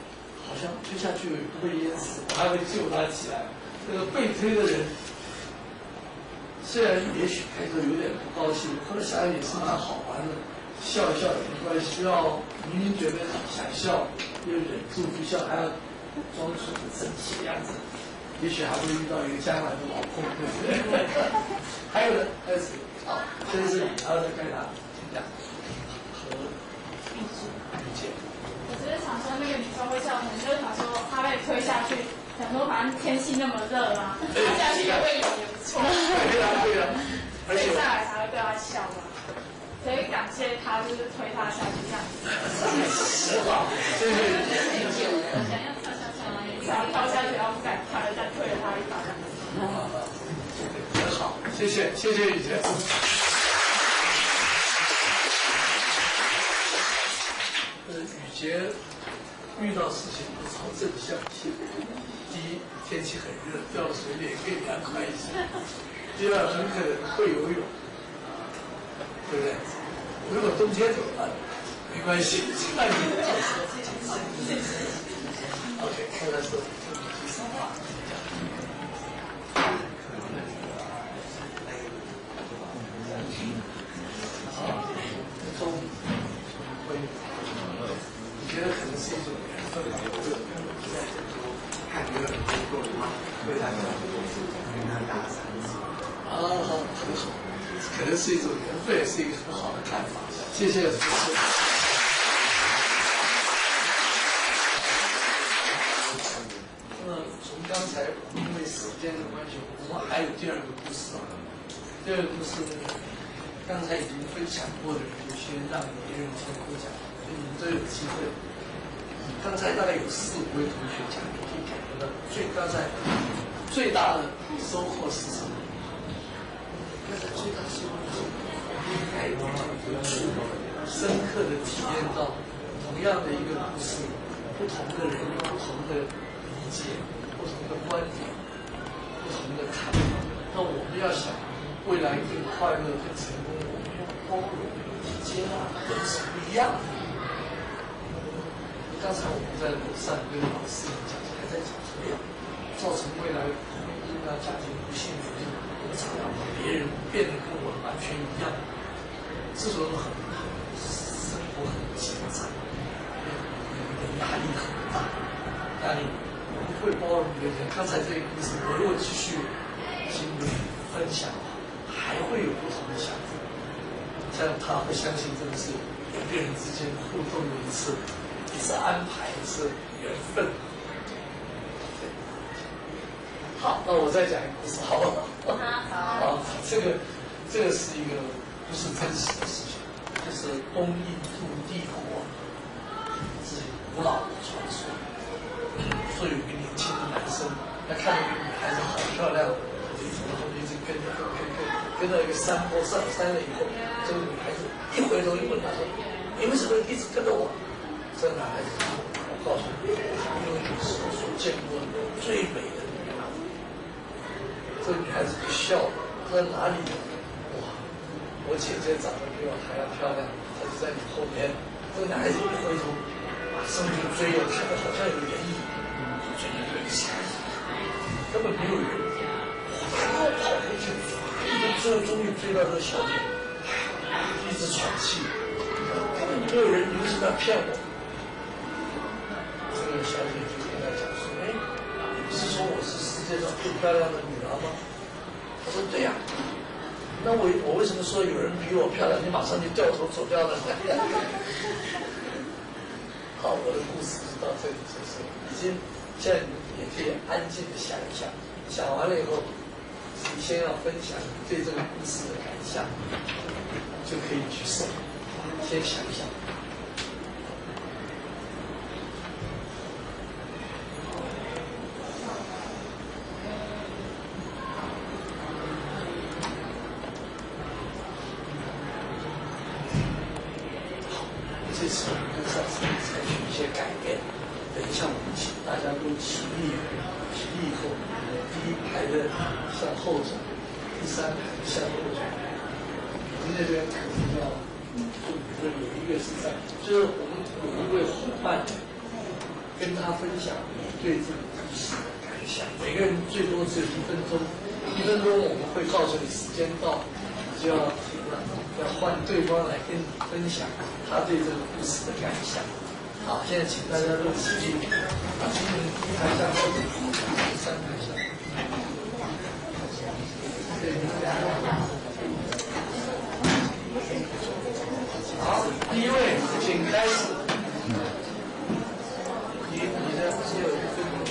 Speaker 11: 好像推下去不会淹死，我还会救他起来。那个被推的人，虽然也许开头有点不高兴，后来想想也是蛮好玩的，笑一笑也没关系。不要明明觉得想笑，又忍住不笑，还要装出很生气的样子，也许还会遇到一个将来的老公，对不对？还有呢，还有谁？好，这是你，然后再看他，请讲。和玉姐。
Speaker 13: 我只是想说，那个女生会笑，可能就是想说她被推下去，想说反正天气那么热啊，她下去也会也不错。
Speaker 11: 对啊，对啊。
Speaker 13: 所以上来才会对她笑嘛。所以感谢她，就是推她下去这样子。
Speaker 11: 实话，谢谢。
Speaker 13: 想要跳下去吗？想要跳下去，然后不敢跳，再推了她一把。
Speaker 11: 很好，谢谢，谢谢雨杰。雨杰遇到事情不朝正向性。第一，天气很热，掉到水里更凉快一些；第二，很可能会游泳，对不对？如果冬天怎么办？没关系，那你OK， 看来是第三话。中会，你觉得可能是一种缘分吧？看这个过程，为大家跟他打伞。好，很好，可能是一种缘分，也是一个很好的看法。谢谢主持人。从刚才因为时间的关系，我们还有第二个故事啊。第二个故事刚才已经分享过的人，就先让别人先分享，所以你们都有机会。刚才大概有4、5位同学讲，你可以感觉到刚才最大的收获是什么？刚才最大的收获是应该深刻的体验到同样的一个故事，不同的人有不同的理解、不同的观点、不同的看法。那我们要想未来更快乐、更成功，我们要包容、接纳人是不一样的。刚才我们在楼上跟老师讲，还在讲这样，造成未来婚姻啊、家庭不幸福，我常常把别人变得跟我完全一样，这种生活很紧张，压力很大，压力我们会包容别人。刚才这个故事，我如果继续经历分享，还会有不同的想法，这样他会相信这个是人跟人之间互动的一次安排，是缘分。好，那我再讲一个故事，好不好？好，这个是一个不是真实的事情，就是东印度帝国是古老的传说。说有一个年轻的男生，他看到一个女孩子好漂亮，就从后面一直跟到一个山坡上山了以后，这个女孩子一回头一问他说：“你为什么一直跟着我？”这个男孩子说：“我告诉你，因为你是我所见过最美的女孩。”这个女孩子就笑了，说：“哪里？哇，我姐姐长得比我还要漂亮，她就在你后面。”这个男孩子一回头，马上就追了，看到好像有涟漪，追了一个下，根本没有人，跑回去，终于追到这个小姐，一直喘气，根本没有人，你为什么要骗我？这个小姐就跟他讲说：“哎，你不是说我是世界上最漂亮的女儿吗？”他说：“对呀。”那我为什么说有人比我漂亮，你马上就掉头走掉了？好，我的故事就到这里结束。现在你们也可以安静的想一想，想完了以后，你先要分享对这个故事的感想，就可以举手。先想一想。这次我们跟上次采取一些改变，等一下我们请大家都起立，起立以后，第一排的向后走，第三排向后走。我们那边可能有一个是在，就是我们有一位伙伴，跟他分享你对这个故事的感想。每个人最多只有1分钟，1分钟我们会告诉你时间到，你就要停了，要换对方来跟你分享他对这个故事的感想。好，现在请大家都起立，把今天第一台上或者第3台上。好，第一位，请开始。你的只有1分钟。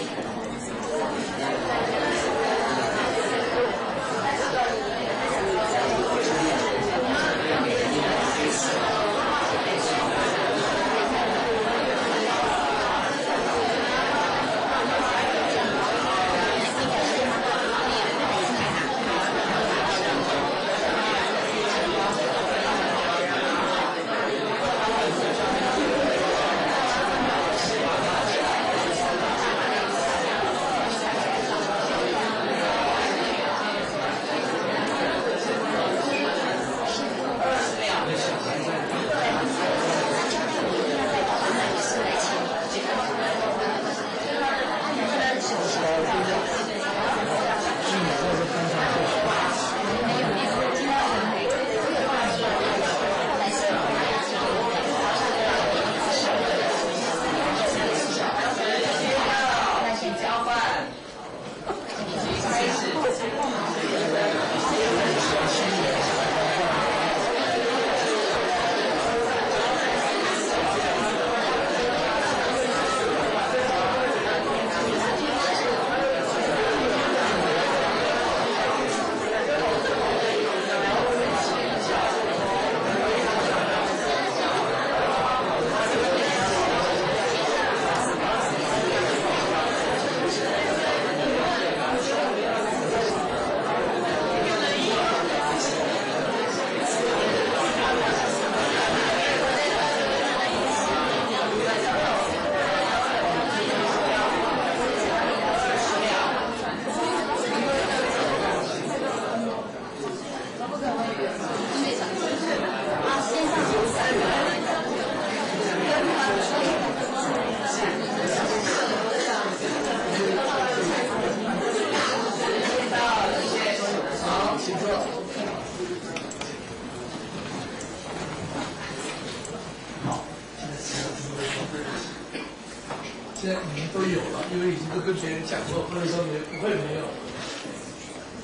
Speaker 11: 现在你们都有了，因为已经都跟别人讲过，或者说你们不会没有。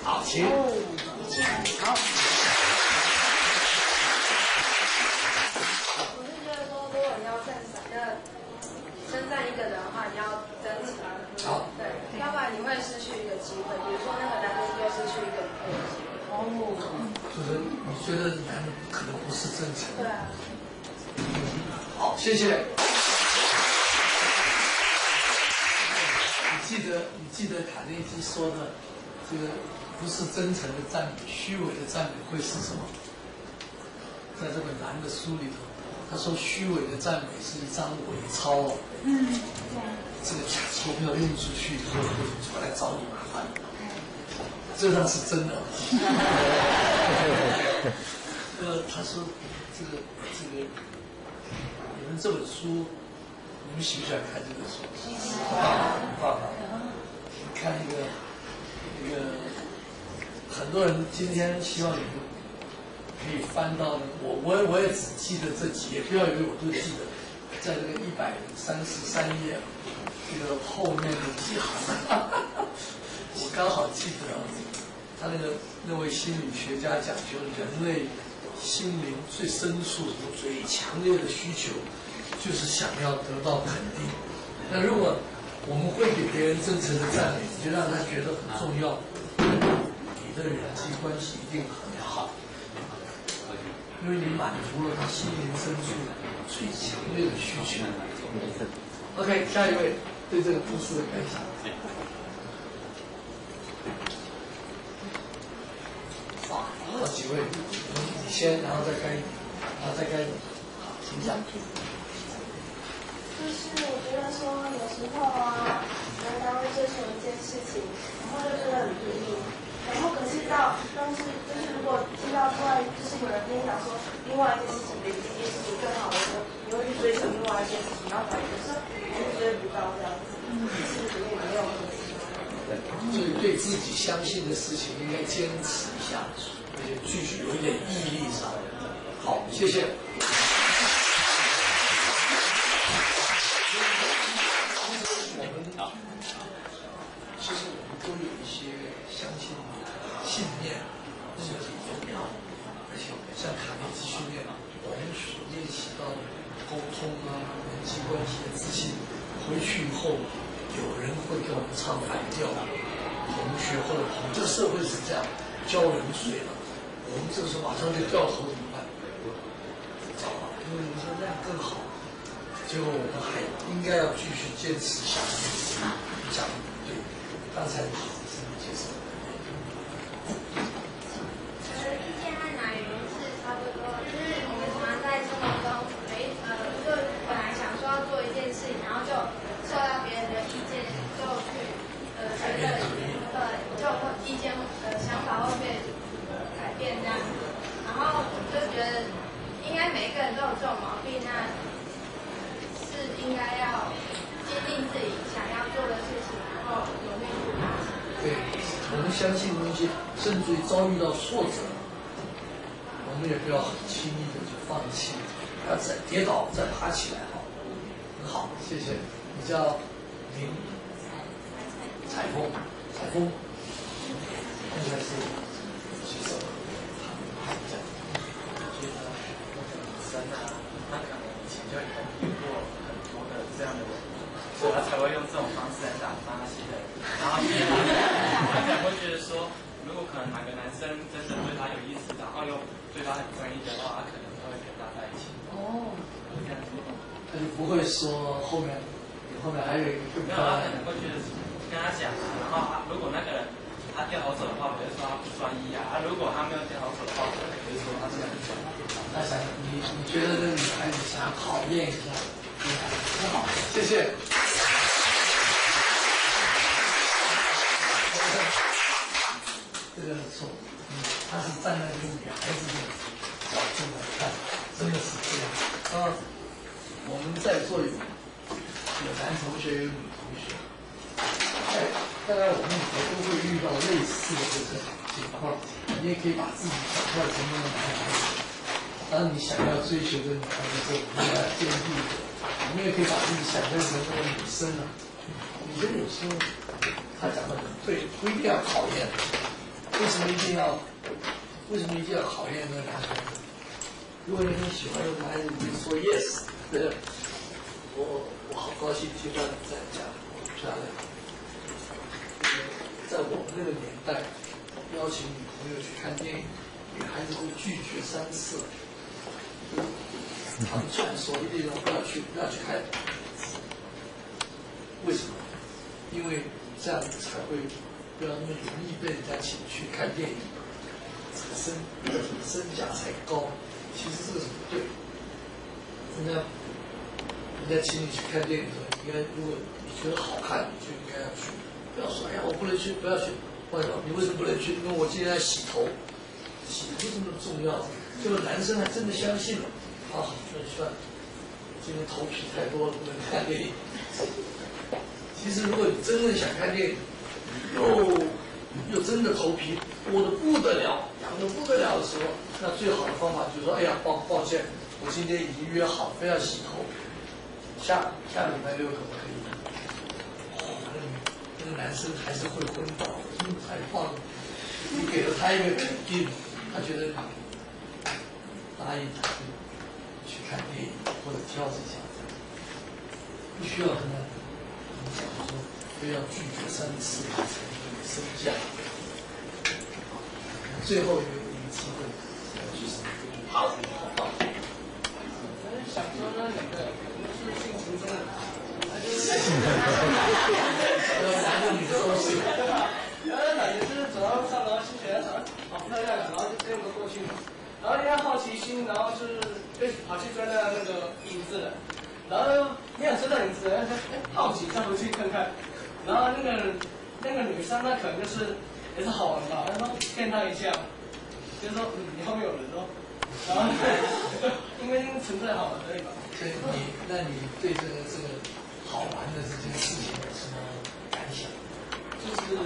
Speaker 11: 好，请。好。
Speaker 14: 我是觉得说，如果你要称赞一个人的话，你要真诚。
Speaker 11: 好。
Speaker 14: 对，要不然你会失去一个机会。比如说那个男人就失去一个机会。哦。
Speaker 11: 就是你觉得男人可能不是真诚。
Speaker 14: 对啊。
Speaker 11: 好，谢谢。你记得卡内基说的，这个不是真诚的赞美，虚伪的赞美会是什么？在这本蓝的书里头，他说虚伪的赞美是一张伪钞哦。这个假钞票用出去以后，出来找你麻烦，这倒是真的。他说这个，你们这本书，你们喜不喜欢看这本书？很棒。你看那个，很多人今天希望你们可以翻到我也只记得这几页，不要以为我都记得，在这个133页，这个后面的几行，我刚好记得，他那位心理学家讲究人类心灵最深处、最强烈的需求，就是想要得到肯定。那如果我们会给别人真诚的赞美，就让他觉得很重要，你的人际关系一定很好，因为你满足了他心灵深处最强烈的需求。OK， 下一位对这个故事的感想。好，几位，你先，然后再该你，然后再该你，好，请讲。
Speaker 15: 就是我觉得说有时候啊，男单位追求一件事情，然后就觉得很拼命，然后可是但是就是如果听到突然就是有人跟你讲说另外一件事情比这件事情更好的时候，你会去追求另外一件事情，然后反而有时候还是追不到这样。
Speaker 11: 对自己相信的事情应该坚持下去，而且继续有一点毅力上来。好，谢谢。其实我们都有一些相信信念，这个很重要。而且像卡内基训练，我们所练习到的沟通啊、人际关系的自信，回去以后有人会跟我们唱反调，同学或者朋友，这个社会是这样，浇冷水了，我们这个时候马上就掉头怎么办？糟了，因为你说那样更好，结果我们还应该要继续坚持下去。讲对，刚才好是介绍。
Speaker 15: 意见和乃云是差不多，就是我们常常在生活中，就本来想说要做一件事情，然后就受到别人的意见，就去觉得就意见想法会被改变这样子，然后就觉得应该每一个人都有这种毛病，那是应该要坚定自己想要做的事情，然后努力去达成。
Speaker 11: 对，我们相信东西，甚至于遭遇到挫折，我们也不要很轻易的就放弃，要再跌倒再爬起来。很好，谢谢。你叫林彩凤，彩凤，刚才是举手。
Speaker 16: 他可能以前就有过很多的这样的人，所以他才会用这种方式来打发那些人。然后他可能会觉得说，如果可能哪个男生真的对他有意思，然后又对他很专一的话，他可能都会跟他在一起。哦，这样子，
Speaker 11: 他就不会说后面还有一个更
Speaker 16: 没有，他可能会觉得跟他讲啊，然后如果那个人他掉头走的话，我就说他不专一啊；如果他没有掉头走的话，我就说他真的很专一。
Speaker 11: 他想你觉得这个女孩子想考验一下，很好，谢谢。这个错，他是站在一个女孩子的角度来看，真的是这样。我们在座有男同学有女同学，大概我们以后都会遇到类似的这个情况，你也可以把自己想象成那个男孩子。当你想要追求的女孩子时候，我们要坚定的；我们也可以把自己想象成那个女生了。你觉得有时候他讲的很对，不一定要考验。为什么一定要考验那个男孩子？如果你很喜欢那个男孩子，你就说 yes， 对，我好高兴听到你在讲，漂亮。在我们那个年代，邀请女朋友去看电影，女孩子会拒绝3次。常传说一定不要去看，为什么？因为这样才会不要那么容易被人家请去看电影，这个身价才高。其实这个是不对，人家请你去看电影的时候，应该如果你觉得好看，你就应该要去，不要说哎呀我不能去，不要去。为什么？你为什么不能去？因为我今天要洗头，洗头这么重要。这个男生还真的相信了，就算今天头皮太多了，不能看电影。其实如果你真正想看电影，又真的头皮多得不得了，痒得不得了的时候，那最好的方法就是说，哎呀，抱歉，我今天已经约好，非要洗头，下礼拜6可不可以？那个男生还是会昏倒，还放，你给了他一个肯定，他觉得答应他去看电影或者挑这项，不需要跟他讲说非要拒绝3次才能身价。最后一个机会去好，好棒！
Speaker 17: 想说那两个是性情中的，
Speaker 11: 男的女的都是，
Speaker 17: 对吧？然后感觉就是走到上楼新学生好漂亮，然后就这样子过去嘛。然后你要好奇心，然后就是跑去追那个影子了，然后没有追到影子，然后好奇再回去看看，然后那个女生那可能就是也是好玩吧，然后骗她一下，就是说你后面有人哦，然后因为纯粹好玩而已嘛。
Speaker 11: 所以你对这个好玩的这件事情有什么感想？
Speaker 17: 就是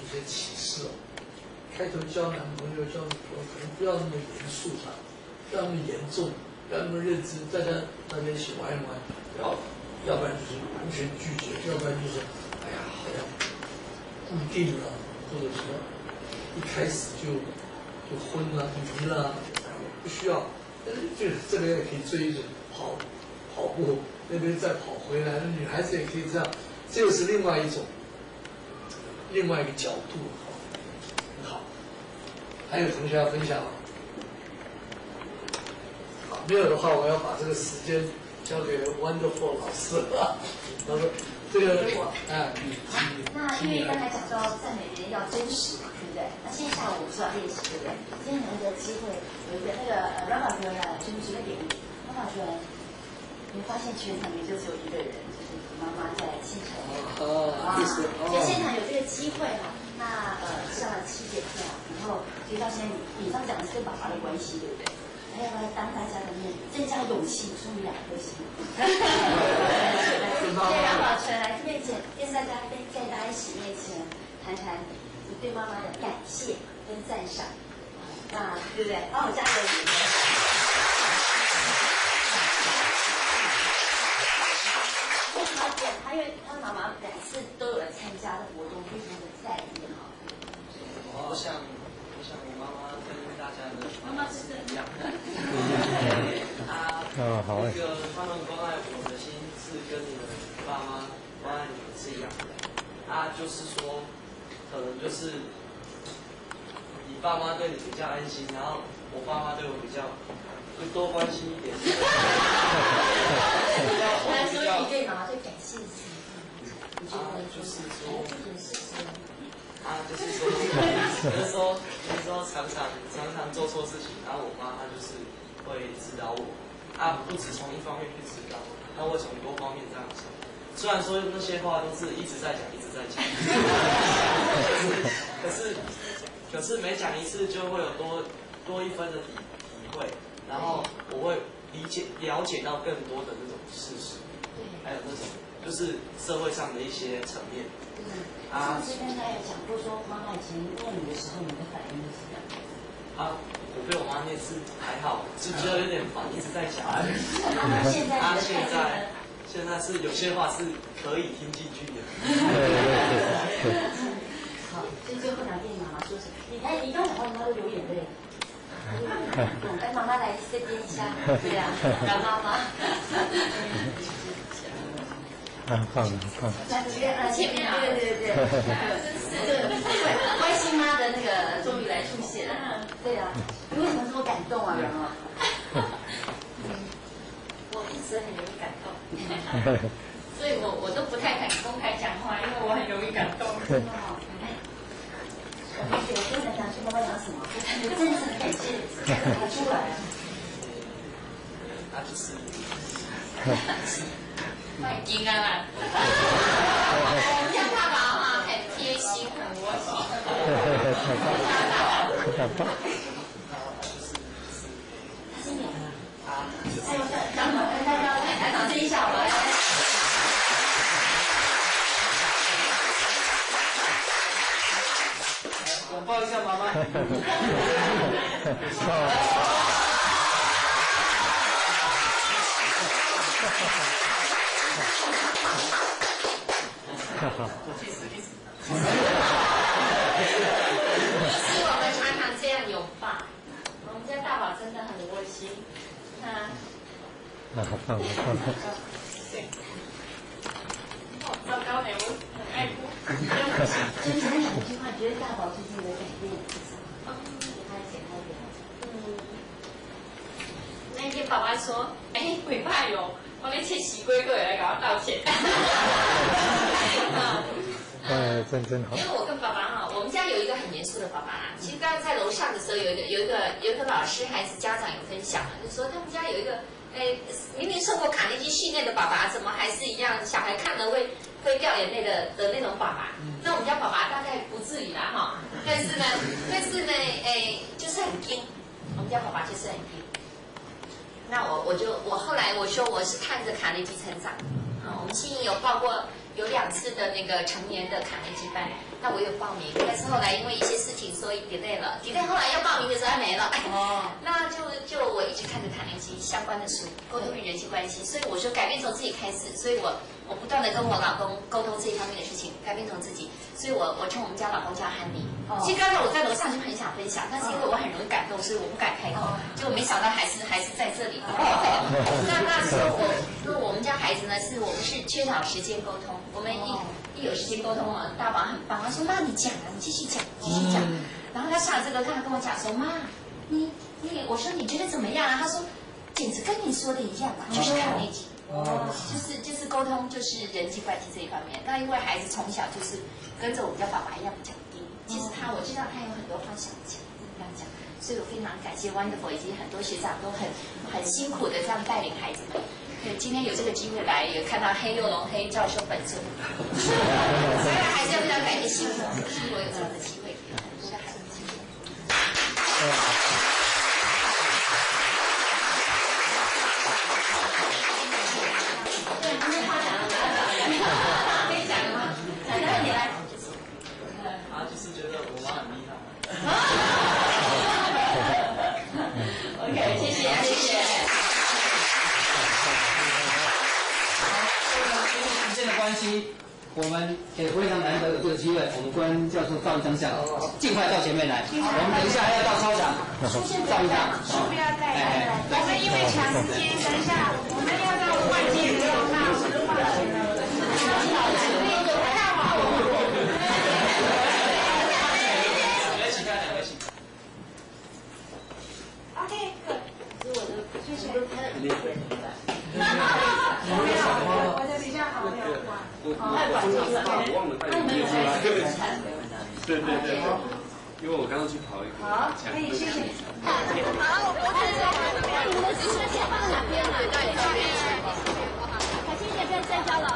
Speaker 11: 一些启示哦。开头交男朋友、交女朋友，可能不要那么严肃哈，不要那么严重，不要那么认真，大家一起玩一玩，要不然就是完全拒绝，要不然就是哎呀好像固定了，或者说一开始就婚了、离了，不需要。这边也可以追着跑步，那边再跑回来，那女孩子也可以这样，这又是另外一个角度，很好。还有同学要分享吗？好，没有的话，我要把这个时间交给 Wonderful 老师了。他说这个
Speaker 18: 那因为刚才讲到赞美人要真实嘛，对不对？那现在下午我们是要练习，对不对？今天有一个机会，有一个那个Rafa学员来，就是随便点Rafa学员，你会发现全场里就只有一个人，就是妈妈在现场。所以现场有这个机会哈，那上了7节课，然后所以到现在你上讲的是跟爸爸的关系，对不对？还要来当大家的面增加勇气，说明2颗星。对，让宝纯来面前跟大家在大家一起面前谈谈你对妈妈的感谢跟赞赏，那对不对？帮我加油！为什么要点？因为他妈妈2次都有来参加的活动，非常的在意哈。
Speaker 16: 我想我妈妈跟大家的
Speaker 18: 妈妈是一样的。
Speaker 16: 好。那个他们关爱我的心是跟你们爸妈关爱你们是一样的。就是说，可能就是你爸妈对你比较安心，然后我爸妈对我比较会多关心一点。
Speaker 18: 他说你对妈妈最感谢的是什么？
Speaker 16: 就是说。就是说常常做错事情，然后我妈她就是会指导我，不只从一方面去指导，她会从多方面这样讲。虽然说那些话都是一直在讲，可是每讲一次就会有多一分的体会，然后我会了解到更多的那种事实，还有那种就是社会上的一些层面。
Speaker 18: 上次跟他有讲过说，妈妈以前念你的时候，你的反应是什么？
Speaker 16: 我被我妈念是还好，只觉得有点烦，一直在讲。现在是有些话是可以听进去的。
Speaker 18: 好，所以最后2遍妈妈说什么？你看你刚讲话，妈妈都流眼泪。来，妈妈来这边一下，对呀，让妈妈。
Speaker 2: 放。
Speaker 18: 前面对，关心妈的那个终于来出现了，对啊，你为什么这么感动啊？
Speaker 19: 我一直很容易感动，所以我都不太敢公开讲话，因为我很容易感动。
Speaker 18: 真的哦，我同学跟人讲说妈妈讲什么，真诚的感谢拿出来啊。
Speaker 19: 太惊啊！我们家爸爸哈很贴心，很窝心。
Speaker 18: 他今年来掌声一下，我来。
Speaker 16: 拥抱一下妈妈。
Speaker 19: 我们常常这样拥抱，我们家大宝真的很窝心。
Speaker 2: 放。
Speaker 19: 糟糕呢，我很爱哭。
Speaker 18: 所以讲2句话，觉得大宝最近的改变是什么？给他简单一点。
Speaker 19: 那天爸爸说：“鬼派哟，我那切洗龟过来给我道歉。”
Speaker 2: 真好。
Speaker 19: 因为我跟爸爸哈，我们家有一个很严肃的爸爸。其实刚刚在楼上的时候，有一个老师还是家长有分享，就说他们家有一个明明受过卡内基训练的爸爸，怎么还是一样小孩看了会掉眼泪的那种爸爸。那我们家爸爸大概不至于啦哈，但是呢，就是很硬。我们家爸爸就是很硬。那我后来我说我是看着卡内基成长。我们心仪有报过有2次的那个成年的卡内基班，那我有报名，但是后来因为一些事情所以 delay 了 ，delay 后来要报名的时候还没了，那就我一直看着卡内基相关的书，沟通与人际关系，所以我说改变从自己开始，所以我不断的跟我老公沟通这一方面的事情，改变从自己，所以我称我们家老公叫汉尼。其实刚才我在楼上就很想分享，但是因为我很容易感动，所以我不敢开口，结果没想到还是在这里。那时候我们家孩子呢，我们是缺少时间沟通，我们一有时间沟通啊，大王很棒，他说妈你讲啊，你继续讲。然后他上这个课，他跟我讲说妈，我说你觉得怎么样啊？他说简直跟你说的一样啊，就是卡内基。就是沟通，就是人际关系这一方面。那因为孩子从小就是跟着我们家爸爸一样比较低，其实我知道他有很多话想讲，这样讲，所以我非常感谢 Wonderful 以及很多学长都很辛苦的这样带领孩子们。对，今天有这个机会来，也看到黑幼龙黑教授本尊，所以还是要非常感谢辛苦有这样的机会，给很多的孩子机会。可以讲吗？讲的你来。
Speaker 16: 就是觉得我妈很厉害。
Speaker 19: OK， 谢谢。
Speaker 5: 因为时间的关系，我们也非常难得有这个机会，我们关教授照一张相，尽快到前面来。我们等一下还要到操场照一张。
Speaker 15: 不要再来，我们因为抢时间，等一下我们要到外面的话，OK， 谢谢。我的比较好有
Speaker 20: 对，因为我刚刚去跑一个。
Speaker 15: 好，可以，谢谢。
Speaker 12: 好，我觉得你们的直升机放哪边了？凯欣姐不要再交了啊！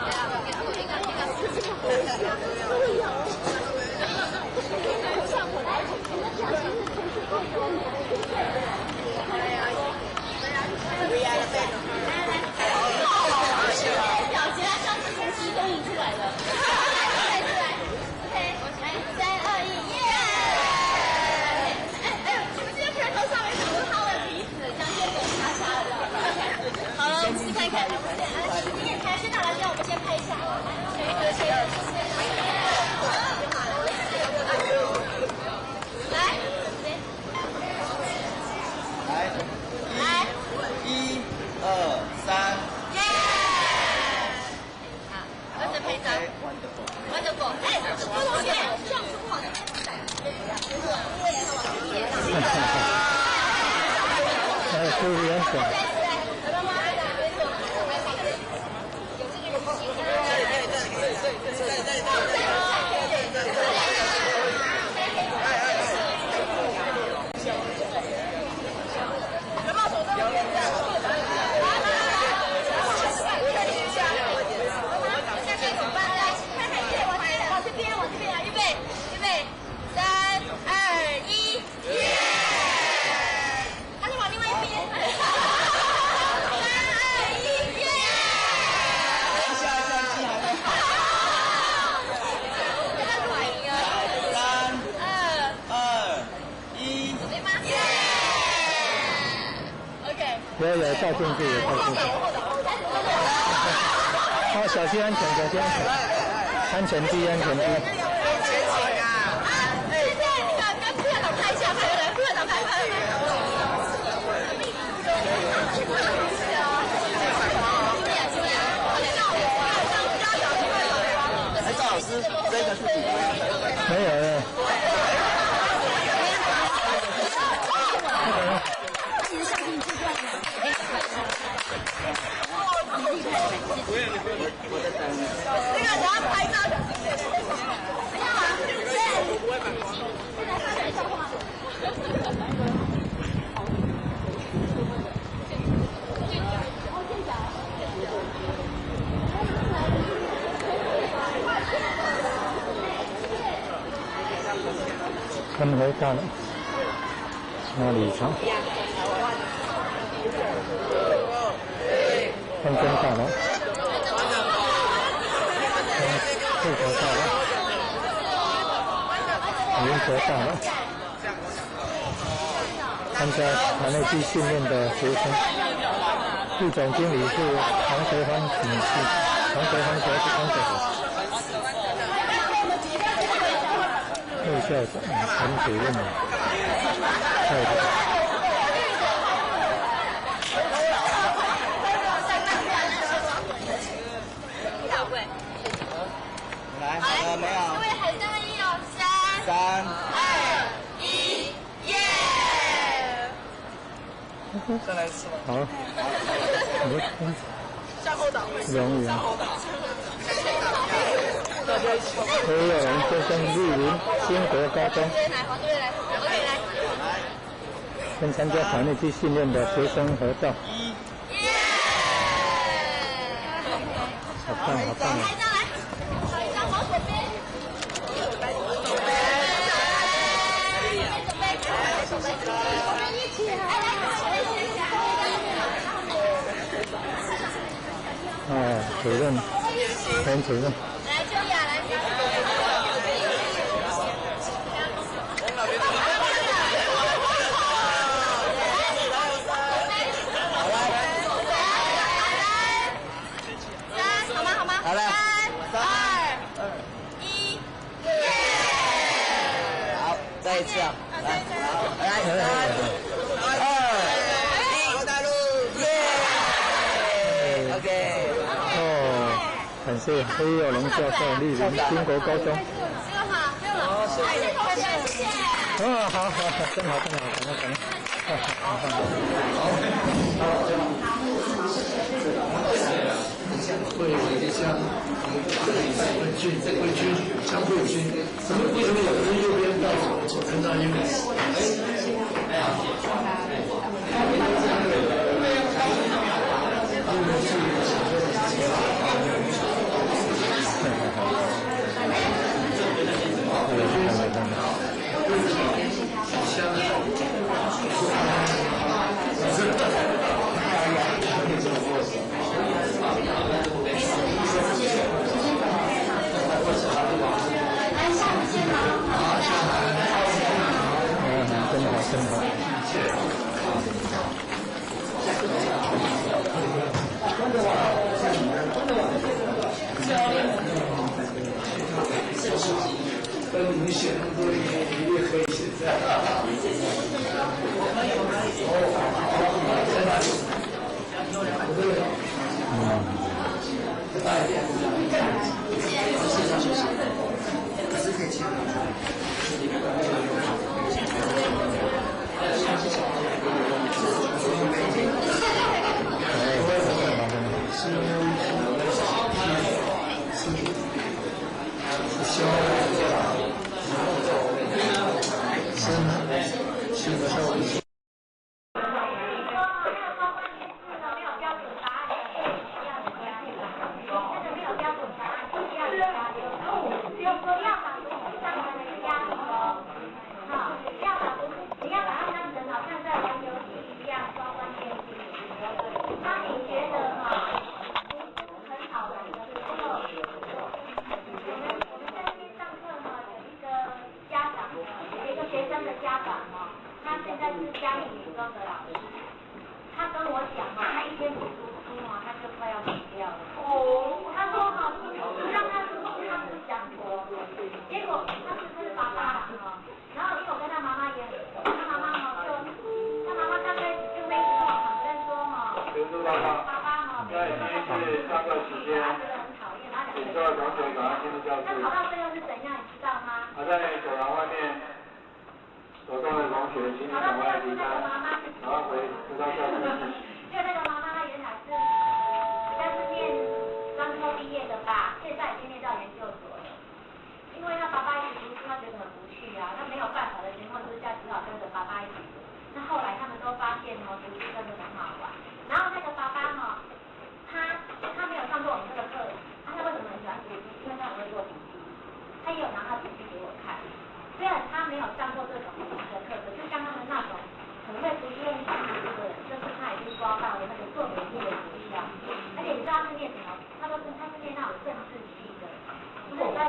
Speaker 12: 小杰他上次从集中营出来的，再出来 ，OK， 来3、2、1，耶！你们今天片头上面是不是掏了鼻子，这样先给我擦擦了？好了，我们去看看，还是哪来让我们先拍一下，来，1、2、3。跟着拍照 ，Wonderful， 哎，朱同学，这样子不好看。
Speaker 2: 注意安全。有照进去，有照进去。哦，小心安全，小心安全，安全第一，安全第一。
Speaker 15: 前景啊！谢谢你们跟副院长拍一下，拍来，副院长拍。
Speaker 21: 哎，赵老师，这个是几分？
Speaker 2: 没有。
Speaker 15: 那个，然后拍照。不要啊！不会反光。现在发展笑话。
Speaker 2: 他们来干了，哪里去？看真大了。配合到了，联合到了。参加团内技训练的学生，副总经理是黄德芳女士，黄德芳小姐黄姐。副校长陈主任，校长。
Speaker 21: 来，好了没有？各位喊3、2、1哦，3、2、1，耶！
Speaker 17: 再来一次吧。
Speaker 2: 好，
Speaker 17: 向后倒。
Speaker 2: 容易。
Speaker 17: 向后倒。大家一起。
Speaker 2: 何友仁先生莅临兴国高中。跟参加团内技训练的学生合照。好棒，好棒！主任，陈主任。
Speaker 21: 来，秋雅，来。好了。3、2、1，耶！好，再一次啊，来，3、2、1，大陆，耶 ！OK。
Speaker 2: 感谢黑友龙教授莅临兴国高中。好，真好，感恩。
Speaker 11: 会像会军相会军，为什么有人右边到左边到右边？
Speaker 2: 真好。
Speaker 11: 很明显，多一点可以现在。
Speaker 10: 在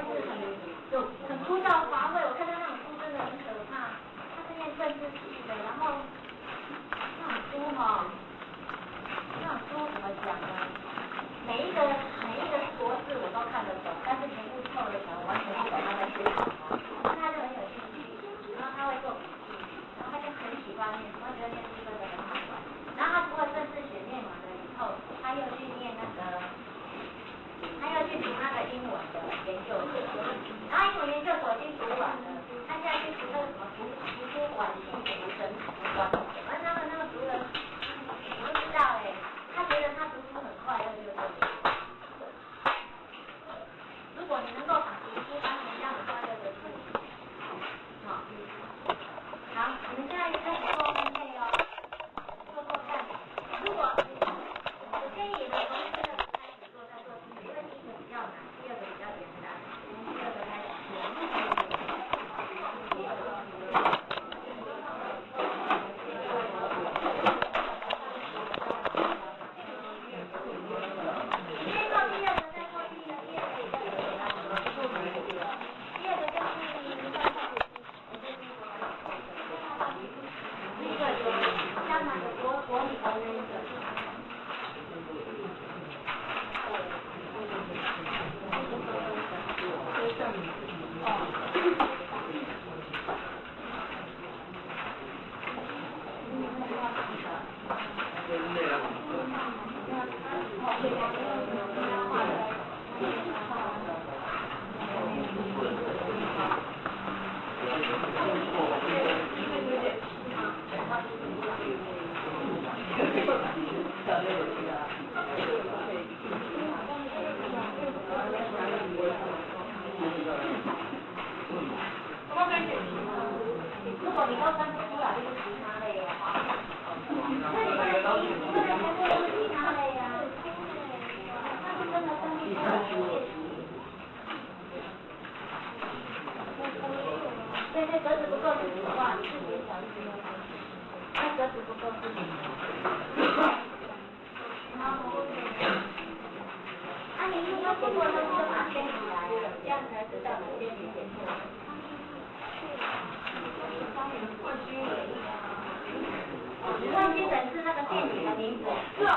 Speaker 10: 如果你都分不出来，就是其他类的话，那你们这个全部都是其他类呀，那是真的分不出来。对对，格子不够自己画，你自己想一想。那格子不够自己。啊，你如果写过的东西就把它圈起来，这样才知道哪些你写错了。忘记本是那个店里的名字。是哦。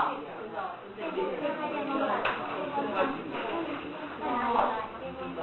Speaker 10: 电风扇。电风扇。再拿过来，电风扇。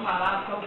Speaker 11: 马拉松。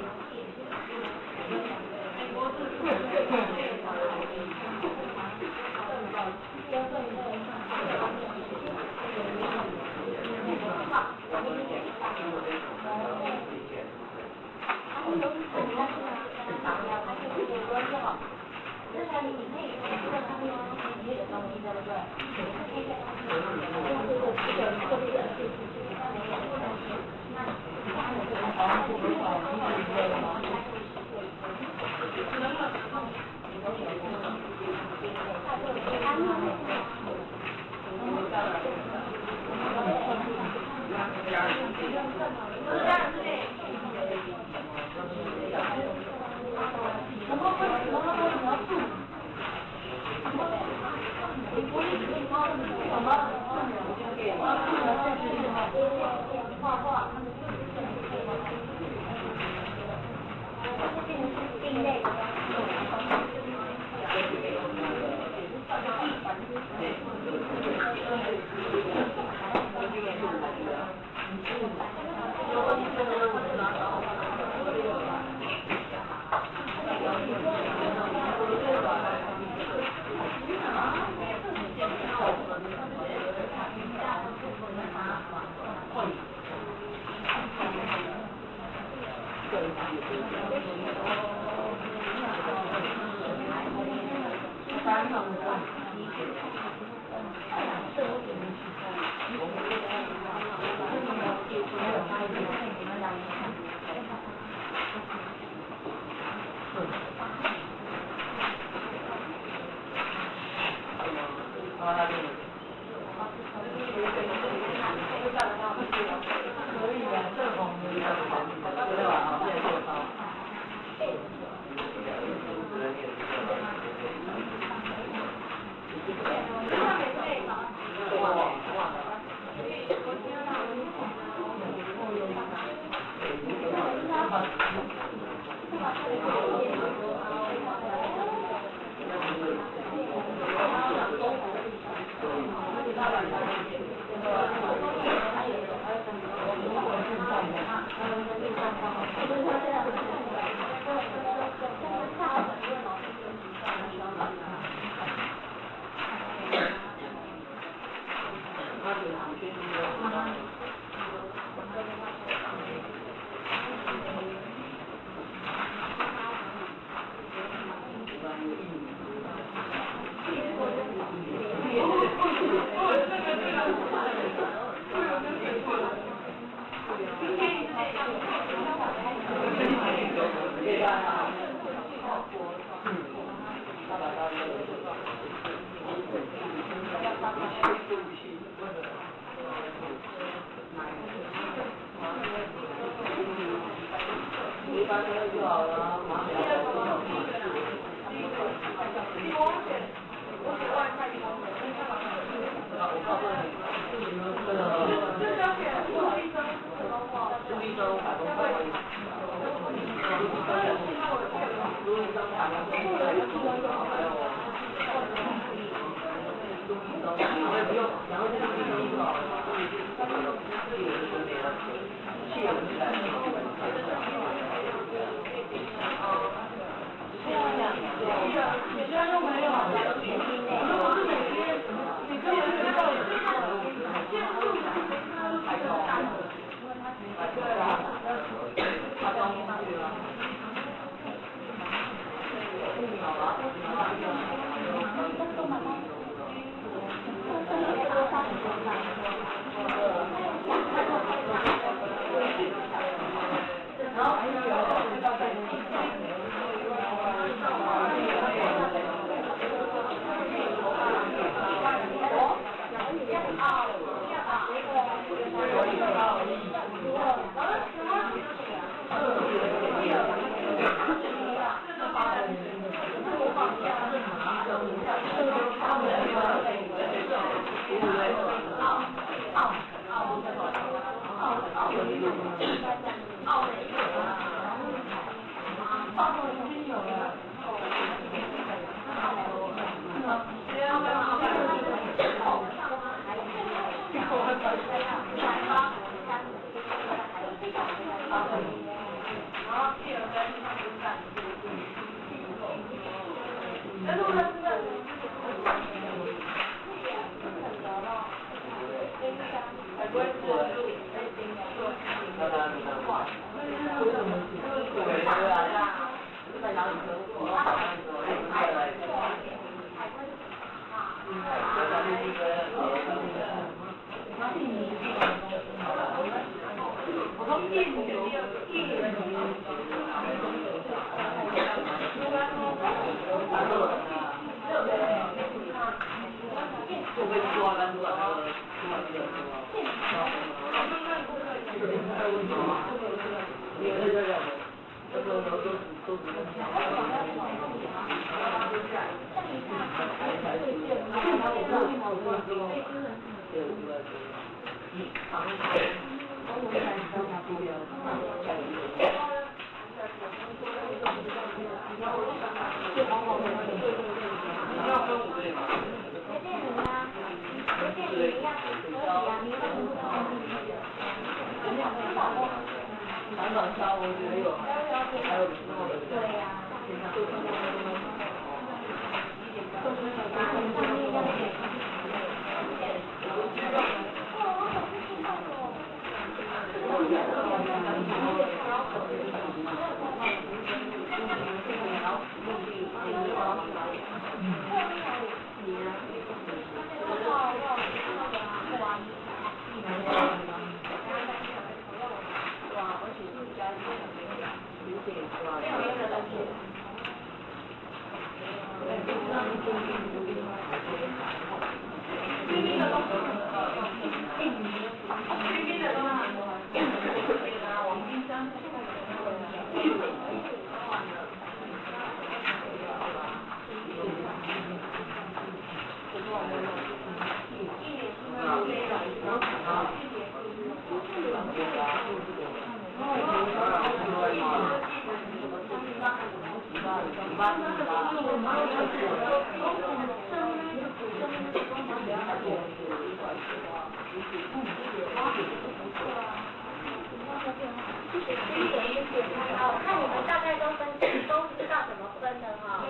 Speaker 10: 那你们大概都知道怎么分的哈。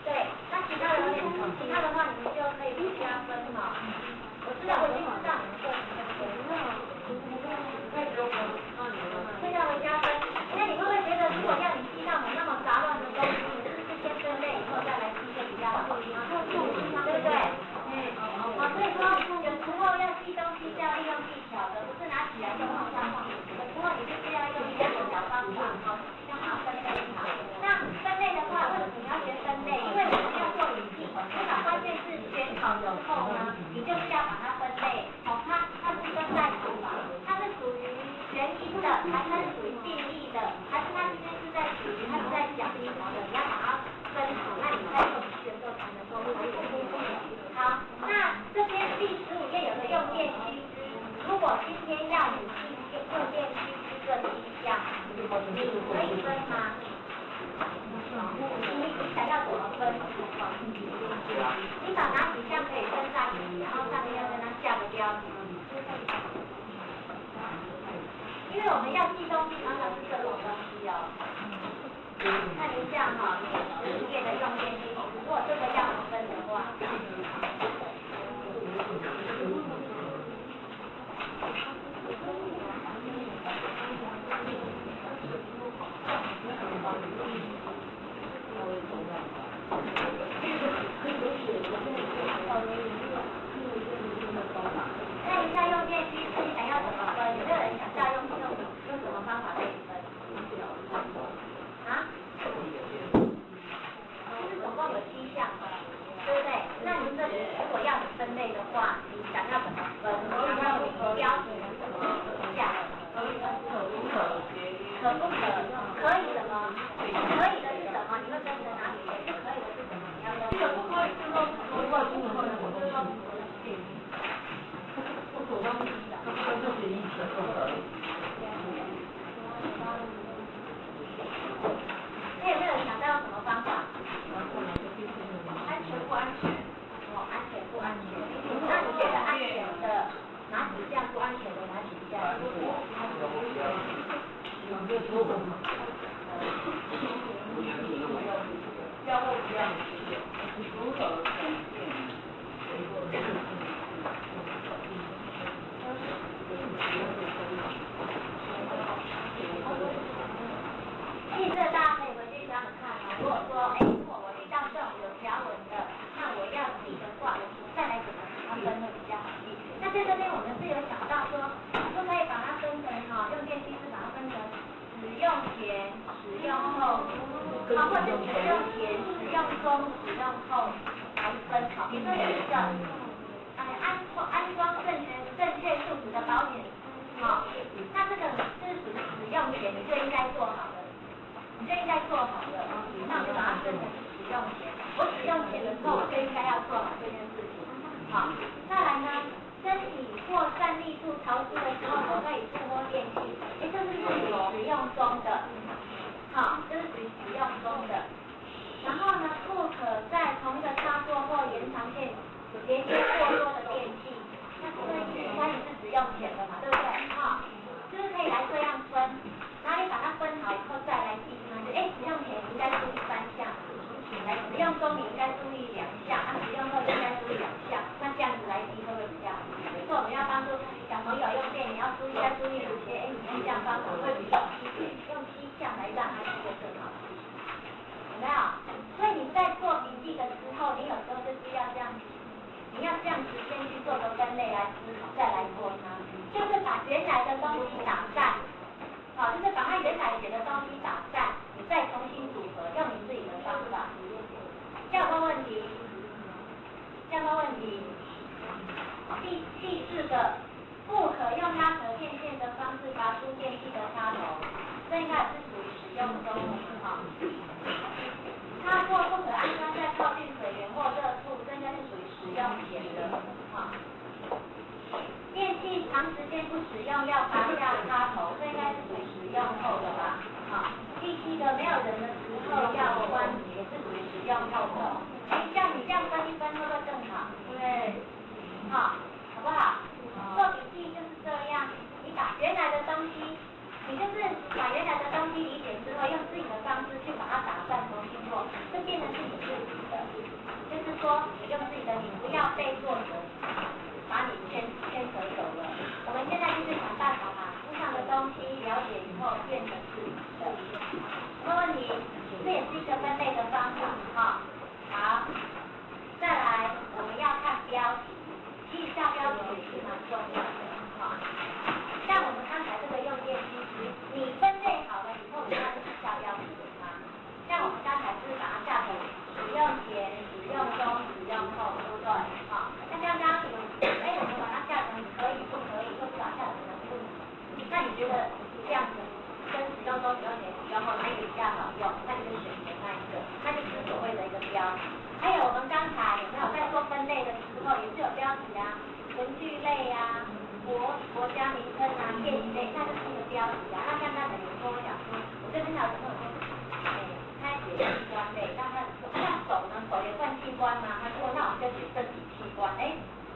Speaker 10: 对，那其他的话你们就可以不加分哈。我知道，我已经知道你们做什么会让人加分，因为你会不会觉得，如果要你记到你那么杂乱的东西，你是不是先分类以后再来记就比较好，对不对？所以说有时候要记东西是要利用技巧的，不是拿起来就往上放。有时候你就是要用一些小方法，像分类法。那分类的话，为什么你要学分类？因为我们要做笔记，至少关键是选考之后呢，你就是要把它分类。分数哈。你把哪几项可以分在一起，然后上面要跟它下个标题。因为我们要记东西，常常是这种东西哦。看一下哈，第10页的用电系统，如果这个要分的话。看一下用电机制想要怎么分？有没有人想知道用什么方法可以分？啊？就是总共有7项，对不对？那你这里如果要你分类的话，你想要怎么分？然后你标题怎么下？可不可？可以什么？可以的是什么？你会分成哪里？不可以的是什么？你要分。这个不可以是说，如果不可以，我就说不可以。我主张这些意思不可以。那有没有人想到用什么方法？安全不安全？哦，安全不安全？那你觉得安全的哪几项不安全的哪几项？其实大家可以回去想想看啊，如果说，如果我遇到这种有条文的，那我要记的话，再来怎么把它分会比较好记。那在这边我们是有想到说，就可以把它分成用电机是把它分成使用前、使用后，或者使用前、使用中、使用后来分好。比如说有一个，安装正确数值的保险，那这个是属于使用前你就应该做好的。你就应该做好了，那我就把它分成使用前。我使用前的时候，我就应该要做好这件事情。好，再来呢，身体或站立处潮湿的时候，不可以触摸电器，这是属于使用中的。好，这是属于使用中的。然后呢，不可在同一个插座或延长线连接过多的电器，那这应该也是使用前的嘛，对不对？就是可以来这样分。然后你把它分好以后再来记它，使用前应该注意3项，来使用中你应该注意2项，使用后应该注意2项，那这样子来记会不会比较好？如果我们要帮助小朋友用电，你要注意哪些？你用这样方法会比用7项来让他记得更好，有没有？所以你在做笔记的时候，你有时候就是要这样，你要这样子先去做个分类来思考，再来做它，就是把原来的东西打散。就是把它原来写的东西打散，你再重新组合，用你自己的方法。下个问题，第4个，不可用拉扯电线的方式拔出电器的插头，这应该是属于使用中插座不可安装在靠近水源或热处，这应该是属于使用前的。电器长时间不使用要拔下插头，这应该是属于使用后的吧？第7个，没有人的时候要关，也是属于使用后的。像你这样分一分，会不会更好？对不对？好不好？做笔记就是这样，你把原来的东西，你就是把原来的东西理解之后，用自己的方式去把它打散重新做，就变成是你自己的。就是说，你用自己的，你不要被作者把你牵扯走了。我们现在就是想办法把书上的东西了解以后变成自己的。没问题，这也是一个分类的方法。好，再来我们要看标题，记一下标题也是蛮重要的。像我们刚才这个用电机制，你分类好了以后，你要去下标题给它。像我们刚才是把它下成使用前、使用中、使用后，对不对？那刚刚我们把它下成可以不可以，又把它下成不能。那你觉得这样子跟使用中、使用前、使用后哪一个比较好用？那你就选择那一个，那就是所谓的一个标题。还有我们刚才有没有在做分类的时候也是有标题啊，文具类啊、国家名称啊、电影类，那就是一个标题啊。那刚刚有人跟我讲说，我这边有朋友说，开始器官类，那他手呢？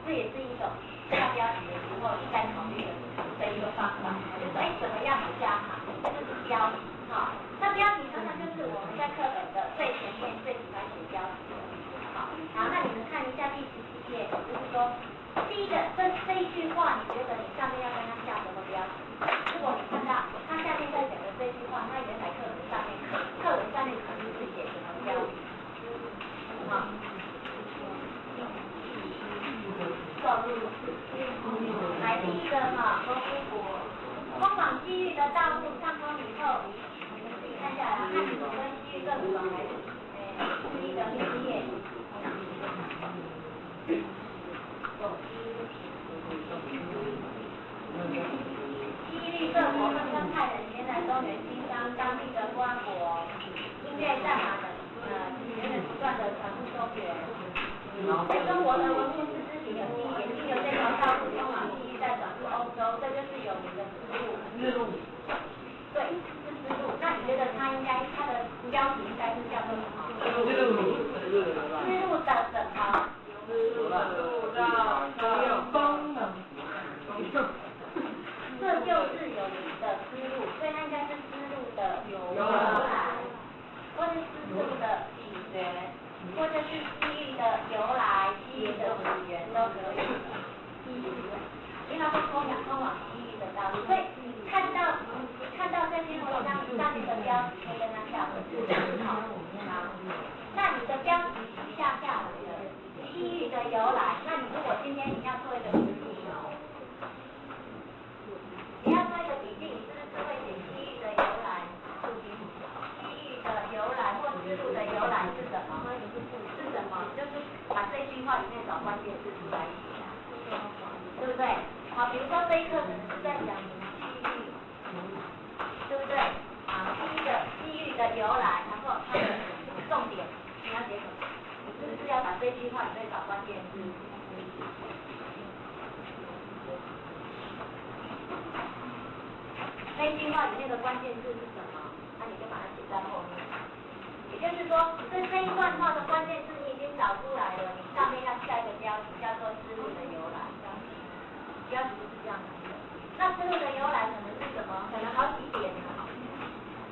Speaker 10: 这也是一种下标题的时候应该考虑的一个方法，就是说，怎么样比较好？这就是标题，哈。那标题通常就是我们在课本的最前面最喜欢写标题的，好。好，那你们看一下第17页，就是说，第一个这一句话，你觉得你上面要跟它下什么标题？如果你看到它下面在讲的这句话，它原来课文上面可能是写什么标题？好。来第一个哈，通往西域的道路畅通以后，你们自己看下来，汉族跟西域更广还是西域的面页？西域各国纷纷派人前来中原经商，当地的瓜国因为战马的源源不断的传入中原。在中国的文物是之前也经由这条道路通往西域，再转入欧洲，这就是有名的丝路。对，是丝路。那你觉得它的标题应该是叫做什么？丝路的什么？功能。这就是有名的丝路，所以它应该是丝路的由来，或是丝路的起源。或者是西域的由来、西域的起源都可以，因为它是通往西域的道路，所以看到这篇文章上面的标题，可以跟它下回字，好，那你的标题下来了，西域的由来，那你如果今天你要做一个笔记，你是不是会写西域的由来？西域的由来或丝路的由来是什么？是什么？就是把这句话里面找关键字出来写啊，对不对？好，比如说这一课可能是在讲西域，对不对？好，西域的由来，然后它的重点你要写什么？你是不是要把这句话里面找关键字？这句话里面的关键字是什么？那你就把它写在后面。也就是说，这一段话的关键字你已经找出来了，你上面要下一个标题叫做丝路的由来。标题是这样的。那丝路的由来可能是什么？可能好几点呢。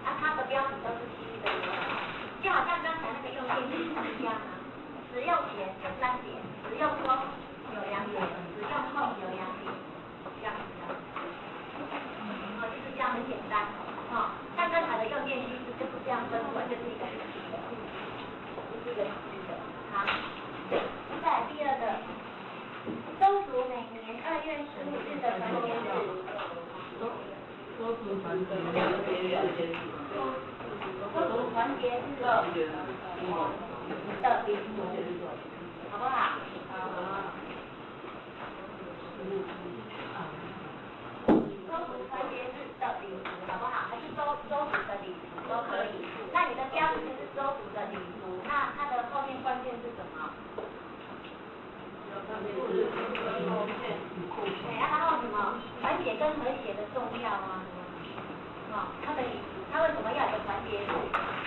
Speaker 10: 它的标题都是西域的由来，就好像刚才那个用电器一样啊。使用前有3点，使用中有2点，使用后有2点，这样子的。就是这样很简单，像刚才的用电机就是这样分出来，就是一个实际的，好。再来第二个，宗族每年2月15日的团结日。宗族团结日的礼俗，好不好？周族团结日的礼俗，好不好？还是周族的礼俗都可以。那你的标题就是周族的礼俗，那它的后面关键是什么？它后什么？团结跟和谐的重要啊。它的礼俗，它为什么要有个团结日？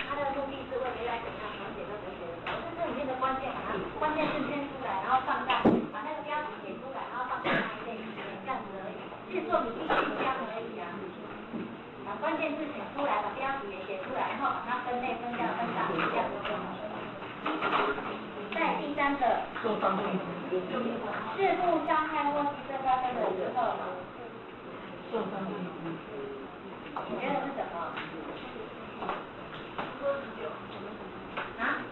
Speaker 10: 它的目的是为了要怎样团结跟和谐的时候，是这里面的关键，把它关键字先出来，然后放大，把那个标题写出来，然后放大那一类这样子而已。制作笔记是这样而已啊。把关键字写出来，把标题也写出来，然后把它分类分档，这样子就好了。在第3个，事故伤害或牺牲发生的时候，你觉得是什么？啊？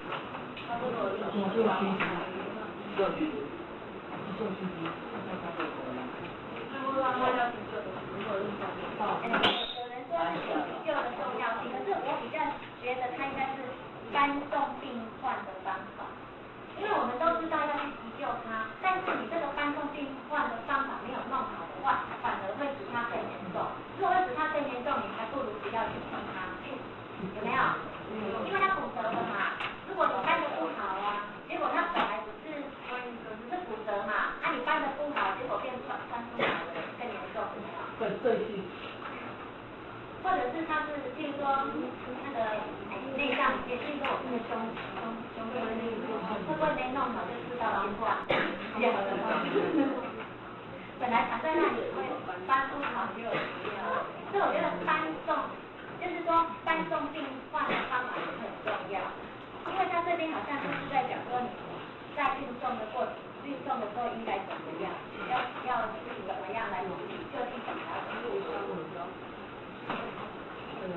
Speaker 10: 有人说是急救的重要性，可是我比较觉得它应该是搬动病患的方法，因为我们都知道要去急救它，但是你这个搬动病患的方法没有弄好的话，反而会使它更严重。如果会使它更严重，你还不如不要去碰它，有没有？因为它骨折了嘛。如果你搬的不好啊，结果它本来只是骨折嘛，你搬的不好，结果变穿出来了，更严重，有没有？或者是它是，譬如说那个内脏里面，譬如说我们的胸部的内部，会不会没弄好就刺到心脏？本来躺在那里会发出好就有不要，所以我觉得搬送，就是说搬送病患的方法也很重要，因为他这边好像就是在讲说你在运送的时候应该怎么样，要怎么样来处理，就近检查记录。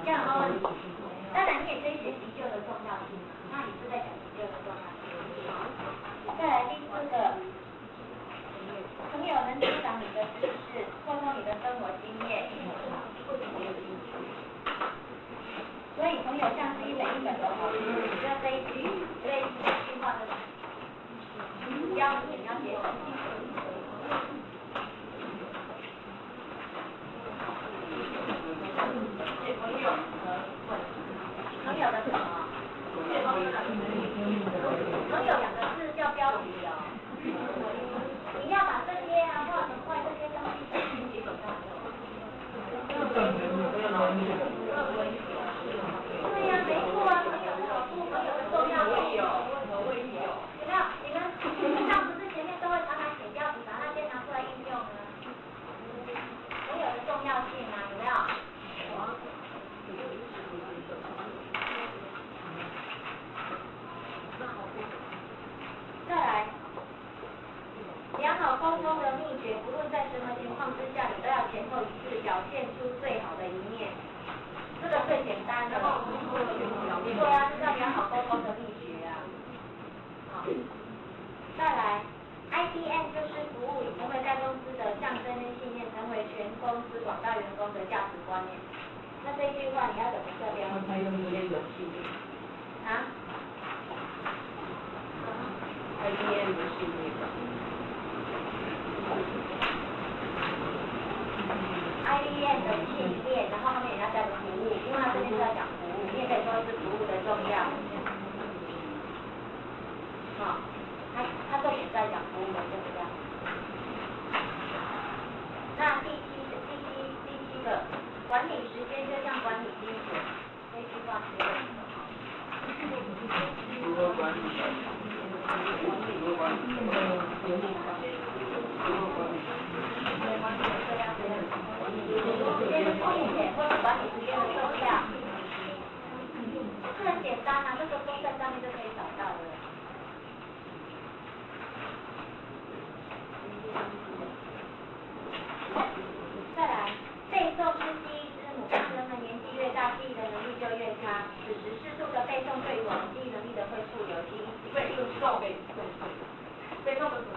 Speaker 10: 这样哦，当然你也可以学急救的重要性嘛，那你是在讲急救的重要性。再来第4个。朋友能增长你的知识，沟通你的生活经验，所以朋友像是一本一本的好书，你觉得这一句话的标准要写很清楚。是朋友朋友的什么？朋友2个字叫标题哦。你要把这些画成块这些东西写进去，对呀，没错啊，朋友的好处，朋友的重要性。有没有？你们上不是前面都会常常写标题，把那些拿出来应用呢？朋友的重要性啊，有没有？再来。良好沟通的秘诀，不论在什么情况之下，你都要前后一致，表现出最好的一面。这个最简单的。对啊，这叫良好沟通的秘诀啊。好，再来 ，IBM 就是服务已成为该公司的象征跟信念，成为全公司广大员工的价值观念。那这句话你要怎么设标？啊 ？IBM 的信念。IBM 的信念，然后后面也要加个服务，因为他这边是要讲服务，你也可以说是服务的重要。好，他重点在讲服务的重要。那第七个，管理时间就像管理金钱，这句话是
Speaker 4: 如何管理？如何管理？时间的重点或者管理时间的重要，这很简单啊，这个都在上面就可以找到了。再来，背诵是第一支母，当人们年纪越大，记忆的能力就越差。此时适度的背诵对于我们记忆能力的恢复有益。背诵的什么？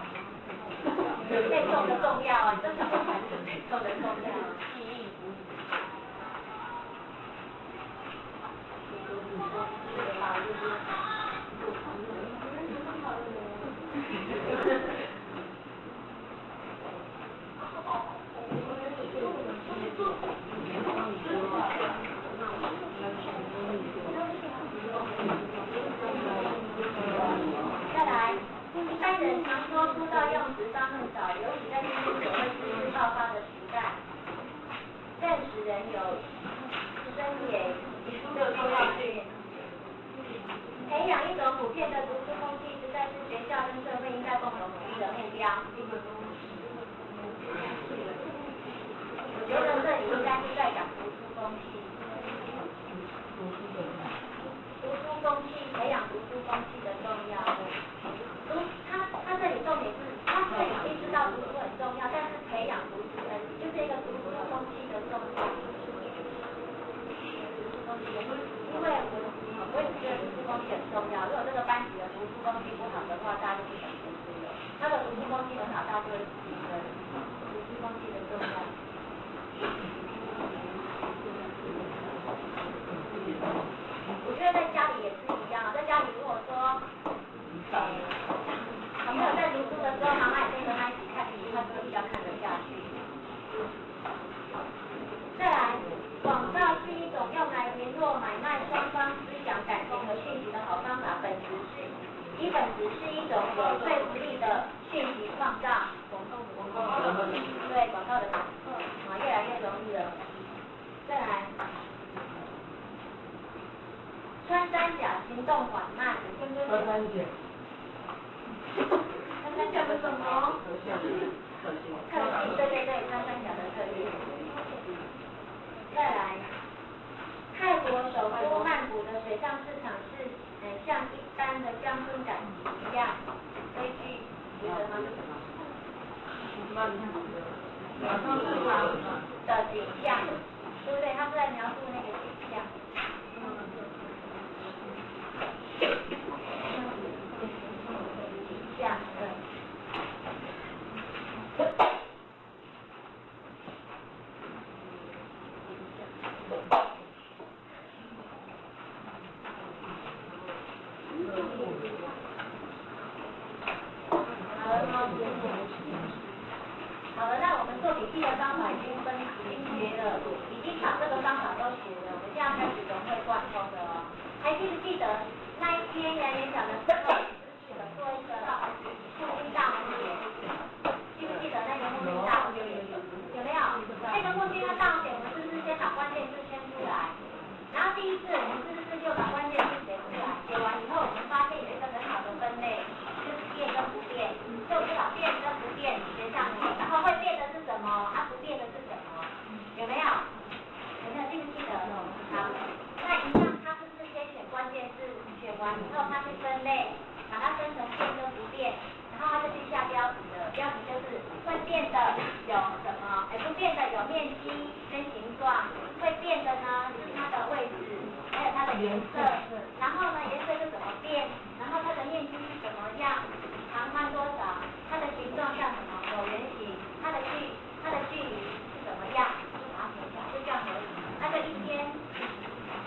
Speaker 4: 背诵的重要啊，你这什么才是背诵的重要？记忆不是。再来，一般人常说书到用时方恨少，尤其在今天所谓知识爆发的时代，更使人有深也书的重要性。培养一种普遍的读书风气，实在是学校跟社会应该共同努力的目标。我觉得这里应该是在讲读书风气。读书风气，培养读书风气的重要。他这里重点是，他这里意识到读书很重要，但是培养读书人就是一个读书风气的重要。因为我也觉得读书风气很重要。如果这个班级的读书风气不好的话，大家就不想读书了。他的读书风气很好，大家就会提升读书风气的重要。我觉得在家里也是一样啊，在家里如果说，朋友在读书的时候，妈妈也跟着他一起看，他就会比较看得下去。再来，广告是一种用来联络买卖双方思想、感情和讯息的好方法，本质是一种有说服力的讯息创造。对，广告的越来越容易了。再来。穿山甲行动缓慢，穿山甲
Speaker 10: 讲的什么？特性，对对对，他三角的特性。再来，泰国首都曼谷的水上市场是像一般的江村港一样，这一句记得吗？曼谷市场的景象，对不对？他是在描述那个景象。景象，好了，那我们做笔记的方法已经学了，已经把这个方法都学了，我们现在开始融会贯通的哦。还记不记得那一天演讲的时候，做一个复兴大红点？记不记得那个复兴大红点？有没有？那个复兴的大红点，我们是不是先把关键字先出来？然后第一次我们是不是就把关键字写出来？写完以后，我们发现有一个很好的分类，就是变跟不变。所以我就把变跟不变写上去，然后会变的是什么？啊，不变的是什么？有没有？有没有记不记得？好，那一样，它是不是先选关键字？选完以后，它去分类，把它分成变跟不变，然后它就去下标题了。标题就是会变的有什么？不变的有面积跟形状，会变的呢是它的位置，还有它的颜色。然后呢，颜色是怎么变？然后它的面积是怎么样？长宽多少？它的形状像什么？椭圆形。它的距离是怎么样？就把它写下来，就这样而已。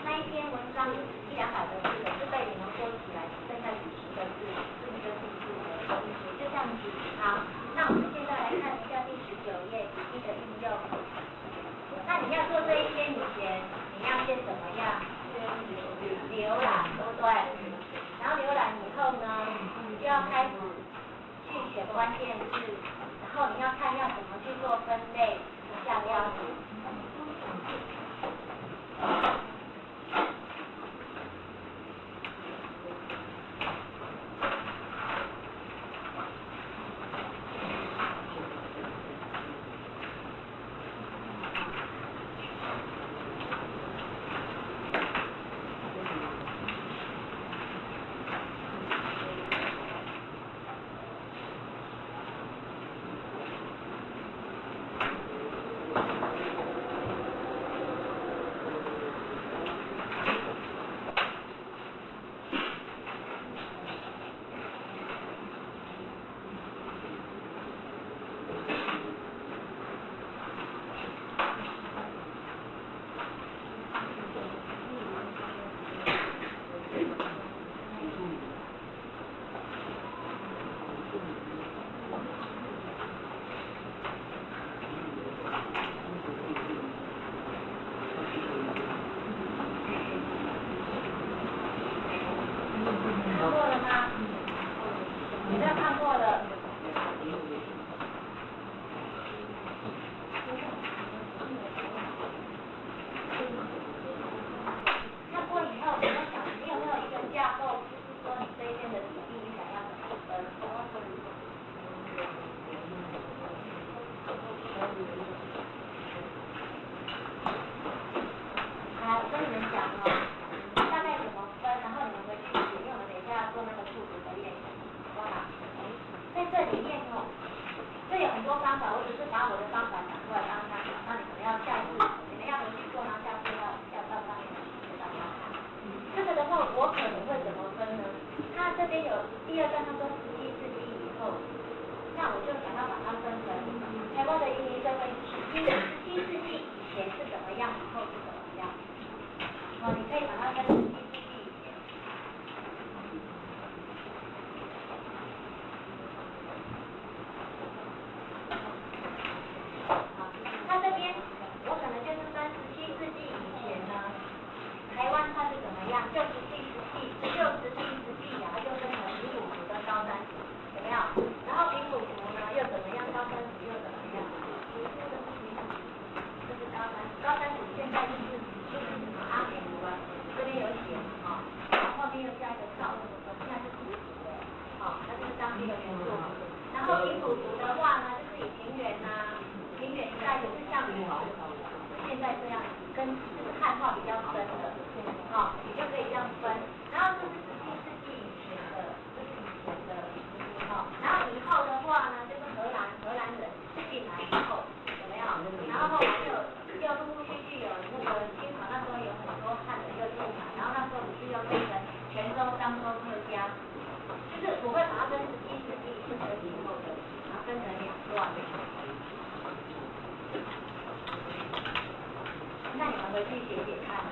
Speaker 10: 那一篇文章100-200个字的，就被你们收起来，剩下50个字，是一个数字的意思，就这样子。好，那我们现在来看一下第19页笔记的应用。那你要做这一篇以前，你要先怎么样？浏览，对不对？然后浏览以后呢，你就要开始去选关键字，然后你要看要怎么去做分类，下标题。看过了吗？有没有看过的？看过以后，你在想，你有没有一个架构，就是说你这一篇的笔记你想要怎么分？好，我跟你们讲哦，大概怎么分，然后你们回去写，因为我们等一下要做那个数学的练习，好不好？在这里面哦，这有很多方法，我只是把我的方法讲出来让大家看，那你们要下次，你们要回去做，然后下次要到上面去给大家看。这个的话，我可能会怎么分呢？它这边有第二段，他说17世纪以后，那我就想要把它分成台湾的移民社会17世纪以前是怎么样，以后是怎么样。哦，你可以把它分成17世纪以前。好，那这边我可能就是分17世纪以前呢，台湾它是怎么样？就17世纪啊，就分成平埔族跟高山族，有没有？然后平埔族呢又怎么样？高山族又怎么样？这是高山族现在就是什么阿美族啊，这边有写啊，然后后面又加一个少数，现在是土族的，好，那就是当地的原住民。然后变成全州、漳州、客家，就是我会把它分17世纪4世纪后的，然后分成2段。那你们回去写写看，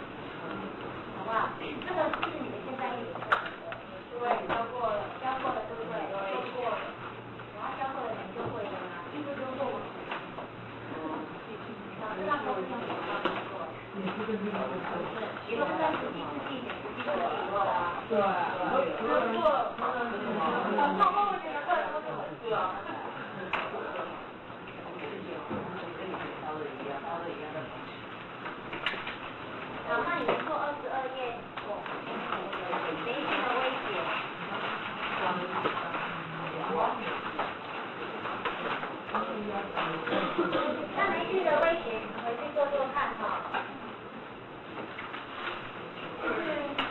Speaker 10: 好不好？这个是你们现在历史课程的，对，教过了，对不对？教过了，然后教过了你就会了啦，是不是教过吗？老师那时候是用什么方法做？也是在17世纪做的啊。对。那我觉得课都是很对啊。好，那你们做22页，媒体的威胁。那媒体的威胁，你回去做做看哈。就是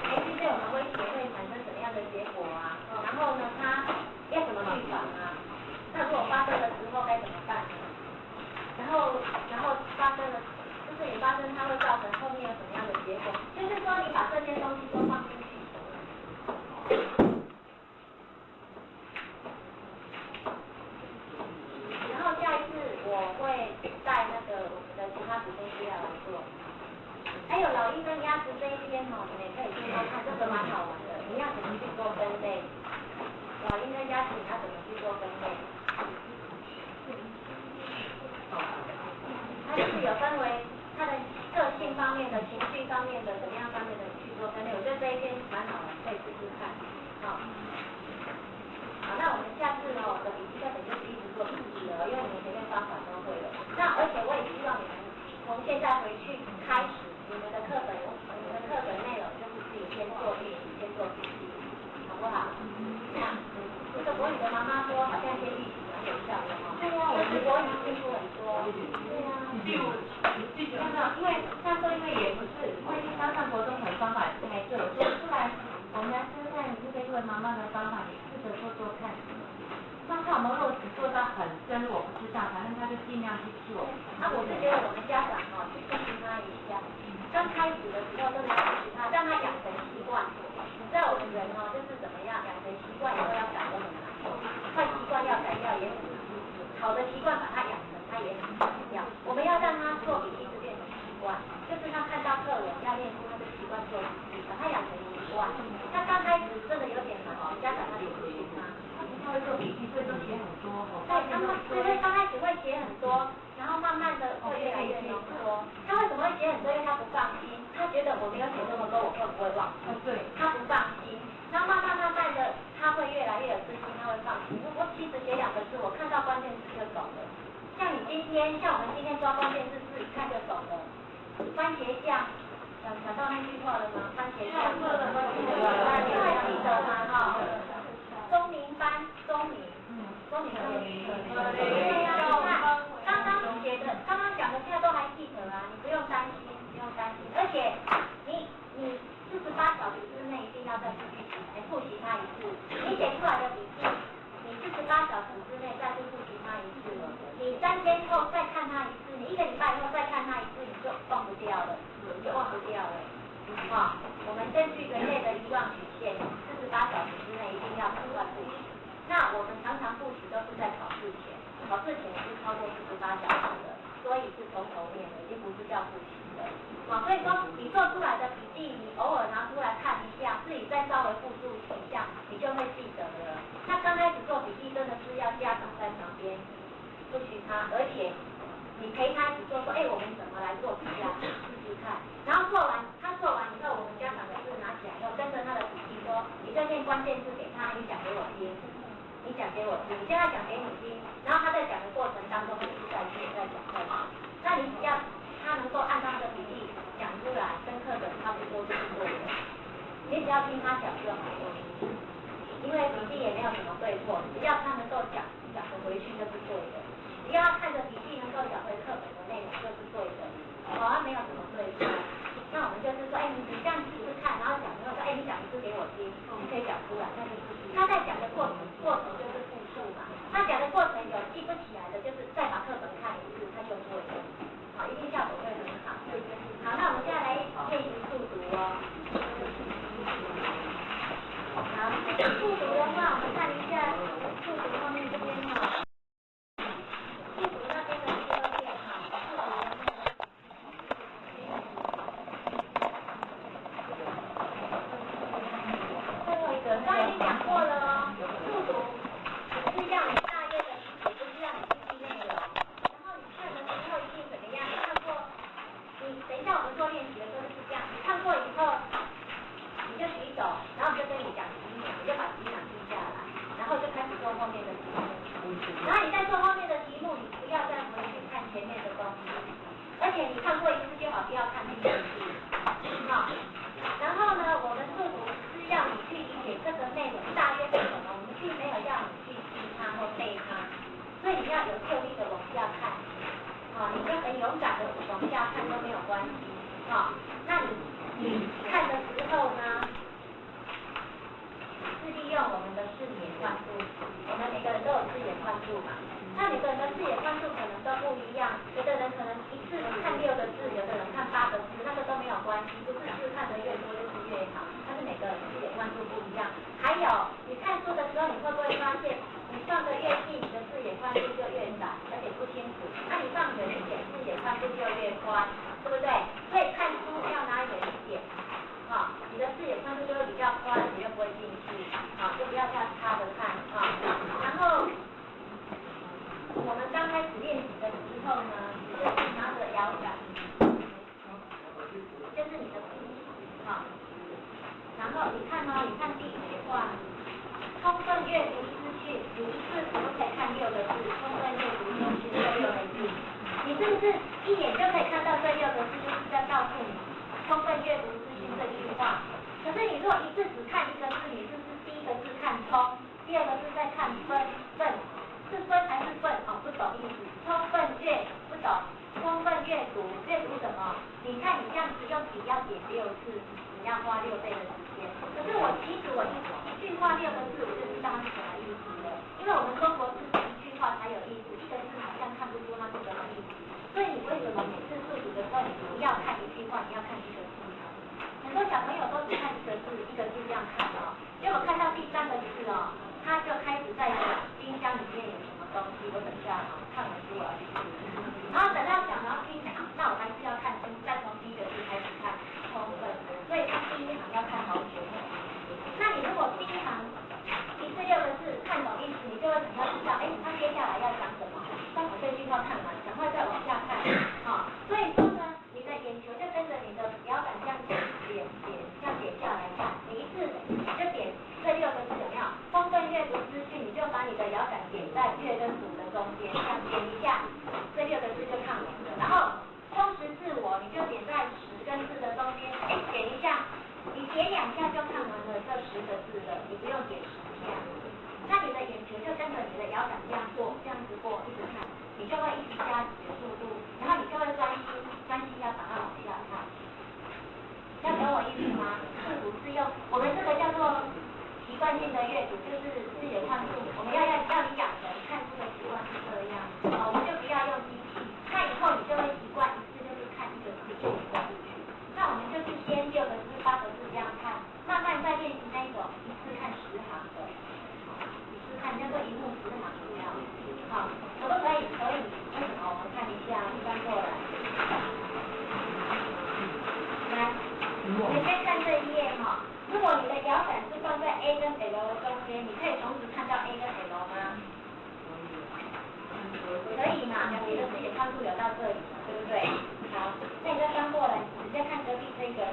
Speaker 10: 媒体对我们威胁会产生什么样的结果啊？然后呢，它要怎么预防啊？那如果发生的时候该怎么办？然后发生了。事情发生，它会造成后面有什么样的结果？就是说，你把这些东西都放进去。然后下一次我会带那个我们的其他组分析来做。还有老鹰跟鸭子这一边哦，你们也可以去多看，这个蛮好玩的。你要怎么去做分类？老鹰跟鸭子你要怎么去做分类？它就是有分为。它的个性方面的、情绪方面的、怎么样方面的去做分类，我觉得这一篇蛮好的，可以试试看。好，那我们下次呢，我的笔记课本就是一直做笔记了，因为你们前面方法都会了。那而且我也希望你们从现在回去开始，你们的课本内容就是自己先做练习，先做笔记，好不好？那这个国语的妈妈说，好像先预习蛮有效的哈。对呀，我是国语进步很多。对呀。因为那时候因为也不是，因为刚上国中可能方法也不太对，做出来我们来试试看这位妈妈的方法，你试着做做看。那看我们落实做到很深，我不知道，反正他就尽量去做。那我是觉得我们家长去支持他一下，刚开始的时候真的要支持他，让他养成习惯。你知道我们人就是怎么样，养成习惯以后要改都很难，坏习惯要改掉也很难，好的习惯把它养成，它也很重要。我们要让他做笔记是变成习惯，就是他看到课文要练出他的习惯做笔记，把他养成习惯。那刚开始真的有点难，家长他也不许他不太会做笔记，所以都写很多。对，刚开始会写很多，然后慢慢的会越来越浓缩。他为什么会写很多？因为他不放心，他觉得我没有写这么多，我会不会忘？对，他不放心。然后慢慢的，他会越来越有自信，他会放心。如果其实写2个字，我看到关键字就懂了。像我们今天抓关键字，自己看就懂了。番茄酱，想到那句话了吗？番茄酱，你还记得吗？哈，钟明班，钟明对呀，你看，刚刚讲的现在都还记得啊，你不用担心，而且你48小时之内一定要再复习它一次，你写出来的笔记，你48小时之内再去复习它一次，你3天后再看它一次，你1个礼拜以后再看它一次，你就忘不掉了。我们根据人类的遗忘曲线，48小时之内一定要赶快复习。那我们常常复习都是在考试前是超过48小时的，所以是从头念的，已经不是叫复习的。所以说你做出来的笔记，你偶尔拿出来看一下，自己再稍微复述一下，你就会记得了。那刚开始做笔记真的是要家长在旁边不许他，而且你陪他一起做，我们怎么来做笔记啊？试试看。然后他做完以后，我们家长的字拿起来以后，跟着他的笔记说，你就念关键字给他，你讲给我听，你现在讲给你听，然后他在讲的过程当中，他一直在讲。那你只要他能够按照他的笔记讲出来，跟课本差不多就是对的。你只要听他讲就好了，因为笔记也没有什么对错，只要他能够讲得回去就是对的。只要他看着笔记能够讲回课本的内容就是对的，没有什么对错。那我们就是说，你这样试试看，然后讲以后说，你讲一次给我听，你可以讲出来，那就是他在讲的过程就是复述嘛。他讲的过程有记不起来的，就是再把课本看一次，他就会了。一定效果会很好。好，那我们现在来练习速读哦。宽度不一样。还有，你看书的时候，你会不会发现，你放得越近，你的视野宽度就越窄，而且不清楚。那你放远一点，视野宽度就越宽，对不对？所以看书要拿远一点，你的视野宽度就会比较宽，你就不会进去，就不要这样插着看，然后我们刚开始练习的时候呢，就是拿着摇杆，就是你的笔，然后你看你看第几画，充分阅读资讯，你一次可以看6个字，充分阅读资讯这6个字，你是不是一眼就可以看到这6个字，就是在告诉你充分阅读资讯这句话？可是你如果一次只看1个字，你是不是第1个字看充，第2个字在看分，是分还是分？不懂意思。充分阅不懂，充分阅读，阅读什么？你看你这样子用笔要点6次，你要花6倍的时间。可是其实我一句话6个字，我就知道它是什么意思了。因为我们中国字是一句话才有意思，1个字好像看不出它是什么意思。所以你为什么每次数组的时候，你不要看1句话，你要看1个字？很多小朋友都只看1个字，1个字这样看结果看到第3个字他就开始在想冰箱里面有什么东西，我等下看完书我要去吃，然后等到想到冰箱，那我还是要看书，再从第1个字开始看充分，所以他第1行要看好久。那你如果第1行一次6个字看懂意思，你就会想要知道，他接下来要讲什么，当我这句话看完，赶快再往下看，所以说呢，你的眼球就跟着你的摇杆这样点下来看，你一次就点这6个字有没有？充分阅读资讯，你就把你的摇杆点在月跟组的中间，这样点一下，这6个字就看完了。然后充实自我，你就点在10跟4的中间，点一下，你点2下就看完了这10个字了，你不用点10下。那你的眼球就跟着你的摇杆这样过，这样子过，一直看，你就会一直加你的速度，然后你就会专心要把它往下看。要懂我意思吗？是不是用我们这个叫做习惯性的阅读，就是视野宽度，我们要你养成看书的习惯是这样，我们就不要用机器，那以后你就会习惯一次就是看1个字就过去。那我们就是先6个字、8个字这样看，慢慢再练习那种一次看10行的，一次看叫做一目10行这样，可不可以？可以。为什么？我们看一下，翻过来，来。你先看这一页如果你的摇杆是放在 A 跟 L 的中间，你可以同时看到 A 跟 L 吗？可以嘛？两边的视野宽度有到这里，对不对？好，那你再翻过来，你再看隔壁这个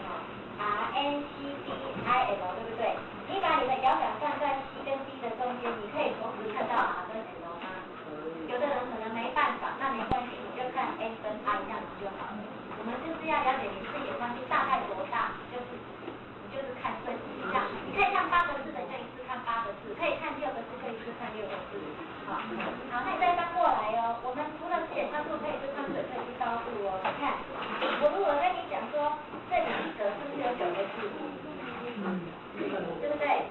Speaker 10: R N C D I L， 对不对？你把你的摇杆放在 C 跟 D 的中间，你可以同时看到 R 跟 L 吗？有的人可能没办法，那没关系，你就看 N 跟 I 这样子就好了。我们就是要了解你视野宽度大概多大，你就是看这几项，你可以看8个字的，就一次看8个字；可以看6个字，就一次看6个字。好，那你再翻过来我们除了视野宽度，可以去看水，可以去高度你看，我如果跟你讲说，这里一格是不是有9个字？对不对？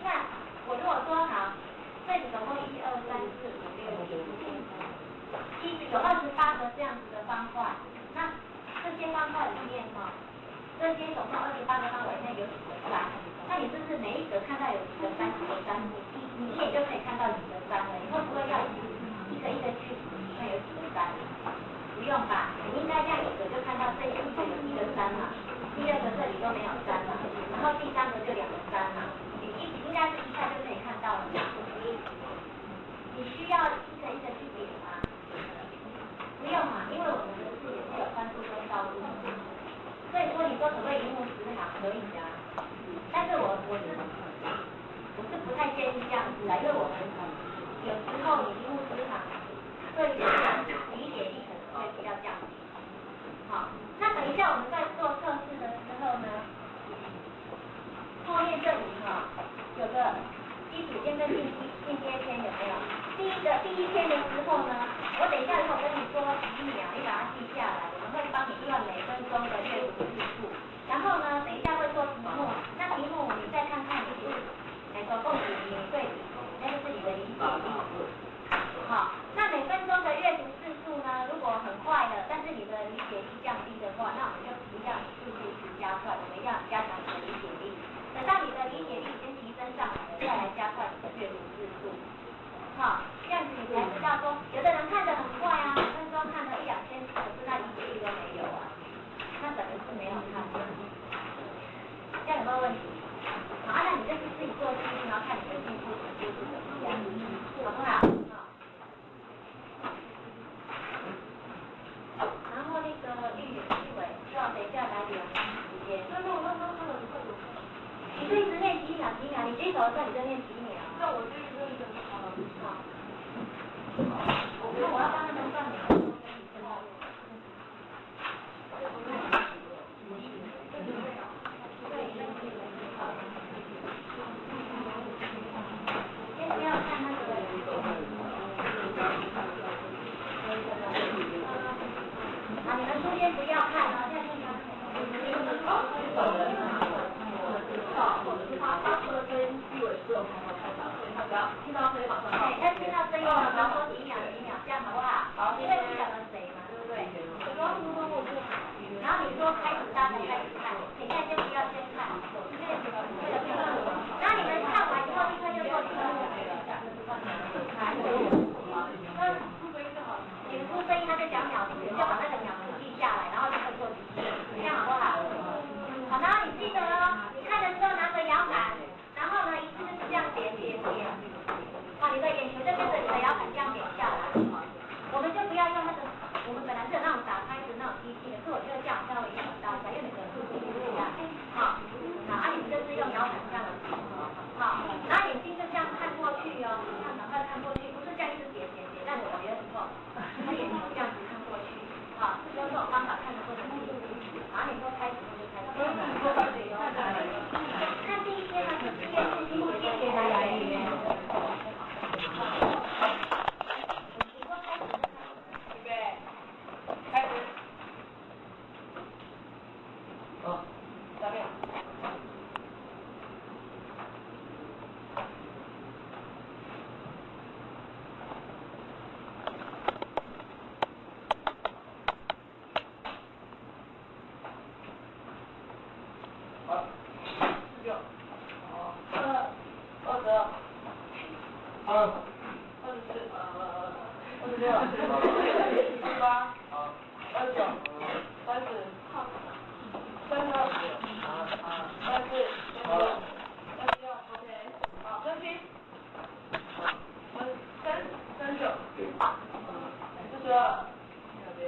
Speaker 10: 那我如果说好，这里总共1、2、3、4、5、6、7，有28个这样子的方块，那这些方块里面这些总共28个方块里面有几个3？那你是不是每一格看到有几个3？你一眼就可以看到几个3了？你会不会要一个一个去数看有几个3？不用吧？你应该这样一个就看到这一格有1个3嘛，第2个这里都没有3嘛，然后第3个就2个3嘛，你应该是一下就可以看到了。你需要一个一个去点吗？不用嘛，因为我们的视野是有宽度跟高度，所以说你说可不可以一目10行？可以的，但是我是不太建议这样子因为我们有时候你一目10行，对理解力可能会比较降低。好，那等一下我们在做测试的时候呢，作业这里有个基础篇跟进阶篇有没有？第一篇的时候呢，我等一下如果跟你说几秒，你把它记下来，我们会帮你算每分钟的阅读次数。然后呢，等一下会做题目，那题目你再看看你是总共几名对比，那就是你的理解力。好，那每分钟的阅读次数呢，如果很快的，但是你的理解力降低的话，那我们就不要你速度一直加快，我们要加强你的理解力。等到你的理解力题。好，那你就是自己做事情，然后看你的进步程度是怎么样，好不好？然后那个玉伟，知道等一下来聊时间。你就一直练几秒，你举手的时候你就练几秒。那我这个就好了。好。那我要帮他们算每个都跟你知道。先不要看那个。啊，你们书先不要看啊，现在听他。或者是他说的跟玉伟是有同台长，所以他只要听到声音马上报。对，但听到声音了，然后说几秒，这样好不好？好，因为你讲的谁嘛，对不对？然后你说开始大家开始看，你现在先不要先看，然后你们看完以后立刻就做题目。你们出声音他就讲秒数，就把那个秒数记下来，然后立刻做题目，这样好不好？好，然后你记得哦，你看的时候拿着摇杆，然后呢一次就是这样点。好，你的眼球就跟着你的摇杆这样点下来。我们就不要用那个，我们本来是有那种打开的那种机器，可是我觉得这样稍微影响到一下，因为每个人速度不一样。好，你们就是用摇杆这样的。好，然后眼睛就这样看过去哦，这样赶快看过去，不是这样一直点，但我觉得不错。他眼睛这样子看过去，好，是用这种方法看得过去。然后你说开始就开始。看第一天呢是4月4日的电学来源。开始。下面。好，46，好，22，好，24，26，28，好，29，30，好，32，24，好，26 ，OK， 好，分析，好，39，42，那边。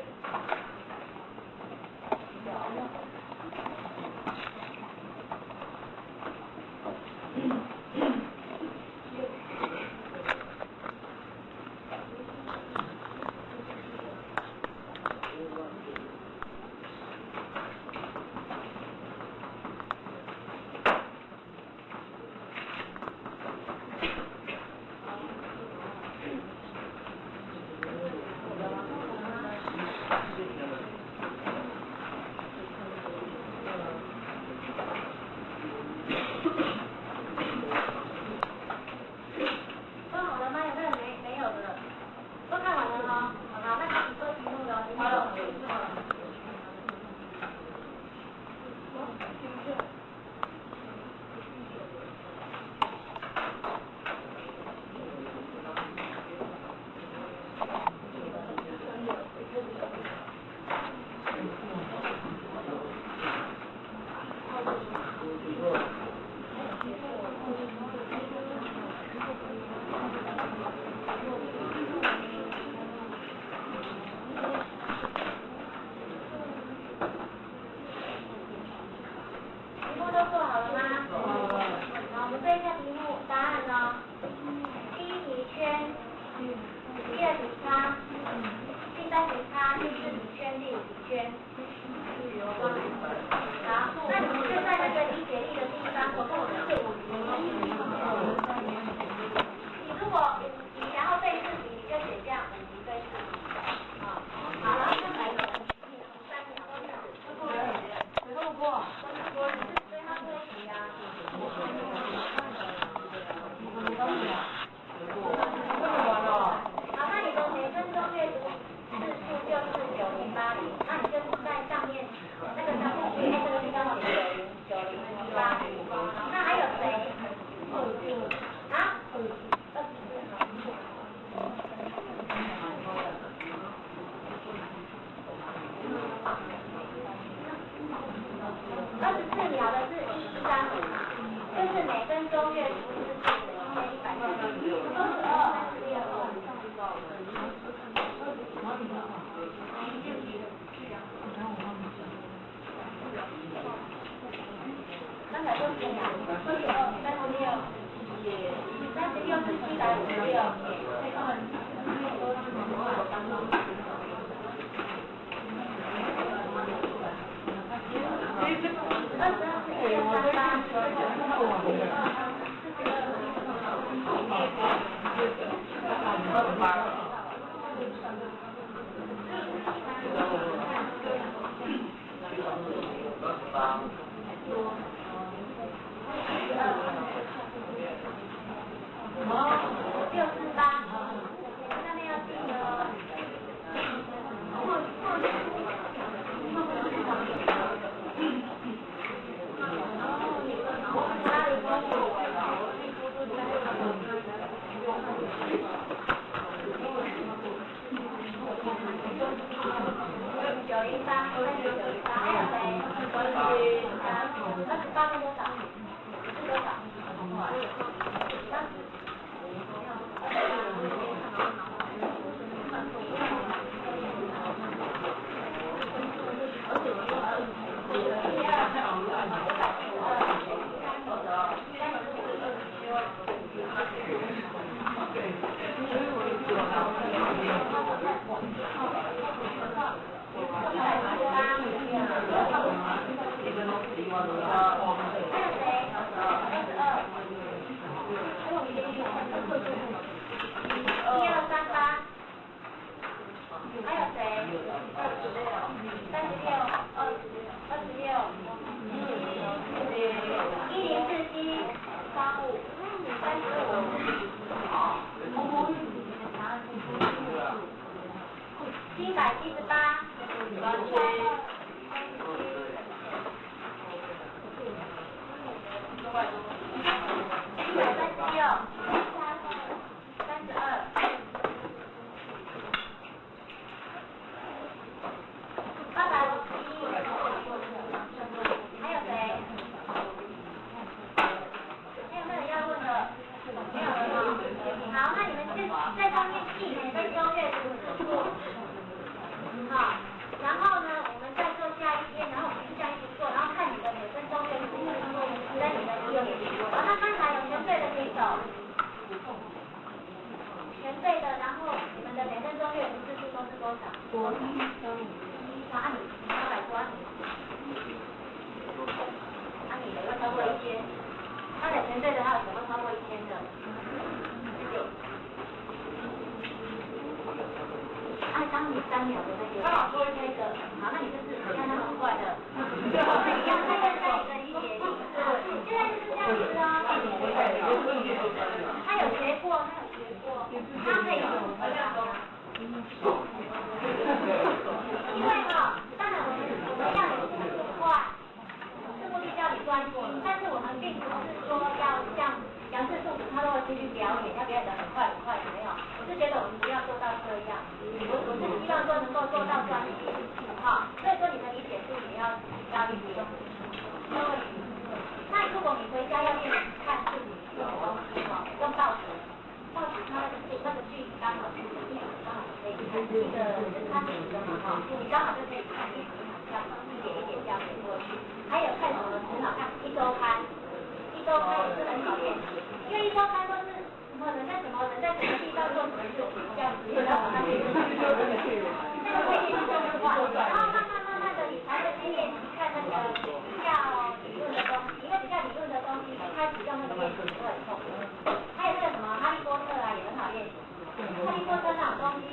Speaker 10: 哈利波特那种东西，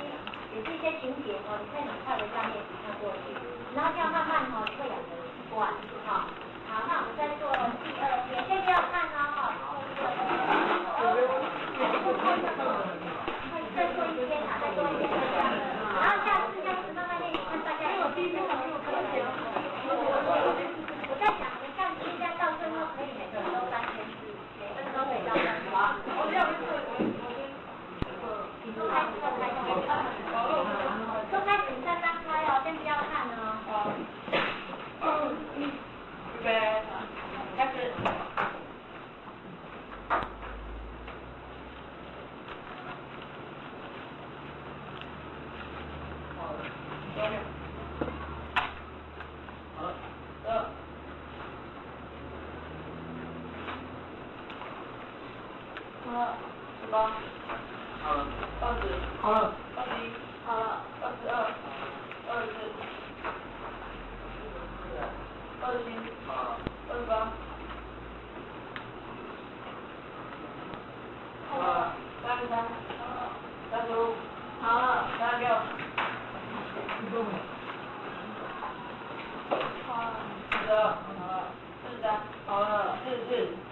Speaker 10: 也是一些情节哦，你可以很快的这样练习看过去。
Speaker 4: 了，18，好了，20，好了，21，好了，22，24，27，好了，28，好了，33，35，好了，36，好了，42，好了，43，好了，44。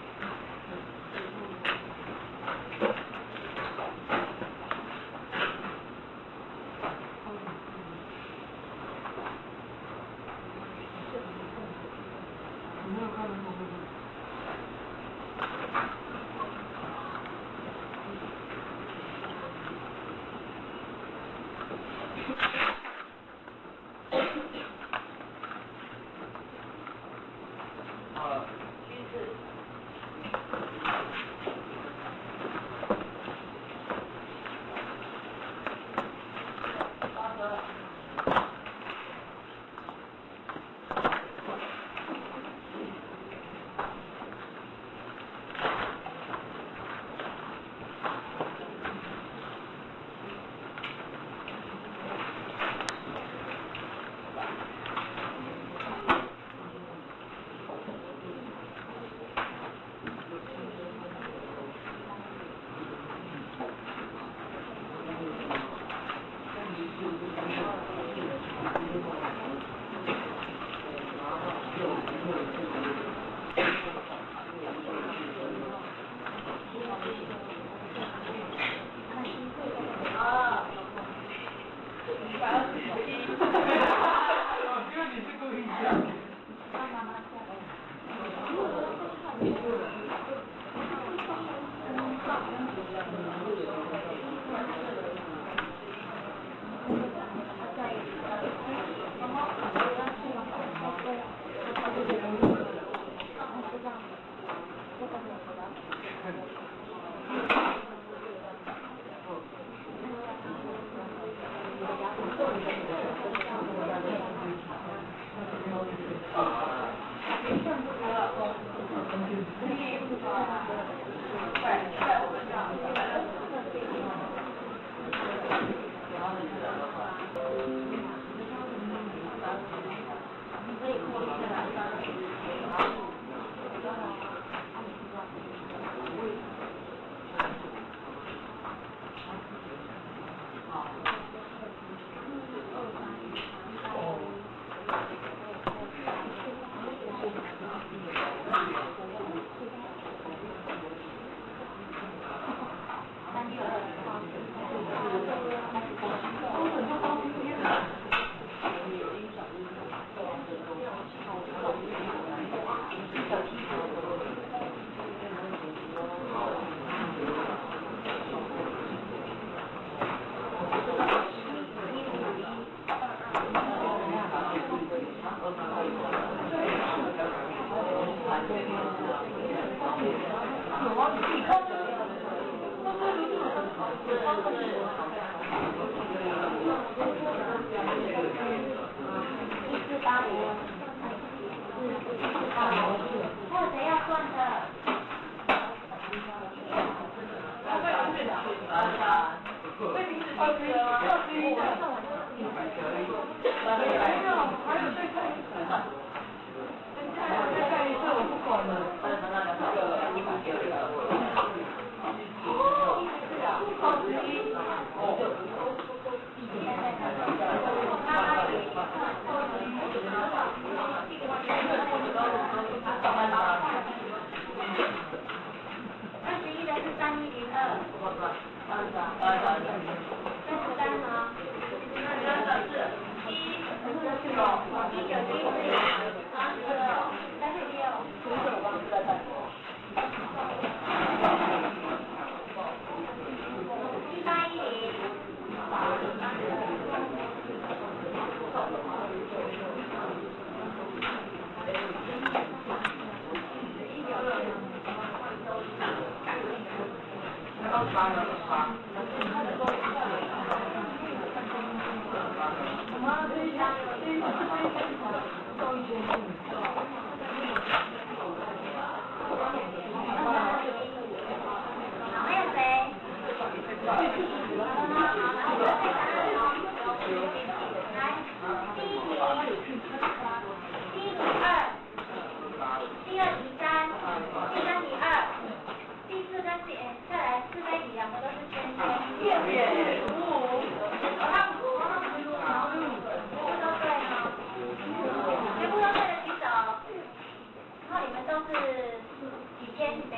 Speaker 4: 还有谁要算的？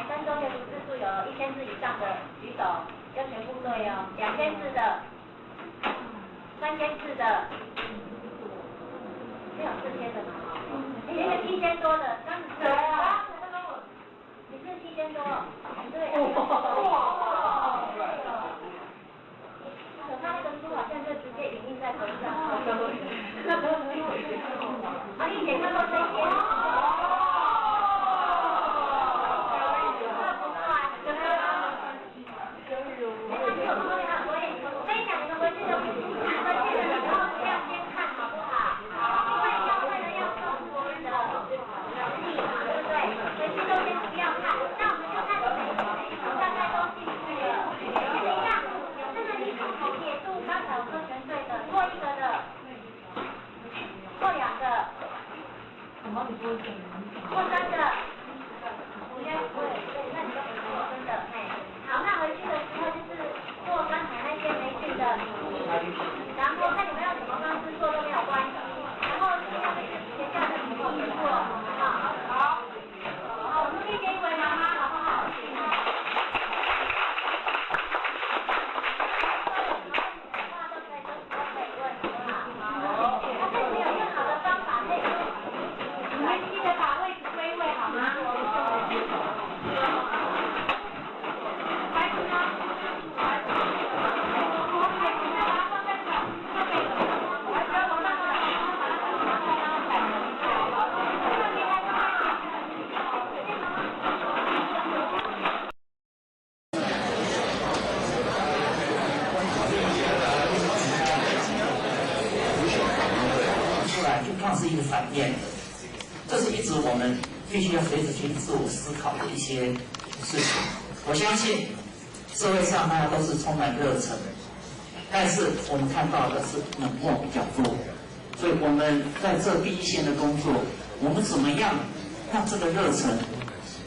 Speaker 10: 分钟阅读字数有1000字以上的举手，要全部对哦。2000字的，3000字的，没有4000的嘛？那个7000多的，对啊，你是7000多，对。可他那个书好像就直接影印在头上。啊，你以前看过这些？陌生的，应该不会，对，那你就不是陌生的，哎，好，那回去的时候就是做刚才那些没去的，然后看你们用什么方式做都没有关系，然后尽量就是学校的题目去做，好，我们先给回妈妈好不好？
Speaker 3: 是一个反面的，这是一直我们必须要随时去自我思考的一些事情。我相信社会上大家都是充满热忱，但是我们看到的是冷漠比较多，所以我们在这第一线的工作，我们怎么样让这个热忱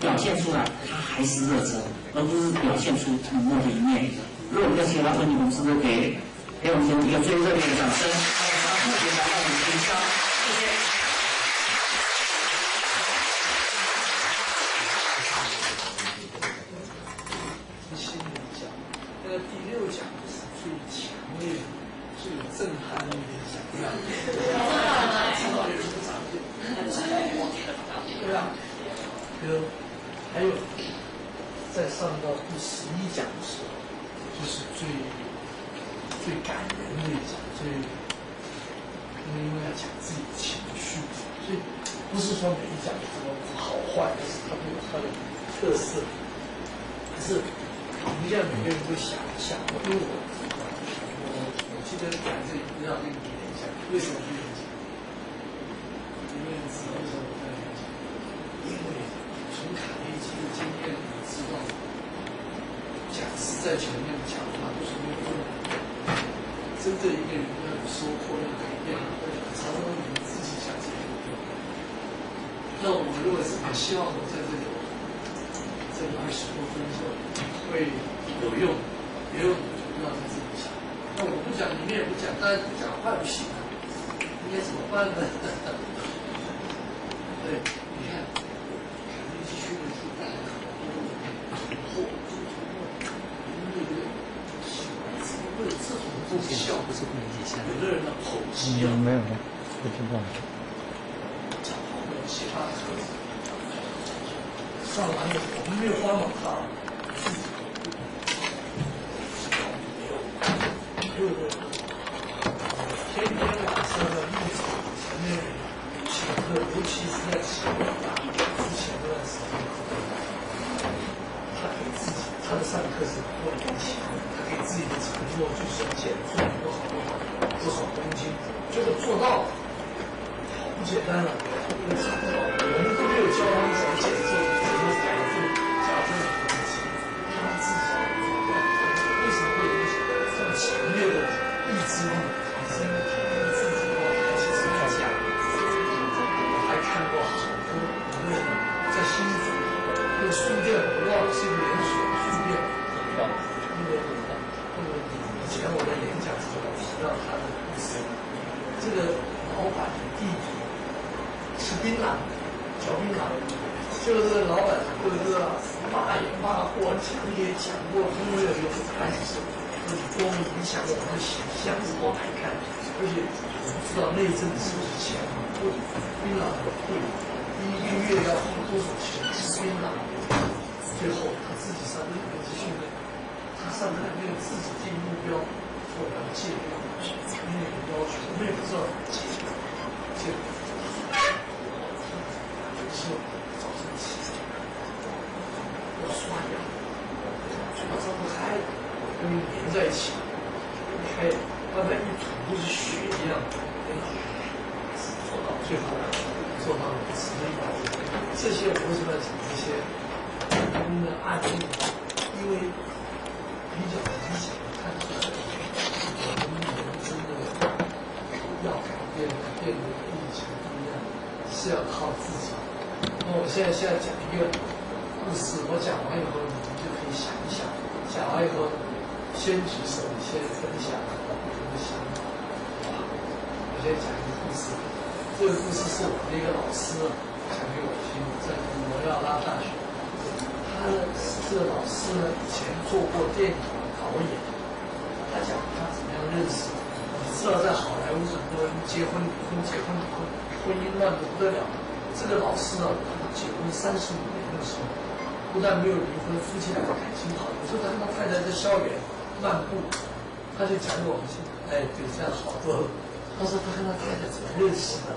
Speaker 3: 表现出来，它还是热忱，而不是表现出冷漠的一面。如果我们的其他问题，我们是不是给我们一个最热烈的掌声？特别来到我们学校。谢谢。
Speaker 11: 心理讲，那个第6讲是最强烈、最有震撼力的讲量。对啊，还有在上到第11讲的时候，就是最感人的一讲，因为要讲自己的情绪，所以不是说每一讲什么好坏，但是它都有它的特色。可是我们现在每个人都想一下，因为我记得讲这不知道跟你演讲，为什么去演讲？因为什么时候我在演讲？因为从卡内基的经验你知道，讲师在前面讲话都是没有用的。真正一个人要有收获、要改变，常常你自己想自己有用。那我认为是很希望我在这个20多分钟会有用，也有你要自己想。那我不讲，你们也不讲，当然不讲话不行啊，应该怎么办呢？对，你看，肯定是学的是大家为了这种奏效，不是不能理解。有的人的口技啊，
Speaker 2: 没有，不听到。
Speaker 11: 讲话没有其他的特色。上完了，我们没有花脑他，对不对？天天晚上在路场前面请客，尤其是在请之前那段时间，他给自己，他的上课是多年前。给自己的承诺就是减重多少公斤，结果做到了，好不简单了。我们都没有教他们怎么减重，怎么改重、加重的东西，他们自己做到。为什么会有这么强烈的意志力？是因为他们自己的话，其实在讲。我还看过好多人在新竹那个书店，我忘了是一个连锁书店，以前我在演讲时候提到他的故事，这个老板的弟弟吃槟榔，嚼槟榔，就是这个老板，这个骂也骂过，讲也讲过，中国有一个案子，多么影响我们的形象，多难看，而且我不知道那一阵子是不是钱贵，槟榔很贵，一个月要花多少钱吃槟榔？最后他自己上那个集训的，他上那个自己定目标，我要戒掉，那个要求我们也不知道戒掉，戒掉。是早上起来要刷牙，嘴巴张不开，跟你连在一起，开慢慢一吐都是血一样，做到最后做到此地步。这些我为什么要讲这些的案例？因为比较明显看出来，我们人真的要改变的疫情不一样，是要靠自己。那我现在讲一个故事，我讲完以后，你们就可以想一想。讲完以后，先举手，先分享你们的想法。我先讲一个故事，这个故事是我的一个老师讲给我听，在摩亚拉大学。他这个老师呢，以前做过电影导演。他讲他怎么样认识。你知道，在好莱坞很多人结婚离婚，婚姻乱得不得了。这个老师呢，结婚35年的时候，不但没有离婚，夫妻俩感情好。有时候他跟他太太在校园漫步，他就讲给我们听，哎，对，这样好多了。他说他跟他太太怎么认识的？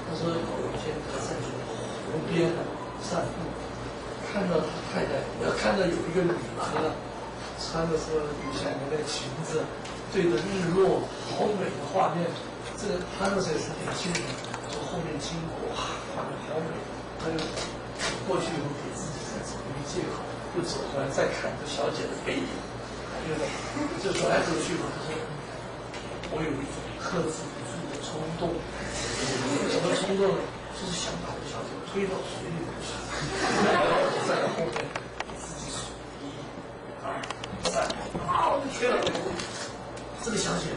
Speaker 11: 他说有一天他在湖边散步，看到他太太，看到有一个女的穿的是女下面的裙子，对着日落，好美的画面。这个他那时候也是年轻人，从后面经过，哇，画面好美。他就过去以后给自己再找一个借口，又走回来再看这小姐的背影，就走来走去嘛。他说：“我有一种克制不住的冲动，什么冲动呢？就是想把这小姐推到水里面去。”在后面给自己数1、2、3，啊，我就推了。这个小姐，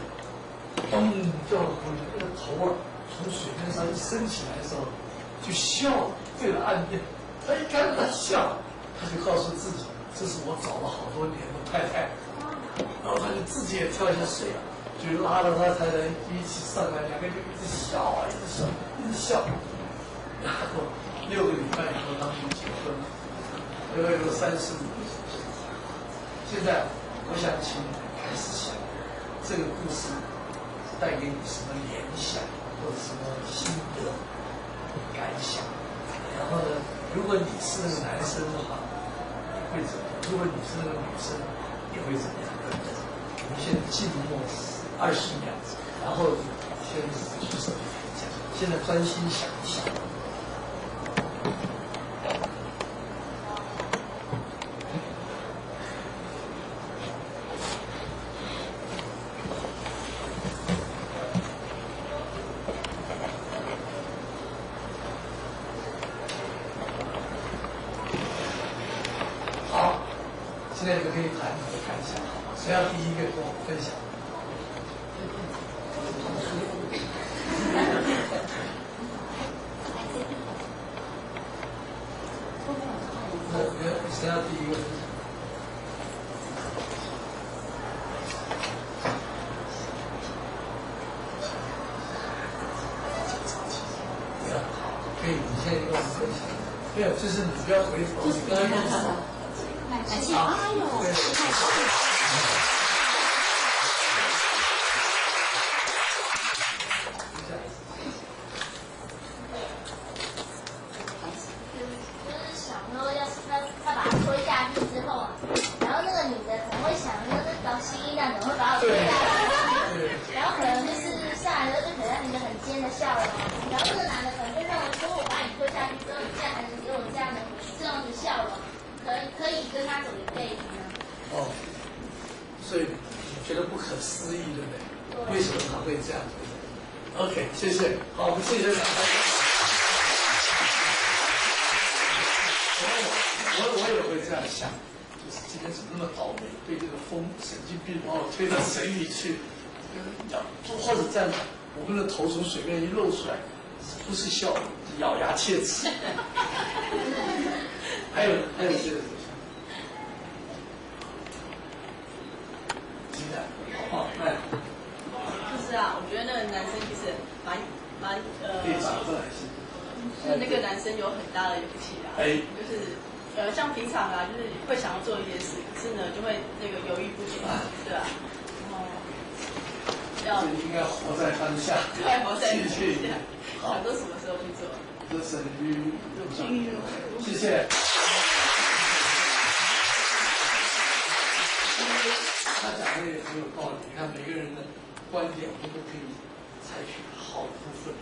Speaker 11: 嘣掉到湖里，那个头从水面上一升起来的时候，就笑了，对着岸边。他一看到他笑，他就告诉自己，这是我找了好多年的太太。然后他就自己也跳下水了，就拉着他太太一起上来，两个就一直笑啊，一直笑，一直笑。然后6个礼拜以后，他们就结婚了，有35年。现在我想请你开始想这个故事带给你什么联想，或者什么心得感想。然后呢，如果你是那个男生的话，你会怎么样？如果你是那个女生，你会怎么样？我们现在静默20秒，然后先举手讲。现在专心想一想。现在就可以谈你的感想，好吗？谁要第一个跟我分享？谁要第一个分享？好，可以，你现在跟我们分享。没有，就是你不要回头，你刚才说。
Speaker 18: 感谢，哎呦，太好了！
Speaker 12: 就是想说，要是他把他推下去之后啊，然后那个女的可能会想说，这搞西医那怎么会把我推下去？然后可能就是下来的时候，就可能一个很尖的笑容，然后这个男的可能就认为说，我把你推下去之后，你竟然还能给我这样的笑容。可以跟他走一辈子呢。
Speaker 11: 哦，所以你觉得不可思议，对不对？为什么他会这样？OK， 谢谢。好，我们谢谢大家。我也会这样想，就是今天怎么那么倒霉，被这个风神经病把我推到水里去，或者这样，我们的头从水面一露出来，不是笑，是咬牙切齿。还有谁的？精彩，好，哎。
Speaker 6: 就是啊，我觉得那个男生其实蛮
Speaker 11: 可以找出来是。
Speaker 6: 就是那个男生有很大的勇气啊，就是像平常啊，就是会想要做一件事，可是呢就会那个犹豫不决，对啊，然后
Speaker 11: 应该活在当下，
Speaker 6: 对，活在当下，想做什么时候去做。
Speaker 11: 这省于谢谢。他讲的也很有道理，你看每个人的观点，我们都可以采取好的部分。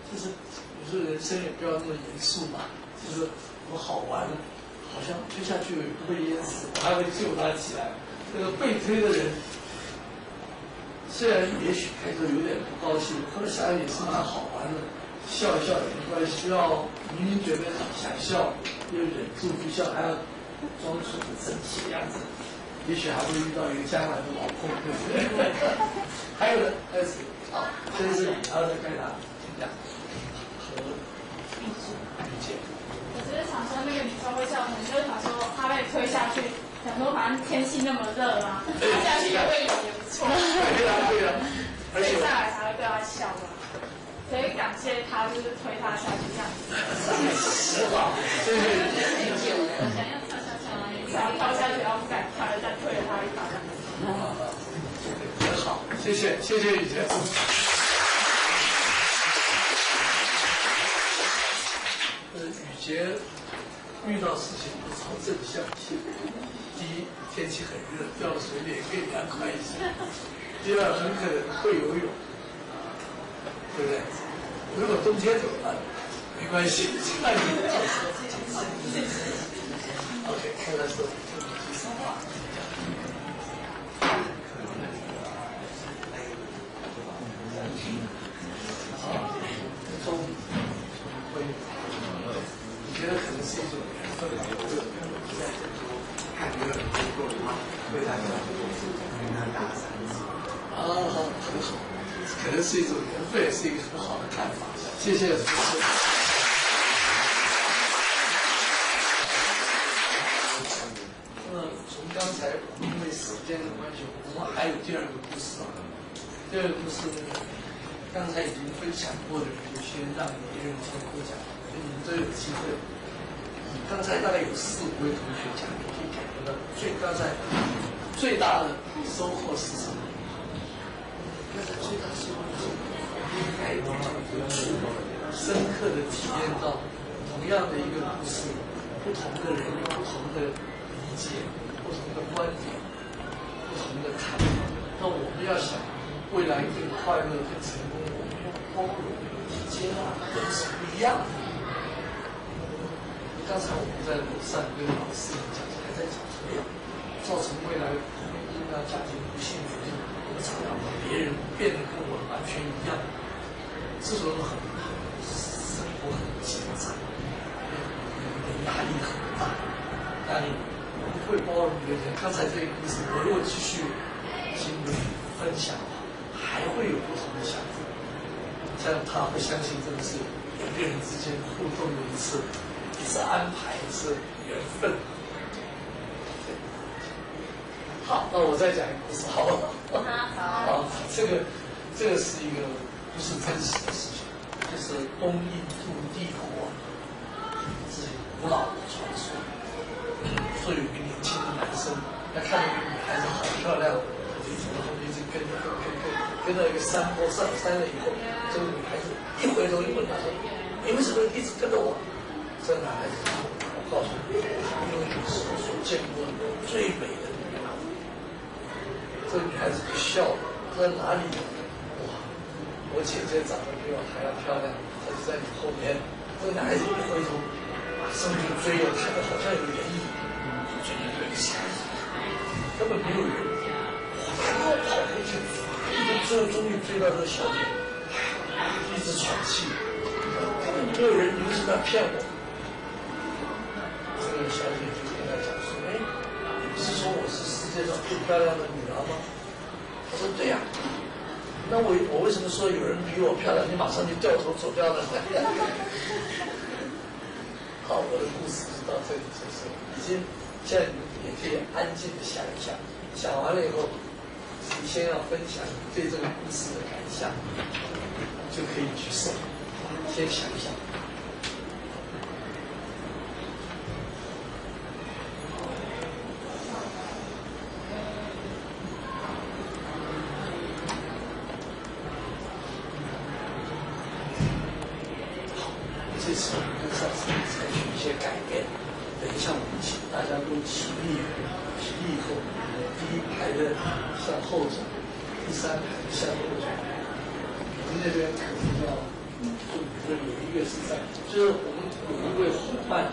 Speaker 11: 就是有时候人生也不要那么严肃嘛，就是我好玩了，好像推下去也不会淹死，我还会救他起来。这个被推的人，虽然也许开头有点不高兴，后来想想也是蛮好玩的，笑一笑也没关系。要明明觉得想笑，又忍住不笑，还要装出很生气的样子。也许还会遇到一个将来的老公，对不对？还有呢，还有谁？好，这是你，然后再看他请讲。和玉姐。
Speaker 13: 我觉得想说那个女生会笑，可能就是想说她被推下去，想说反正天气那么热啊，她下去也会也不错。
Speaker 11: 对啊，对啊。
Speaker 13: 所以上来才会对她笑嘛。所以感谢她，就是推她下去这样子。
Speaker 11: 实话，谢谢。
Speaker 13: 我想要跳下去，然后不敢跳，再推了他一把。
Speaker 11: 很好，谢谢雨杰。雨杰遇到事情不朝正向性。第一，天气很热，掉到水里更凉快一些；第二，很可能会游泳，对不对？如果冬天怎么办？没关系，那你OK， 看来是第三话。你觉得可能是一种缘分吧？看这个未来的很好，可能是一种缘分，也是一个很好的看法。谢谢主持人。从刚才因为时间的关系，我们还有第二个故事啊。第二个故事刚才已经分享过的人，就先让别人先多讲，所以你们都有机会。刚才大概有4、5位同学讲，你可以感觉到刚才最大的收获是什么？刚才最大的收获是应该深刻的体验到同样的一个故事，不同的人有不同的理解、不同的观点、不同的看法。那我们要想未来更快乐、更成功，我们要包容、接纳人是不一样的。刚才我们在楼上跟老师们讲，还在讲这样，造成未来婚姻啊、家庭不幸福，我们常常把别人变得跟我完全一样，这种生活很紧张，压力很大。压力我们会包容别人。刚才这个故事，我如果继续经历分享的话，还会有不同的想法。这样他会相信这个是人跟人之间互动的一次安排，是缘分。好，那我再讲一个故事，好不好？好。这个是一个不是真实的事情，就是东印度帝国，是古老的传说。说有一个年轻的男生，他看到一个女孩子好漂亮，就从后面一直跟到一个山坡上山了以后，这个女孩子一回头一问他说：“你为什么一直跟着我？”这男孩子说：“我告诉你，因为你是我所见过最美的女孩。”这个女孩子就笑了，说：“哪里？哇，我姐姐长得比我还要漂亮，她就在你后面。”这个男孩子一回头，马上就追了，看到好像有涟漪，就追了这个小孩子，根本没有人，他又跑回去，终于追到这个小姐，一直喘气，根本没有人，你为什么要骗我？这个小姐就跟他讲说：“哎，你不是说我是世界上最漂亮的女儿吗？”他说：“对呀。”那我为什么说有人比我漂亮，你马上就掉头走掉了呢？好，我的故事就到这里结束。现在你们也可以安静的想一想，想完了以后，你先要分享对这个故事的感想，就可以举手。先想一想。这次我们跟上次采取一些改变，等一下我们请大家都起立，起立以后，第一排的向后走，第三排向右走。我们那边可能要，就比如说有一个是在，就是我们有一位伙伴，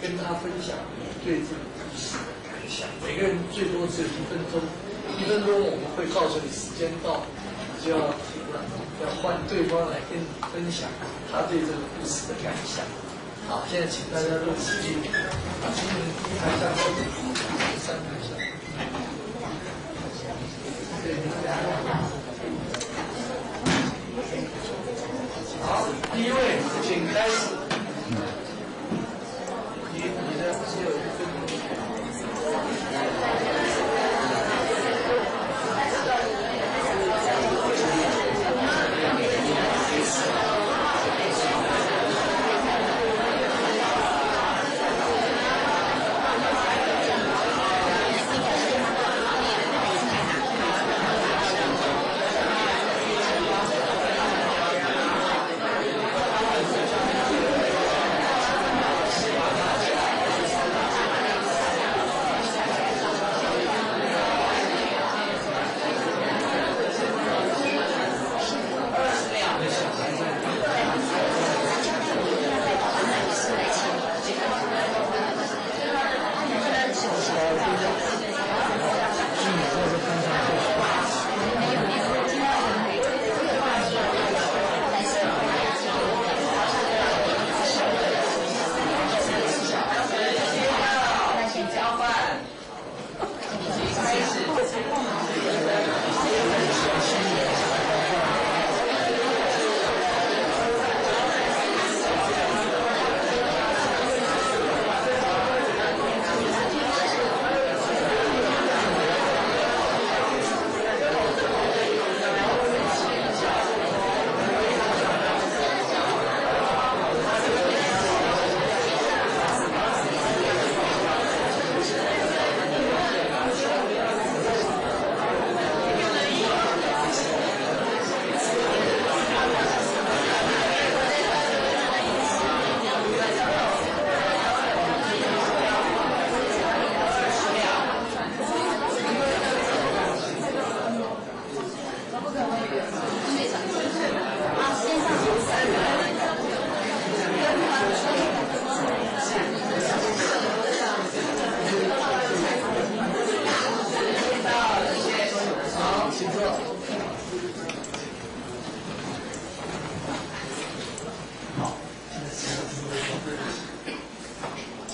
Speaker 11: 跟他分享你对这个故事的感想。每个人最多只有1分钟，1分钟我们会告诉你时间到，你就要停了。要换对方来跟你分享他对这个故事的感想。好，现在请大家都起立，把今年第一排向后走，第三排向后。好，第一位，请开始。你的只有1分钟。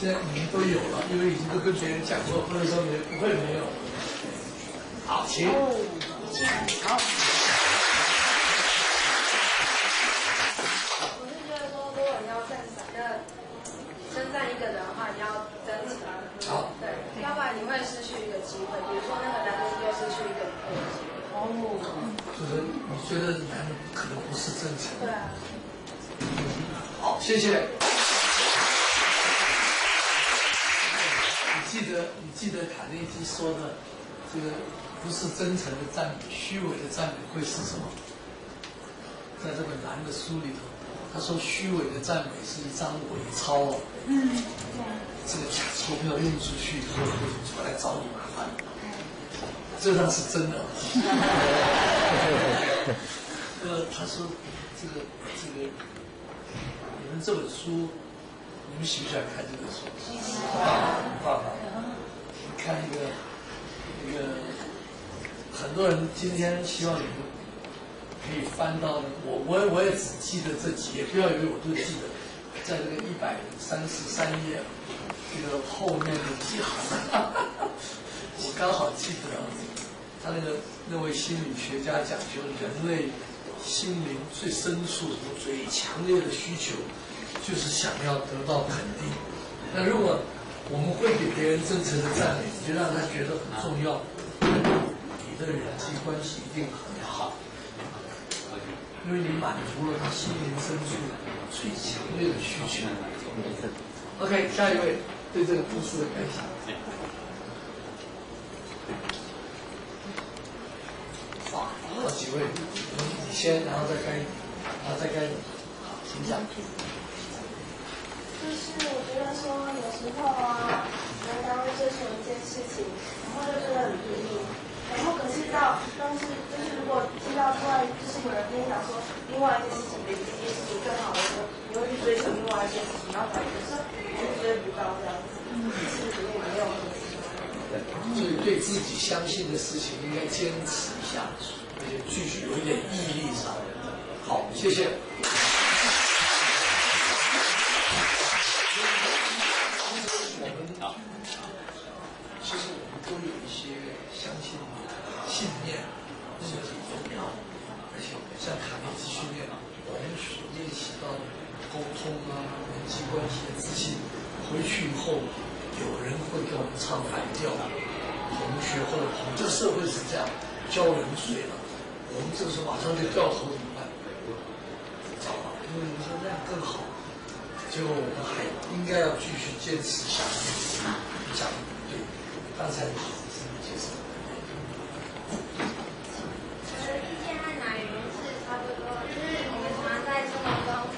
Speaker 11: 现在你们都有了，因为已经都跟别人讲过，或者说你不会没有。好，请。好。
Speaker 14: 我是觉得说，如果你要称赞一个人的话，你要真诚。
Speaker 11: 好。
Speaker 14: 对，要不然你会失去一个机会。比如说那个男人就失去一个机会。
Speaker 11: 就是你觉得男人可能不是真诚。
Speaker 14: 对啊。
Speaker 11: 好，谢谢。你记得卡内基说的，这个不是真诚的赞美，虚伪的赞美会是什么？在这本蓝的书里头，他说虚伪的赞美是一张伪钞。这个假钞票用出去以后，出来找你麻烦，这张是真的。他说这个，你们这本书，你们喜不喜欢看这本书？爸爸，你看一个，很多人今天希望你们可以翻到我也只记得这几页，不要以为我都记得，在这个133页，这个后面的几行，我刚好记得，他那位心理学家讲究人类心灵最深处、最强烈的需求，就是想要得到肯定。那如果我们会给别人真诚的赞美，就让他觉得很重要，你的人际关系一定很好，因为你满足了他心灵深处最强烈的需求。OK， 下一位对这个故事的感想。好几位，你先，然后再该，好，请讲。
Speaker 15: 就是我觉得说有时候啊，人家会追求一件事情，然后就觉得很拼命，然后可是但是就是如果听到突然就是有人跟你讲说另外一件事情比这件事情更好的时候，你会去追求另外一件事情，然后反而有时候还是追不到这样子，是里面没有合适。
Speaker 11: 所以对自己相信的事情应该坚持下去，而且继续有一点毅力上。好，谢谢。其实我们都有一些相信的信念，这个很重要。而且像卡内基训练，我们所练习到的沟通啊、人际关系的自信，回去以后有人会给我们唱反调，同学或者这个社会是这样，浇冷水了，我们这时候马上就掉头怎么办？糟了，因为你说那样更好，结果我们还应该要继续坚持下去。讲对，刚才你介绍。
Speaker 15: 意见和来源是差不多，就是我们常常在生活中，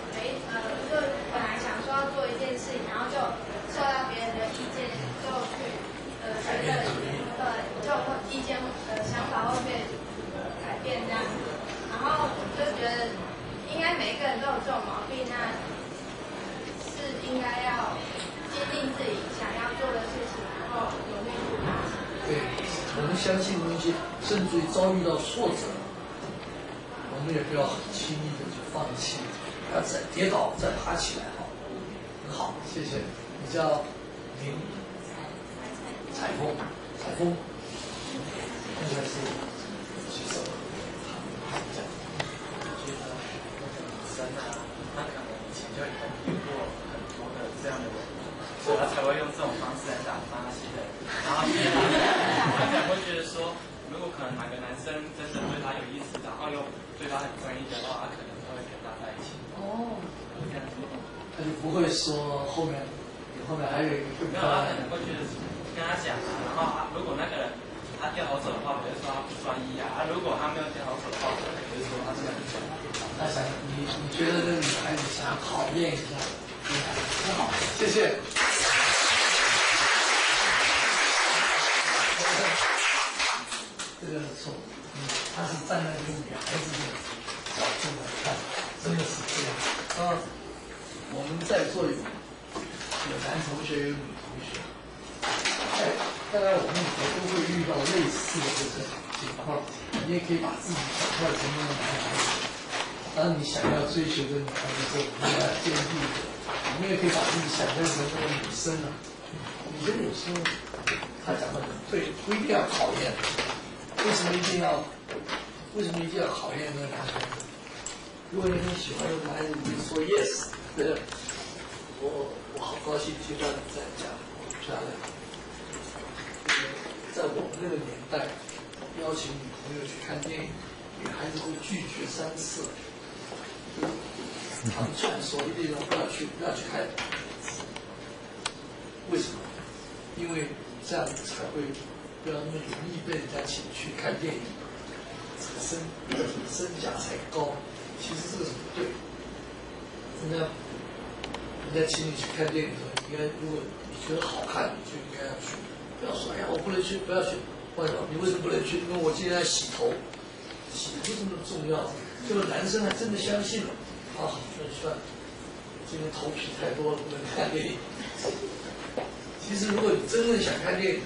Speaker 15: 就本来想说要做一件事情，然后就受到别人的意见，就去觉得就意见想法会被改变这样子，然后就觉得应该每一个人都有这种毛病，那是应该要坚定自己想要做的事情，然后努力去达成。
Speaker 11: 对，我们相信东西，甚至于遭遇到挫折，我们也不要很轻易的就放弃，要再跌倒再爬起来。很好，谢谢。你叫林彩凤，刚才是举手。
Speaker 16: 他可能以前就遇过很多的这样的人，所以他才会用这种方式来打发那些人。然后他可能会觉得说，如果可能哪个男生真的对他有意思，然后又对他很专一的话，他可能会跟他在一起。哦，这样子，
Speaker 11: 他就不会说后面还有一个更
Speaker 16: 没有，他可能会觉得跟他讲啊，然后如果那个人他掉头走的话，我就说他不专一啊；如果他没有掉头走的话，我就说他真的很专一。
Speaker 11: 他想你觉得这个女孩子想考验一下，很好，谢谢。这个错，他是站在一个女孩子的角度来看，真的是这样。我们在座有男同学有女同学，大概我们以前都会遇到类似的这个情况，你也可以把自己想象成那个男孩子。当你想要追求的女孩子时候，你要坚定的；你也可以把自己想象成那个女生啊。你觉得有时候他讲的很对，不一定要考验。为什么一定要考验那个男孩子？如果你很喜欢那个男孩子，你就说 yes， 对，我好高兴听到你在讲，漂亮。在我们那个年代，邀请女朋友去看电影，女孩子会拒绝3次。他们传说一定不要去看，为什么？因为这样才会不要那么容易被人家请去看电影，这个身价才高。其实这个是不对，人家请你去看电影的时候，应该如果你觉得好看，你就应该要去，不要说哎呀我不能去，不要去。或者你为什么不能去？因为我今天要洗头，洗头这么重要。这个男生还真的相信了啊，算了，今天头皮太多了，不能看电影。其实如果你真正想看电影，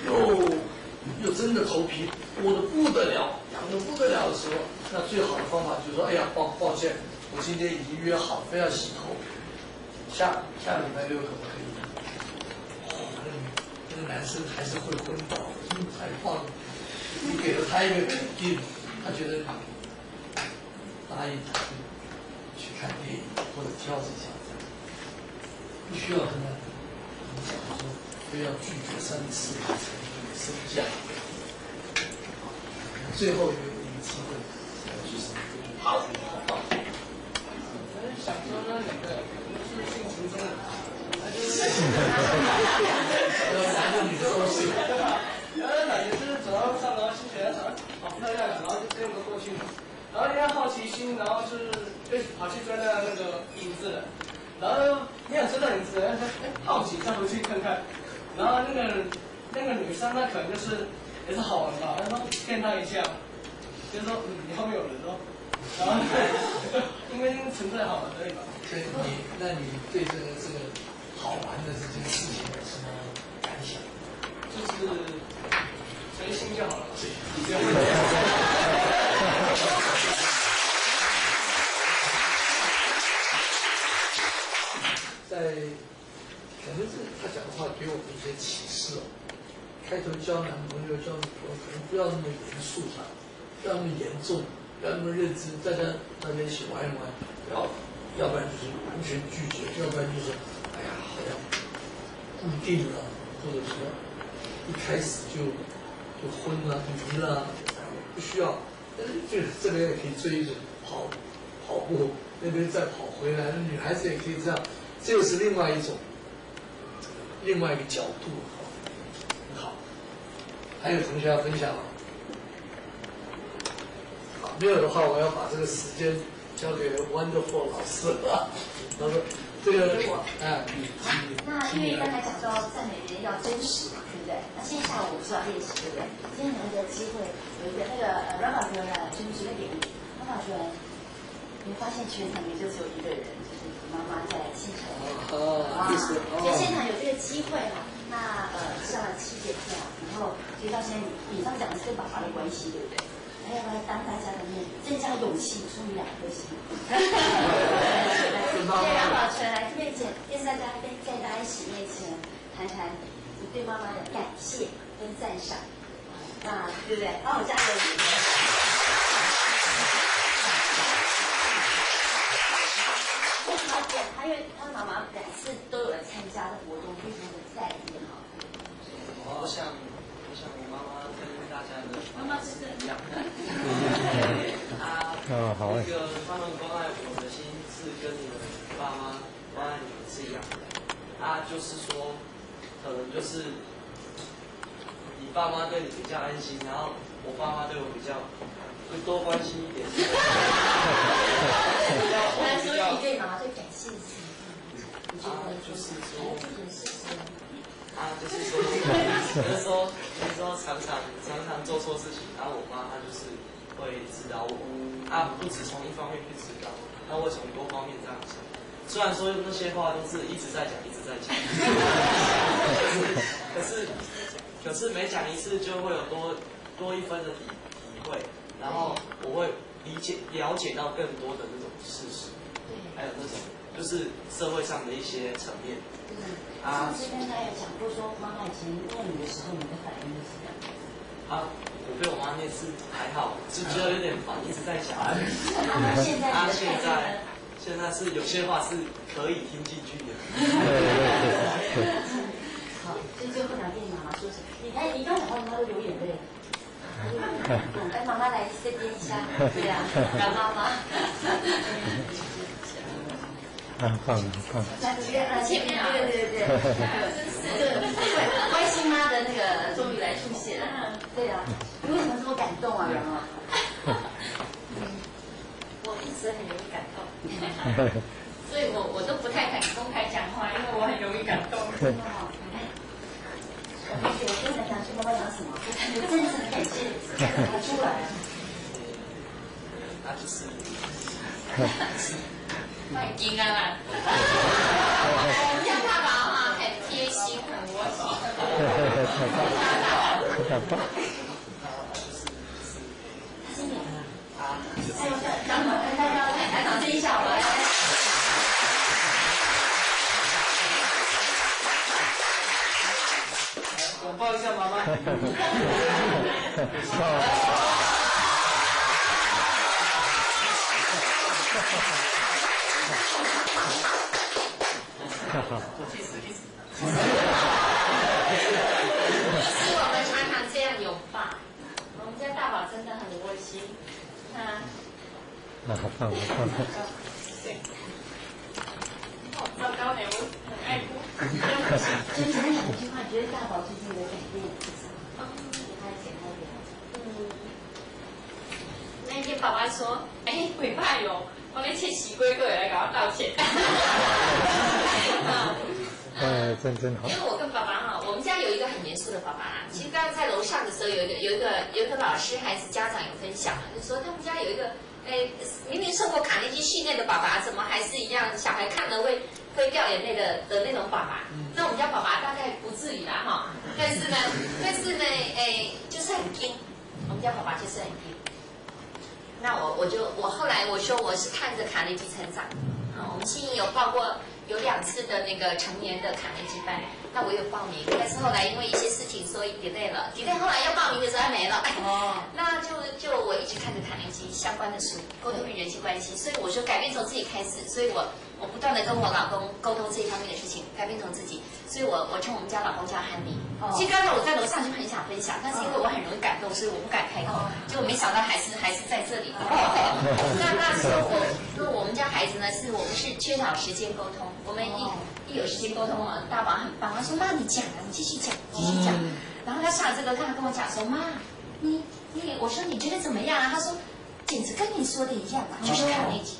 Speaker 11: 又真的头皮多得不得了，痒得不得了的时候，那最好的方法就是说，哎呀，抱歉，我今天已经约好，非要洗头，下礼拜6可不可以？那个男生还是会昏倒，太棒了！你给了他一个肯定，他觉得答应他去看电影或者挑这项。不需要跟他讲说非要拒绝3次才能升降，最后一个机会去升降。好，好。我是想说呢，你的是性情中的，男的女的都是，对吧？然后感觉就是走到上楼心血好漂亮，然后就这样子过去嘛。然后因为好奇心，然后是跑去追那个影子了，然后没有追到影子，然后好奇再回去看看，然后那个女生那可能就是也是好玩吧，然后骗她一下，就说你后面有人哦，然后因为存在好玩而已嘛。所以那你对这个好玩的这件事情有什么感想？就是随心就好了，你不要可能是他讲的话给我们一些启示哦。开头交男朋友、交女朋友，可能不要那么严肃嘛，不要那么严重，不要那么认真，大家一起玩一玩，要不然就是完全拒绝，要不然就是哎呀好像固定了，或者说一开始就昏了、迷了，不需要。但是这边也可以追着跑步，那边再跑回来，女孩子也可以这样，这又是另外一个角度，很好。还有同学要分享吗？好，没有的话，我要把这个时间交给 Wonderful 老师了。他说这个
Speaker 18: 那因为刚才讲说赞美人要真实嘛，对不对？那现在下午我们是要练习，对不对？今天有一个机会，有一个Rafa学员举个典礼，Rafa学员，你发现全场里就只有一个人，就是妈妈在现场。所以现场有这个机会哈，那上了7节课，然后所以到现在你上讲的是跟爸爸的关系，对不对？还要不要当大家的面增加勇气，说明2颗星。谢谢杨宝全来面前跟大家一起面前谈谈你对妈妈的感谢跟赞赏，那对不对？帮我加油！为什么要讲？因为他妈妈2次都有来参加的活动，非常的在意哈。
Speaker 16: 我想我妈妈跟大家的
Speaker 6: 妈妈是一样的。
Speaker 16: 好。那个他们关爱我的心是跟你们爸妈关爱你们是一样的。就是说，可能就是你爸妈对你比较安心，然后我爸妈对我比较会多关心一点。
Speaker 18: 所以你对妈妈最感谢的是？
Speaker 16: 有时候常常做错事情，然后我妈她就是会指导我，不只从一方面去指导，她会从多方面这样讲。虽然说那些话都是一直在讲，可是每讲一次就会有多一分的体会，然后我会了解到更多的那种事实，还有那种就是社会上的一些层面。
Speaker 18: 上次跟他有讲过说，妈妈以前问你的时候，你的反应是什么？
Speaker 16: 我被我妈那次还好，就觉得有点烦，一直在讲。现在是有些话是可以听进去的。
Speaker 18: 好，所以最后想跟你妈妈说什么？你看你刚讲话，妈妈都流眼泪了。来，妈妈来这边一下，对呀，让妈妈。
Speaker 2: 放。
Speaker 18: 前面对，关心妈的那个终于来出现了。对啊，你为什么这么感动啊，人啊？
Speaker 19: 我一直很容易感动，所以我都不太敢公开讲话，因为我很容易感动。
Speaker 18: 真的哦，我同学跟我讲说妈妈讲什么，有真诚的感谢拿出来。
Speaker 16: 就是
Speaker 19: 太惊啊！我家爸爸哈很贴心，很窝心。
Speaker 18: 新年了让我跟大家来掌声一下，我来。
Speaker 16: 拥抱一下妈妈。
Speaker 3: 去死。
Speaker 19: 其实我们常常这样拥抱，我们家大宝真的很窝心，
Speaker 2: 好棒，好棒。
Speaker 19: 糟糕呢，我很爱哭。
Speaker 18: 所以讲一句话，觉得大宝最近有改变，给他简单点。
Speaker 19: 那天爸爸说：“哎，袂歹哟，我咧切西瓜，过来给我道歉。”
Speaker 2: 真好。
Speaker 19: 因为我跟爸爸哈，我们家有一个很严肃的爸爸。其实刚刚在楼上的时候，有一个老师还是家长有分享，就是说他们家有一个，明明受过卡内基训练的爸爸，怎么还是一样，小孩看了会掉眼泪的那种爸爸。那我们家爸爸大概不至于啦哈，但是呢，就是很硬。我们家爸爸就是很硬。那我后来我说我是看着卡内基成长，我们新营有报过。有2次的那个成年的卡内基班，那我有报名，但是后来因为一些事情所以 delay 了 ，delay 后来要报名的时候还没了。那就我一直看着卡内基相关的书，沟通与人际关系，所以我说改变从自己开始，所以我不断的跟我老公沟通这一方面的事情，改变从自己，所以我称我们家老公叫汉尼。其实刚才我在楼上就很想分享，但是因为我很容易感动，所以我不敢开口，结果没想到还是在这里。那时候我们家孩子呢，我们是缺少时间沟通。我们一有时间沟通啊，大宝很棒。他说：“妈，你讲啊，你继续讲。”然后他上这个课，他跟我讲说：“妈，我说你觉得怎么样啊？”他说：“简直跟你说的一样啊，就是卡内基，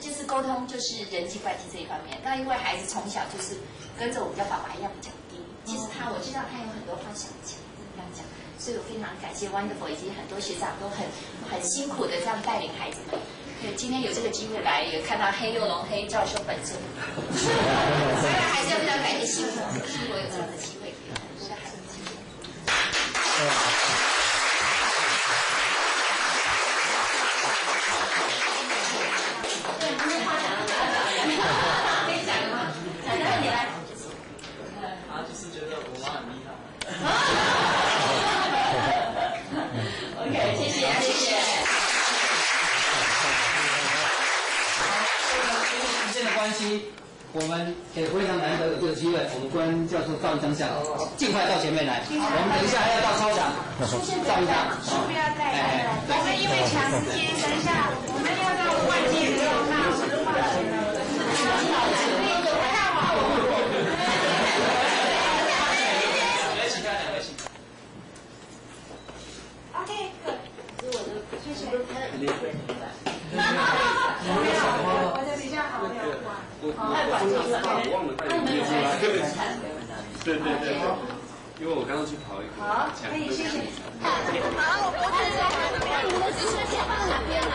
Speaker 19: 就是沟通，就是人际关系这一方面。那因为孩子从小就是跟着我们家爸爸一样比较低，其实我知道他有很多话想讲，这样讲，所以我非常感谢 Wonderful 以及很多学长都很辛苦的这样带领孩子们。”对，今天有这个机会来，也看到黑幼龙黑教授本尊，所以还是要非常感谢辛苦，是我有这样的机会给很多的孩子机会。对，今天话讲了，可以讲吗？讲的你来。
Speaker 16: 就是觉得我妈很厉害。
Speaker 19: OK， 谢谢。
Speaker 5: 时间的关系，我们也非常难得有这个机会，我们关教授赵一章校尽快到前面来。我们等一下还要到操场，赵一章，
Speaker 15: 不要再来了。我们因为抢时间，等一下我们要到外面没有到文化学了。OK， 谢谢。我的比较好用。
Speaker 20: 对，因为我刚刚去跑一个。
Speaker 15: 好，可以，谢谢。
Speaker 12: 好，我们你们的支持先放哪边呢？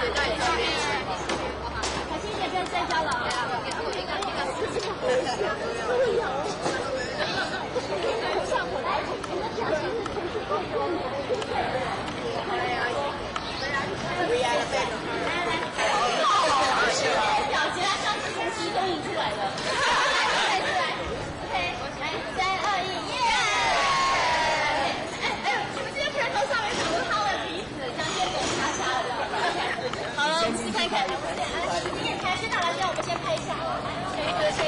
Speaker 12: 凯欣姐不要再交了啊！表情啊，上次从集中引出来的。再来 ，OK， 来，3、2、1，耶！你们今天不然头上面全部掏了鼻子，这样先给擦擦了，好了，我们试看看，你也开，先拿来，让我们先拍一下，谁？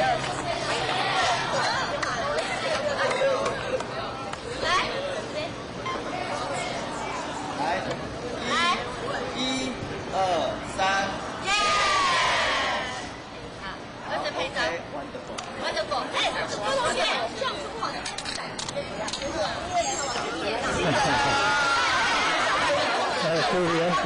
Speaker 12: 来，1、2、3，耶！好，跟着拍照。Wonderful， 哎，朱同学，这样子不好看。
Speaker 2: 注意安全。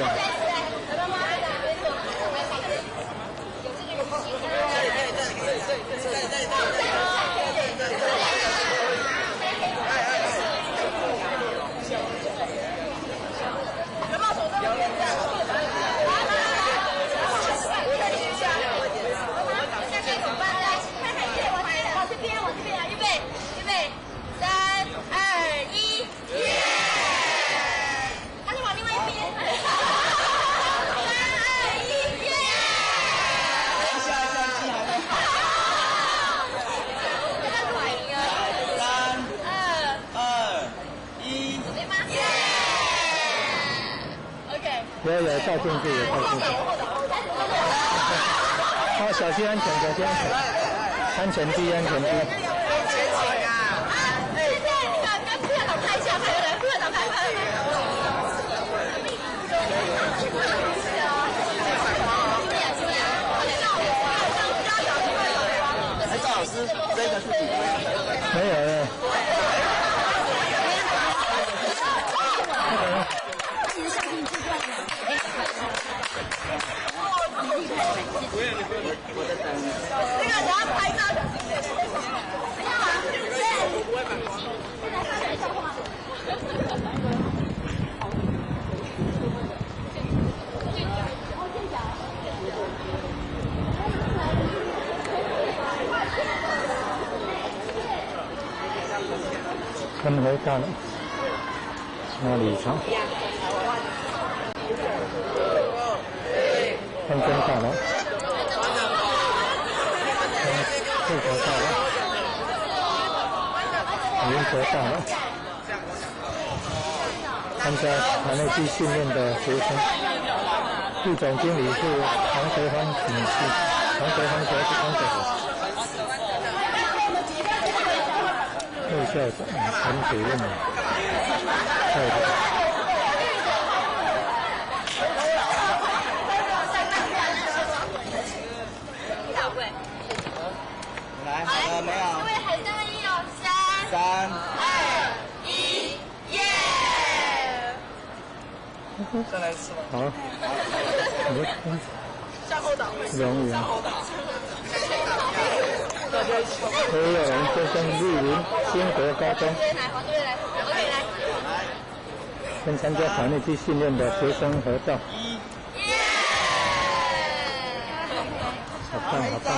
Speaker 2: 有照进去，有照进去。好，小心安全，小心安全。安全第一，安全第一。
Speaker 21: 前景啊！对对，那个跟副院长拍一下，拍来，副院长拍。哎，赵老师，这个是几位？
Speaker 2: 没有了。
Speaker 21: 我在等。那个，等下拍照。不要啊！我不会反光。现在发生笑话。
Speaker 2: 他们来到了，哪里长？看真到了，这个到了，云泽到了，参加团内地训练的学生，副总经理是黄德芳女士，黄德芳小姐，黄德芳。副校长陈主任，校长。
Speaker 21: 来，好了没有？各位喊3、2、1哦，3、2、1，耶！
Speaker 17: 再来一次吧。
Speaker 2: 好。
Speaker 21: 向后倒。
Speaker 2: 容易。
Speaker 21: 向后倒。
Speaker 2: 何友龙先生莅临兴国高中，跟参加团内地训练的学生合照。好棒，好棒啊！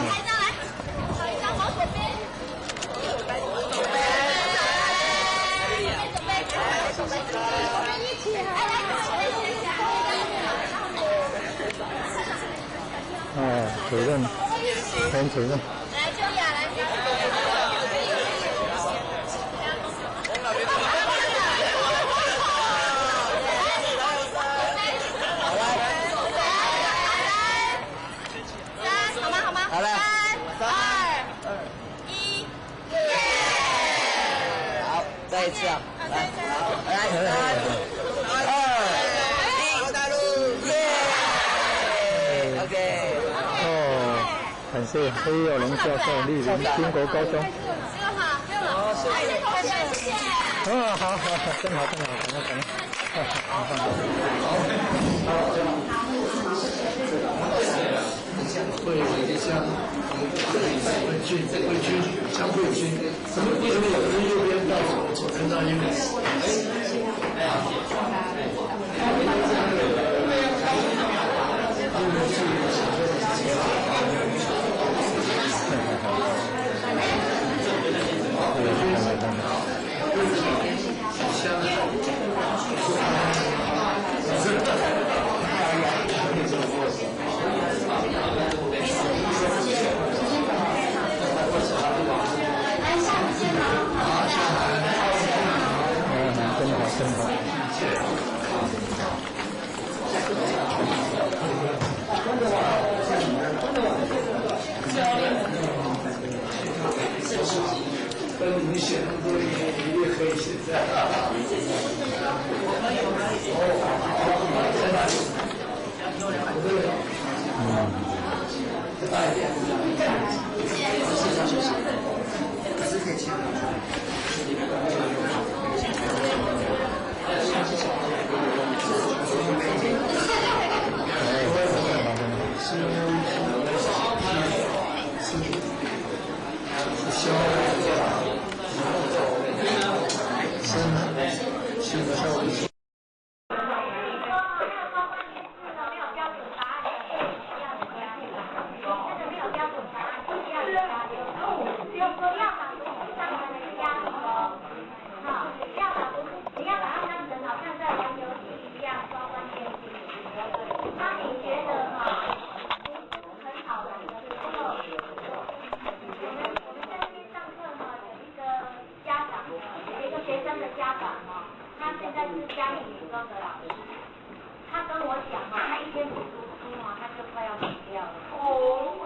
Speaker 2: 啊，主任，陈主任。
Speaker 21: 好了，3、2、1，耶！好，再一次啊，来，3、2、1，大陆，耶 ！OK。
Speaker 2: 哦，感谢黑友龙教授莅临兴国高中。
Speaker 21: 好，谢谢同学，谢谢。
Speaker 2: 哦，好，真好，感恩。
Speaker 11: 会将会军将会军，为什么有人右边到左边到右边？
Speaker 2: 真好。
Speaker 11: 但是你写那么多，你一定可以写在。在哪里？大一点。是可以签的。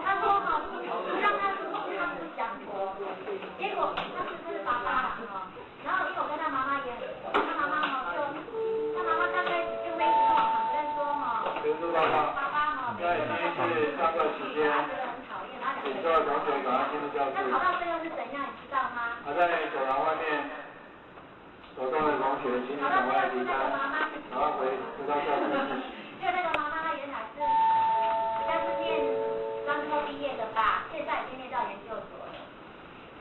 Speaker 10: 他说哈，让他这样说。结果他是爸爸哈，然后因为我跟他妈妈也，他妈妈哈就，他妈妈刚开始就没跟我承认说哈，爸爸哈，
Speaker 7: 在第一次上课期间，请各位同学赶快进入教室。
Speaker 10: 那考到最后是怎样，你知道吗？
Speaker 7: 在走廊外面走动的同学，请你赶快离开，然后回到教室。
Speaker 10: 因为那个妈妈她原来是，应该是念专科毕业的吧，现在已经念到研究所了。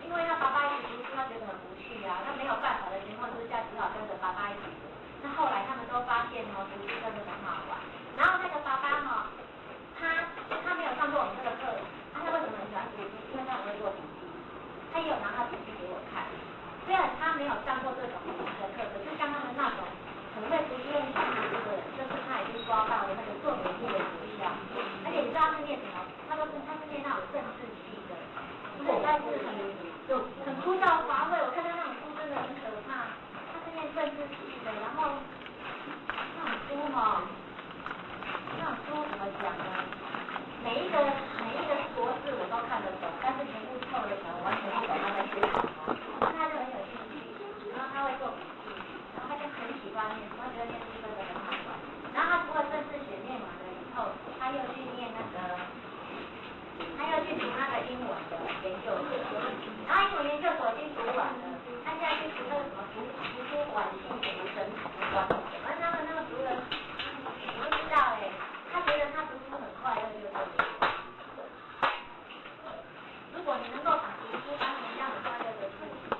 Speaker 10: 因为他爸爸一直读书，他觉得很无趣啊，他没有办法的情况之下，只好跟着爸爸一起读。那后来他们都发现读书真的很好玩。然后那个爸爸他没有上过我们这个课，他为什么很喜欢读书？因为他很会做笔记，他也有拿他笔记给我看。虽然他没有上过这种笔记的课，可是像他们那种很会读书、很喜欢读书的人，就是他已经抓到了那个做笔记的诀窍。而且你知道他是念什么？他是念那种政治系的，实在是很枯燥乏味。我看他那种书真的很可怕。他是念政治系的，然后那种书那种书怎么讲呢？每一个国字我都看得懂，但是全部凑了起来，我完全不懂他在写什么。他就很有兴趣，然后他会做笔记，然后他就很喜欢念，他觉得念书真的很好玩。然后他除了政治学念完了以后，他又去念他又去读那个英文的研究所，然后英文研究所已经读完了，他现在去读那个什么图书馆性读生管理，而他们那个读人，我不知道他觉得他读书很快乐就对了。如果你能够把读书当成这样很快乐的事情，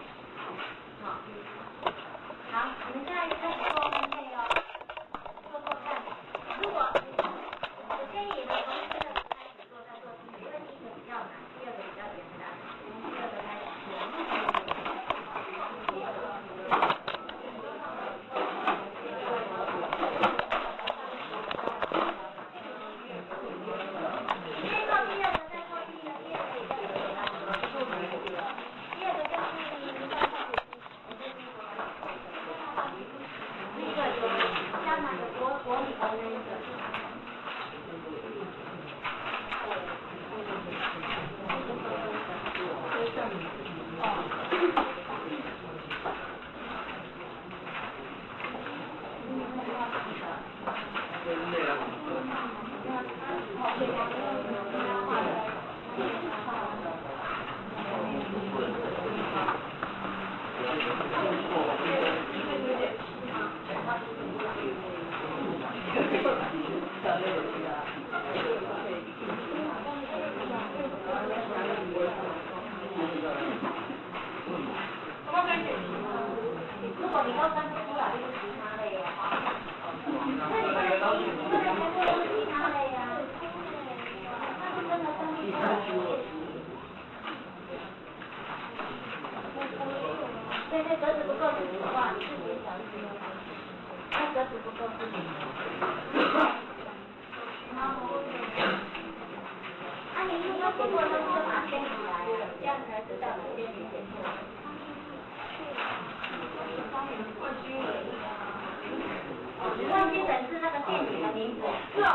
Speaker 10: 好，你们现在开始做分配哦，做看。如果我建议你们从这个开始做，再做进去，因为第一个比较难，第二个比较简单，从第二个开始做。如果你都分不出来，就是其他类的话，那你们都是其他类呀，那是真的分不出来。对，格子不够的话，你自己小心哦。那格子不够自己。你如果经过的时候把它牵起来，这样才知道哪边你写错了。忘记审视那个店里的名字。是哦。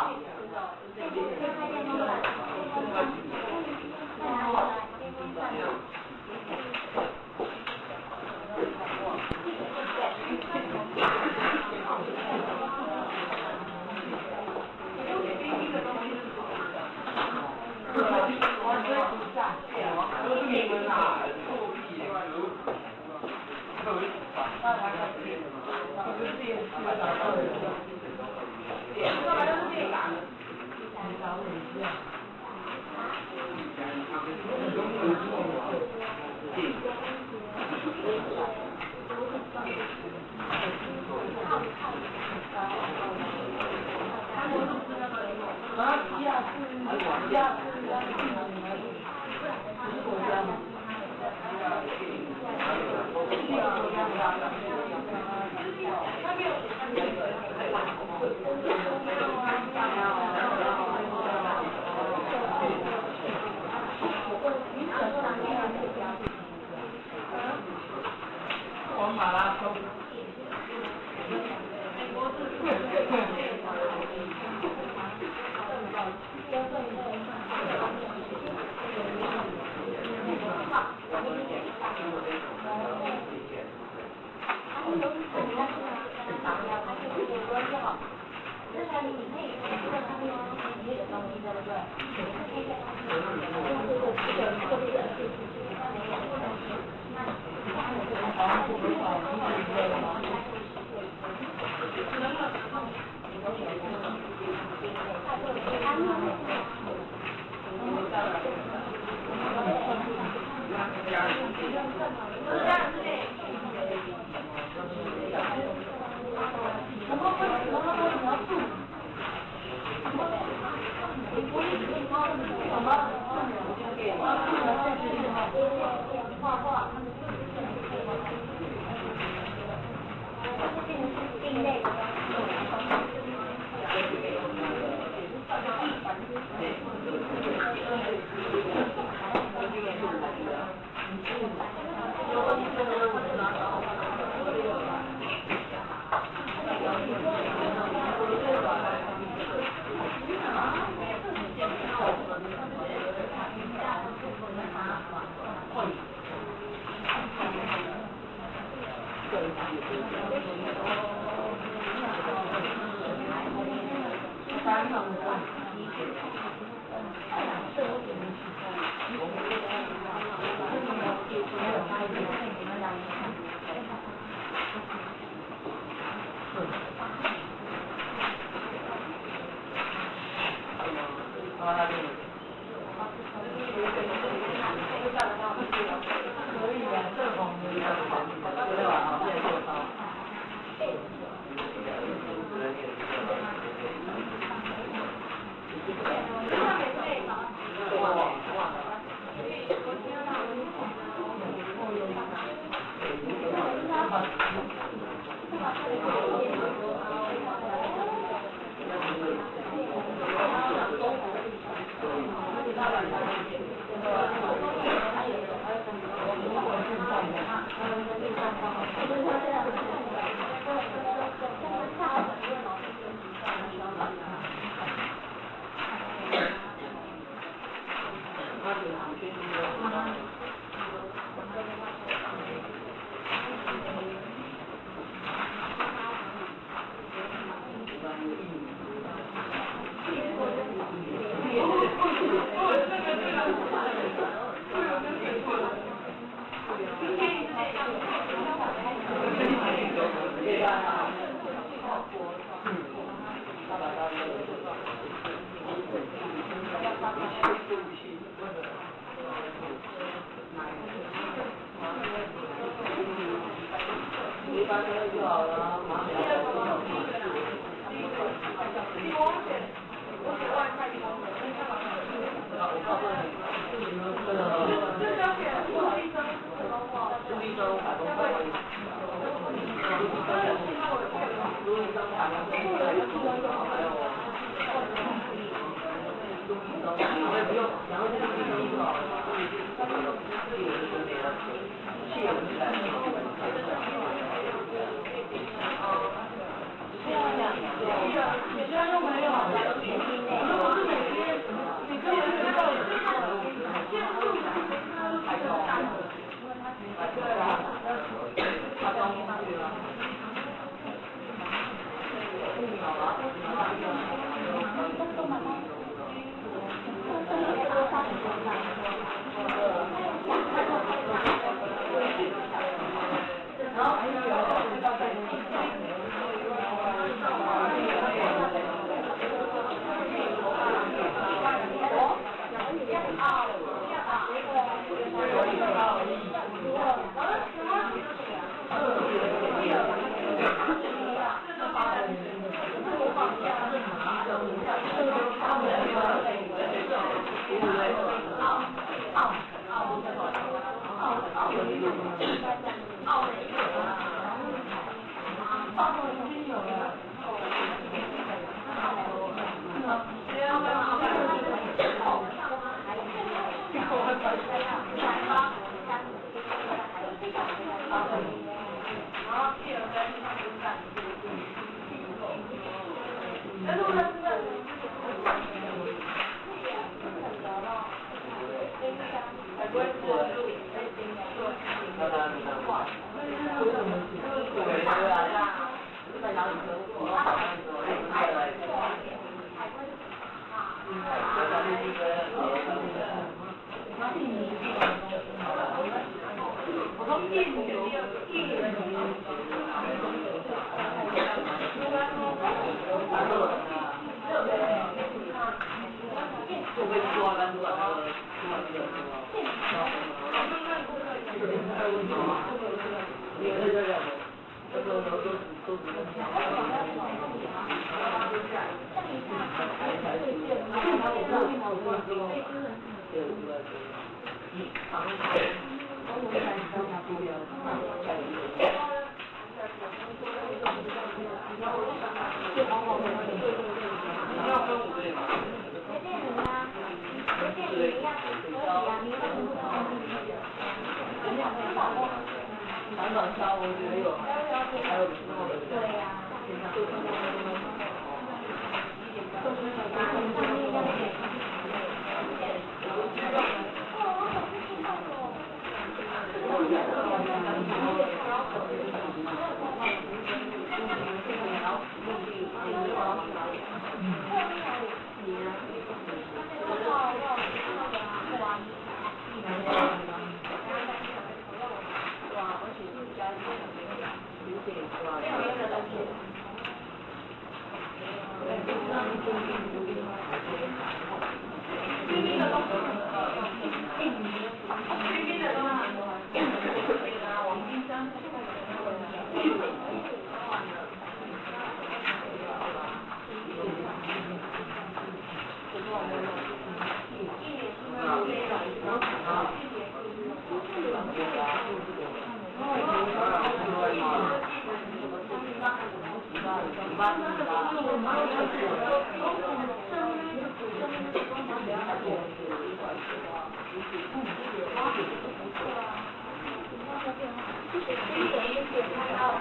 Speaker 10: 电风扇。电风扇。再拿过来，电风扇。
Speaker 7: 对。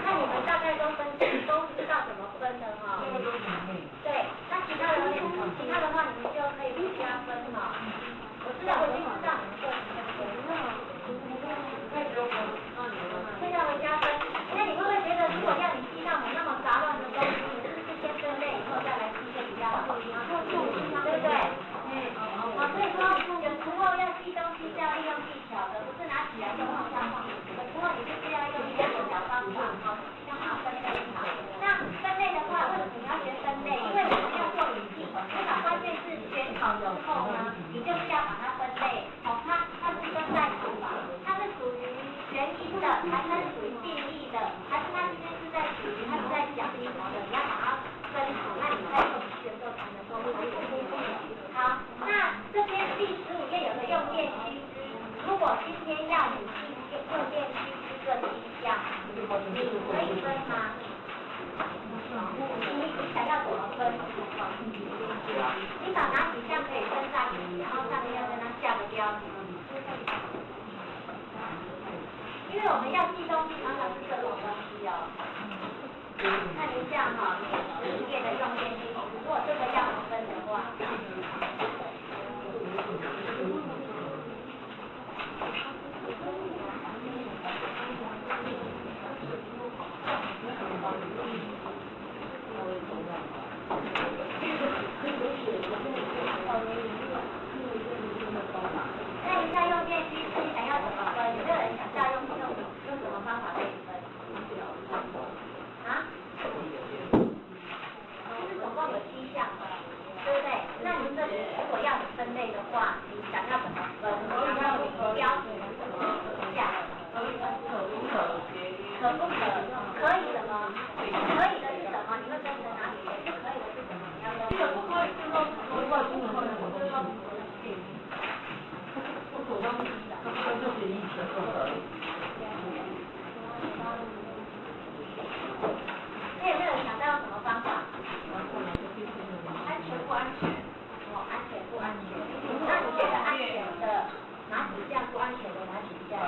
Speaker 10: 看你们大概都知道怎么分的哈。对，那其他的话你们就可以不加分哈。我已经知道你们会要加分。那你会不会觉得，如果要你记到那么杂乱的东西，你是不是先分类以后再来记就比较好？对不对？所以说有时候要记东西是要利用技巧的，不是拿起来就放下放。有时候你就是要用一些小方法，让它分类好。那分类的话，为什么你要学分类？因为我们要做笔记，你把关键字选好之后呢，你就是要把它分类。它是分类法，它是属于原因的，还是它是属于定义的，还是它今天是在属于它是在讲什么的？你要把它分好，那你在做笔记的时候才能够会好，那这边第15页有个用电须知，如果今天要你记用电须知这7项，你可以分吗？你想要怎么分？你把哪几项可以分上去，然后上面要跟它下个标题。因为我们要记东西，常常是这种东西哦。看一下哈，15页的用电须知，如果这个要分的话。看一下用电须知想要怎么分，有没有人想下用什么方法可以分？啊？就是总共有7项，对不对？那您这里如果要你分类的话，你想要怎么分？然后你标题是什么下？可不可？可以什么？可以的是什么？你会分成哪里？不可以的是什么？你要分。这个不可以就是说，我手中的话呢，我就是说，我手中就写1全不可以。你有没有想到用什么方法？安全不安全？安全不安全？那你觉得安全的哪几项不安全的哪几项？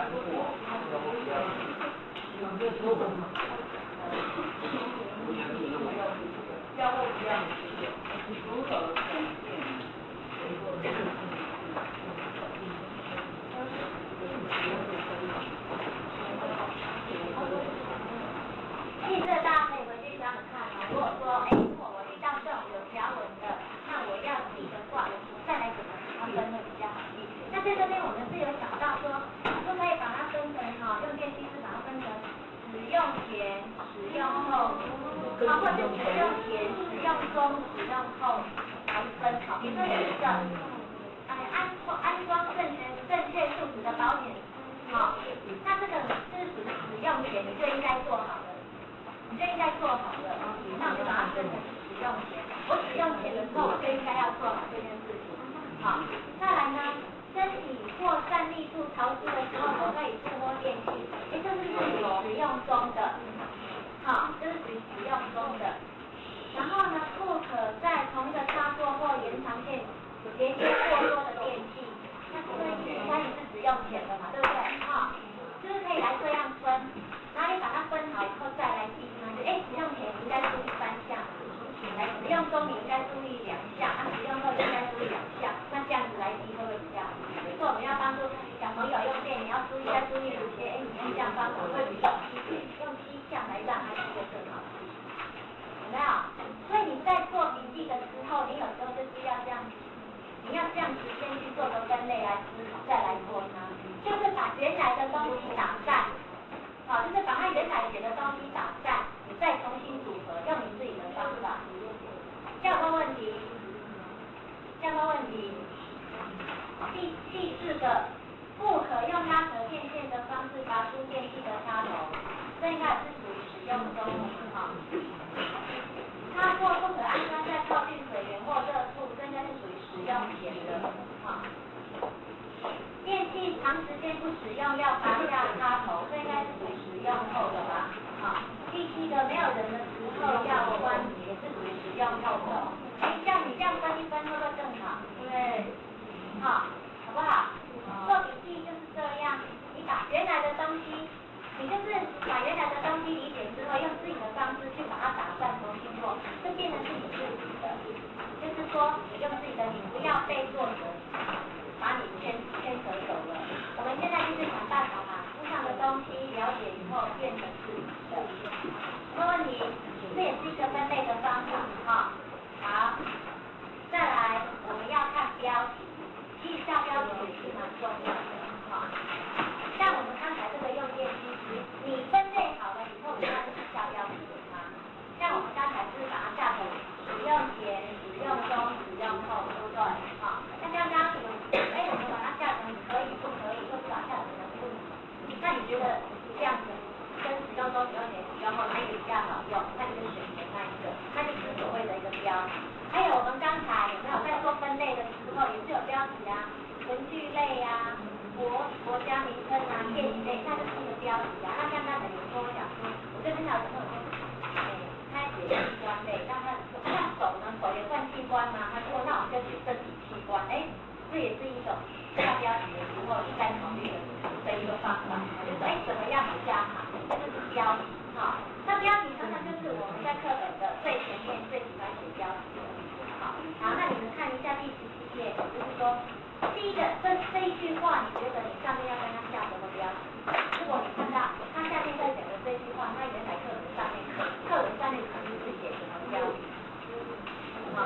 Speaker 10: 记这大家可以回去想想看。使用后，或者使用前、使用中、使用后来分。好，比如说有一个安装正确数值的保险，好，那这个是属于使用前你就应该做好的，那我就把它分成使用前。我使用前的时候，我就应该要做好这件事情。好，再来呢，身体或站立处潮湿的时候，不可以触摸电器，也就是属于使用中的。好，这是属于使用中的。然后呢，不可在同一个插座或延长线连接过多的电器。那所以应该也是使用前的嘛，对不对？哈，就是可以来这样分，然后你把它分好以后再来记它，就使用前应该注意3项，来使用中你应该注意2项，使用后应该注意2项，那这样子来记会不会比较好？比如说我们要帮助小朋友用电，你要注意哪些？你用这样方法会比较用7项来让他记得更好，有没有？所以你在做笔记的时候，你有时候就是要这样子。你要这样子先去做个分类来思考，再来做它，就是把原来的东西打散，好，就是把它原来写的东西打散，你再重新组合，用你自己的方法。第4个问题，第4个，不可用拉扯电线的方式拔出电器的插头，这应该是属于使用中的哈。插座不可安装在靠近水源或热处，这应该是属于使用前的。好，电器长时间不使用要拔下插头，这应该是属于使用后的吧？好，第7个，没有人的时候要关也是属于使用后的。像你这样分一分会不会更好？对不对？好，好不好？做笔记就是这样，你把原来的东西。你就是把原来的东西理解之后，用自己的方式去把它打散重新做，就变成是你自己的。就是说，你用自己的，你不要被作者把你牵扯走了。我们现在就是想办法把书上的东西了解以后变成自己的。没问题，这也是一个分类的方法哈。好，再来我们要看标题，其实下标题也是蛮重要的哈。像我们刚才这个用电机，你分类好了以后，你要自己下标题给它。像我们刚才是把它下成使用前、使用中、使用后，对不对？好，那刚刚我们把它下成可以不可以，或者把它下成不可以。那你觉得这样子跟使用中、使用前、使用后哪一个比较好用？那你就选择那一个，那就是所谓的一个标题。还有我们刚才有没有在做分类的时候，也是有标题啊，文具类啊。国家名称啊，电影类，那就是一个标题啊。那刚刚有人跟我讲说，我这边还有朋友说，他写器官类，那他说那手呢？手也算器官吗？他说那我们就写身体器官，这也是一种下标题的时候应该考虑的一个方法。就说怎么样比较好？这就是标题哈。那标题常常就是我们在课本的最前面最喜欢写标题的。好，那你们看一下第17页，就是说。第一个，这一句话，你觉得你上面要跟他下什么标题？如果你看到他下面在讲的这句话，那原来课文上面可能是写什么标题？好，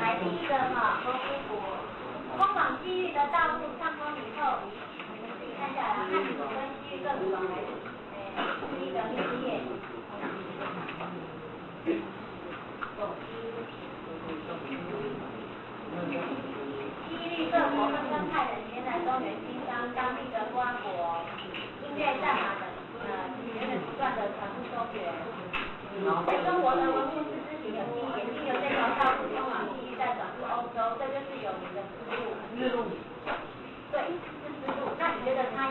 Speaker 10: 来第一个哈，通往西域的道路畅通以后，你们自己看下来，看你们跟西域更爽还是第一个第一页。西域各国纷纷派人前来中原经商，当地的瓜国、音乐、战马等原本不断的传入中原。在中国的文物丝织品有经沿经由这条道路通往西域，再转入欧洲，这就是有名的丝路。对，是丝路。那你觉得它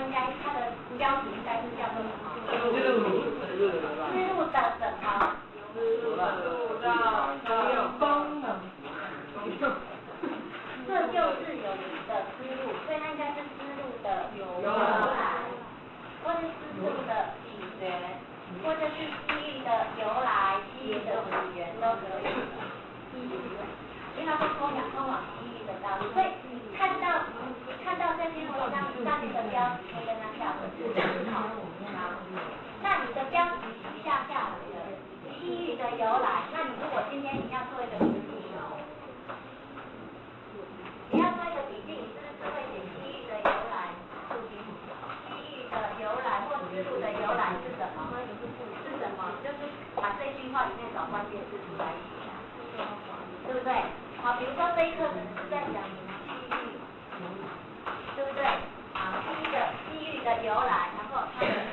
Speaker 10: 的标题应该是叫做什么？丝路的什么？功能，这就是有名的丝路，所以它应该是丝路的由来，或是丝路的起源，或者是西域的由来、西域的起源都可以。因为它是通往西域的道路，所以你看到这篇文章上面的标题可以跟它下文字，好，那你的标题下来了。西域的由来，那你如果今天你要思路的由来是什么？是什么？就是把这句话里面找关键字出来写啊，对不对？好，比如说这一课可能是在讲机遇，对不对？好，第一个机遇的由来，然后它的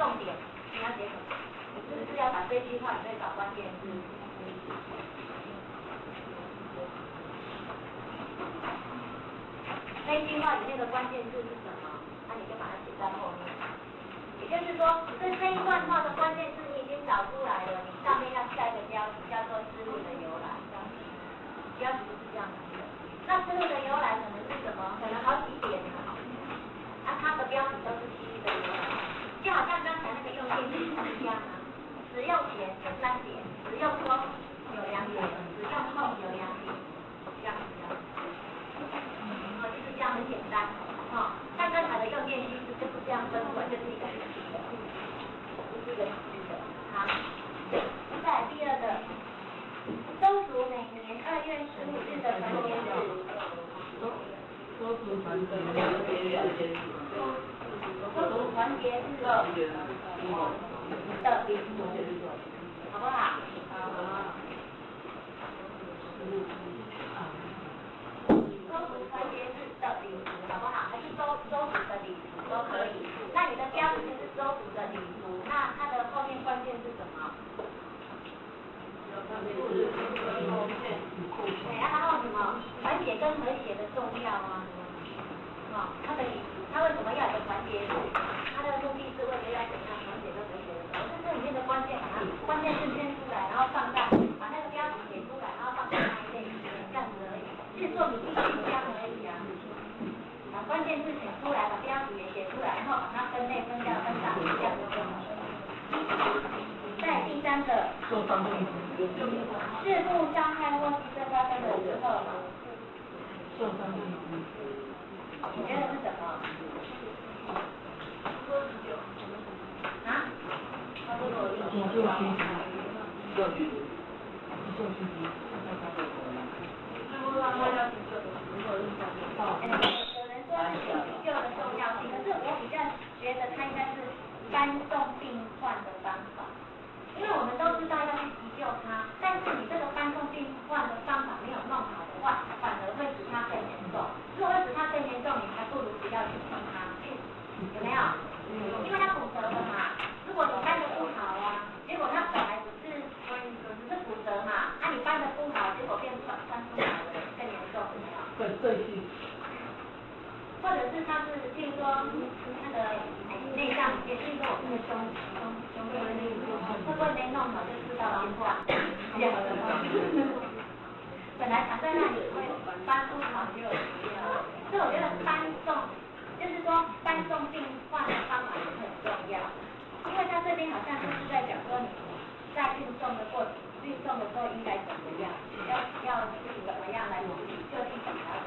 Speaker 10: 重点你要写什么？你是不是要把这句话里面找关键字？那句话里面的关键字是什么？那你就把它写在后面。也就是说，这一段话的关键字你已经找出来了，你上面要下一个标题叫做思路的由来。标题是这样子的。那思路的由来可能是什么？可能好几点啊。它的标题都是机遇的由来，就好像刚才那个用电机一样啊。使用前有3点，使用中有2点，使用后有2点，这样子。就是这样很简单，像刚才的用电机制就是这样分出来，就是一个一个的，好。再来第二个，周族每年2月15日的团结日。周族团结日的礼俗，好不好？好。周族团结日的礼俗，好不好？还是周族的礼俗都可以。那你的标题就是周族的礼俗，那它的后面关键是什么？对，然后什么？团结跟和谐的重要啊。它的礼俗，它为什么要有个团结日？它的目的是为了要怎样团结跟和谐的时候，这里面的关键把它关键字圈出来，然后放大，把那个标题写出来，然后放大那一类这样子而已。制作笔记就是这样而已啊。把关键字写出来，把标题也写出来，然后把它分类分掉分档，这样就好了。再第3个，事故伤害或牺牲发生的时候，你觉得是什么？啊？急救需求。有人说是急救的重要性，可是我比较觉得它应该是搬送病患的方法，因为我们都知道要去急救它，但是你这个搬送病患的方法没有弄好的话，反而会使它更严重。如果会使它更严重，你还不如不要去碰它，有没有？因为它骨折了嘛。如果你搬得不好啊，结果它本来只是骨折嘛，你搬得不好，结果变穿出来了，更严重，有没有？对。或者是它是，譬如说那个内脏里面，譬如说我们的胸部的内脏，会不会没弄好就刺到心脏？本来藏在那里会搬不好就有急了，所以我觉得搬送，就是说搬送病患的方法是很重要，因为它这边好像就是在讲说你在运送的时候应该怎么样，要怎么样来处理，就地检查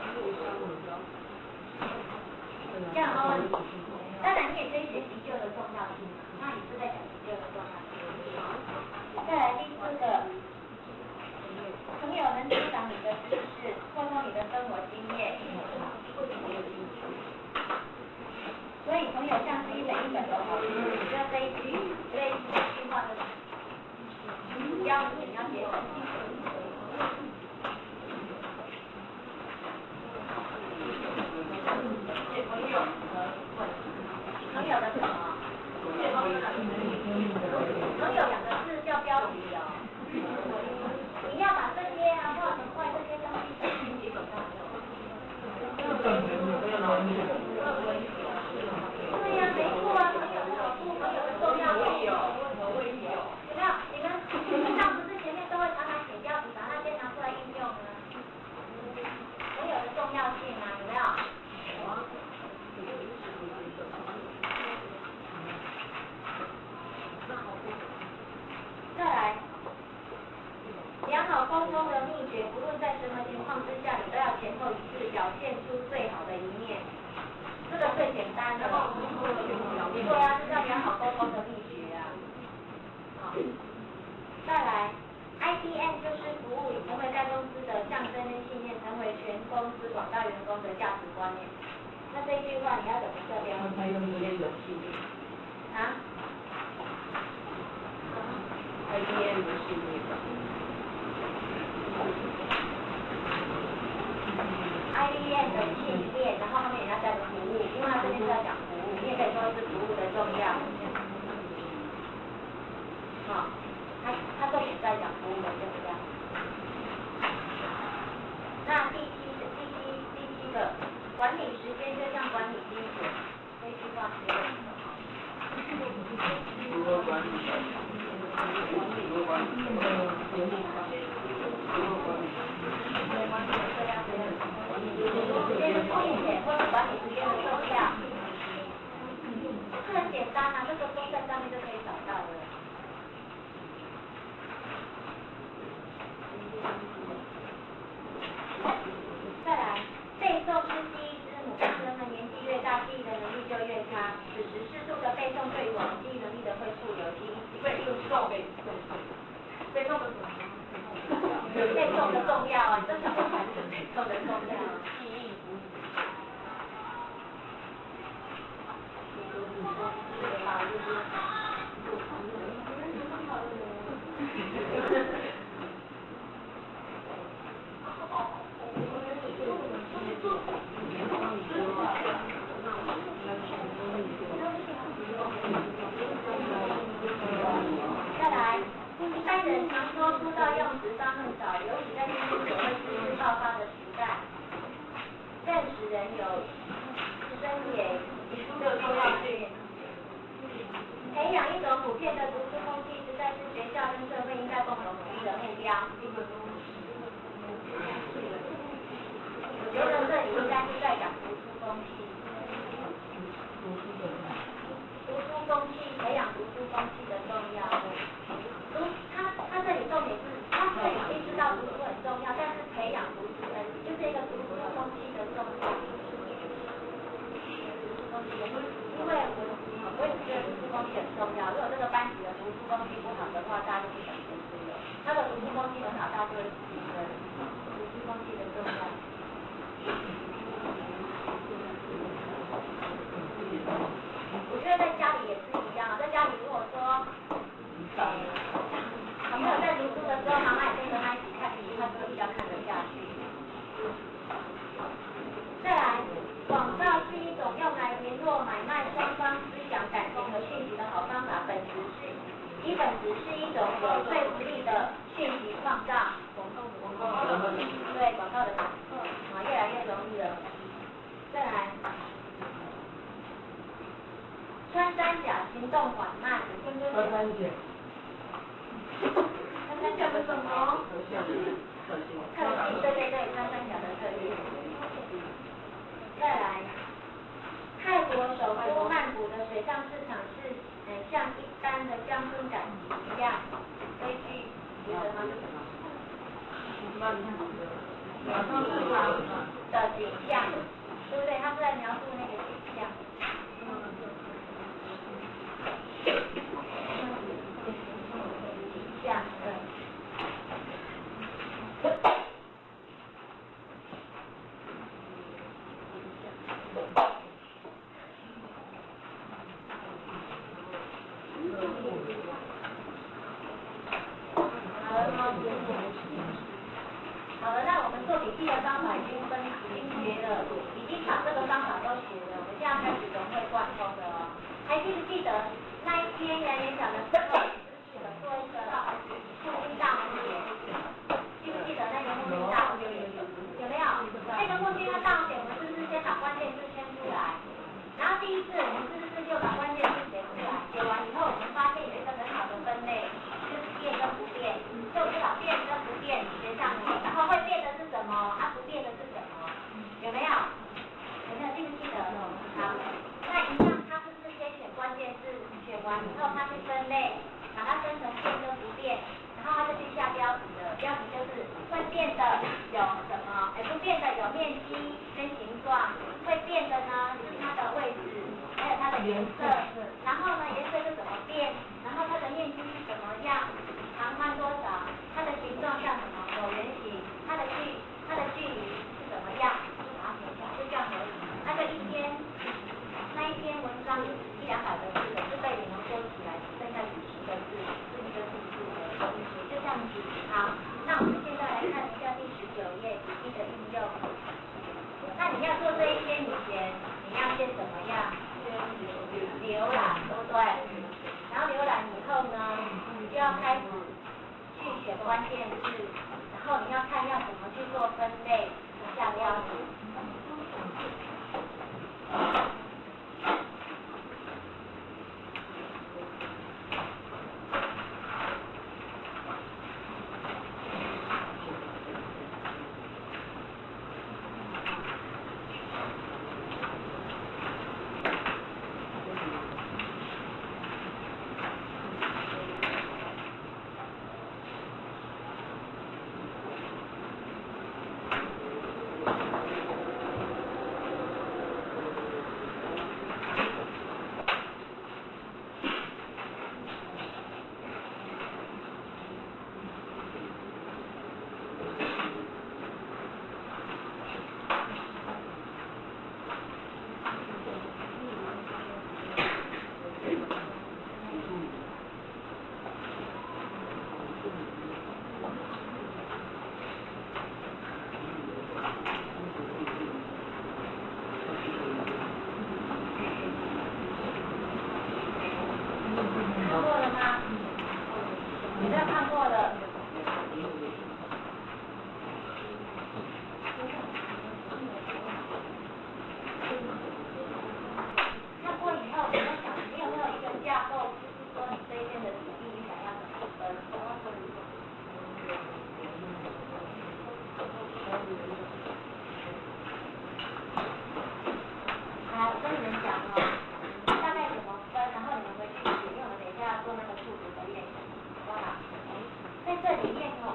Speaker 10: 这样哦。当然你也可以学急救的重要性嘛，那也是在讲急救的重要性。再来第4个，朋友能增长你的知识，扩充你的生活经验。所以朋友像是一本一本的好书，你觉得这一句话的标准要写很清楚。朋友的什么？朋友2个字叫标题哦。你要把这些啊画成块这些东西写进基本上对呀，没错啊，朋友的好处，朋友的重要性。有没有？你们平常不是前面都会常常写标题，把那些拿出来应用呢？朋友的重要性啊，有没有？再来，良好沟通的秘诀，不论在什么情况之下，你都要前后一致，表现出最好的一面。这个最简单的，对啊，这叫良好沟通的秘诀啊。好，再来 ，IBM 就是服务已成为该公司的象征跟信念，成为全公司广大员工的价值观念。那这一句话你要怎么设标？啊？
Speaker 4: 的训练吧。IBM 的训练，然后后面也要加个服务，因为他这边是在讲服务，你也可以说是服务的重要。好，他重点在讲服务的重要。那第七个，管理时间就像管理金钱，这句话写得很好。
Speaker 7: 如何管理？如何管理？
Speaker 4: 时间的重点或者管理时间的重要，这很简单啊，这个都在上面就可以找到了。再来，背诵是第一字母，当人们年纪越大，记忆的能力就越差。此时适度的背诵对于我们记忆能力的恢复有益。背诵的什么？背诵的重要啊！你这小朋友才是背诵的重要。记忆不再来，一般人常说书到用时方恨少，尤其在经济社会知识爆发的时代，更使人有深也一书的重要性。培养一种普遍的读书风气，实在是学校跟社会应该共同努力的目标。我觉得这里应该是在讲读书风气。读书风气，培养读书风气的重要。他这里重点是，他可以知道读书很重要，但是培养读书就是一个读书风气的重要。因为我也觉得读书风气很重要。如果这个班级的读书风气不好的话，大家就不想读书了。他的读书风气很好，大家就会提升读书风气的重要。我觉得在家里也是一样，在家里如果说，小朋友在读书的时候，妈妈也跟着他一起看，他就比较看得下去。再来，广告是一种用来联络买卖双方思想、感情和讯息的好方法，本质是一种有说服力的讯息创造。对，广告的越来越容易了。再来。穿山甲行动缓慢，穿山甲是什么？特性，对，穿山甲的特性。再来，泰国首都曼谷的水上市场是像一般的乡村赶集一样，这一句觉得吗？曼谷市场的景象，对不对？他是在描述那个景象。好的，那我们做笔记的方法已经学了，已经把这个方法都学了，我们现在开始融会贯通了哦。还记不记得那一天演讲的时候，做一个复兴大红点？记不记得那个复兴大红点？有没有？那个复兴的大红点，我们是不是先把关键字圈出来？然后第一次我们是不是就把关键字写出来？写完以后，我们发现有一个很好的分类，就是变跟不变，就知道变跟不变写上去，然后会变的是什么？啊，不变的是什么？有没有？记不记得？好，那一样，它是不是先选关键字，选完以后它去分类，把它分成变跟不变，然后它就去下标题了。标题就是会变的有什么？不变的有面积跟形状，会变的呢是它的位置，还有它的颜色。然后呢，颜色是怎么变？然后它的面积是怎么样？长宽多少？它的形状像什么？椭圆形。它的距离是怎么样？就把它写下，就这样而已。那一篇文章有100-200个字的，就被你浓缩起来，剩下几10个字，是一个数字的。
Speaker 10: 浏览，对不对？然后浏览以后呢，你就要开始去选关键字，然后你要看要怎么去做分类，下标题。看过了吗？你这看过了。看过以后，你在想，你有没有一个架构，就是说你这一边的比例你想要怎么分？好，我跟你们讲哦。大概怎么分，然后你们回去写，因为我们等一下要做那个数值的练习，好不好？在这里面哦，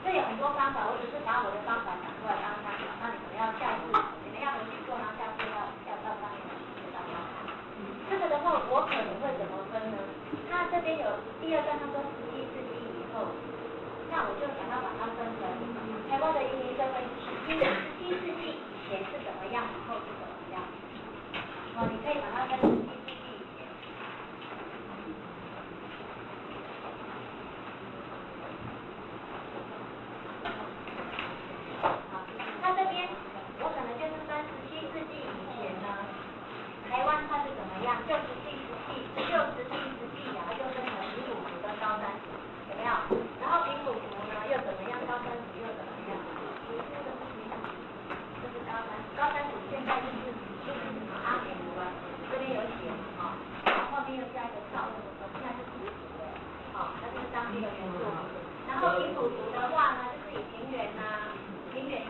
Speaker 10: 这有很多方法，我只是把我的方法讲出来当参考，那你们要下次，你们要回去做，然后下次要到上面去写到看。这个的话，我可能会怎么分呢？它这边有第二段，他说17世纪以后，那我就想要把它分成台湾的移民身份17世纪以前是怎么样，以后是怎么样。哦，你可以把它分成17世纪以前。好，那这边我可能就是分17世纪以前呢，台湾它是怎么样？就17世纪啊，它就分成平埔族跟高山族，有没有？然后平埔族呢又怎么样？高山族又怎么样？这是高山族现在就是阿美族了。这边有写啊，然后后面又加一个少数族，现在是土族的，啊，那就是当地的原住民。然后平埔族的话呢，就是以平原一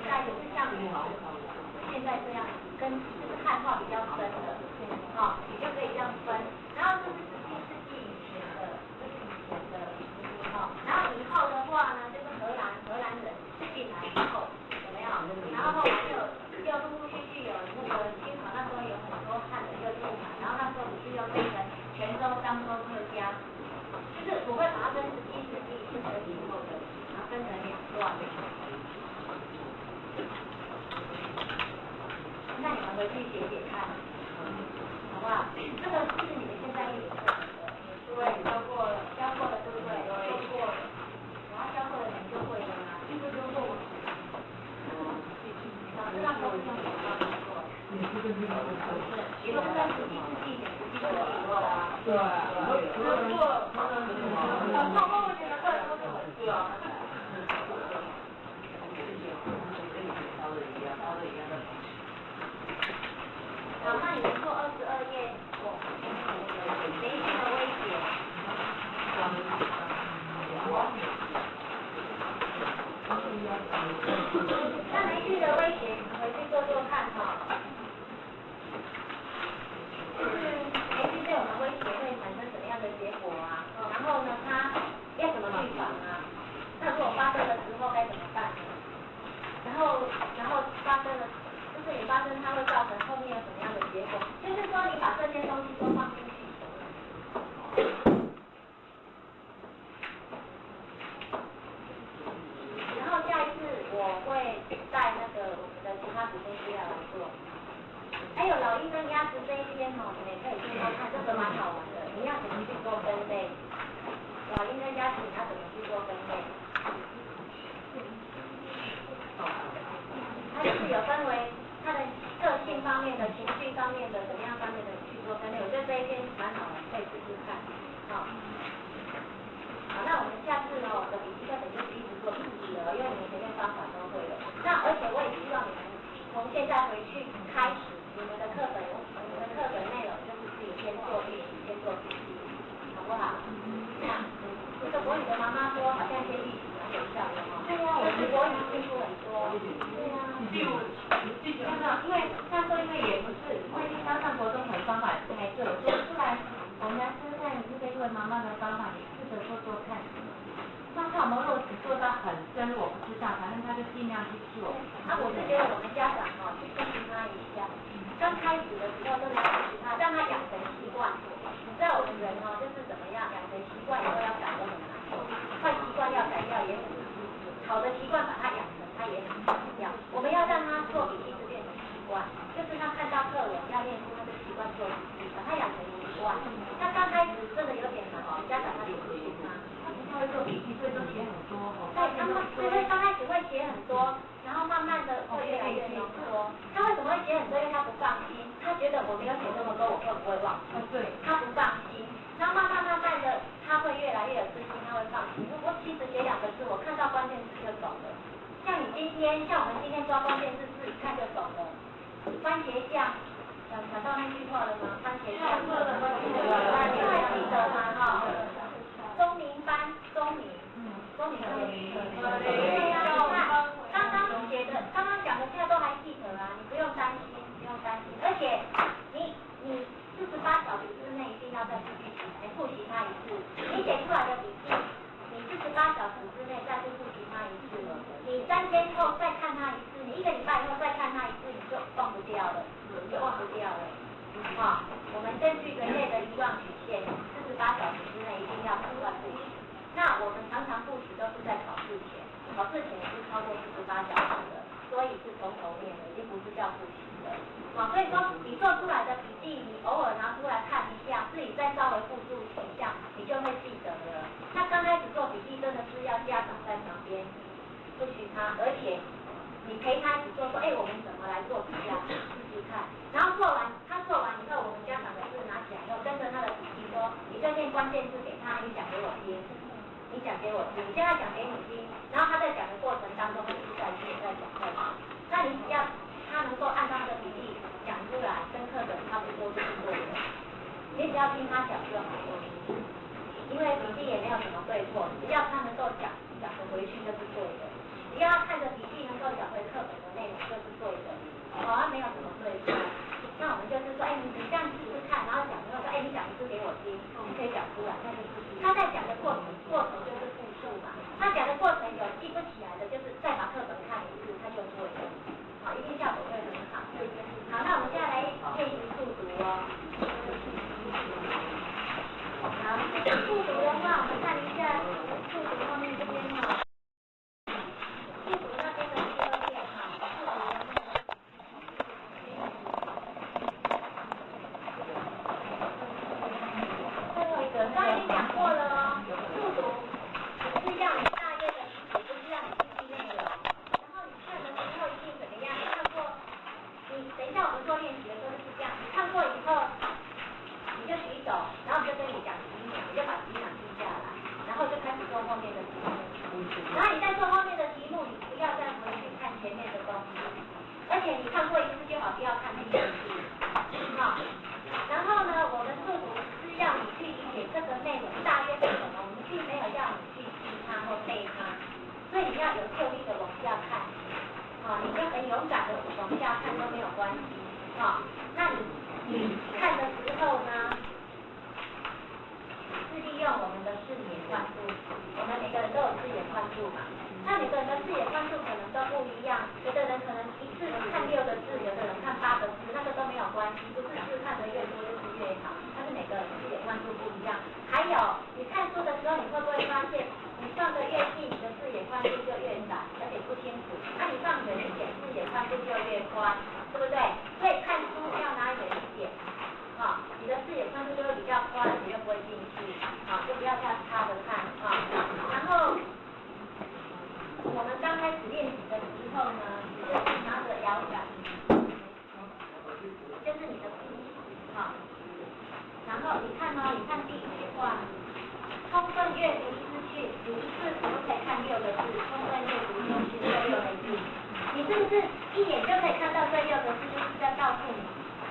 Speaker 10: 带就是像现在这样，跟就是汉化比较深的，啊，你就可以这样分。然后这是17世纪以前的，这是以前的，啊，然后以后的话呢，就是荷兰人进来以后，有没有？然后后来又陆陆续续有那个清朝那时候有很多汉人又进来，然后那时候不是又变成泉州、漳州、客家，就是我会把它分17世纪以前以后的，然后分成2段。那你们回去写写看，好不好？这个是你们现在历史课的，对，教过了，对不对？教过了，然后教过了你们就会了啦，就过我。老师那时候是用什么方法做？也都是在17世纪以前17世纪以后啦。对，那后面的课都是文字啊。好，那你们做22页，谁性的威胁？那媒介的威胁，你们回去做做看哈。就是媒介对我们威胁会产生什么样的结果啊？然后呢，它要怎么预防啊？那如果发生的时候该怎么办？然后发生了。就是你发生它会造成后面有什么样的结果？就是说你把这些东西都放进去。然后下一次我会带那个我们的其他组分析来做。还有老鹰跟鸭子这一边哦，你们也可以去看，这个蛮好玩的。你要怎么去做分类？老鹰跟鸭子你要怎么去做分类？它就是有分为它的个性方面的、情绪方面的、怎么样方面的去做分类。我觉得这一篇试看，好。好，那我们下次呢，我的笔记课本就是一直做笔记了，因为你们前面方法都会了。那而且我也希望你们从现在回去开始，你们的课本内容就是自己先做练习，先做笔记，好不好？那这个国语的妈妈说，好像先预习蛮有效的哈。对呀，我们国语进步很多。对呀。因为他说，因为也不是，因为刚上国中可能方法还是有说出来。我们来试试看，你这个因为妈妈的方法，你试着做做看。那看我们落实做到很深，我不知道，反正他就尽量去做。那我是觉得我们家长去支持他一下。刚开始的时候真的支持他，让他养成习惯。你知道我们人就是怎么样，养成习惯以后要改都很难。坏习惯要改掉也很难，好的习惯把它养成，它也很重要。我们要让他做笔记是变成习惯，就是他看到课文要练出他的习惯做笔记，把它养成习惯。那刚开始真的有点难，家长他就不许他。他会做笔记，所以都写很多。对，刚开始会写很多，然后慢慢的会越来越浓缩。他为什么会写很多？因为他不放心，他觉得我没有写这么多，我会不会忘记？对，他不放心。然后慢慢的，他会越来越有自信，他会放心。如果其实写2个字，我看到关键字就懂了。像我们今天抓关键字，自己看就懂了。番茄酱，想到那句话了吗？番茄酱，你还记得吗？哈。钟鸣班，钟鸣，对呀，你看刚刚讲的现在都还记得啊，你不用担心，而且你48小时之内一定要再复习它一次，你写出来的笔记，你48小时之内再去复习它一次，你3天后再看它一次，你1个礼拜以后再看它一次，你就忘不掉了，好，我们根据人类的遗忘曲线，48小时之内一定要赶快复习。那我们常常复习都是在考试前是超过48小时的，所以是从头念的，已经不是叫复习了。所以说你做出来的笔记，你偶尔拿出来看一下，自己再稍微复述一下，你就会记得了。那刚开始做笔记真的是要家长在旁边不许他，而且你陪他一起做，我们怎么来做笔记啊？试试看。然后他做完以后，我们家长的字拿起来以后，跟着他的笔记说，你就念关键字给他，你讲给我听，你现在讲给你听，然后他在讲的过程当中，他一直在讲。那你只要他能够按照他的笔记讲出来，跟课本差不多就是对的。你只要听他讲就好了，因为笔记也没有什么对错，只要他能够讲得回去就是对的。只要他看着笔记能够讲回课本的内容就是对的，他没有什么对错。那我们就是说，你这样试试看，然后讲之后说，你讲一次给我听，你可以讲出来，那就是他在讲的过程就是复述嘛。他讲的过程有记不起来的，就是再把课本看一次，他就会了。好，一定效果会很好。好，那我们现在来练习速读哦。好，速读的话，我们看一下速读后面这边哈。速读那边的第2页哈，速读的那个。最后一个，刚才已经讲过了哦。速读只是让你大约的理解，不是让你记内容。然后你看的时候一定怎么样？你看过，你等一下我们做练习的时候就是这样，你看过以后，你就举手，然后就跟你讲题目，你就把题目记下来，然后就开始做后面的题目。然后你在做后面的题目，你不要再回去看前面的东西，而且你看过一次就好，不要看第2次。好，然后呢，我们速读是要你去理解这个内容大约是什么，我们并没有要你去记它或背它，所以你要有特力的往下看。你就很勇敢的往下看都没有关系。那你看的时候呢，是利用我们的视野宽度，我们每个人都有视野宽度嘛。那每个人的视野宽度可能都不一样，有的人可能一次看6个字，有的人看8个字，那个都没有关系，不是字看得越多就是越好，但是每个人视野宽度不一样。还有你看书的时候，你会不会发现，你放得越近，你的视野宽度就越窄，而且不清楚；那你放远一点，视野宽度就越宽，对不对？所以看书要拿远一点，你的视野宽度就会比较宽，你就不会进去，就不要这样插着看，然后。我们刚开始练习的时候呢，你就是拿着摇杆，就是你的笔，然后你看哦，你看第几画，充分阅读资讯，你一次可不可以看6个字？充分阅读资讯这6个字，你是不是一眼就可以看到这6个字，就是在告诉你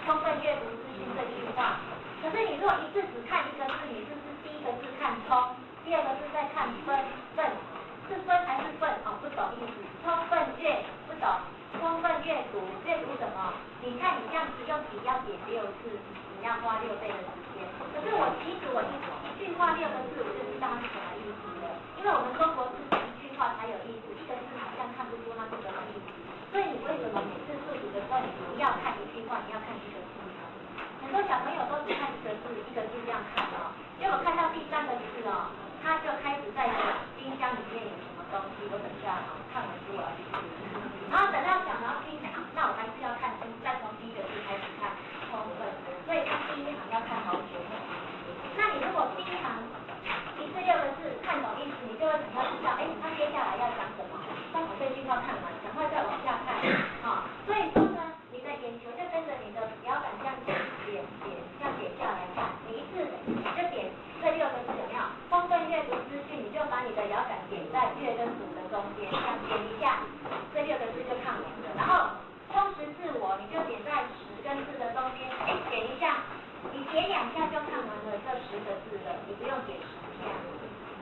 Speaker 10: 充分阅读资讯这句话？可是你如果一次只看1个字，你是不是第1个字看充，第2个字在看分，是分还是分？哦，不懂意思。充分阅不懂，充分阅读，阅读什么？你看你这样子用笔要点6次，你要花6倍的时间。可是我其实我一句话6个字，我就知道它是什么意思了。因为我们中国字是1句话才有意思，1个字好像看不出它是什么意思。所以你为什么每次数组的时候，你不要看1句话，你要看1个字？很多小朋友都只看1个字，1个字这样看哦。结果看到第3个字哦，他就开始在想冰箱里面有什么东西，我等下看完书我要去吃。然后等到想，然后心想，那我还是要看书，再从第1个字开始看充分。所以他第1行要看好久。那你如果第1行一次6个字看懂意思，你就会想要知道，哎，他接下来要讲什么？当我这句话看完，赶快再往下看。啊，所以说呢，你的眼球就跟着你的摇杆这样点，这样点下来看，你一次就点这6个字有没有？充分阅读资讯，你就把你的摇杆点在月跟组的中间，这样点一下，这6个字就看完了。然后充实自我，你就点在10跟4的中间，点一下，你点2下就看完了这10个字了，你不用点10下。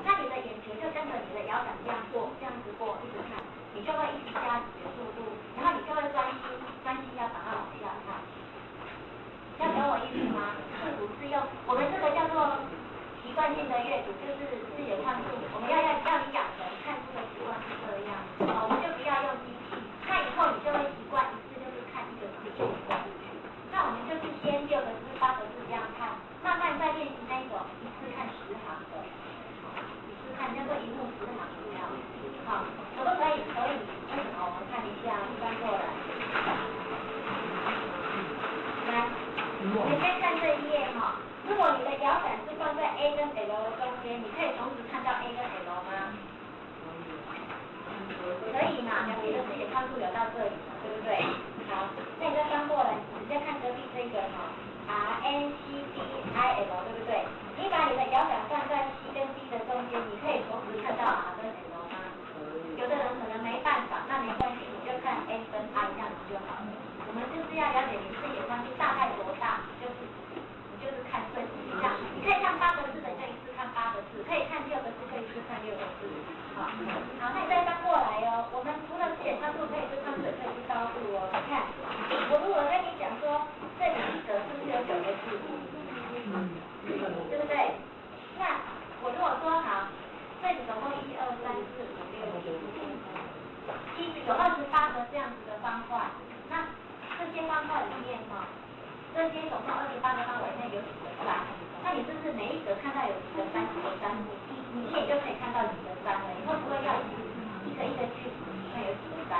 Speaker 10: 那你的眼球就跟着你的摇杆这样过，这样子过，一直看，你就会一直加你的速度，然后你就会专心要把它往下看。要懂我意思吗？是不是用我们这个叫做习惯性的阅读，就是自己看书，我们要你养成看书的习惯是这样，我们就不要用机器，那以后你就会习惯一次就是看1个字就过去。那我们就是先6个字、8个字这样看，慢慢再练习那种一次看10行的，一次看叫做一目10行这样。好，可不可以？可以。为什么？我们看一下，翻过来。来，你先看这一页哈。如果你的摇杆是放在 A 跟 L 的中间，你可以同时看到 A 跟 L 吗？可以嘛？两边的视野宽度有到这里嘛，对不对？好，那你再翻过来，你再看隔壁这个哈 ，R N C D I L， 对不对？你把你的摇杆放在 C 跟 D 的中间，你可以同时看到 R 跟 L 吗？有的人可能没办法，那没关系，你就看 N 跟 I 这样子就好了。我们就是要了解你视野宽度大概多大，你就是看这这样，你可以看8个字的，你就一次看8个字；可以看6个字，就一次看6个字。好，那你再翻过来哦。我们除了视野宽度，可以是宽水，可以是高度哦。你看，我如果跟你讲说，这里一格是不是有9个字？对不对？那我如果说好，这里总共1、2、3、4、5、6、7，其实有28个这样子的方块。那这些方块里面哈，这些总共28个方块里面有几个3？那你是不是每一格看到有几个3？你一眼就可以看到几个3了？你会不会要一个一个去看有几个3？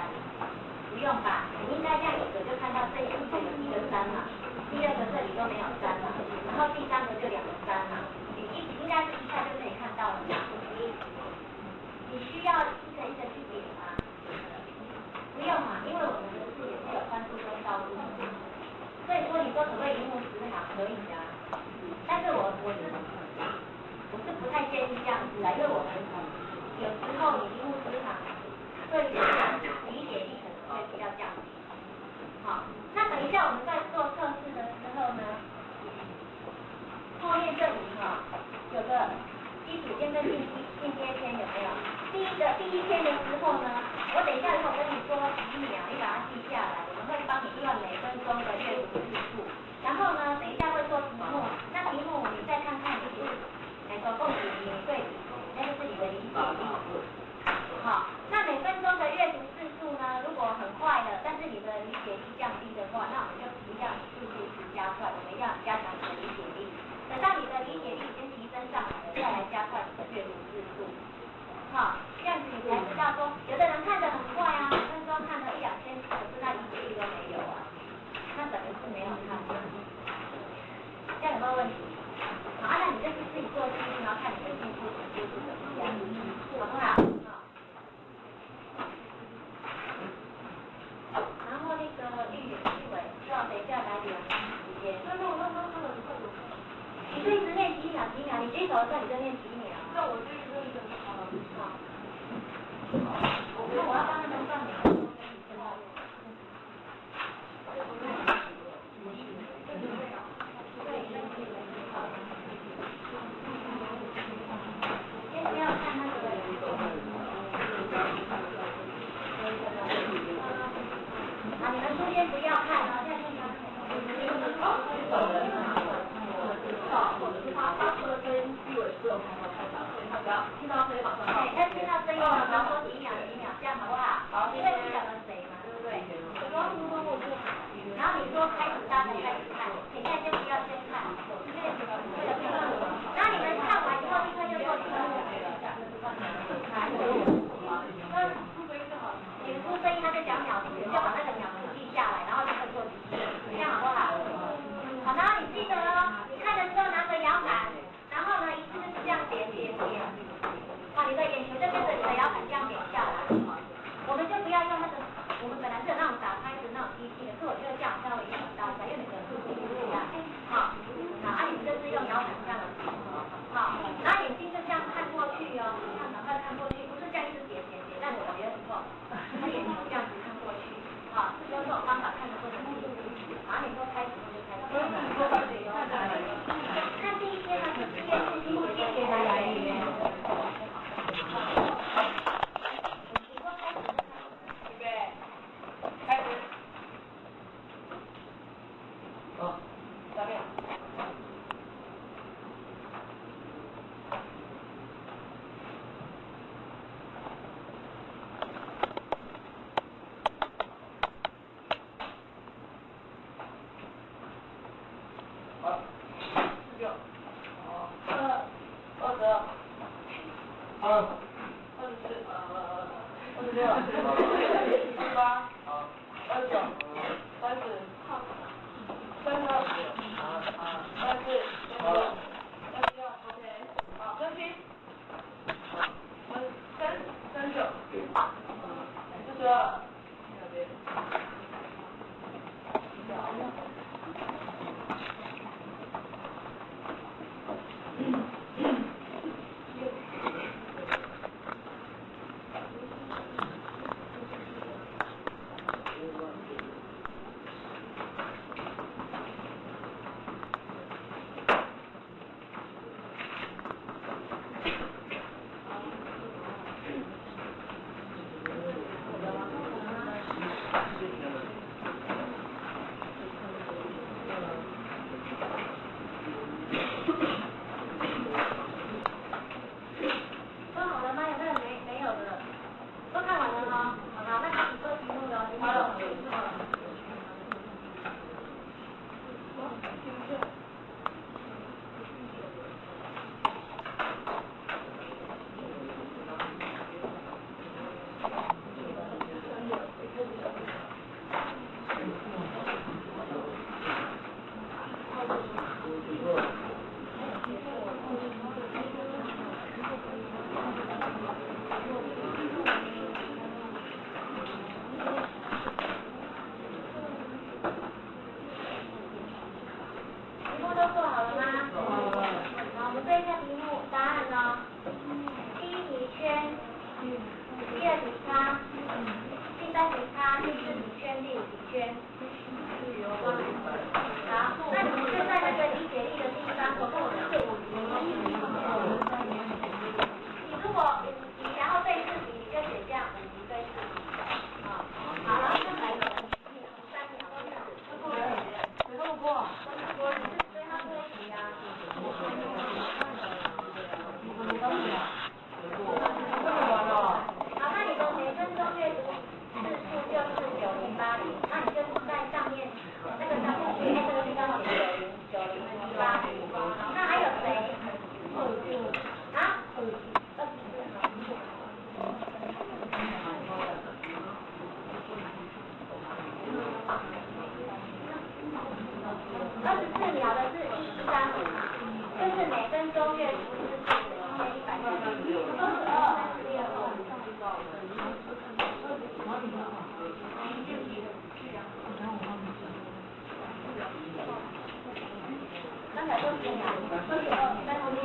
Speaker 10: 不用吧？你应该这样一个就看到这一格有1个3嘛，第2个这里都没有3嘛，然后第3个就2个3嘛，你应该是一下就可以看到了。你需要一个一个去点吗？不用嘛，因为我们的视野是有宽度跟高度，所以说你说可不可以一目10行？可以啊，但是我是不太建议这样子啊，因为我们有时候你一目10行，对理解力可能会比较降低。好，那等一下我们在做测试的时候呢，后面这里哈有个基础篇跟进阶篇有没有？第一篇的时候呢，我等一下如果跟你说几秒，你把它记下来，我们会帮你算每分钟的阅读次数。然后呢，等一下会做题目，那题目你再看看就是，总共几题对比，那就是你的理解力。好，那每分钟的阅读次数呢，如果很快的，但是你的理解力降低的话，那我们就不要你速度去加快，我们要加强你的理解力。等到你的理解力已经提升上来了，再来加快你的阅读次数。好，这样子你才知道说，有的人看得很快啊，5分钟看了1、2千字，可是他理解力都没有啊，那等于是没有看的。几秒，你举手的时候你就念几秒。那我这个是好了，好。那我要帮他们算秒。先不要看那个。啊，你们书先不要看啊，现在听他。或者是他出的声音低尾数有开头开场，所以他只要听到声音马上放。对，听到声音马上说几秒几秒，这样好不好？好，因为你讲的谁嘛，对不对？然后你说开始大家开始看，你现在先不要先看，因为然后你们看完以后立刻就做题目。你们出声音他就讲秒数，就把那个秒数记下来，然后立刻做题目，这样好不好？好，然后你记得哦，你看的时候拿着摇杆，然后呢一次就是这样点。好，你的眼球就跟着你的摇杆这样点下来。我们就不要用那个，我们本来是有那种打拍子那种机器，可是我觉得这样稍微有点高因为你的速度不一样。好，好，你就是用摇杆这样的。好，然后眼睛就这样看过去哦，这样赶快看过去，不是这样一直点，但我觉得不错。他眼球这样子看过去，好，是用这种方法看得不能清楚。然后你说开始就开始。看第一天呢是第一天是第一天给大家预约。开始。
Speaker 11: 好，3秒。好，49，好，22，好，24，26，28，好，29，30，32，34，好，36 ，OK， 好，更新，好，39，42，
Speaker 10: 刚才都是2秒，22、30、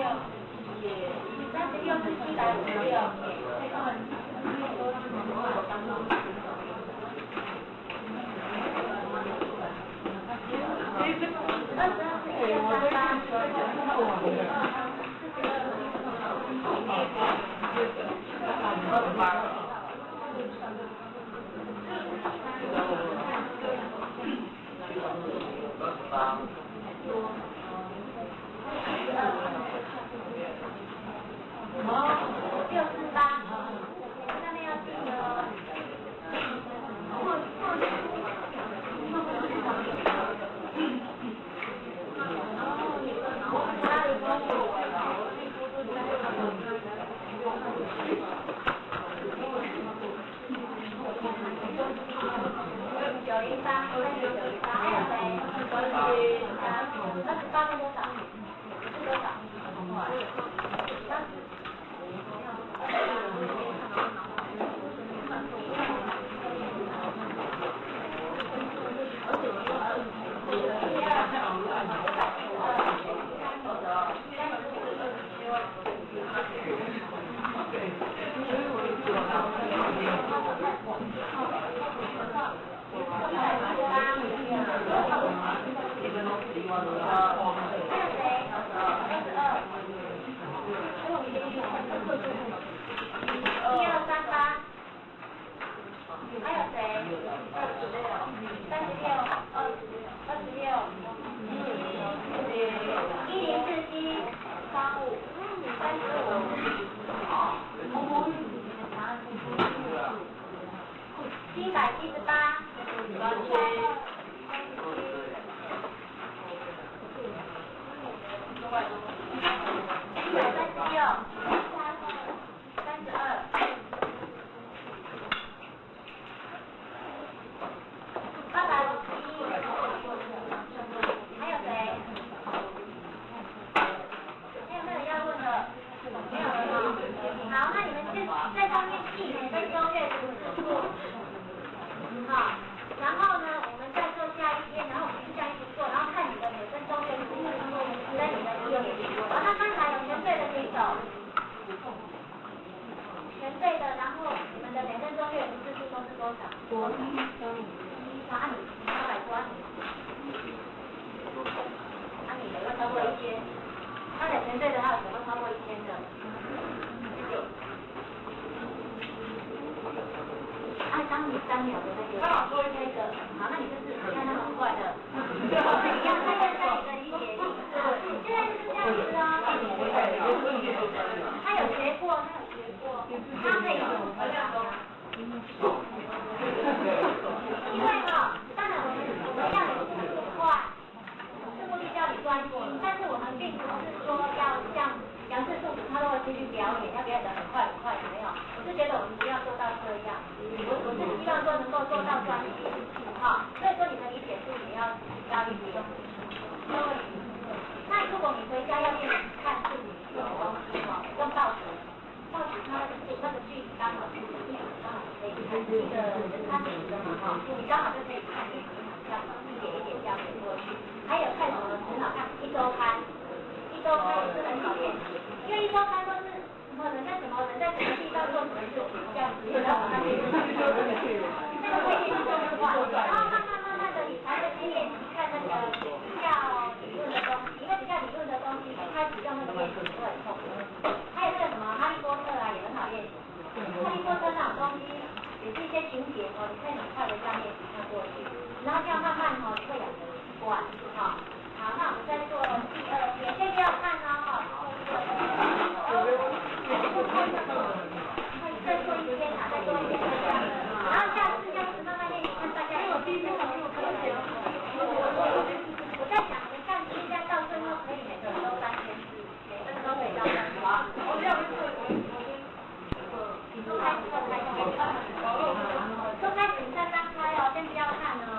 Speaker 10: 都开始再张开哦，先不要看哦。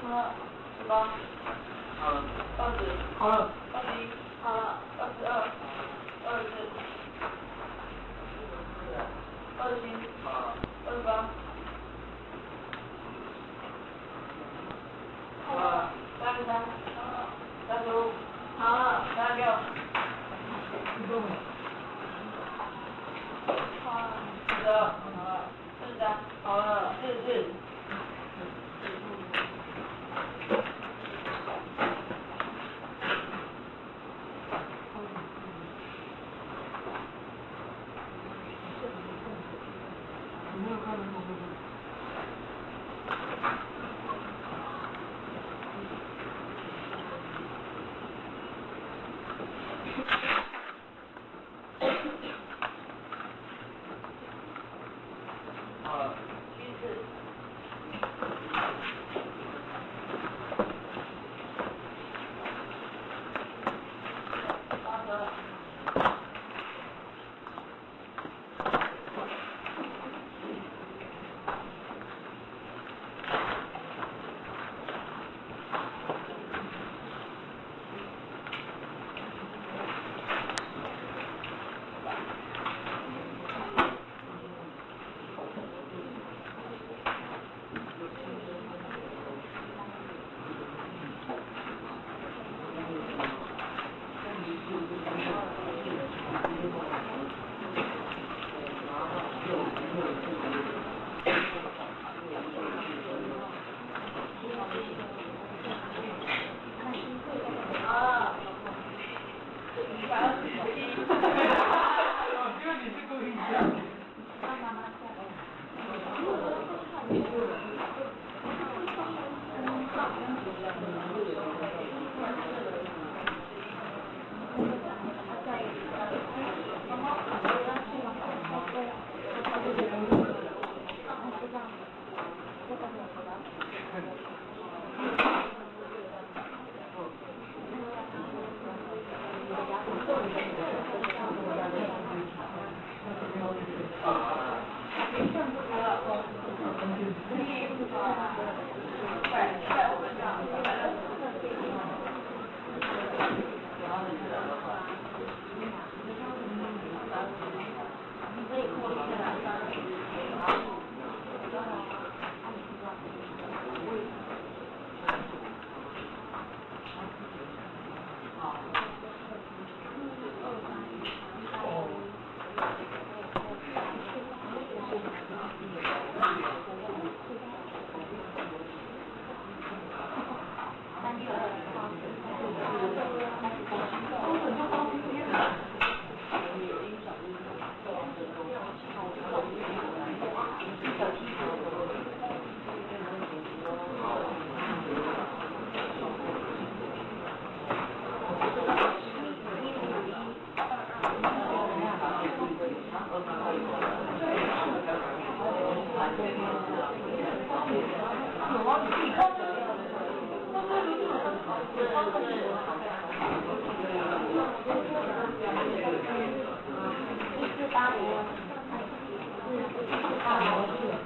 Speaker 4: 好了，18，
Speaker 11: 好了
Speaker 4: ，20，
Speaker 11: 好了
Speaker 4: ，21，好了，22，24，25，
Speaker 11: 好了
Speaker 4: 28，好了，33，35，好了，36，好了，42，好了，43，好了，44。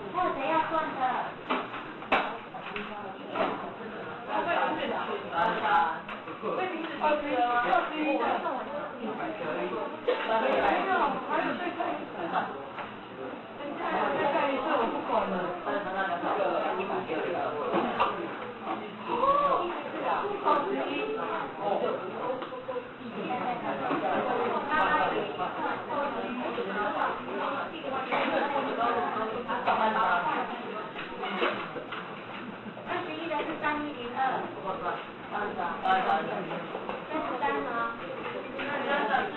Speaker 4: 还有谁要算的？21的是3102，33呢？33的是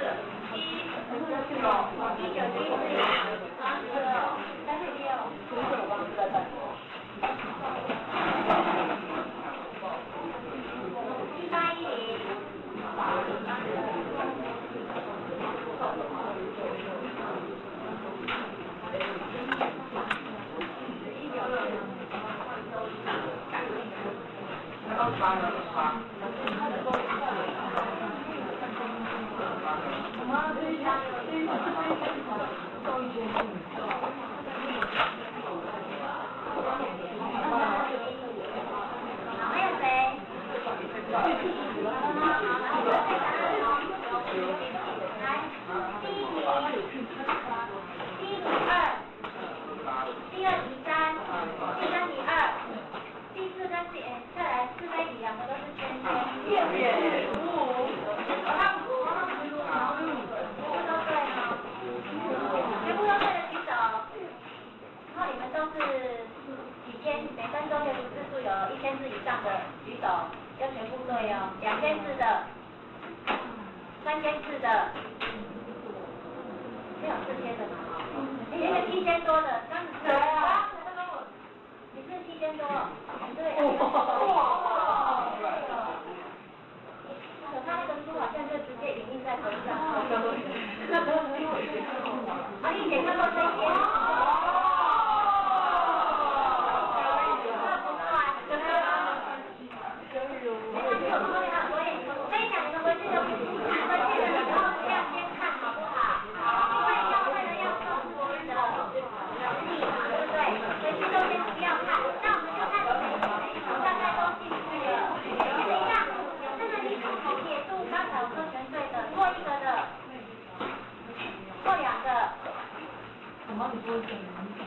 Speaker 10: 有1000字以上的举手，要全部对哦。2000字的，3000字的，没有4000的嘛？你是7000多的，刚谁啊？你是7000多，对。可他那个书好像就直接影印在头上。啊，你写看过这些？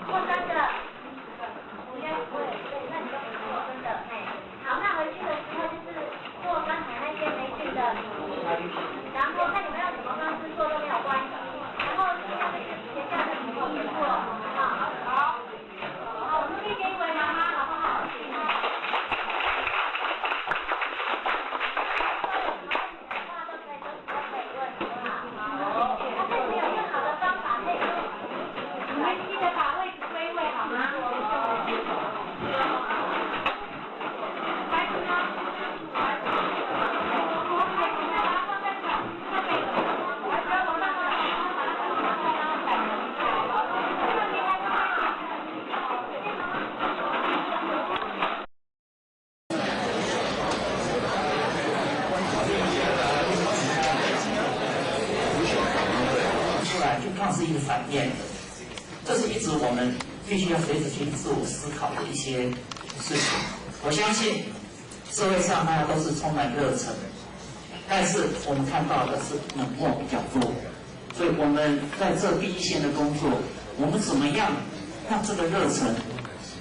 Speaker 10: 过3个，应该不会，对，那你就不错，真的，哎，好，那回去的时候就是做刚才那些没去的，然后看你们用什么方式做都没有关系，然后尽量就是写下的时候去做，好，我们一边为妈妈，好不好？
Speaker 3: 是一个反面的，这是一直我们必须要随时去自我思考的一些事情。我相信社会上大家都是充满热忱，但是我们看到的是冷漠比较多，所以我们在这第一线的工作，我们怎么样让这个热忱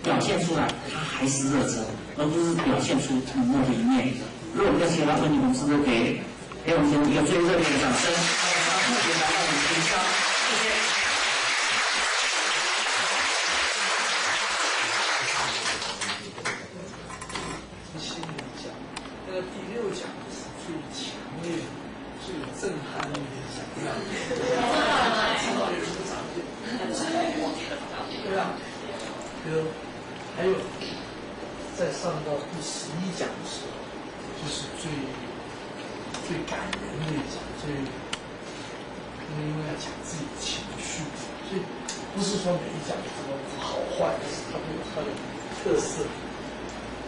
Speaker 3: 表现出来，它还是热忱，而不是表现出冷漠的一面。如果我们要其他问题，我们是不是给我们一个最热烈的掌声？特别来到我们学校。谢谢。
Speaker 11: 心理讲，那个第6讲是最强烈、最有震撼力的讲量。对啊，还有在上到第11讲的时候，就是最感人的一讲，因为要讲自己的情绪，所以不是说每一讲什么好坏，但是它都有它的特色。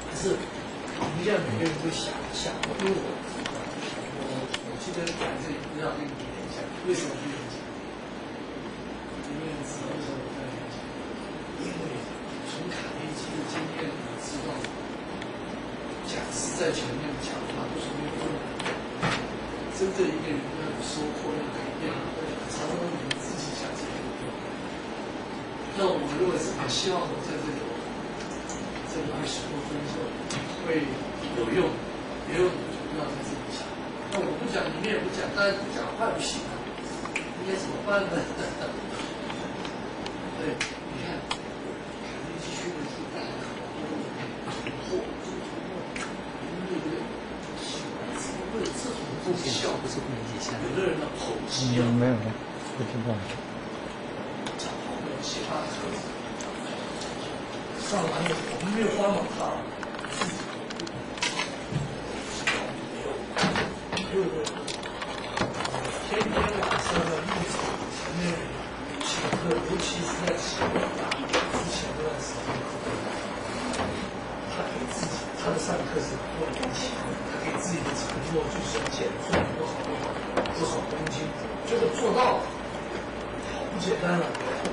Speaker 11: 可是我们现在每个人都想一下，因为我记得讲这里不知道跟你演讲，为什么去演讲？因为知道为什么在演讲？因为从卡内基的经验你知道，讲师在前面讲话都是没有用的。真正一个人要有收获、要改变，常常你们自己讲这个。那我认为是很希望我在这个20多分钟会有用，也有你要在这里讲。那我不讲，你们也不讲，大家不讲话不行啊，应该怎么办呢？对，你看，肯定继续的是大家突破，对不对？为了这种奏效，不是不能理解。有的人的口气啊，
Speaker 2: 没有，不听到。
Speaker 11: 讲话没有其他特色。上完了，我们没有帮忙他，没有天天晚上的立场前面请客，尤其是在请大之前那段时间，他给自己，他的上课是多年前，他给自己的承诺就是要减重多少公斤，结果做到了，好不简单了。我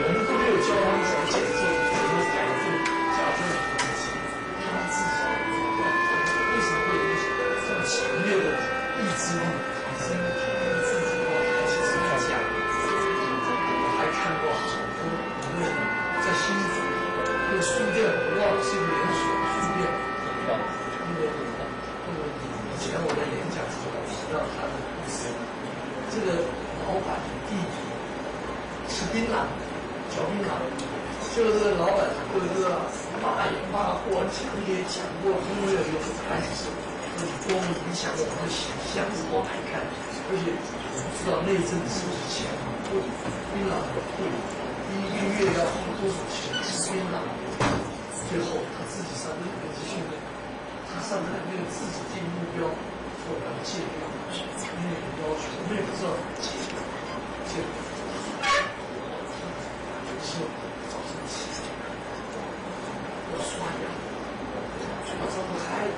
Speaker 11: 们都没有教他们怎么减重，怎么改正，加重的东西，他自己为什么会有这么强烈的意志力？是因为他们自己的话，其实看下，我还看过好多无论在新竹那个书店，我忘了是一个连锁书店，因为以前我在演讲时候提到他的故事，这个老板的弟弟吃槟榔，嚼槟榔，就是老也讲过，音乐有很暗示，多么影响我们的想象多来看，而且我们知道那阵子是钱不槟榔的贵，一个月要花多少钱吃槟榔？最后他自己上那个集训练，他上面那个自己定目标，我要戒掉，那个要求我们也不知道怎么戒，戒。是早上起来要刷牙，嘴巴张不开，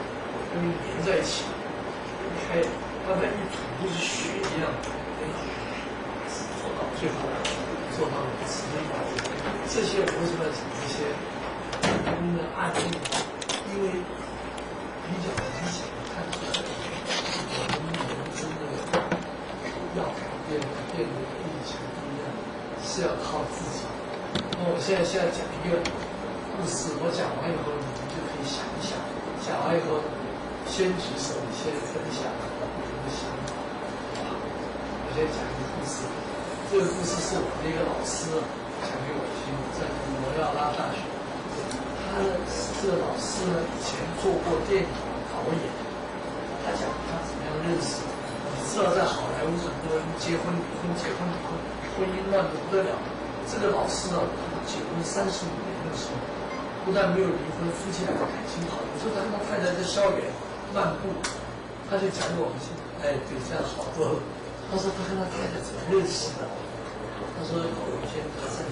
Speaker 11: 跟你连在一起，一开，刚才一吐都是血一样，做到最后，做到了直接把这些我为什么要讲这些案例？因为比较明显看出来，我们人真的要改变的以前不一样，是要靠自己。那我现在讲一个故事，我讲完以后，你们就可以想一想。讲完以后，先举手，先分享你们的想法。我先讲一个故事，这个故事是我的一个老师讲给我听，在罗亚拉大学。这个老师呢，以前做过电影导演，他讲他怎么样认识。你知道，在好莱坞很多人结婚离婚，婚姻乱得不得了。这个老师呢，结婚35年的时候，不但没有离婚，夫妻俩的感情好。有时候他跟他太太在校园漫步，他就讲给我们听，哎，对，这样好多了。他说他跟他太太怎么认识的？他说有一天他在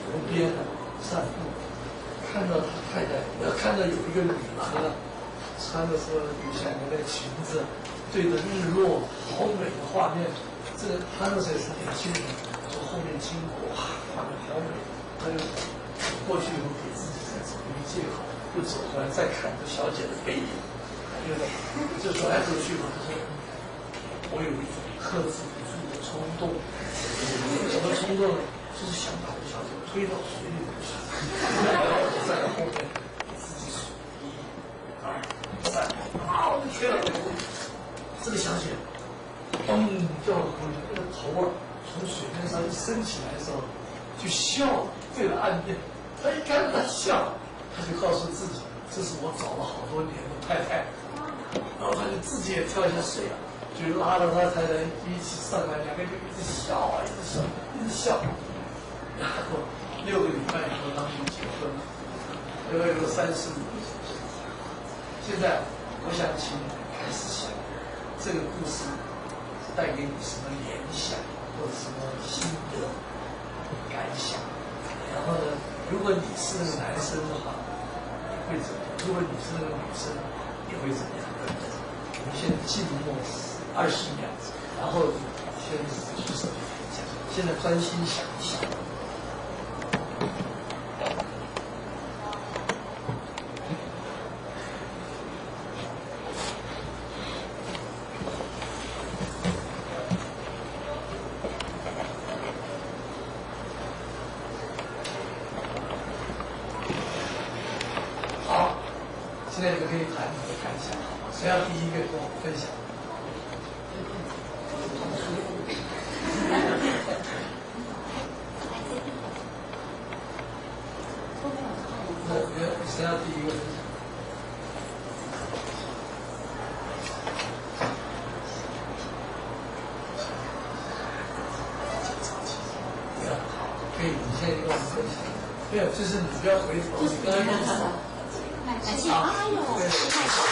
Speaker 11: 湖边散步，看到他太太，看到有一个女的穿的说下面那裙子，对着日落，好美的画面。这个他那时候也是年轻人，从后面经过，哇，画面好美。他就过去以后给自己再找一个借口，又走回来再看这小姐的背影，就走来走去嘛。他说我有一种克制不住的冲动，什么冲动呢？就是想把这小姐推到水里面去，然后在后面自己数1、2、3，推了这个小姐嘣掉到湖里，那个头从水面上一升起来的时候就笑了，对着岸边。他一看到他笑，他就告诉自己，这是我找了好多年的太太。然后他就自己也跳下水了，就拉着他太太一起上来，两个人就一直笑啊，一直笑，一直笑。然后6个礼拜以后，他们就结婚了，有35年。现在我想请你开始想这个故事带给你什么联想，或者什么心得感想。然后呢，如果你是那个男生的话，你会怎么样？如果你是那个女生，你会怎么样？我们先静默20秒，然后先举手讲。现在专心想一想。现在就可以谈你的感想，好吗？谁要第一个跟我分享？谁要第一个分享？好，可以，你现在跟我们分享。没有，就是你不要回头，你刚才
Speaker 18: 感谢，哎呦，太好了！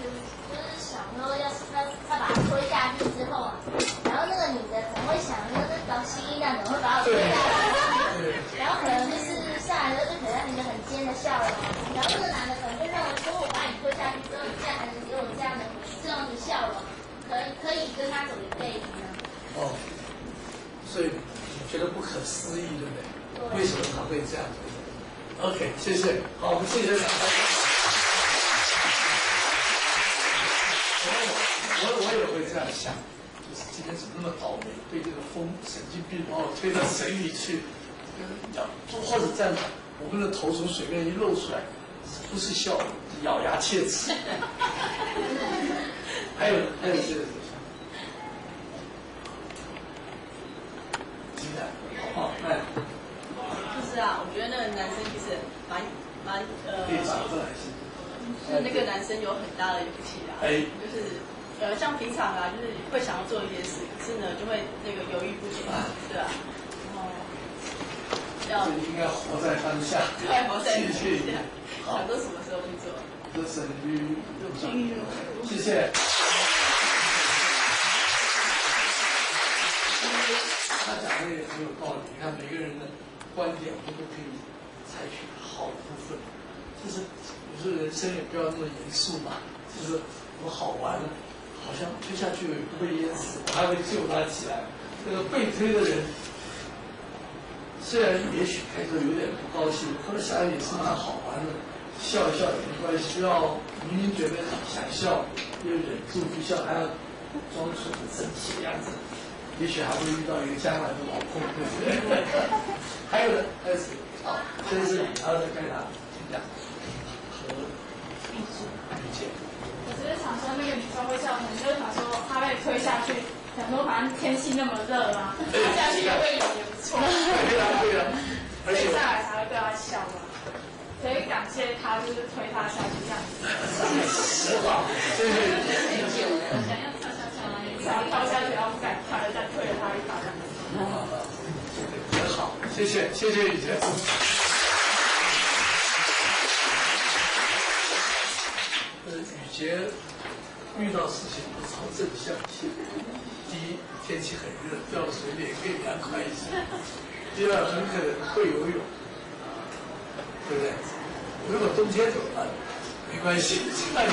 Speaker 12: 就是想说，要是他把他推下去之后啊，然后那个女的可能会想说，这搞西医那怎么会把我推下去？然后可能就是下来之后就可能一个很尖的笑容，然后这个男的可能就认为说，我把你推下去之后，你现在还能给我这样的笑容。可以跟他走一辈子呢。
Speaker 11: 哦，所以你觉得不可思议，对不对？为什么他会这样？OK， 谢谢。好，我们谢谢两位。我也会这样想，就是今天怎么那么倒霉，被这个风神经病把我推到水里去，或者这样，我们的头从水面一露出来，不是笑，是咬牙切齿。还有这个。
Speaker 6: 就是那个男生有很大的勇气啊，就是像平常啊，就是会想要做一件事，可是呢就会那个犹豫不决，对啊，然后
Speaker 11: 应该活在当下，
Speaker 6: 对，活在当下，想都什么时候去做？
Speaker 11: 这省于谢谢。他讲的也很有道理，你看每个人的观点，我们都可以采取好的部分。就是有时候人生也不要那么严肃嘛，就是我好玩了，好像推下去不会淹死，我还会救他起来。这个被推的人，虽然也许开头有点不高兴，后来想想也是蛮好玩的，笑一笑也没关系。要明明觉得想笑，又忍住不笑，还要装出很生气的样子。也许还会遇到一个将来的老公，对不对？还有呢，还有谁？好，这是你，然后再看他请讲。和玉姐。
Speaker 13: 我只是想说，那个女生会笑，可能就是想说她被推下去，想说反正天气那么热嘛，她下去也会也不错。
Speaker 11: 对啊，对啊。
Speaker 13: 所以上来才会对她笑嘛。所以感谢她，就是推她下去这样子。
Speaker 11: 实话，谢谢。
Speaker 13: 想要跳下去吗？想要跳下去，然后不敢跳，再推了她一把。
Speaker 11: 很好，谢谢，谢谢雨姐。雨杰遇到事情不朝正向想。第一，天气很热，掉到水里可以凉快一些；第二，很可能会游泳，对不对？如果冬天怎么办？没关系，那你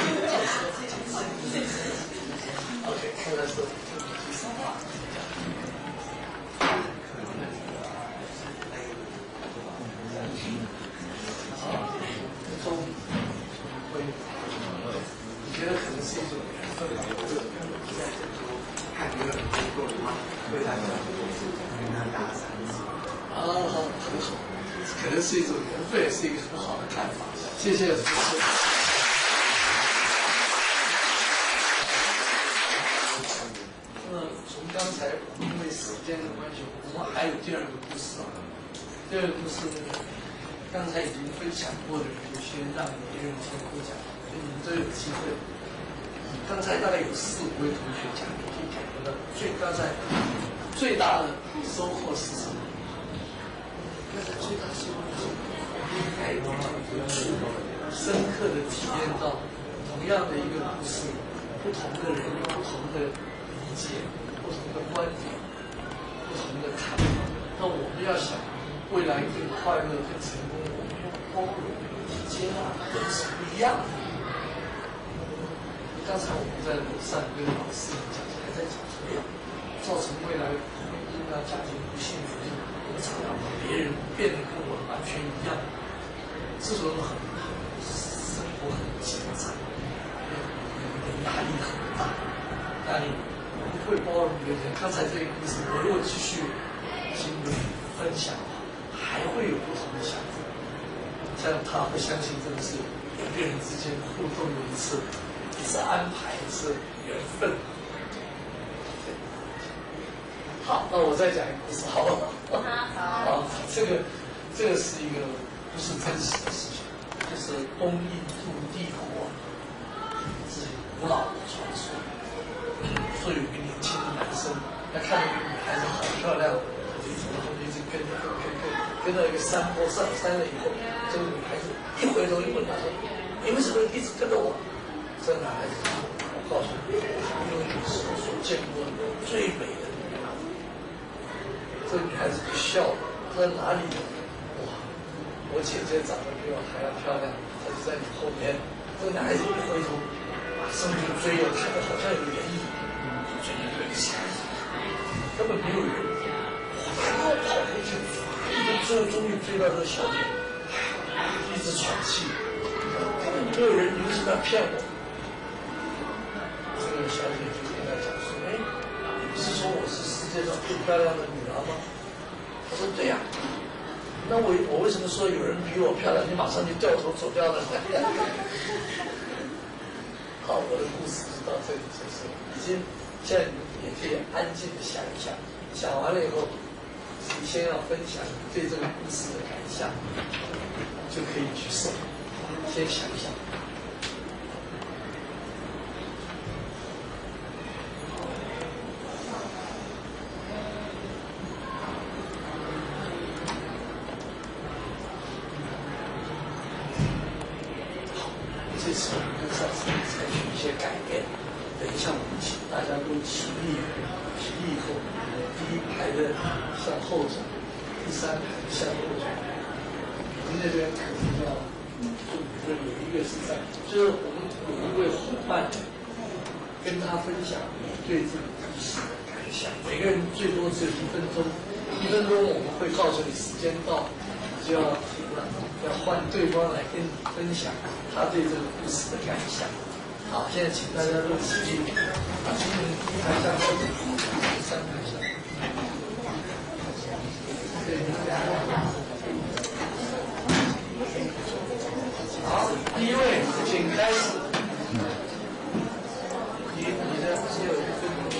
Speaker 11: OK， 看来是第三话。你觉得可能是一种缘分吧？或者看别人工作的话，对大家很好，可能是一种缘分，也是一个很好的看法。谢谢主持人。从刚才因为时间的关系，我们还有第二个故事啊。第二个故事刚才已经分享过的，有些让别人听过讲，所以你们都有机会。刚才大概有4、5位同学讲，已经感觉到刚才最大的收获是什么？刚才最大收获是应该深刻的体验到同样的一个故事，不同的人有不同的理解、不同的观点、不同的看法。那我们要想未来更快乐、更成功，我们要包容、接纳人是不一样的。刚才我们在楼上跟老师们讲，还在讲这样，造成未来婚姻啊、家庭不幸福，我们常常把别人变得跟我完全一样，这种生活很紧张，压力很大，压力不会包容别人。刚才这个故事，我如果继续经历分享，还会有不同的想法。这样他会相信这个是人跟人之间互动的一次安排，是缘分。好，那我再讲一个故事，好不好？好。这个是一个不是真实的事情，就是东印度帝国是古老的传说。说有一个年轻的男生，他看到一个女孩子好漂亮，就从后面一直跟到一个山坡上山了以后，这个女孩子一回头一问他说：“你为什么一直跟着我？”这男孩子，我告诉你，因为你是我所见过最美的女孩子。这个女孩子就笑了，她在哪里？哇，我姐姐长得比我还要漂亮，她就在你后面。这个男孩子一回头，马上就追了，看到好像有涟漪，追了对象，根本没有人，跑回去，终于追到这个小姐，一直喘气，根本没有人，你为什么要骗我？这个小姐就跟他讲说：“哎，你不是说我是世界上最漂亮的女儿吗？”他说：“对呀。”那我为什么说有人比我漂亮，你马上就掉头走掉了？好，我的故事就到这里结束。现在你也可以安静的想一想，想完了以后，你先要分享对这个故事的感想，就可以举手，先想一想。的向后转，第3排向右转。您那边可能要，就有一个是在，就是我们有一位伙伴，跟他分享对这个故事的感想。每个人最多只有1分钟，1分钟我们会告诉你时间到，就要停了，要换对方来跟你分享他对这个故事的感想。好，现在请大家都起立，把今年第1排向后走，第3排向。好，第1位，请开始。你的只有1分钟。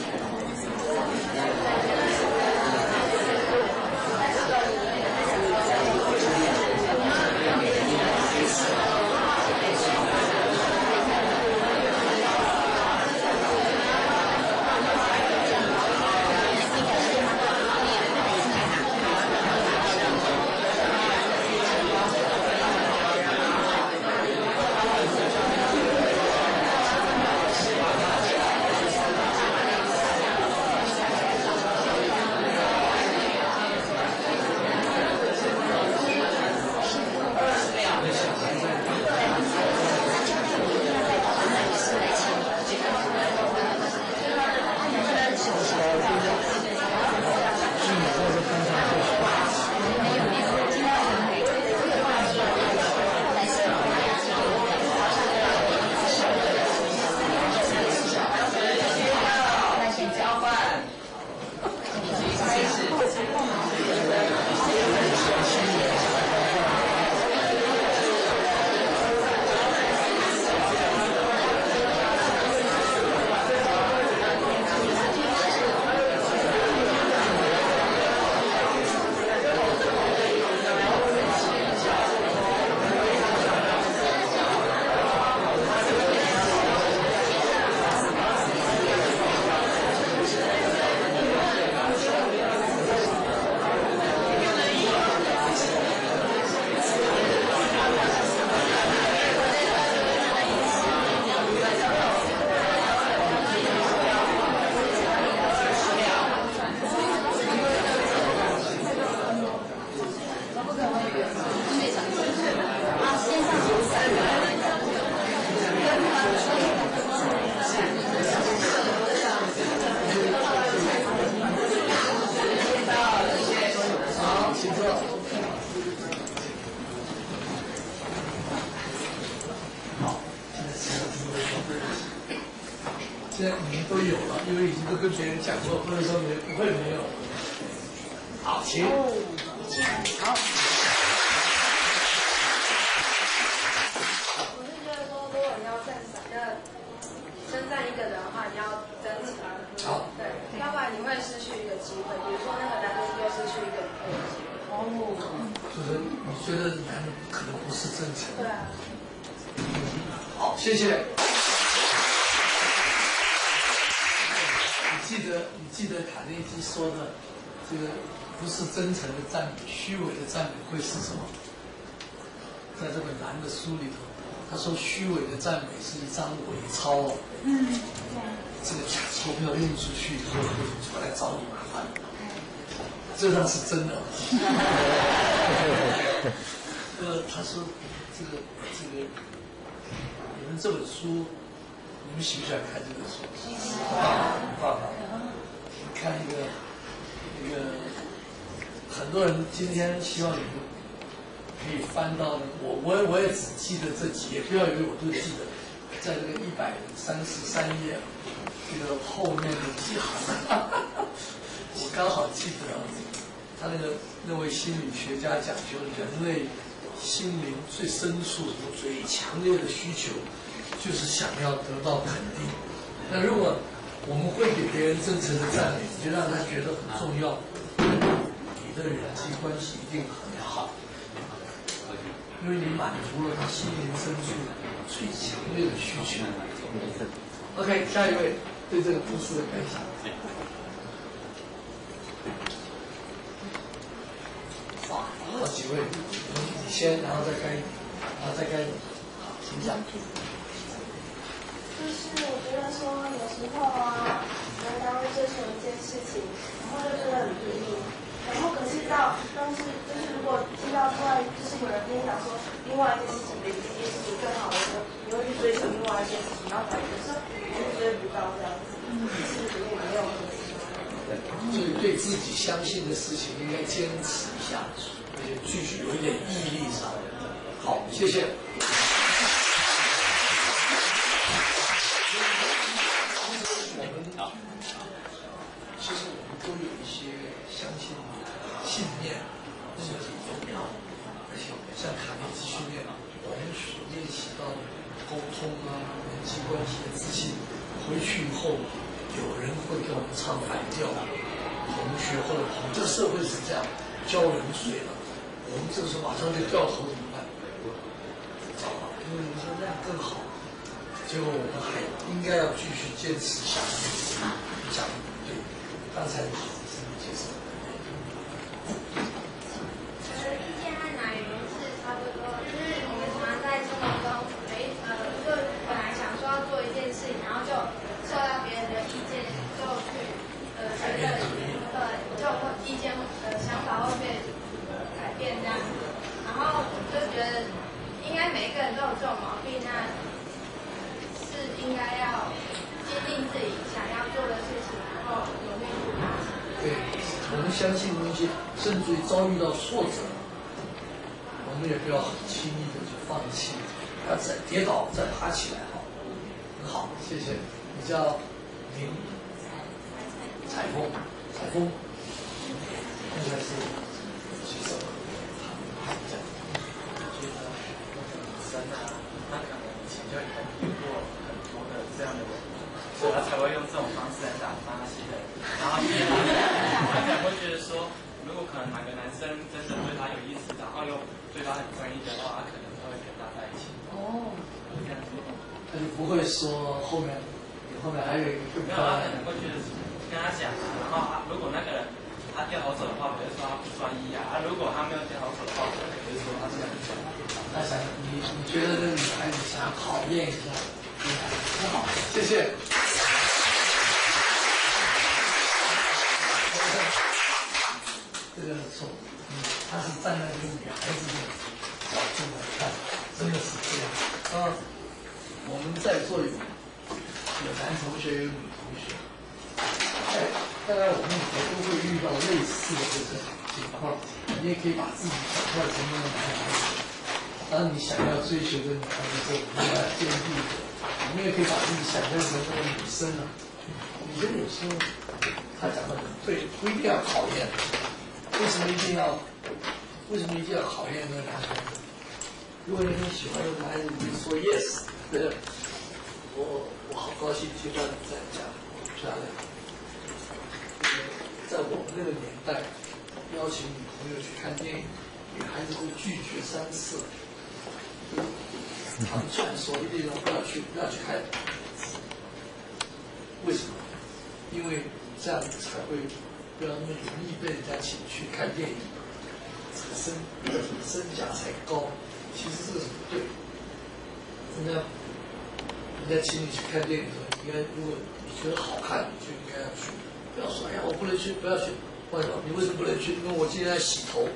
Speaker 11: 现在你们都有了，因为已经都跟别人讲过，或者说不会没有。好，请。好。
Speaker 14: 我是觉得说，如果你要称赞一个人的话，你要真诚。
Speaker 11: 好。
Speaker 14: 对，要不然你会失去一个机会。比如说那个男人就失去一个机会。
Speaker 11: 就是你觉得男人可能不是真诚。
Speaker 14: 对啊。
Speaker 11: 好，谢谢。你记得卡内基说的，这个不是真诚的赞美，虚伪的赞美会是什么？在这本蓝的书里头，他说虚伪的赞美是一张伪钞。这个假钞票用出去以后，出来找你麻烦，这张是真的。他说这个，你们这本书，你们喜不喜欢看这本书？爸爸，你看一个，很多人今天希望你们可以翻到我也只记得这几页，不要以为我都记得，在这个133页，这个后面的几行，我刚好记得，他那位心理学家讲究人类心灵最深处、最强烈的需求，就是想要得到肯定。那如果我们会给别人真诚的赞美，就让他觉得很重要，你的人际关系一定很好，因为你满足了他心灵深处最强烈的需求。OK， 下一位对这个故事的感想。好几位，你先，然后再该，好，请讲。
Speaker 15: 就是我觉得说，有时候啊，人刚刚追求一件事情，然后就觉得很拼命，
Speaker 14: 是有人跟你讲说另外一件事情比这件事情更好的时候，你会去追求另外一件事情，然后感觉是还是追不到这样子，是不是里面没有核心？
Speaker 11: 所以对自己相信的事情应该坚持下去，而且继续有一点毅力上来。好，谢谢。其实我们都有一些相信信念，那个很重要。而且像卡内基训练，我们所练习到的沟通啊、人际关系的自信，回去以后有人会给我们唱反调，同学或者这个社会是这样，教人嘴了，我们这个时候马上就掉头怎么办？糟了，因为你说那样更好，结果我们还应该要继续坚持下去。讲对，刚才是介绍。
Speaker 15: 意见和乃云是差不多，就是我们常常在生活中，就本来想说要做一件事情，然后就受到别人的意见，就去觉得就意见想法会被改变这样子，然后就觉得应该每一个人都有这种毛病，那是应该要坚定自己想要做的事情，然后努力去达成。
Speaker 11: 对，我们相信东西，甚至于遭遇到挫折，我们也不要很轻易的就放弃，要再跌倒再爬起来。很好，谢谢。你叫林彩凤，彩凤，应该是举手。
Speaker 16: 他可能以前就遇过很多的这样的人，所以他才会用这种方式来打发那些人。然后他可能会觉得说，如果可能哪个男生真的对他有意思，然后又对他很专一的话，他可能会跟他在一起。哦，这样子，
Speaker 11: 他就不会说后面还有一个更
Speaker 16: 没有，他可能会觉得跟他讲啊，然后如果那个人他掉头走的话，我就说他不专一啊；如果他没有掉头走的话，我就说他是很专一。
Speaker 11: 那想你觉得这个女孩子想考验一下，很好，谢谢。这个错，他是站在这个女孩子的角度来看，真的是这样。我们在座有男同学，有女同学，大概我们以前都会遇到类似的这个情况，你也可以把自己想出来成为男孩子。当你想要追求的女孩子时候，你要坚定的；你也可以把自己想象成那个女生了。女生有时候，她讲的很对，不一定要考验。为什么一定要考验那个男孩子？如果你很喜欢一个男孩子，你就说 yes， 对，我好高兴听到你在讲，漂亮。在我们那个年代，邀请女朋友去看电影，女孩子会拒绝3次。常传说一定不要去看，为什么？因为这样才会不要那么容易被人家请去看电影，这个身价才高。其实这个是不对，人家请你去看电影的时候，应该如果你觉得好看，你就应该要去，不要说哎呀我不能去，不要去。或者你为什么不能去？因为我今天在洗头，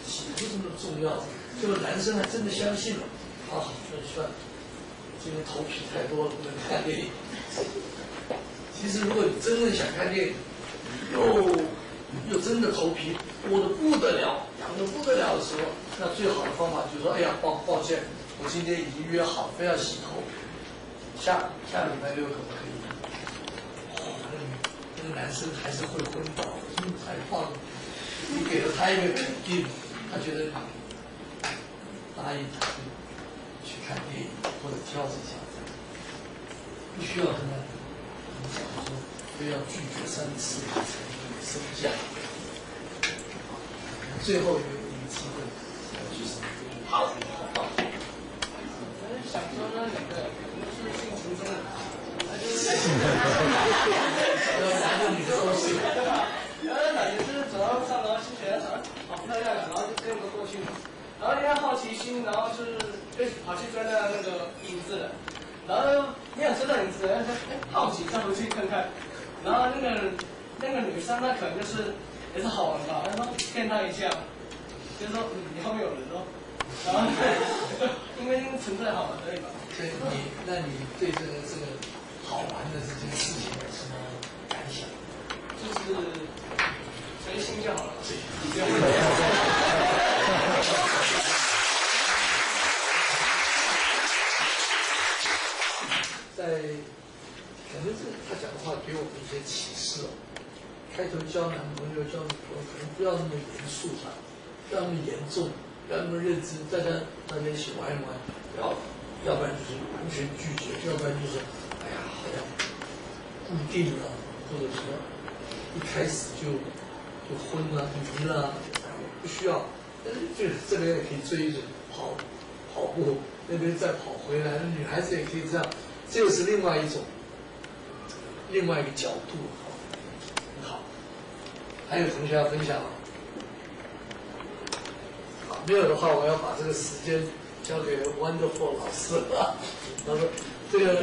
Speaker 11: 洗头这么重要。这个男生还真的相信了，算了，今天头皮太多了，不能看电影。其实如果你真正想看电影，又真的头皮多得不得了，痒得不得了的时候，那最好的方法就是说，哎呀，抱歉，我今天已经约好，非要洗头，下礼拜6可不可以？那个男生还是会昏倒，才放，你给了他一个肯定，他觉得答应他去看电影或者挑一下，不需要跟他讲说非要拒绝3次才能升价。最后一个机会去什么？好，
Speaker 17: 我是想说那两个是性情中的，
Speaker 11: 男的女的都是，
Speaker 17: 对吧？然后感觉就是走到路上，然后心觉得好漂亮，然后就这样子过去了。然后因为好奇心，然后就是跑去追那个影子了，然后没有追到影子，然后好奇再回去看看，然后那个女生那可能就是也是好玩吧，然后骗他一下，就说你后面有人哦，然后因为存在好玩而已嘛。所以那你对这个好玩的这件事情有什么感想？就是随心就好了，你不要可能是他讲的话给我们一些启示哦。开头交男朋友、交女朋友，可能不要那么严肃吧，不要那么严重，不要那么认真，大家一起玩一玩，要不然就是完全拒绝，要不然就是哎呀好像固定了，或者说一开始就昏了、迷了，不需要。但是这个也可以追着跑步，那边再跑回来，女孩子也可以这样，这又是另外一个角度，很好。还有同学要分享吗？好，没有的话，我要把这个时间交给 Wonderful 老师了。他说这个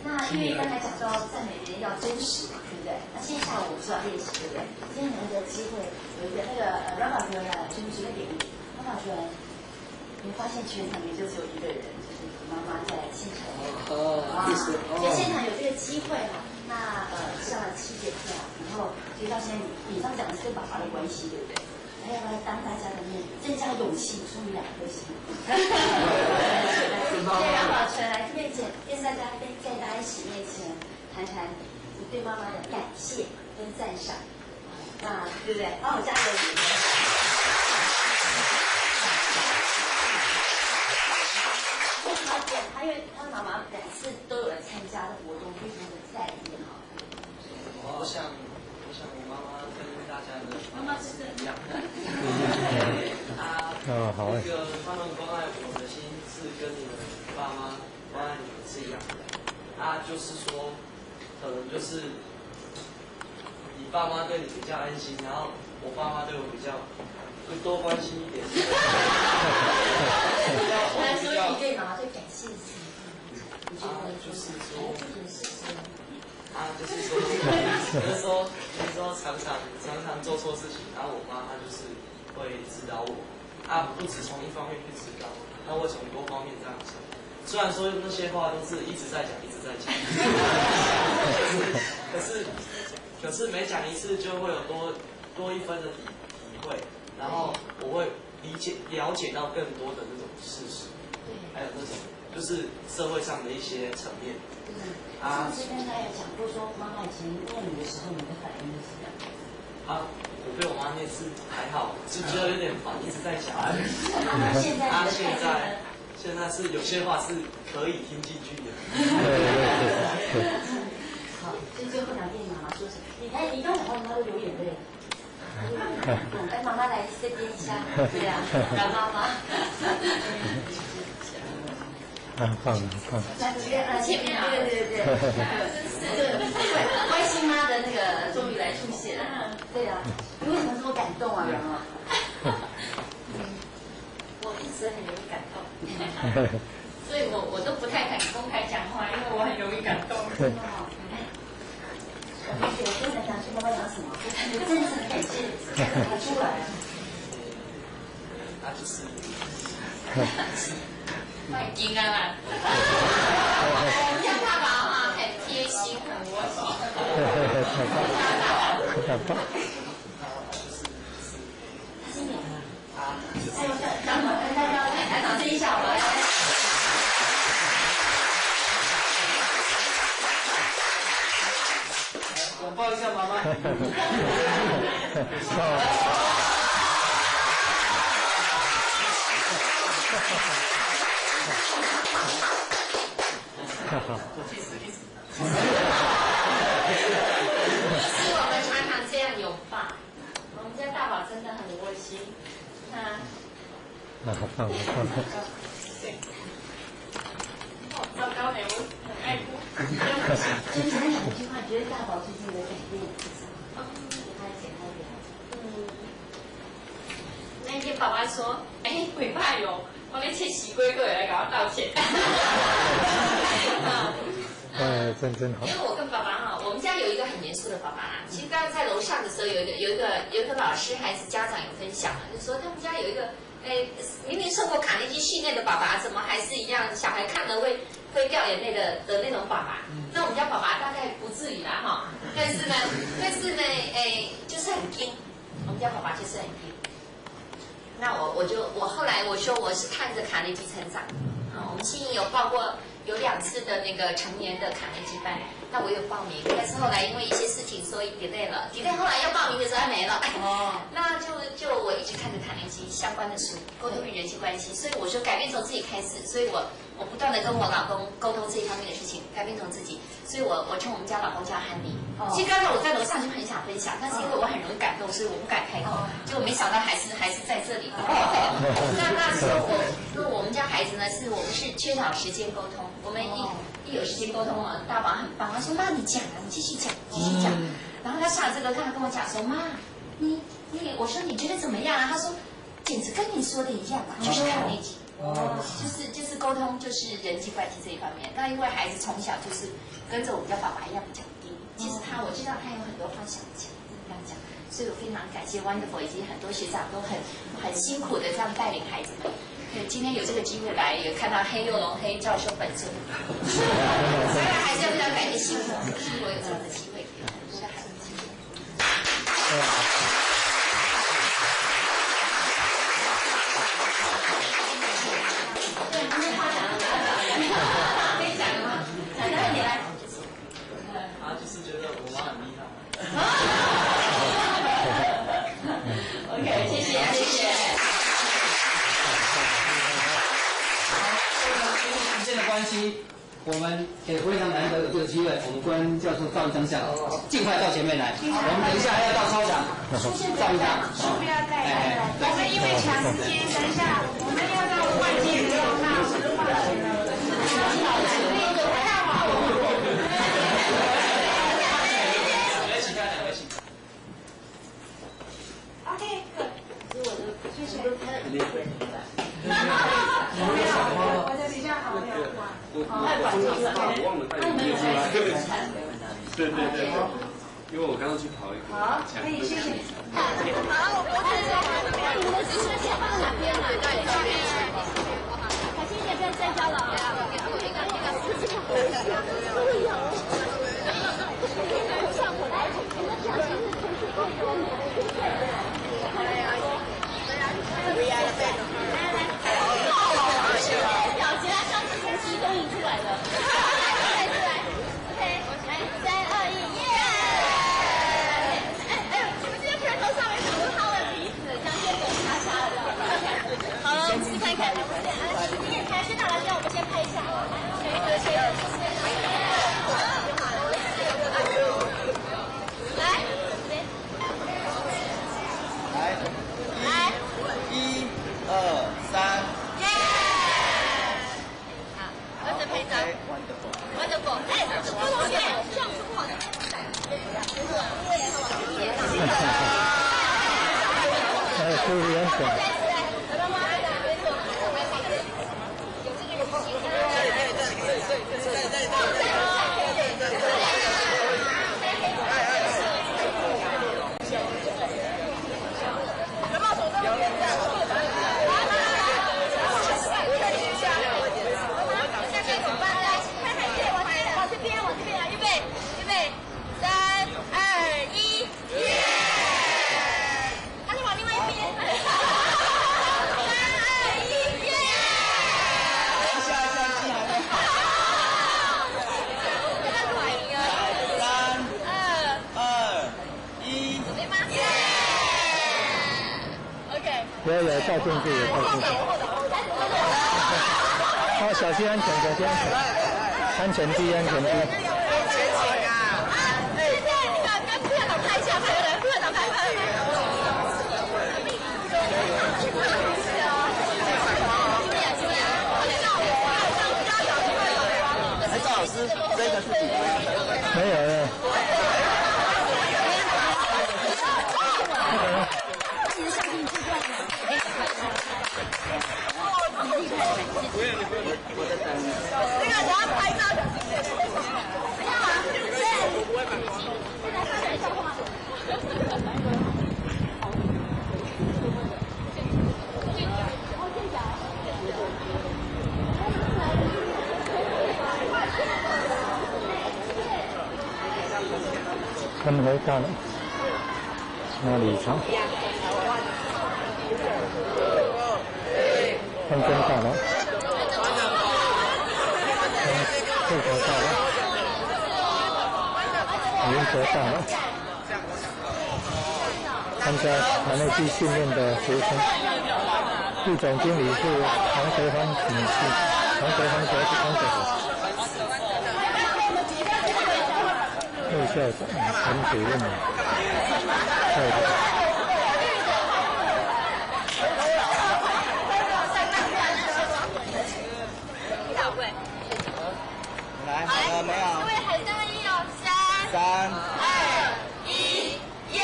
Speaker 18: 那因为刚才讲到赞美人要真实嘛，对不对？那今天下午我们是要练习，对不对？今天难得机会有一个软宝学员来举个典礼，软宝学员，你发现全场里就只有一个人，就是妈妈在现场。所以现场有这个机会哈，那上了7节课，然后所以到现在你上讲的是跟爸爸的关系，对不对？还要不要当大家的面增加勇气，说明2颗星。对，让宝全来面前跟大家在大家一起面前谈谈你对妈妈的感谢跟赞赏，对不对？帮我加油！他因为他妈妈2次都有来参加的活动，非常的在意哈。
Speaker 16: 我想我妈妈跟大家的
Speaker 18: 妈妈是
Speaker 16: 一样。
Speaker 2: 好。
Speaker 16: 那个他们关爱我的心是跟你们爸妈关爱你们是一样的。就是说，可能就是你爸妈对你比较安心，然后我爸妈对我比较会多关心一点。
Speaker 18: 所以你对妈妈最感谢是什么？
Speaker 16: 有时候常常做错事情，然后我妈她就是会指导我，不只从一方面去指导，她会从多方面这样讲。虽然说那些话都是一直在讲，可是每讲一次就会有多一分的体会，然后我会了解到更多的那种事实，还有那种就是社会上的一些层面。
Speaker 18: 上次跟他有讲过说，妈妈以前念你的时候，你的反应是什么？
Speaker 16: 我被我妈念是还好，只觉得有点烦，一直在讲。现在是有些话是可以听进去的。
Speaker 18: 好，所以最后2遍妈妈说什么？你看你刚讲话，妈都流眼泪了。来，妈妈来这边一下，对呀，让妈妈。
Speaker 2: 放。
Speaker 18: 前面对，关心妈的那个终于来出现了，对呀，你为什么这么感动啊，然后？
Speaker 19: 我一直很容易感动，所以我都不太敢公开讲话，因为我很容易感动。
Speaker 18: 真的哦，我同学跟我讲说妈妈讲什么，我感觉真的很感谢，看得出来。
Speaker 16: 就是
Speaker 19: 太惊啊！我们家爸爸哈很贴心，很窝心。
Speaker 18: 今年大家来掌声一下，我来。
Speaker 17: 拥抱一下妈妈。
Speaker 19: 是我们常常这样拥抱。我们家大宝真的很窝心。糟糕点，我很爱哭。
Speaker 18: 真的2句话，觉得大宝最近的改变是什么？给他简单一点。
Speaker 19: 那天爸爸说：“尾巴有。”我那切洗龟哥也来给我道歉。
Speaker 2: 真好。
Speaker 19: 因为我跟爸爸我们家有一个很严肃的爸爸。其实刚刚在楼上的时候，有一个老师还是家长有分享就是说他们家有一个明明受过卡内基训练的爸爸，怎么还是一样小孩看了会掉眼泪的那种爸爸？那我们家爸爸大概不至于啦哈，但是呢，就是很硬，我们家爸爸就是很硬。那我后来我说我是看着卡内基成长，我们新营有报过有2次的那个成年的卡内基班，那我有报名，但是后来因为一些事情所以 delay 了 ，delay 后来要报名的时候还没了，那就我一直看着卡内基相关的书，沟通与人际关系，所以我说改变从自己开始，所以我不断的跟我老公沟通这一方面的事情，改变从自己，所以我称我们家老公叫汉尼。其实刚才我在楼上就很想分享，但是因为我很容易感动，所以我不敢开口，结果没想到还是在这里。那时候我们家孩子呢，我们是缺少时间沟通，我们一有时间沟通啊，大王很棒，他说妈你讲啊，你继续讲。然后他上了这个课，他跟我讲说妈，我说你觉得怎么样啊？他说简直跟你说的一样啊，就是卡内基。就是沟通，就是人际关系这一方面。那因为孩子从小就是跟着我们家爸爸一样比较低，其实我知道他有很多话想讲，这样讲，所以我非常感谢 Wonderful 以及很多学长都很辛苦的这样带领孩子们。对，今天有这个机会来，也看到黑幼龙黑教授本尊，所以还是要非常感谢辛苦，是我有这样的机会给很多的孩子机会。
Speaker 16: 就是觉得我妈很厉害。
Speaker 19: OK， 谢谢。
Speaker 5: 因为时间的关系，我们也非常难得有这个机会，我们关教授赵一章校尽快到前面来。我们等一下还要到操场，赵一章。
Speaker 15: 不要带。我们因为抢时间，等一下我们要到外界没有到10块钱了。我的比较好聊话。
Speaker 20: 我忘了带你出来。对，因为我刚刚去跑一个。
Speaker 15: 好，可以，谢谢。
Speaker 12: 好，我你们的支持先放哪边了？对，这边。小心一点，不要再交了啊！表情啊，上次从集中营出来的。再出来 ，OK， 来，3、2、1，耶！你们今天不是都上面想说他们彼此将先走叉叉的？好了，我们试看看。先打来电，我们先拍一下。来，1、2、3，耶！好，跟着拍照。Wonderful， 郭同学，这样子不好看。
Speaker 2: 注意安全。有照进去，有照进去。好，小心安全，小心安全，安全第一，安全第一。
Speaker 12: 对，你把跟副校长拍一下，来，副校长拍。
Speaker 21: 哎，赵老师，这个是几位？
Speaker 2: 没有了。
Speaker 21: 我在等你。
Speaker 12: 那个，我要拍照。不要啊！对。我来发表一下话。
Speaker 2: 分回到了那里场，分针到了，复活到了，原则到了。参加团内技训练的学生，副总经理是黄德芳女士，黄德芳小姐公主。副校长陈主任，
Speaker 21: 来，好了没有？各位海参们一哦，3、2、1，耶！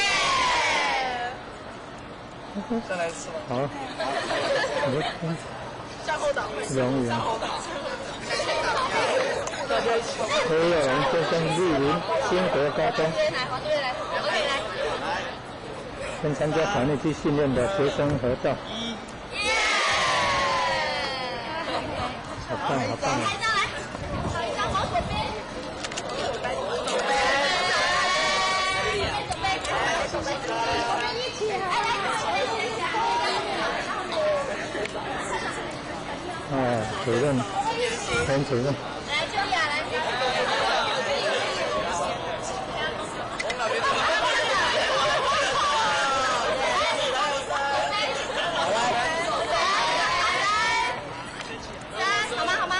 Speaker 17: 再来一次吧。
Speaker 2: 好，
Speaker 21: 向后倒。
Speaker 2: 容易啊。何友龙先生莅临新国高中，跟参加团内技训练的学生合照。好棒，好棒啊！主任，陈主任。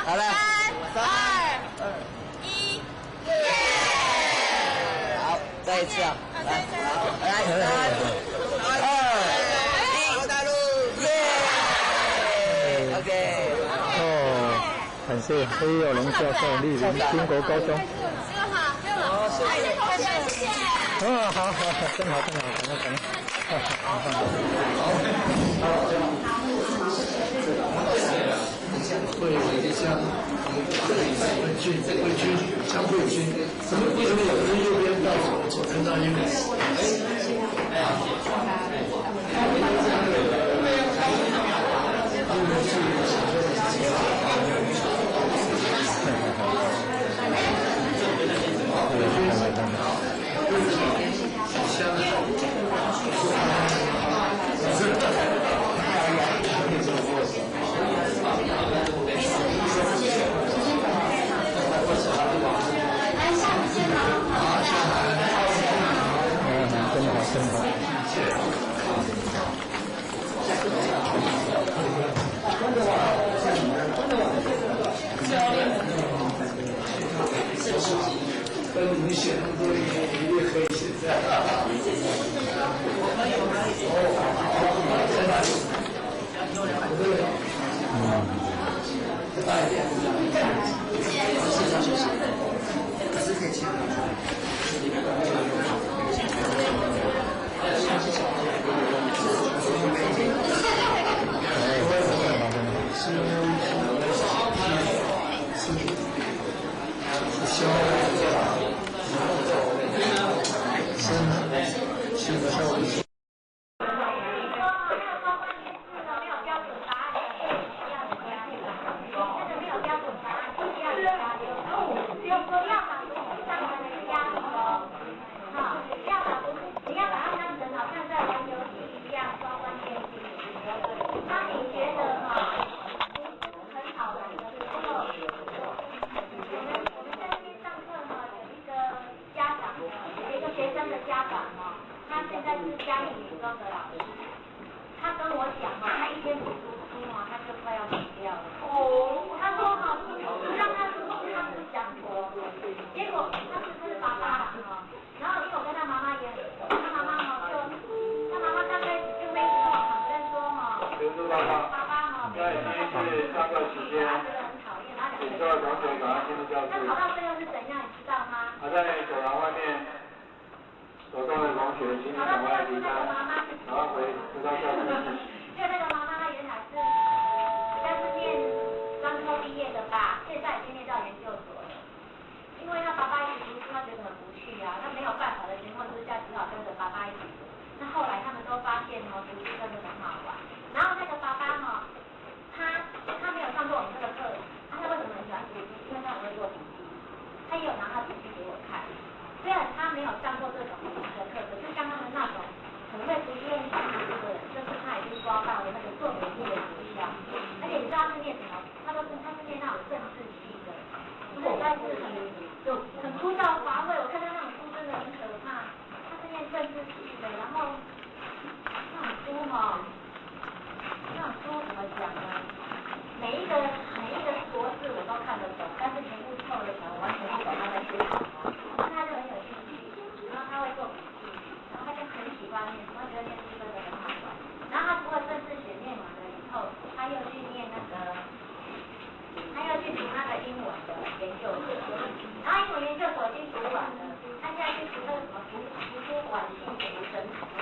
Speaker 21: 好了，3、2、1，耶！好，再一次啊，来，3、2、1，大陆，耶 ！OK。
Speaker 2: 感谢黑友龙教授莅临新国高中。
Speaker 21: 好，谢谢。
Speaker 2: 好，真好，感恩。
Speaker 11: 会像会军将会军，为什么有人右边到左边到右边？
Speaker 2: 真好。
Speaker 11: 跟你们选那么多一定可以写在。大一点。可是可以签
Speaker 10: 他也有拿他笔记给我看，虽然他没有上过这种去读生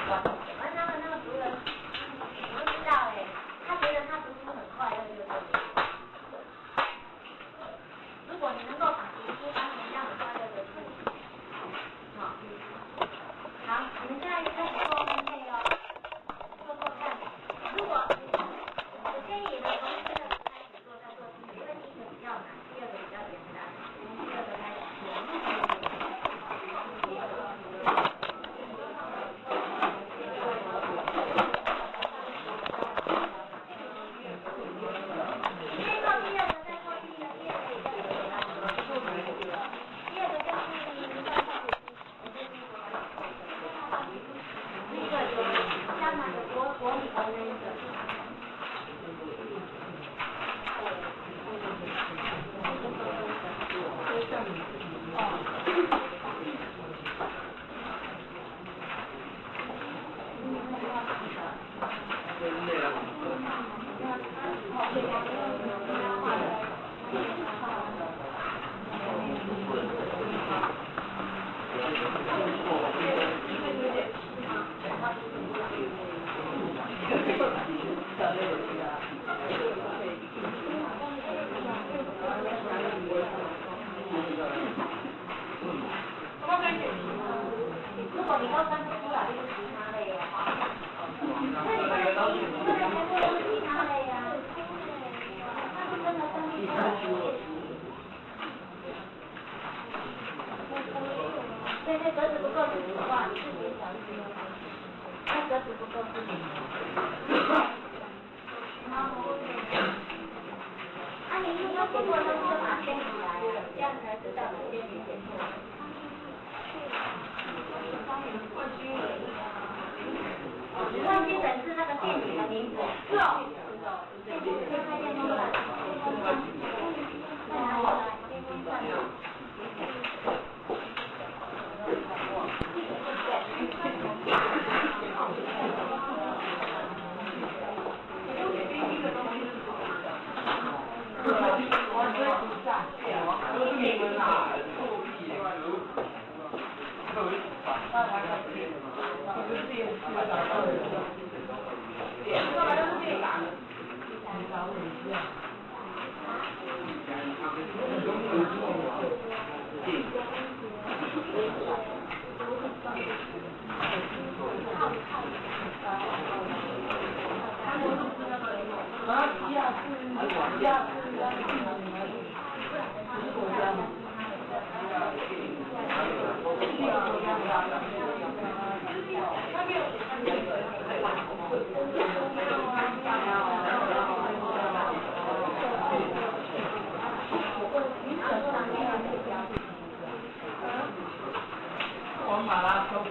Speaker 10: 关系，而他们那个族人，我不知道哎，他觉得他读书很快乐，对不对？如果你能够把读书当成这样快乐的事情，好，好，你们现在开始做分配哦，做做看，如果我建议呢，从这个开始做，再做进去，因为第一个比较难，第二个比较简单，从第二个开始做。如果你都分不出来，就是其他类的话，那你们全部都是其他类呀，那是真的分不出来。对对，格子不够自己画，你自己想一想。那格子不够自己。啊，你如果写错东西就把它圈起来，这样才知道哪边你写错了。忘记本是那个店里的名字，是哦，电风扇，电风扇，在哪里？电风扇。
Speaker 11: 跑马拉松。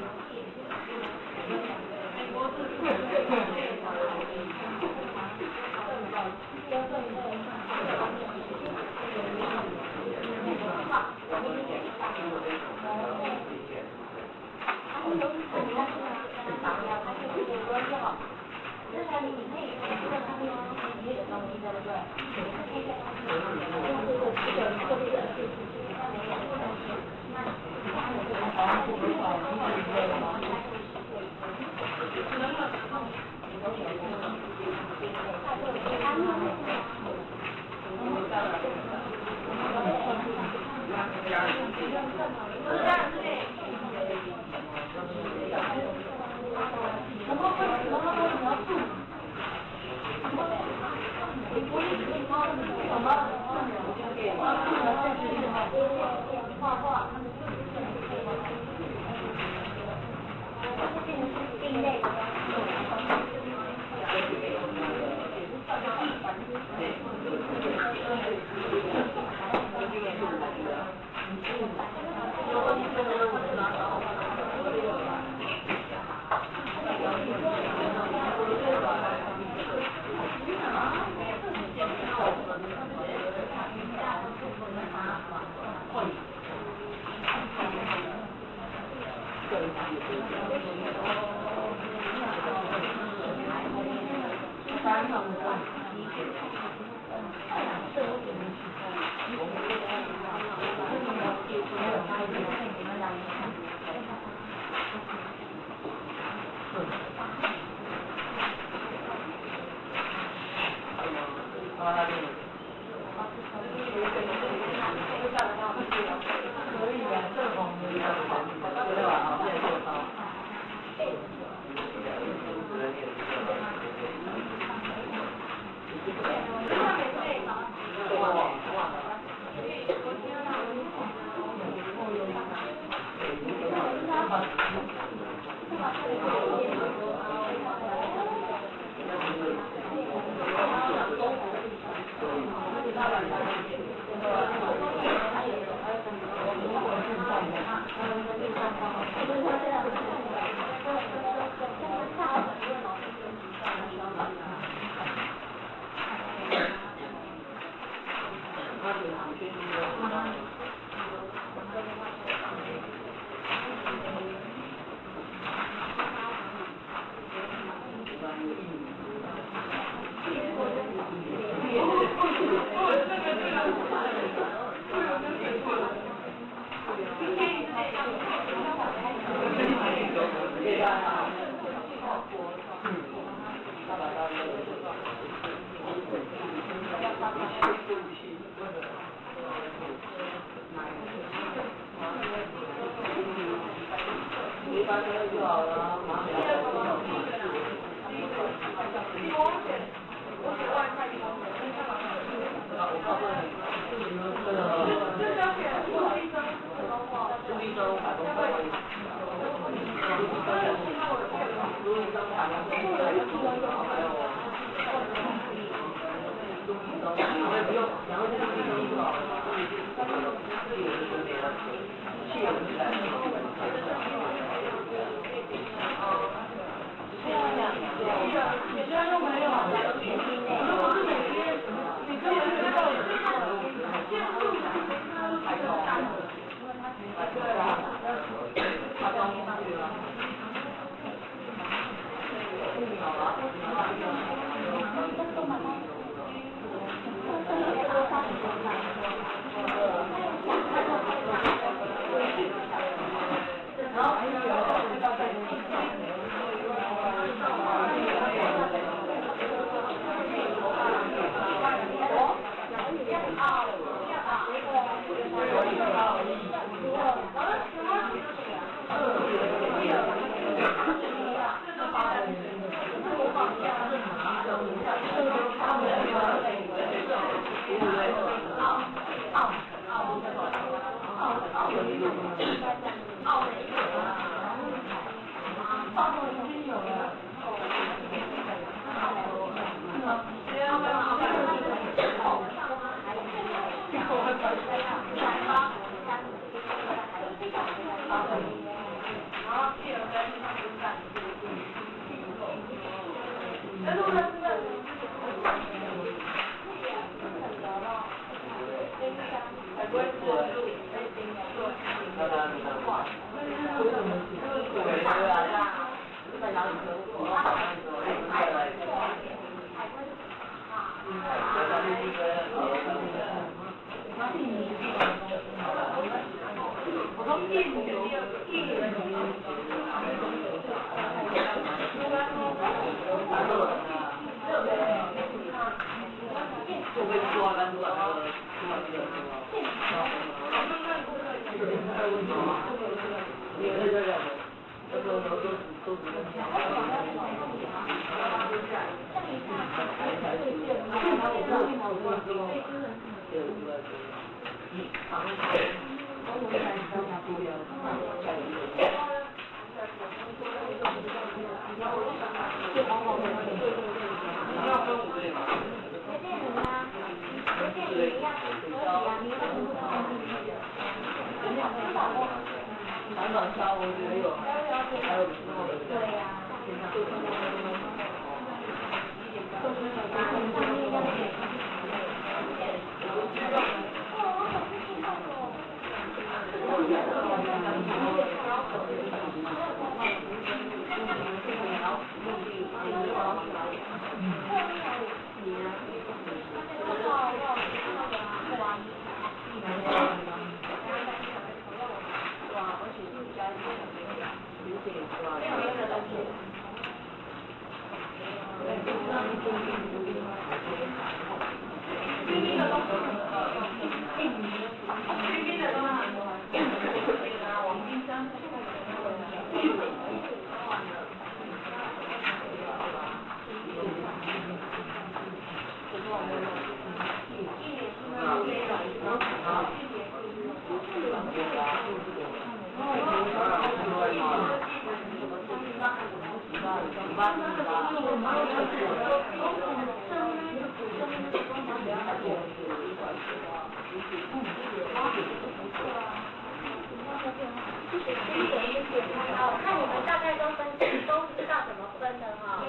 Speaker 10: 看你们大概都知道怎么分的哈。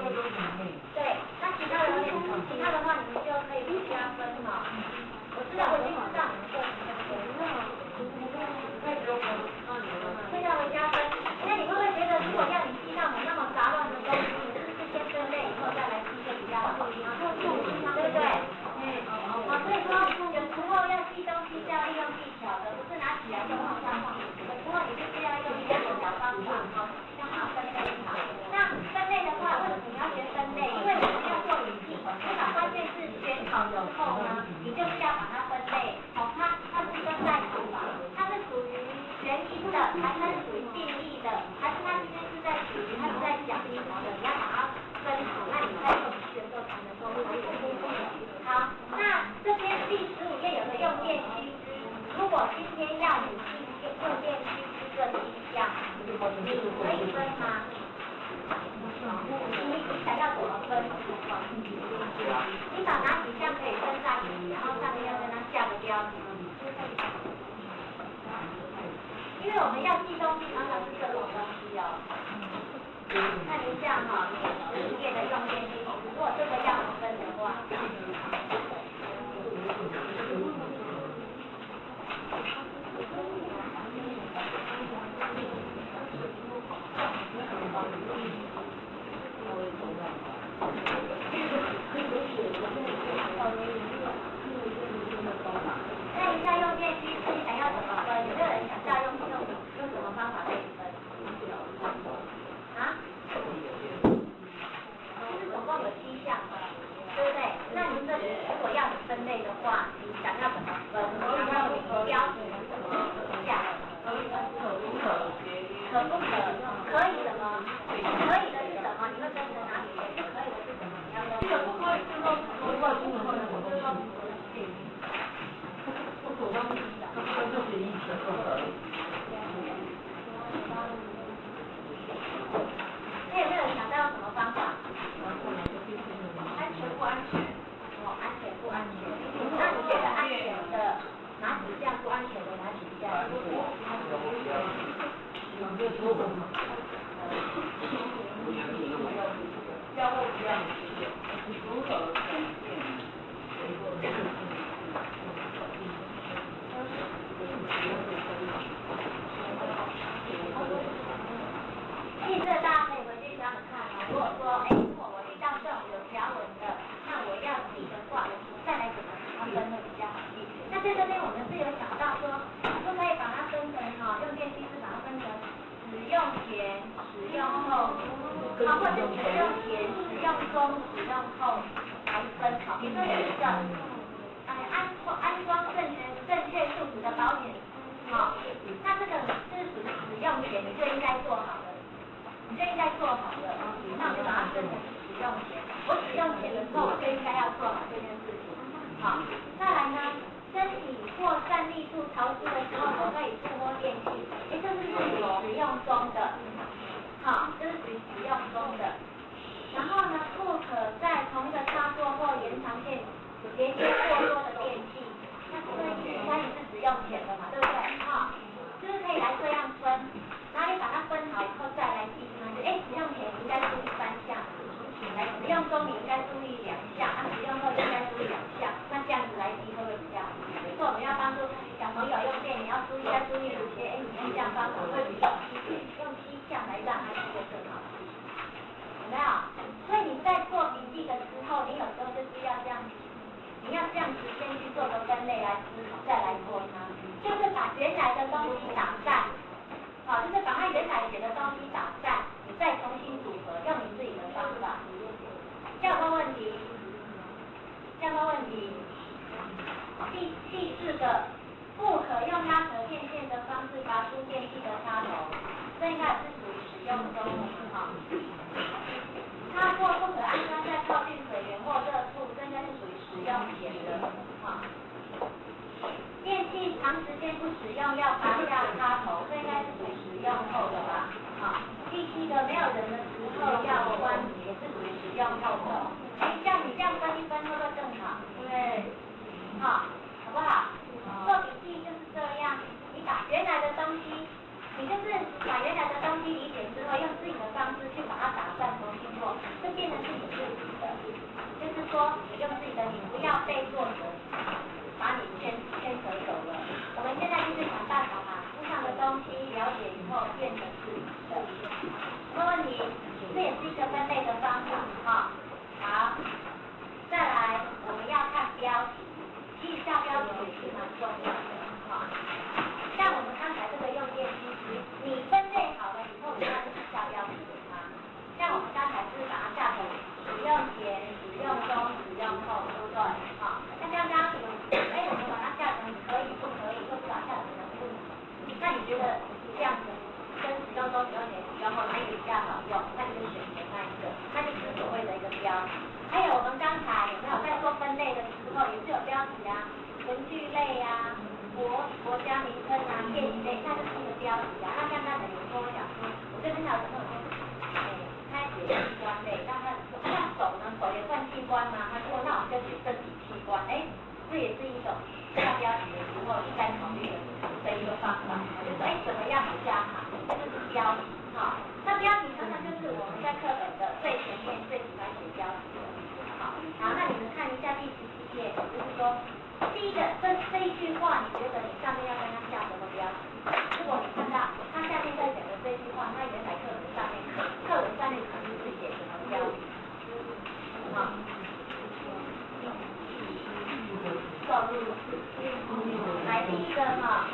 Speaker 10: 对，那其他的话你们就可以不加分哈。我知道，我已经知道你们做什么会让我加分。那你会不会觉得，如果要你记到那么杂乱的东西，是不是先分类以后再来记就比较好？对不对？所以说有时候要记东西是要利用技巧的，不是拿起来就往上放。有时候你就是要用一些小方法，像分类法。那分类的话，为什么你要学分类？因为我们要做笔记，至少关键是选考以后呢，你就是要把它分类。它是分在什么？它是属于原因的，还是属于定义的，还是它今天是在属于它是在讲什么的？你要把它分好，那你在做笔记的时候才能够好，那这边第15页有个用电须知，如果今天要你记用电须知这7项，你可以分吗？你想要怎么分？你把哪几项可以分在一起，然后上面要跟它下个标题。因为我们要记东西，常常是这种东西哦。看一下哈，15页的用电须知，如果这个要分的话。看一下用电须知想要怎么分？有没有人想知道用什么方法可以分？啊？是总共有7项，对不对？那你这里如果要你分类的话，你想要怎么分？然后你标题怎么下？可不可？可以什么？可以的是什么？你会分成哪里？不可以的是什么？你要分。这个不可以是说不可以不可以，我就说不可以。我主张就写1全不可以。那有没有人想到用什么方法？安全不安全？安全不安全？那你觉得安全的哪几项不安全的哪几项？交互一样，如何这大家可以回去想想看哦。如果说，如果我遇到这种有条文的，那我要记的话，我再来怎么分会比较好记。那在这边我们是有想到说，就可以把它分成用电须知把它分成使用前、使用后，或者使用前、使用中、使用后来分好。比如说有一个，安装正确数值的保险，那这个是属于使用前你就应该做好的。你就应该做好的，那我就把它分成使用前。我使用前的时候，我就应该要做好这件事情。好，再来呢，身体或站立处潮湿的时候，不可以触摸电器，这是属于使用中的。好，这是属于使用中的。然后呢，不可在同一个插座或延长线连接过多的电器，那所以应该是使用前的嘛，对不对？就是可以来这样分。然后你把它分好以后再来记它，使用前应该注意3项，使用中你应该注意2项，使用后应该注意2项，那这样子来记会不会比较好？比如说我们要帮助小朋友用电，你要注意哪些？你用这样方法会比较用7项来让他记得更好，有没有？所以你在做笔记的时候，你有时候就是要这样，你要这样子先去做个分类来思考，再来做它，就是把原来的东西打散。就是把它原来写的东西打散，你再重新组合，用你自己的方法。这样的问题，第4个，不可用拉扯电线的方式拔出电器的插头，这应该是属于使用中插座不可安装在靠近水源或热处，这应该是属于使用前的。电器长时间不使用要拔下插头，这应该是属于使用后的吧？第7个，没有人的时候要后的。像你这样分一分，会不会更好？对，好，好不好？做笔记就是这样，你把原来的东西，你就是把原来的东西理解之后，用自己的方式去把它打算重新做，就变成是你自己的。就是说，你用自己的，你不要被作者把你牵扯走了。我们现在就是想办法把书上的东西了解以后变成自己的。没问题，这也是一个分类的方法哈。好，再来我们要看标题，记一下标题也是蛮重要的哈。像我们刚才这个用电机制，你分类好了以后，你要就是下标题给它。像我们刚才是把它下成使用前、使用中、使用后，对不对？好，那刚刚我们把它下成可以不可以，或是把它下成不能。那你觉得这样子跟使用中、使用前、使用后哪一个比较好用？那你就选择那一个，那就是所谓的一个标题。还有我们刚才有没有在做分类的时候，也是有标题啊，文具类啊。国家名称啊，电影类，那就是一个标题啊。那刚刚有人跟我讲说，我这边还有朋友说，开始器官类，那手呢？手也算器官吗？他说，那我们就举身体器官，这也是一种下标题的时候应该考虑的一个方法。就是怎么样比较好？这就是标题哈。那标题常常就是我们在课本的最前面最喜欢写标题的。好，那你们看一下第17页，就是说。第一个，这一句话，你觉得你上面要跟它下什么标题？如果你看到它下面在讲的这句话，它原来课文上面可能是写什么标题？好，来第一个哈，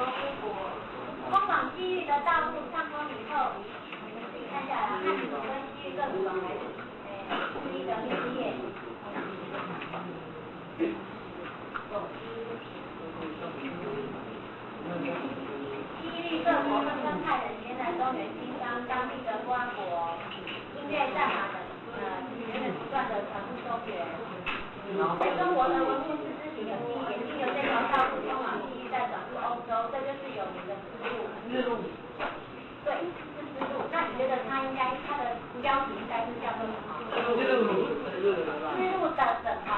Speaker 10: 通往西域的道路畅通以后，你们自己看下来，看你们跟西域更广还是西域的面页？西域各国纷纷派人前来中原经商，当地的瓜国因为战马的源源不断的传入中原，中国的文物是知行有经，也经由这条道路通往西域，再转入欧洲，这就是有名的丝路。对，是丝路。那你觉得它的标题应该是叫做什么？丝路的什么？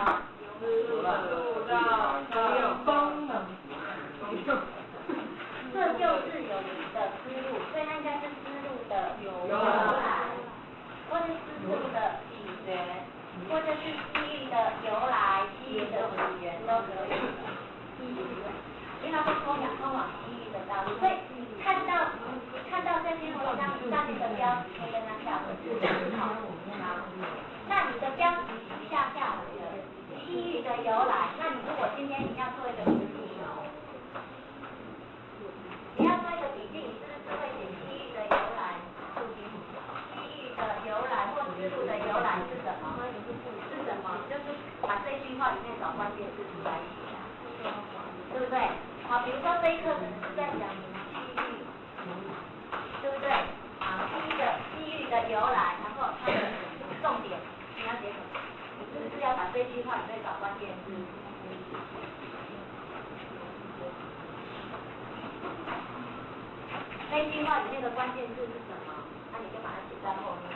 Speaker 10: 这就是有名的丝路，所以它应该是丝路的由来，或是丝路的起源，或者是西域的由来、西域的起源都可以。因为它是通往西域的道路，所以看到这篇文章上面的标题，可以跟它下回去。好，那你的标题下来了。西域的由来，那你如果今天你要做一个笔记，你是不是会写西域的由来？西域的由来或丝路的由来是什么？是什么？就是把这句话里面找关键字出来写啊，对不对？好，比如说这一课可能是在讲西域，对不对？好，西域的由来，然后它的重点你要写什么？是不是要把这句话里面找关键字？这句话里面的关键字是什么？那你就把它写在后面。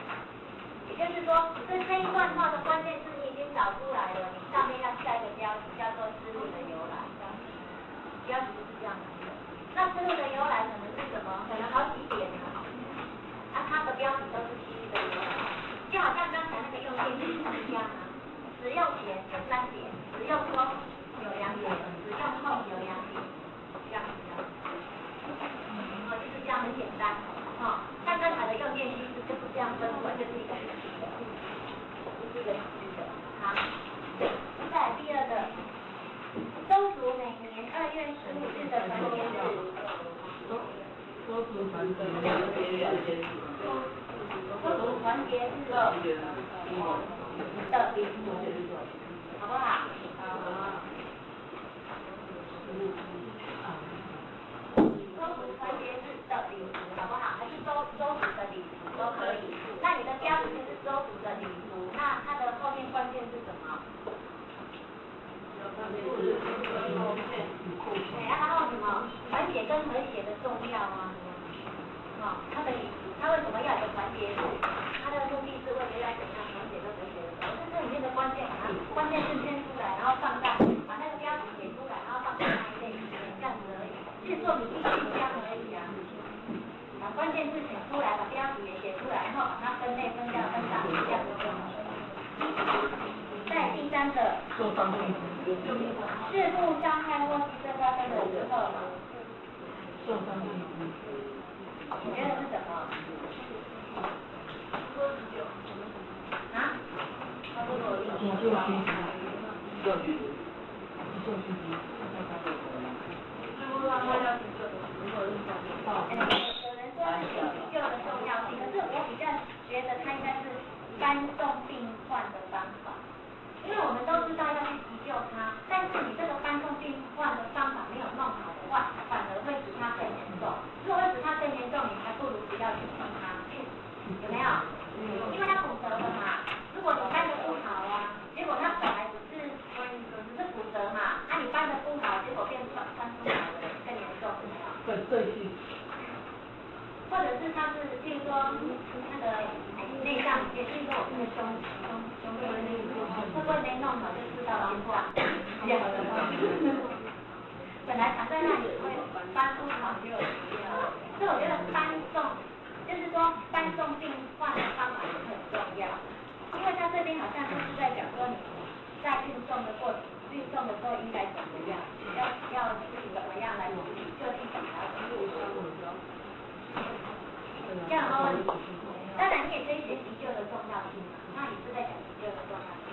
Speaker 10: 也就是说，这一段话的关键字你已经找出来了，你上面要下一个标题叫做丝路的由来。标题就是这样来的。那丝路的由来可能是什么？可能好几点啊。它的标题都是西域的由来，就好像刚才那个用电机一样啊。使用前有3点，使用中有2点，使用后有2点，这样子的。就是这样很简单。像刚才的用电机制就是这样分出来，就是一个实际的，就是一个实际的。好，再来第二个，宗族每年2月15日的团结日。宗族团结日。的礼俗，好不好？周族团结日的礼俗，好不好？还是周族的礼俗都可以。那你的标题就是周族的礼俗，那它的后面关键是什么？然后什么？团结跟和谐的重要啊。它的礼俗，它为什么要有个团结日？它的目的是为了要怎样团结跟和谐的时候。
Speaker 4: 3个，事故伤害或牺牲发生的时候，你觉得是什么？啊？急救需有人说是急救的重要性，可是我比较觉得它应该是搬送病患的方法，因为我们都知道要去急救他，但是你这个搬送病患的方法没有弄好的话，反而会使他更严重。如果会使他更严重，你还不如不要去碰他，有没有？因为他骨折了嘛，如果你搬得不好啊，结果他本来只是骨折嘛，你搬得不好，结果变穿出来了，更严重，有没有？或者是他是，譬如说那个内脏，也是说我们的胸部的内脏，会不会没弄好就知道变化？本来躺在那里会搬不好就有急了，所以我觉得搬送，就是说搬送病患的方法也很重要，因为他这边好像就是在讲说你在运送的时候应该怎么样，要怎么样来处理，就地检查这样没问题。当然你也可以学急救的重要性嘛，那你是在讲急救的重要性。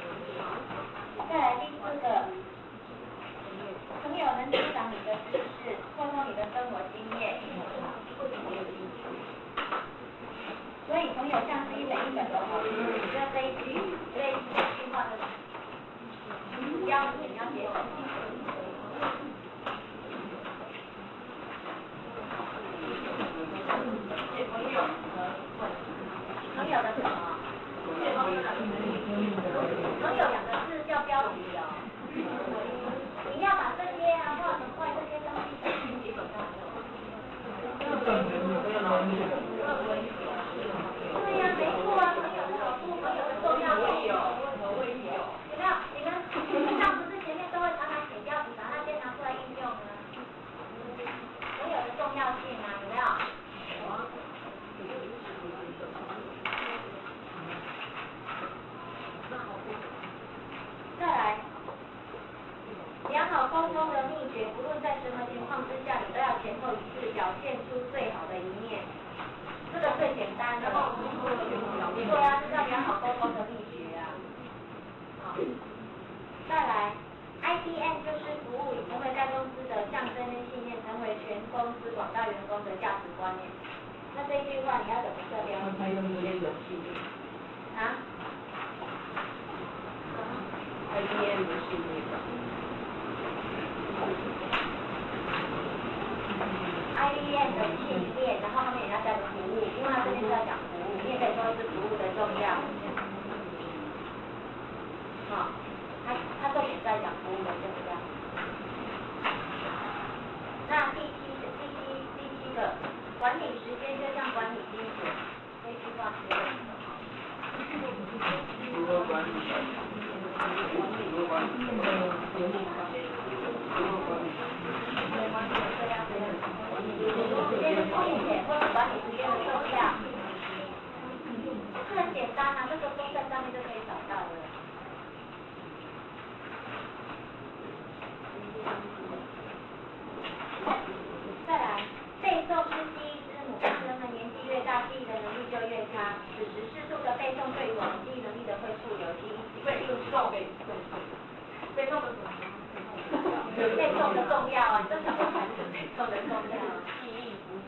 Speaker 4: 再来第4个，朋友能增长你的知识，扩充你的生活经验。所以朋友像是一本一本的好书，你觉得这一句话的标题你要写很清楚。朋友的什么？朋友2个字叫标题哦。你要把这些或很快这些东西写进去，对呀，没错啊，朋友的好处，朋友的重要性。有没有？你们平常不是前面都会常常写标题，把那些拿出来应用呢？朋友的重要性啊，有没有？再来，良好沟通的秘诀，不论在什么情况之下，你都要前后一致，表现出最好的一面。这个最简单的。对啊，这叫良好沟通的秘诀啊。好，再来 ，IBM 就是服务与成为该公司的象征跟信念，成为全公司广大员工的价值观念。那这句话你要怎么设标？啊？
Speaker 14: IBM 的系列。
Speaker 4: IBM 的系列，然后后面也要加个服务，因为它这边是要讲服务，你也可以说是服务的重要。好，它重点在讲服务的重要。那第七个，管理时间就像管理金钱，这句话是什么？
Speaker 7: 如何管理？
Speaker 4: 这很简单啊，这个公在上面就可以找到了。再来，背诵是第一支母，人们年纪越大，记忆的能力就越差。此时适度的背诵对于我们记忆能力的恢复有益。背诵的什么？背诵的重要啊！这什么才是背诵的重要？记忆不是。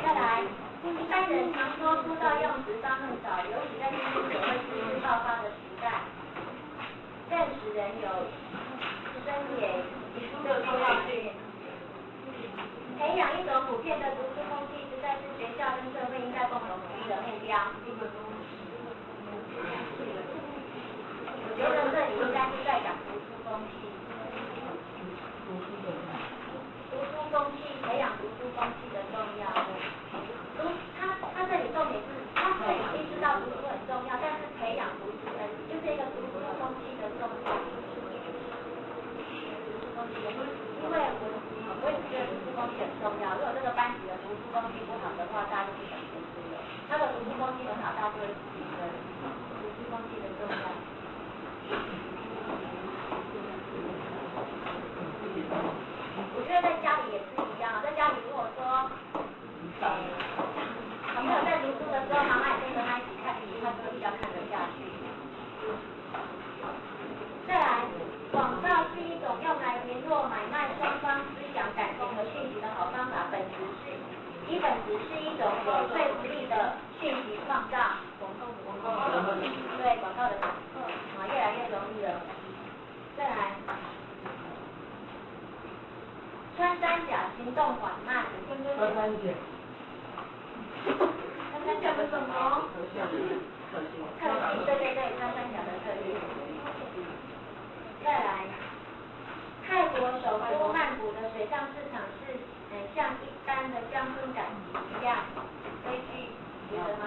Speaker 4: 再来，一般人常说书到用时方恨少，尤其在今天社会知识爆发的时代，更使人有深也读书的重要性。培养一种普遍的读书风气，实在是学校跟社会应该共同努力的目标。我觉得这里应该是在讲读书风气。读书风气，培养读书风气的重要。
Speaker 10: 风气很重要。如果这个班级的读书风气不好的话，大家就不想读书了。他的读书风气很好，大家就会提升读书风气的重要。我觉得在家里也是一样，在家里如果说，小朋友在读书的时候，妈妈也跟着他一起看，他就会比较看得下去。再来，广告是一种用来联络买卖双方思想、感情和讯息的好方法，本质是一种有说服力的讯息创造。对，广告的越来越容易了。再来，穿山甲行动缓慢。
Speaker 11: 穿山甲。
Speaker 10: 穿山甲的什么？特性，对，穿山甲的特性。再来，泰国首都曼谷的水上市场是像一般的江村港一样，这一句觉得吗？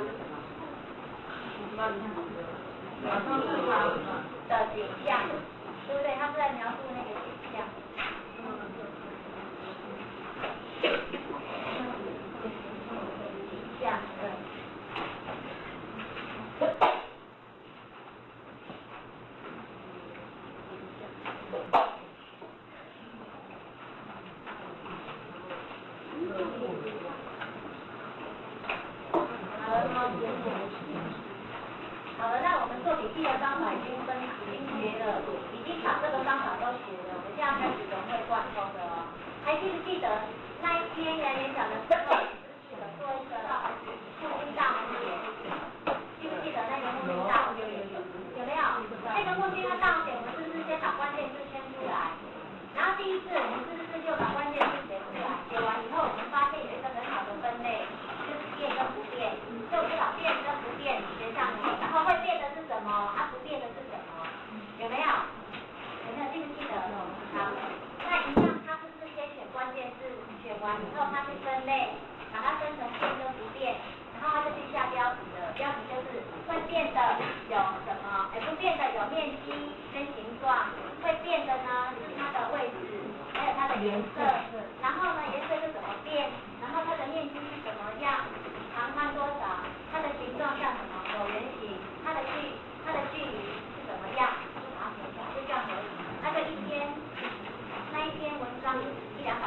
Speaker 10: 曼谷的水上市场的景象，对不对？他是在描述那个景象。景象，对。好了，那我们做笔记的方法已经学了，已经把这个方法都学了，我们现在开始融会贯通的哦。还记不记得那一天演讲的时候，做一个复兴大红点？记不记得那个复兴大红点？有没有？那个复兴的大红点，我们是不是先把关键字圈出来？然后第一次我们是不是就把关键字写出来？写完以后，我们发现有一个很好的分类，就是变跟不变。就知道变跟不变学上去，然后会变的是什么？不变的是什么？有没有？记不记得？好，那一样，它是不是先选关键字？选完以后，它去分类，把它分成变跟不变，然后它就去下标题了。标题就是会变的有什么？不变的有面积跟形状，会变的呢是它的位置，还有它的颜色。然后呢，颜色是怎么变？然后它的面积是怎么样？长宽多少？它的形状像什么？椭圆形。它的距离是怎么样？就把它写下来，就这样而已。那一篇文章100-200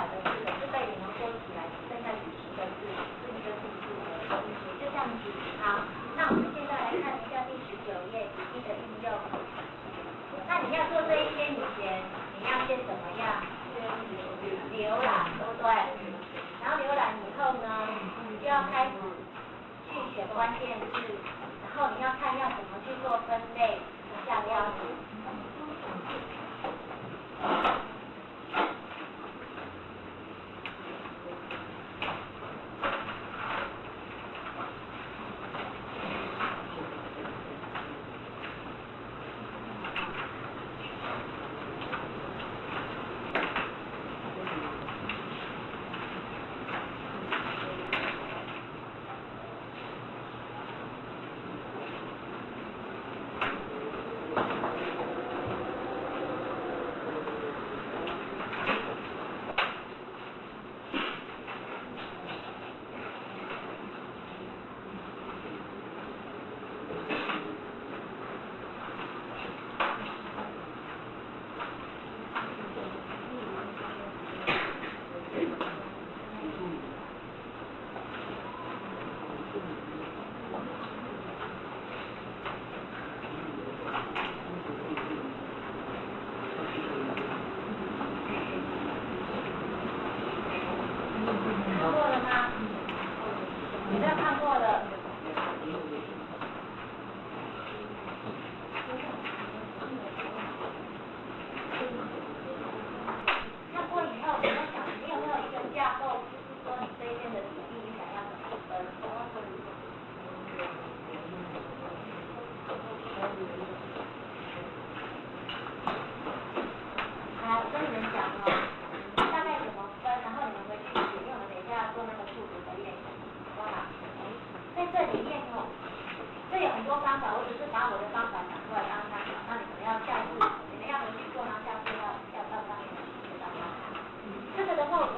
Speaker 10: 个字的，就被你们收起来，只剩下90个字，是一个数字的意思，就这样子。好，那我们现在来看一下第19页笔记的应用。那你要做这一篇以前，你要先怎么样？浏览，对不对？然后浏览以后呢，你就要开始去选关键字，然后你要看要怎么去做分类、下标题。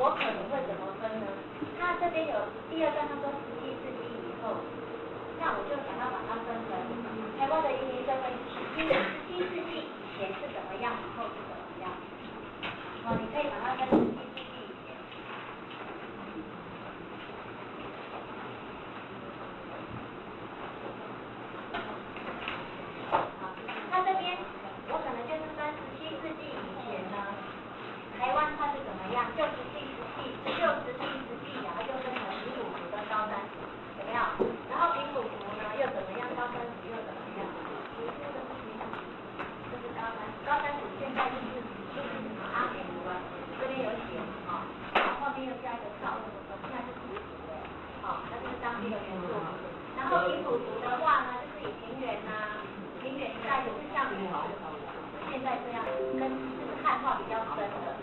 Speaker 10: 我可能会怎么这边有第二段，他说17世纪以后，那我就想要把它分成台湾的移民社会17世纪以前是怎么样，以后是怎么样。你可以把它分17世纪以前。它这边我可能就是分17世纪以前呢，台湾它是怎么样，就17世纪啊，它就分成平埔族跟高山族，有没有？然后平埔族呢又怎么样，高山族又怎么样？这是高山族现在就是阿美族啊，这边有写啊，然后后面又加一个少数族，现在是土族了，那就是当地的原住民。然后平埔族的话呢，就是以平原一带就是像现在这样，跟就是汉化比较深的，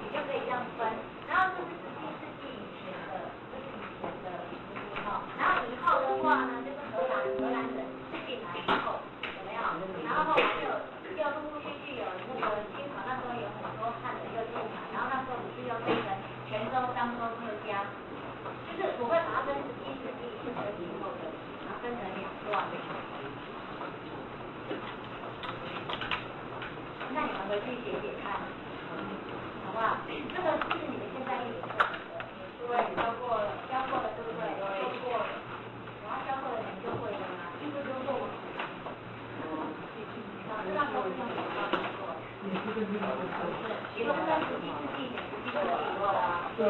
Speaker 10: 你就可以这样分。然后这是17世纪以前的，这是以前的，然后以后的话呢，就是荷兰人进来以后，有没有？然后后来又陆陆续续有那个清朝那时候有很多汉人又进来，然后那时候不是又变成泉州、漳州、客家，就是我会把它分17世纪以前的以后的，然后分成2段。那你们回去写写看，好不好？这个是你们现在历史课程的，对，教过了，对不对？教过了，然后教过了你就会了吗？这个教过吗？这那时候是用什么方式做？也是在17世纪以前17世纪以后啊。对。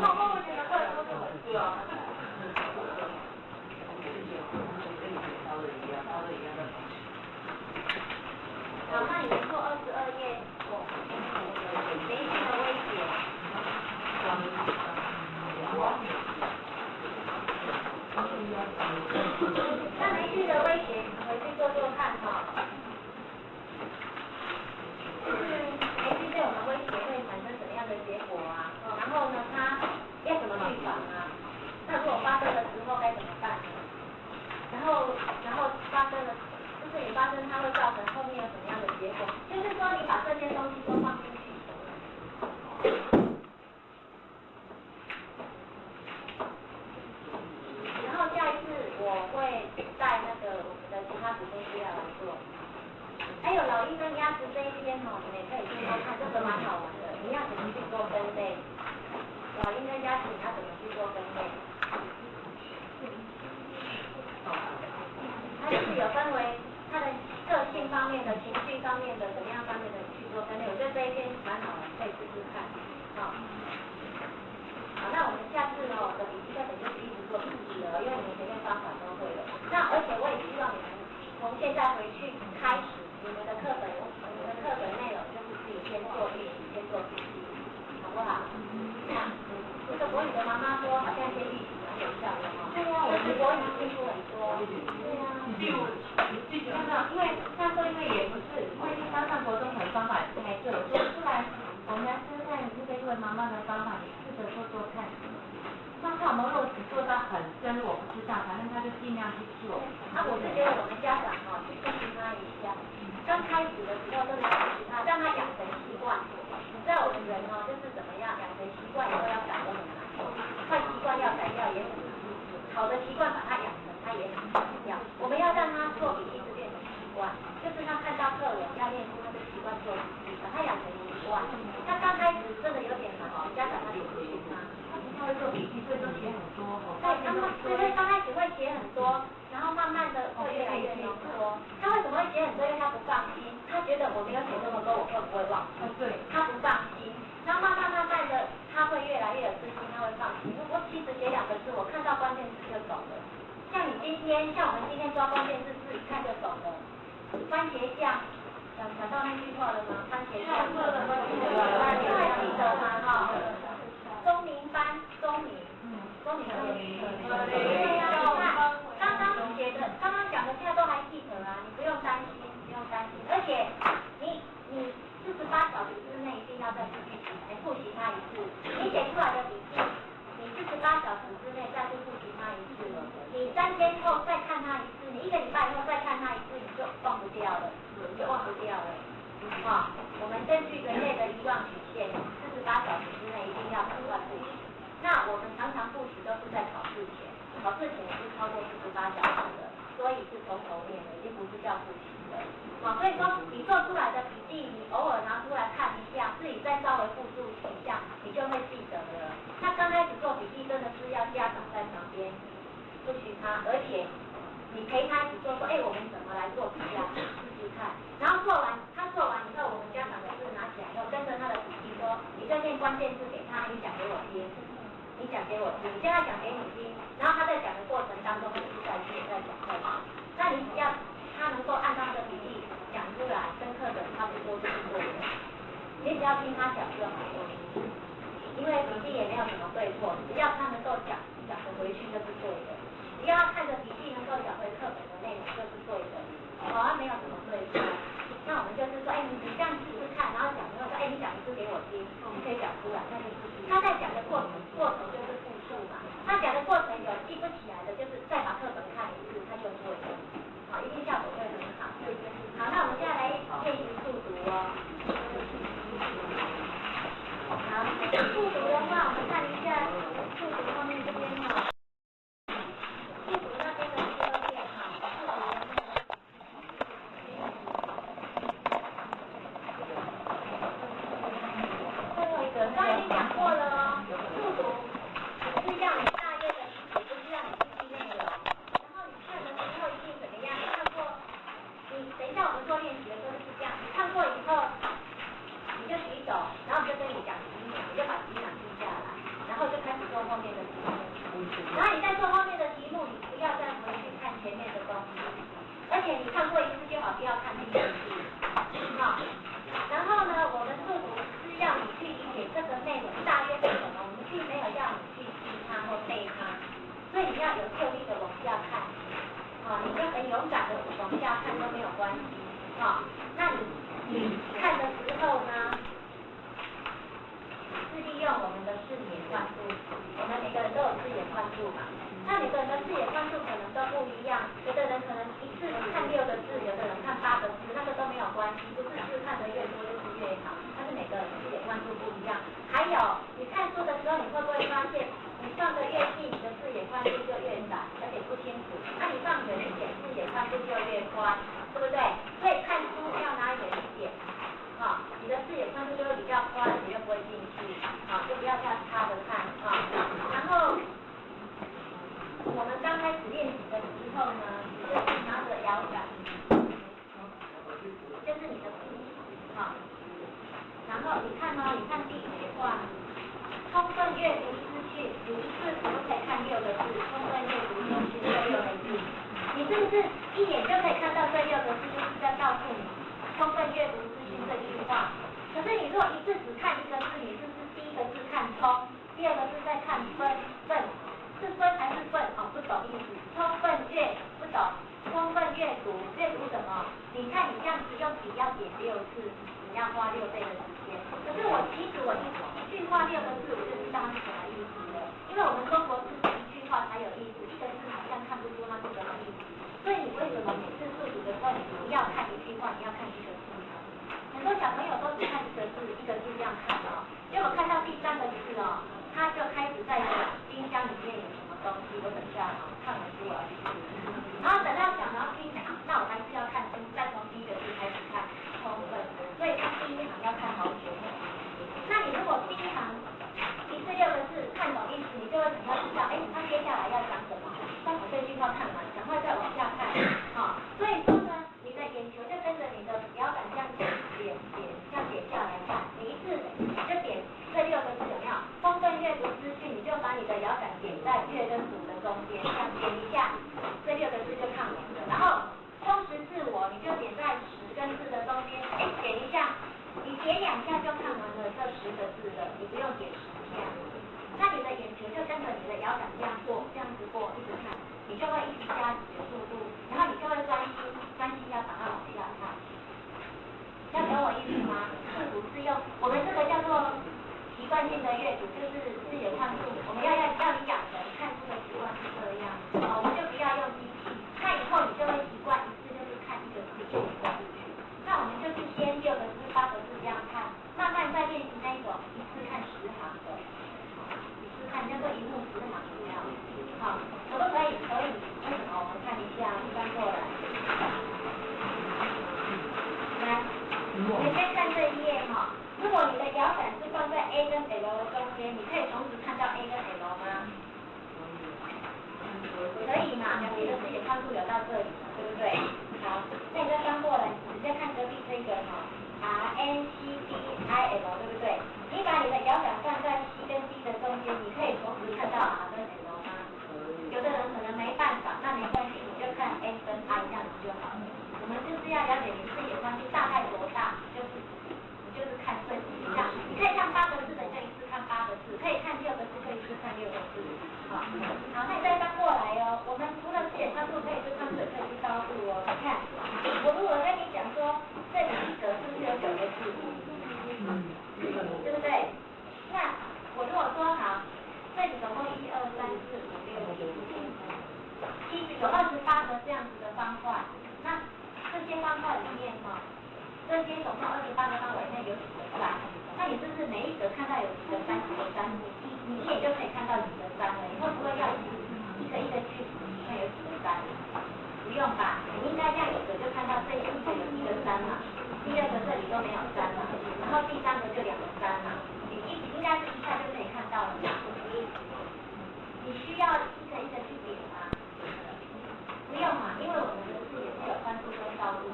Speaker 10: 后面的课都是很对啊。好，那你们做22页，媒介的威胁。那媒介的威胁，你回去做做看哈。就是媒介对我们威胁会产生什么样的结果啊？然后呢，它要怎么预防啊？那如果发生的时候该怎么办？然后发生了。就是你发生它会造成后面有什么样的结果？就是说你把这些东西都放进去。然后下一次我会带那个我们的其他组分析来做。还有老鹰跟鸭子这一边你们也可以去看看，这个蛮好玩的。你要怎么去做分类？老鹰跟鸭子你要怎么去做分类？它就是有分为它的个性方面的、情绪方面的、怎么样方面的去做分类，我觉得这一篇蛮好的，可以试试看。好，那我们下次呢，我的笔记课本就是一直做笔记了，因为你们前面方法都会了。那而且我也希望你们从现在回去开始，你们的课本内容就是自己先做预习，先做笔记，好不好？那这个国语的妈妈说，好像先预习蛮有效的哈。对呀，我是国语进步很多。对呀。因为那时候因为也不是，因为刚上国中可能方法也不太对，我说不然我们来试试看这个一位妈妈的方法，你试着做看。那看我们落实做到很深入，我不知道，反正他就尽量去做。我是觉得我们家长去支持他一下，刚开始的时候真的要支持他，让他养成习惯。你知道我们人就是怎么样，养成习惯以后要改都很难，坏习惯要改掉也很难，好的习惯把它养成，它也很重要。我们要让他做笔记是变成习惯，就是他看到课文要练出他的习惯做笔记，把他养成习惯。那刚开始真的有点难，家长他就不去他会做笔记，所以都写很多。对，就是刚开始会写很多，然后慢慢的会越来越浓缩。他为什么会写很多？因为他不放心，他觉得我没有写这么多，我会不会忘？对，他不放心。然后慢慢的，他会越来越有自信，他会放心。我其实写2个字，我看到关键字就懂了。像我们今天抓关键字，自己看就懂了。番茄酱，想到那句话了吗？番茄酱，你还记得吗？哈，钟明班，钟明对呀，你看刚刚讲的现在都还记得啊，你不用担心，而且你48小时之内一定要再去复习它一次，你写出来的笔记，你48小时之内再去复习它一次，你3天后再看它一次，你1个礼拜以后再看它一次，你就忘不掉了。我们根据人类的遗忘曲线，48小时之内一定要考试前是超过48小时的，所以是从头念的，已经不是叫复习的。所以说你做出来的笔记，你偶尔拿出来看一下，自己再稍微复述一下，你就会记得了。那刚开始做笔记真的是要家长在旁边不许他，而且你陪他一起做，说我们怎么来做笔记啊，试试看。然后他做完以后，我们家长的字拿起来以后，跟着他的笔记说，你就念关键字给他，你讲给我听。你讲给我听，你叫他讲给你听，然后他在讲的过程当中，他就是在听，在讲。那你只要他能够按照他的笔记讲出来，跟课本差不多就是对的。你只要听他讲就好了，因为笔记也没有什么对错，只要他能够讲得回去就是对的。只要他看着笔记能够讲回课本的内容就是对的，没有什么对错。那我们就是说，你这样试试看，然后讲的时候说，你讲一次给我听，你可以讲出来，那就是他在讲的过程就是复述嘛。他讲的过程有记不起来的，就是再把课本看一次，他就会了。一定效果会很好。好，那我们现在来练习速读哦。好，速读的话，我们看一下速读后面这边哈。速读那边的第二遍哈，速读的最后一个，刚才已经讲过了哦。速读只是让你大约的理解，不是让你记内容。然后你看的时候一定怎么样？你看过，你等一下我们做练习的时候就是这样，你看过以后，你就举手，然后就跟你讲题目，你就把题目记下来，然后就开始做后面的题目。然后你在做后面的题目，你不要再回去看前面的东西，而且你看过一次就好，不要看第二次。好，然后呢，我们速读是要你去理解这个内容大约是什么，我们并没有要你去记它或背它，所以你要有特力的往下看。你就很勇敢的往下看都没有关系。那你看的时候呢，是利用我们的视野宽度，我们每个人都有视野宽度嘛。那每个人的视野宽度可能都不一样，有的人可能一次看6个字，有的人看8个字，那个都没有关系，不是字看得越多就是越好，但是每个人视野宽度不一样。还有你看书的时候，你会不会发现，你放得越近，你的视野宽度就越窄，而且不清楚；那你放远一点，视野宽度就越宽，对不对？所以看书要拿远一点，你的视野宽度就会比较宽，你就不会进去，就不要太差的看，然后我们刚开始练习的时候呢，就是拿着摇杆，就是你的笔，然后你看第一句话，充分阅读资讯，你一次可不可以看6个字？充分阅读资讯这6个字，你是不是一眼就可以看到这6个字？就是在告诉你充分阅读资讯这句话。可是你如果一次只看1个字，你是不是第一个字看充，第二个字在看分？是分还是分？不懂意思。充分阅不懂，充分阅读什么？你看你这样子用笔要点6次，你要花6倍的时间。可是其实我一句话6个字，我就知道它是什么意思了。因为我们中国字一句话才有意思，1个字好像看不出它是什么意思。所以你为什么每次速读的时候，你不要看1句话，你要看1个字呢？很多小朋友都只看1个字这样看结果看到第3个字他就开始在想冰箱里面有什么东西，我等下看完书我要去吃。然后等到想到第1行，那我还是要看书，再从第1个字开始看充分，所以他第1行要看好久。那你如果第1行一次6个字看懂意思，你就会很快知道，他接下来要讲什么。当我这句话看完，赶快再往下看。所以说呢，你的眼球就跟着你的摇杆这样点下来看，你一次就点这6个字有没有？充分阅读资讯，你就把你的摇杆点在阅跟读的中间，这样点一下，这6个字就看完了。然后充实自我，你就点在10跟4的中间，点一下，你点2下就看完了这10个字了，你不用点10下。那你的眼球就跟着你的摇杆这样子过，一直看，你就会一直加你的速度，然后你就会专心要把它往下看。要懂我意思吗？速读是用我们这个叫做习惯性的阅读，就是视野宽度，我们要你养成看书的习惯是这样，我们就不要用机器，那以后你就会习惯一次就是看1个字就1个字去。那我们就是先6个字、8个字这样看，慢慢再练习那一种一次看10行的，一次看叫做1目10行，有没有？可不可以这里了，对不对？好，那你再翻过来，直接看隔壁这个哈，RNCDIL，对不对？你把你的摇杆放在 C 跟 D 的中间，你可以同时看到 R 跟 L 吗？有的人可能没办法，那没关系，你就看 N 跟 I 这样子就好了。我们就是要了解你视野关系大概多大，就是看顺序这样。你可以看8个字的，就一次看8个字；可以看6个字，就一次看6个字。好，好，那你再翻过来哦。我们除了视野参数，可以去看水，可以去高度哦。你看，我如果跟你讲说，这里一格是不是有9个字？对不对？那我如果说好，这里总共1、2、3、4、5、6、7，有28个这样子的方块。那这些方块里面哈，这些总共28个方块里面有几个3？那你是不是每一格看到有几个3？你也就可以看到几个3了。以后不会要一个一个去数，看有几个3？不用吧？你应该这样一格就看到这一个有1个3嘛，第2个这里都没有3嘛，然后第3个就2个3嘛，你应该是一下就可以看到了嘛。你需要一个一个去点吗？不用嘛，因为我们的视野是有宽度跟高度，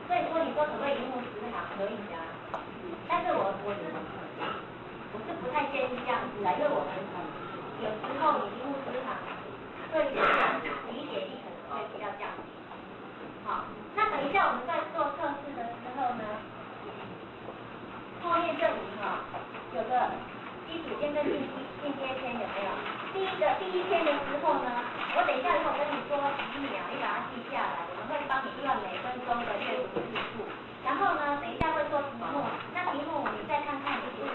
Speaker 10: 所以说你说可不可以荧幕10行？可以啊，但是我是不太建议这样子的，因为我们有时候你荧幕10行对理解力可能会比较降低。好，那等一下我们在做测试的时候呢，后面这里哈有个基础篇跟进阶篇有没有？第一篇的时候呢，我等一下如果跟你说几秒，你把它记下来，我们会帮你算每分钟的阅读次数。然后呢，等一下会做题目，那题目你再看看你是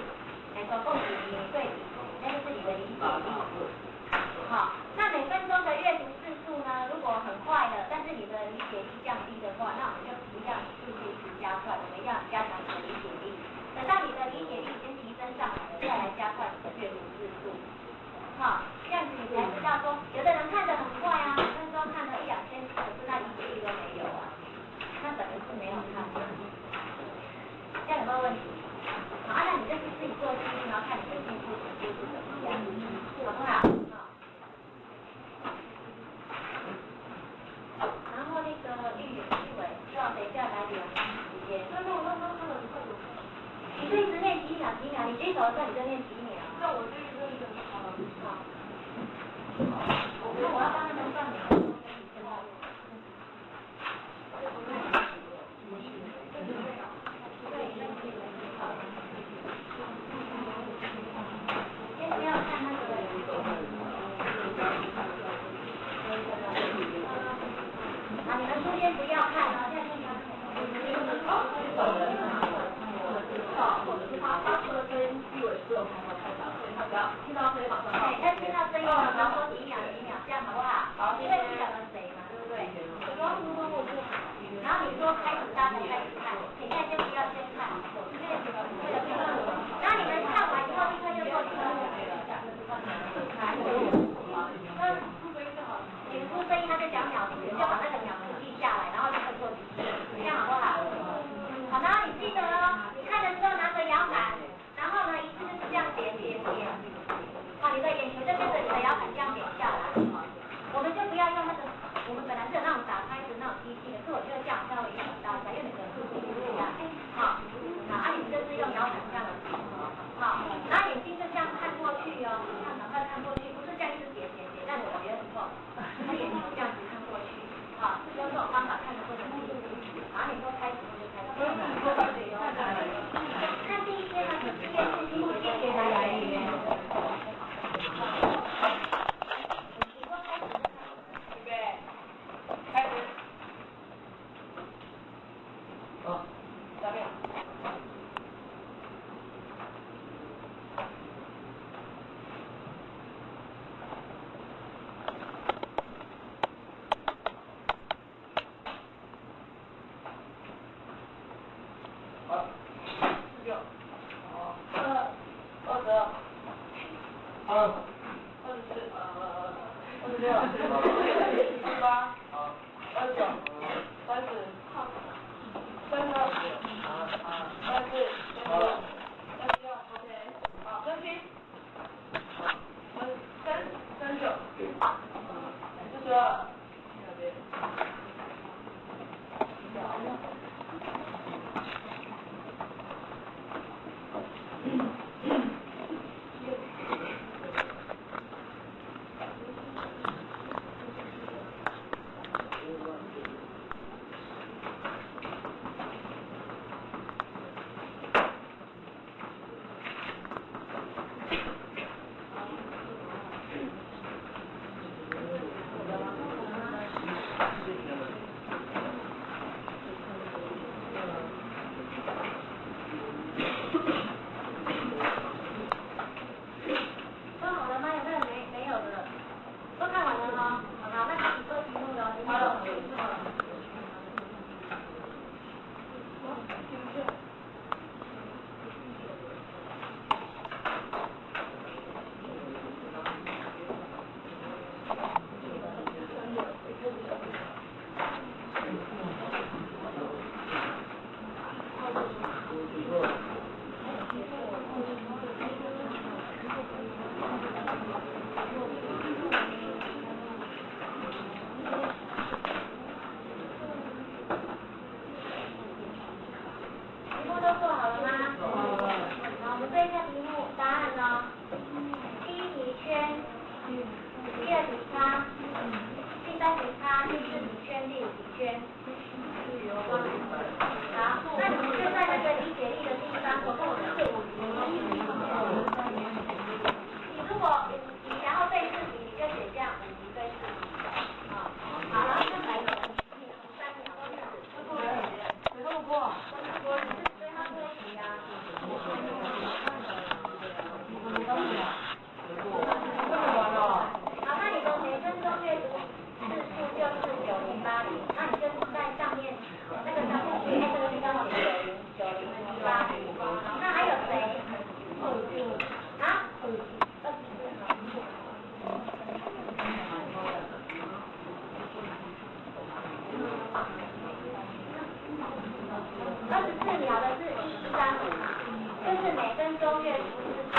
Speaker 10: 总共几题对比，那就是你的理解力。好，那每分钟的阅读次数呢，如果很快了，但是你的理解力降低的话，那我们就不要你次数一直加快，我们要加强你的理解力。等到你的理解力已经提升上来了，再来加快你的阅读次数。好，这样子你才知道说，有的人看得很快啊，每分钟看了1、2千字，可是他理解力都没有啊，那等于是没有看。这样有没有问题？好，那你就是自己做记录，然后看你的进步程度是怎么样，好不好？好。然后那个玉伟，希望等一下来聊时间。你就一直练几秒，你举手的时候你就练几秒。那我这个一个好。那我要帮他们算每个钟跟你知道。先不要看那个。啊，你们书先不要看哦，现在先或者是他发出的声音，地位是有开到开档，所以他只要听到声音马上。对，他听到声音马上说几秒，这样好不好？好，因为你讲了谁嘛，对不对？然后你说开始，大家开始看，你现在就不要先看，然后你们看完以后立刻就做题目。你们出声音，他就讲秒数，你就把那个秒数记下来，然后就会做题目，这样好不好？好，然后你记得哦，你看的时候拿着摇杆，然后呢一次就是这样点。好，你的眼球就跟着你的摇杆这样点下来。我们就不要用那个，我们本来是有那种打开的那种机器，可是我觉得这样稍微影响到一下，因为每个速度不一样。好，你们就是用摇杆这样的。好，然后眼睛就这样看过去哦，赶快看过去，不是这样一直点，但我觉得不错。他眼球这样子看过去，好，是用这种方法看得过去。然后你说开始就开始。看第一篇呢，是第一篇来源。你说开始就开始，预备，开始。下面。第二题叉，第三题叉，第四题圈，第五题圈。好，那你们就在那个理解力的地方，总共是5题。你如果你想要对4题，你就写这样5题对4题。好，然后就来个3题都是。谁都不过？我是对他多题啊。好，那你的每分钟阅读次数就是9080，那你就是在上面那个上面写这个地方写9080。那还有谁？啊？24秒的是135，就是每分钟阅读次数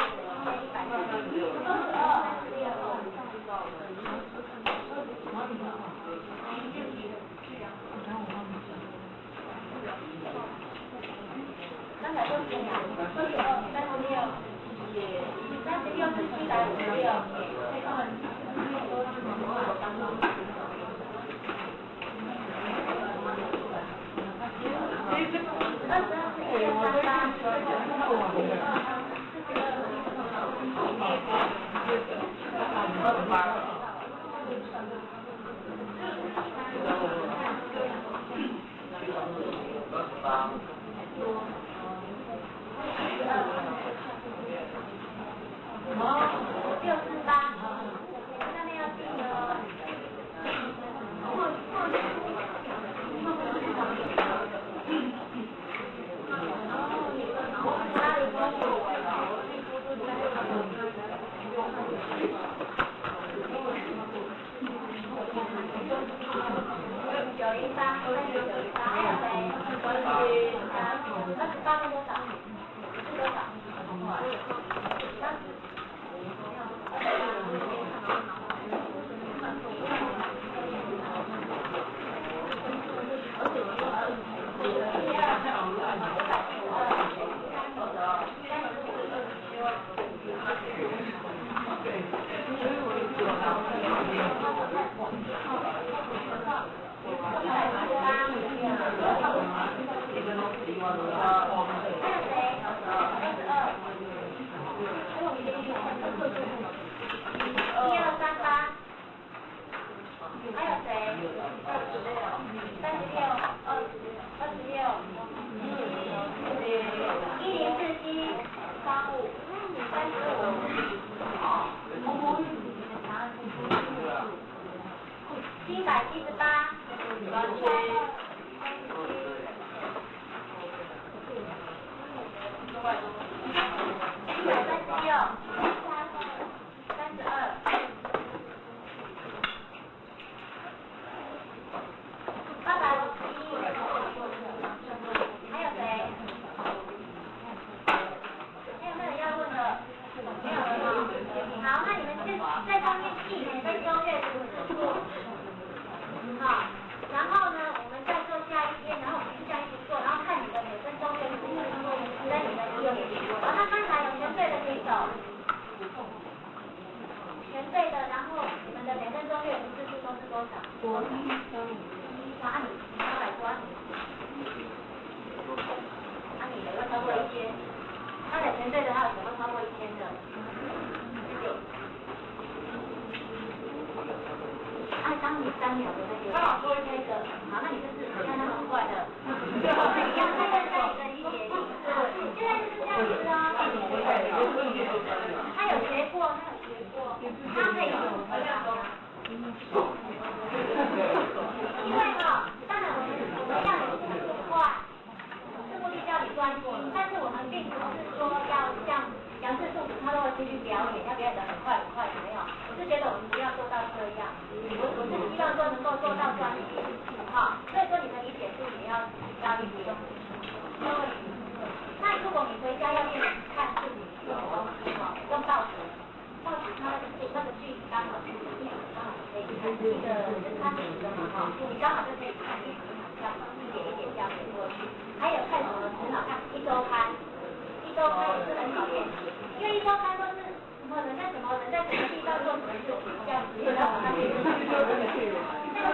Speaker 10: 这样子，然后那个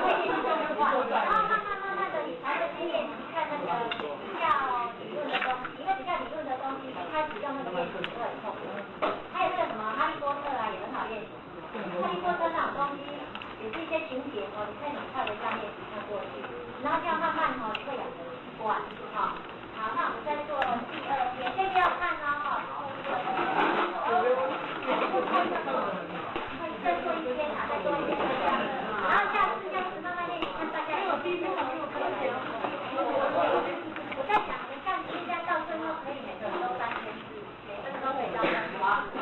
Speaker 10: 会议然后慢慢的你才会去练习看那个比较理论的东西，因为比较理论的东西一开始用那个练习会很痛苦。还有那个什么哈利波特啊也很好练习，哈利波特那种东西也是一些情节哦，你可以很快的这样练习看过去，然后这样慢慢哦你会养成习惯，好，好，那我们再做第2篇，先不要看哦，哈，再做一篇啊，再做一篇，然后下次慢慢练习，看大家。我在想，我们看现在到最后可以每个人都3篇字，每个人都可以到3篇。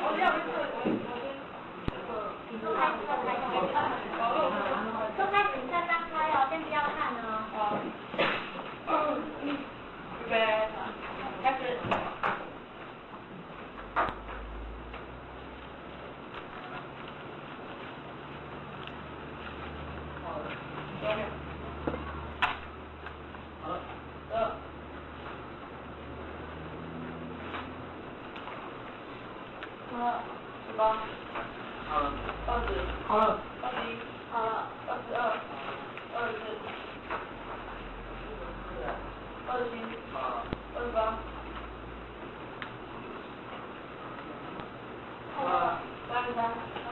Speaker 10: 我这样子，都开始，你再张开哦，先不要看哦。预备，开始。
Speaker 11: 好了，20，好了，21，
Speaker 10: 好了
Speaker 11: ，22，24，27，28，
Speaker 10: 好了，33。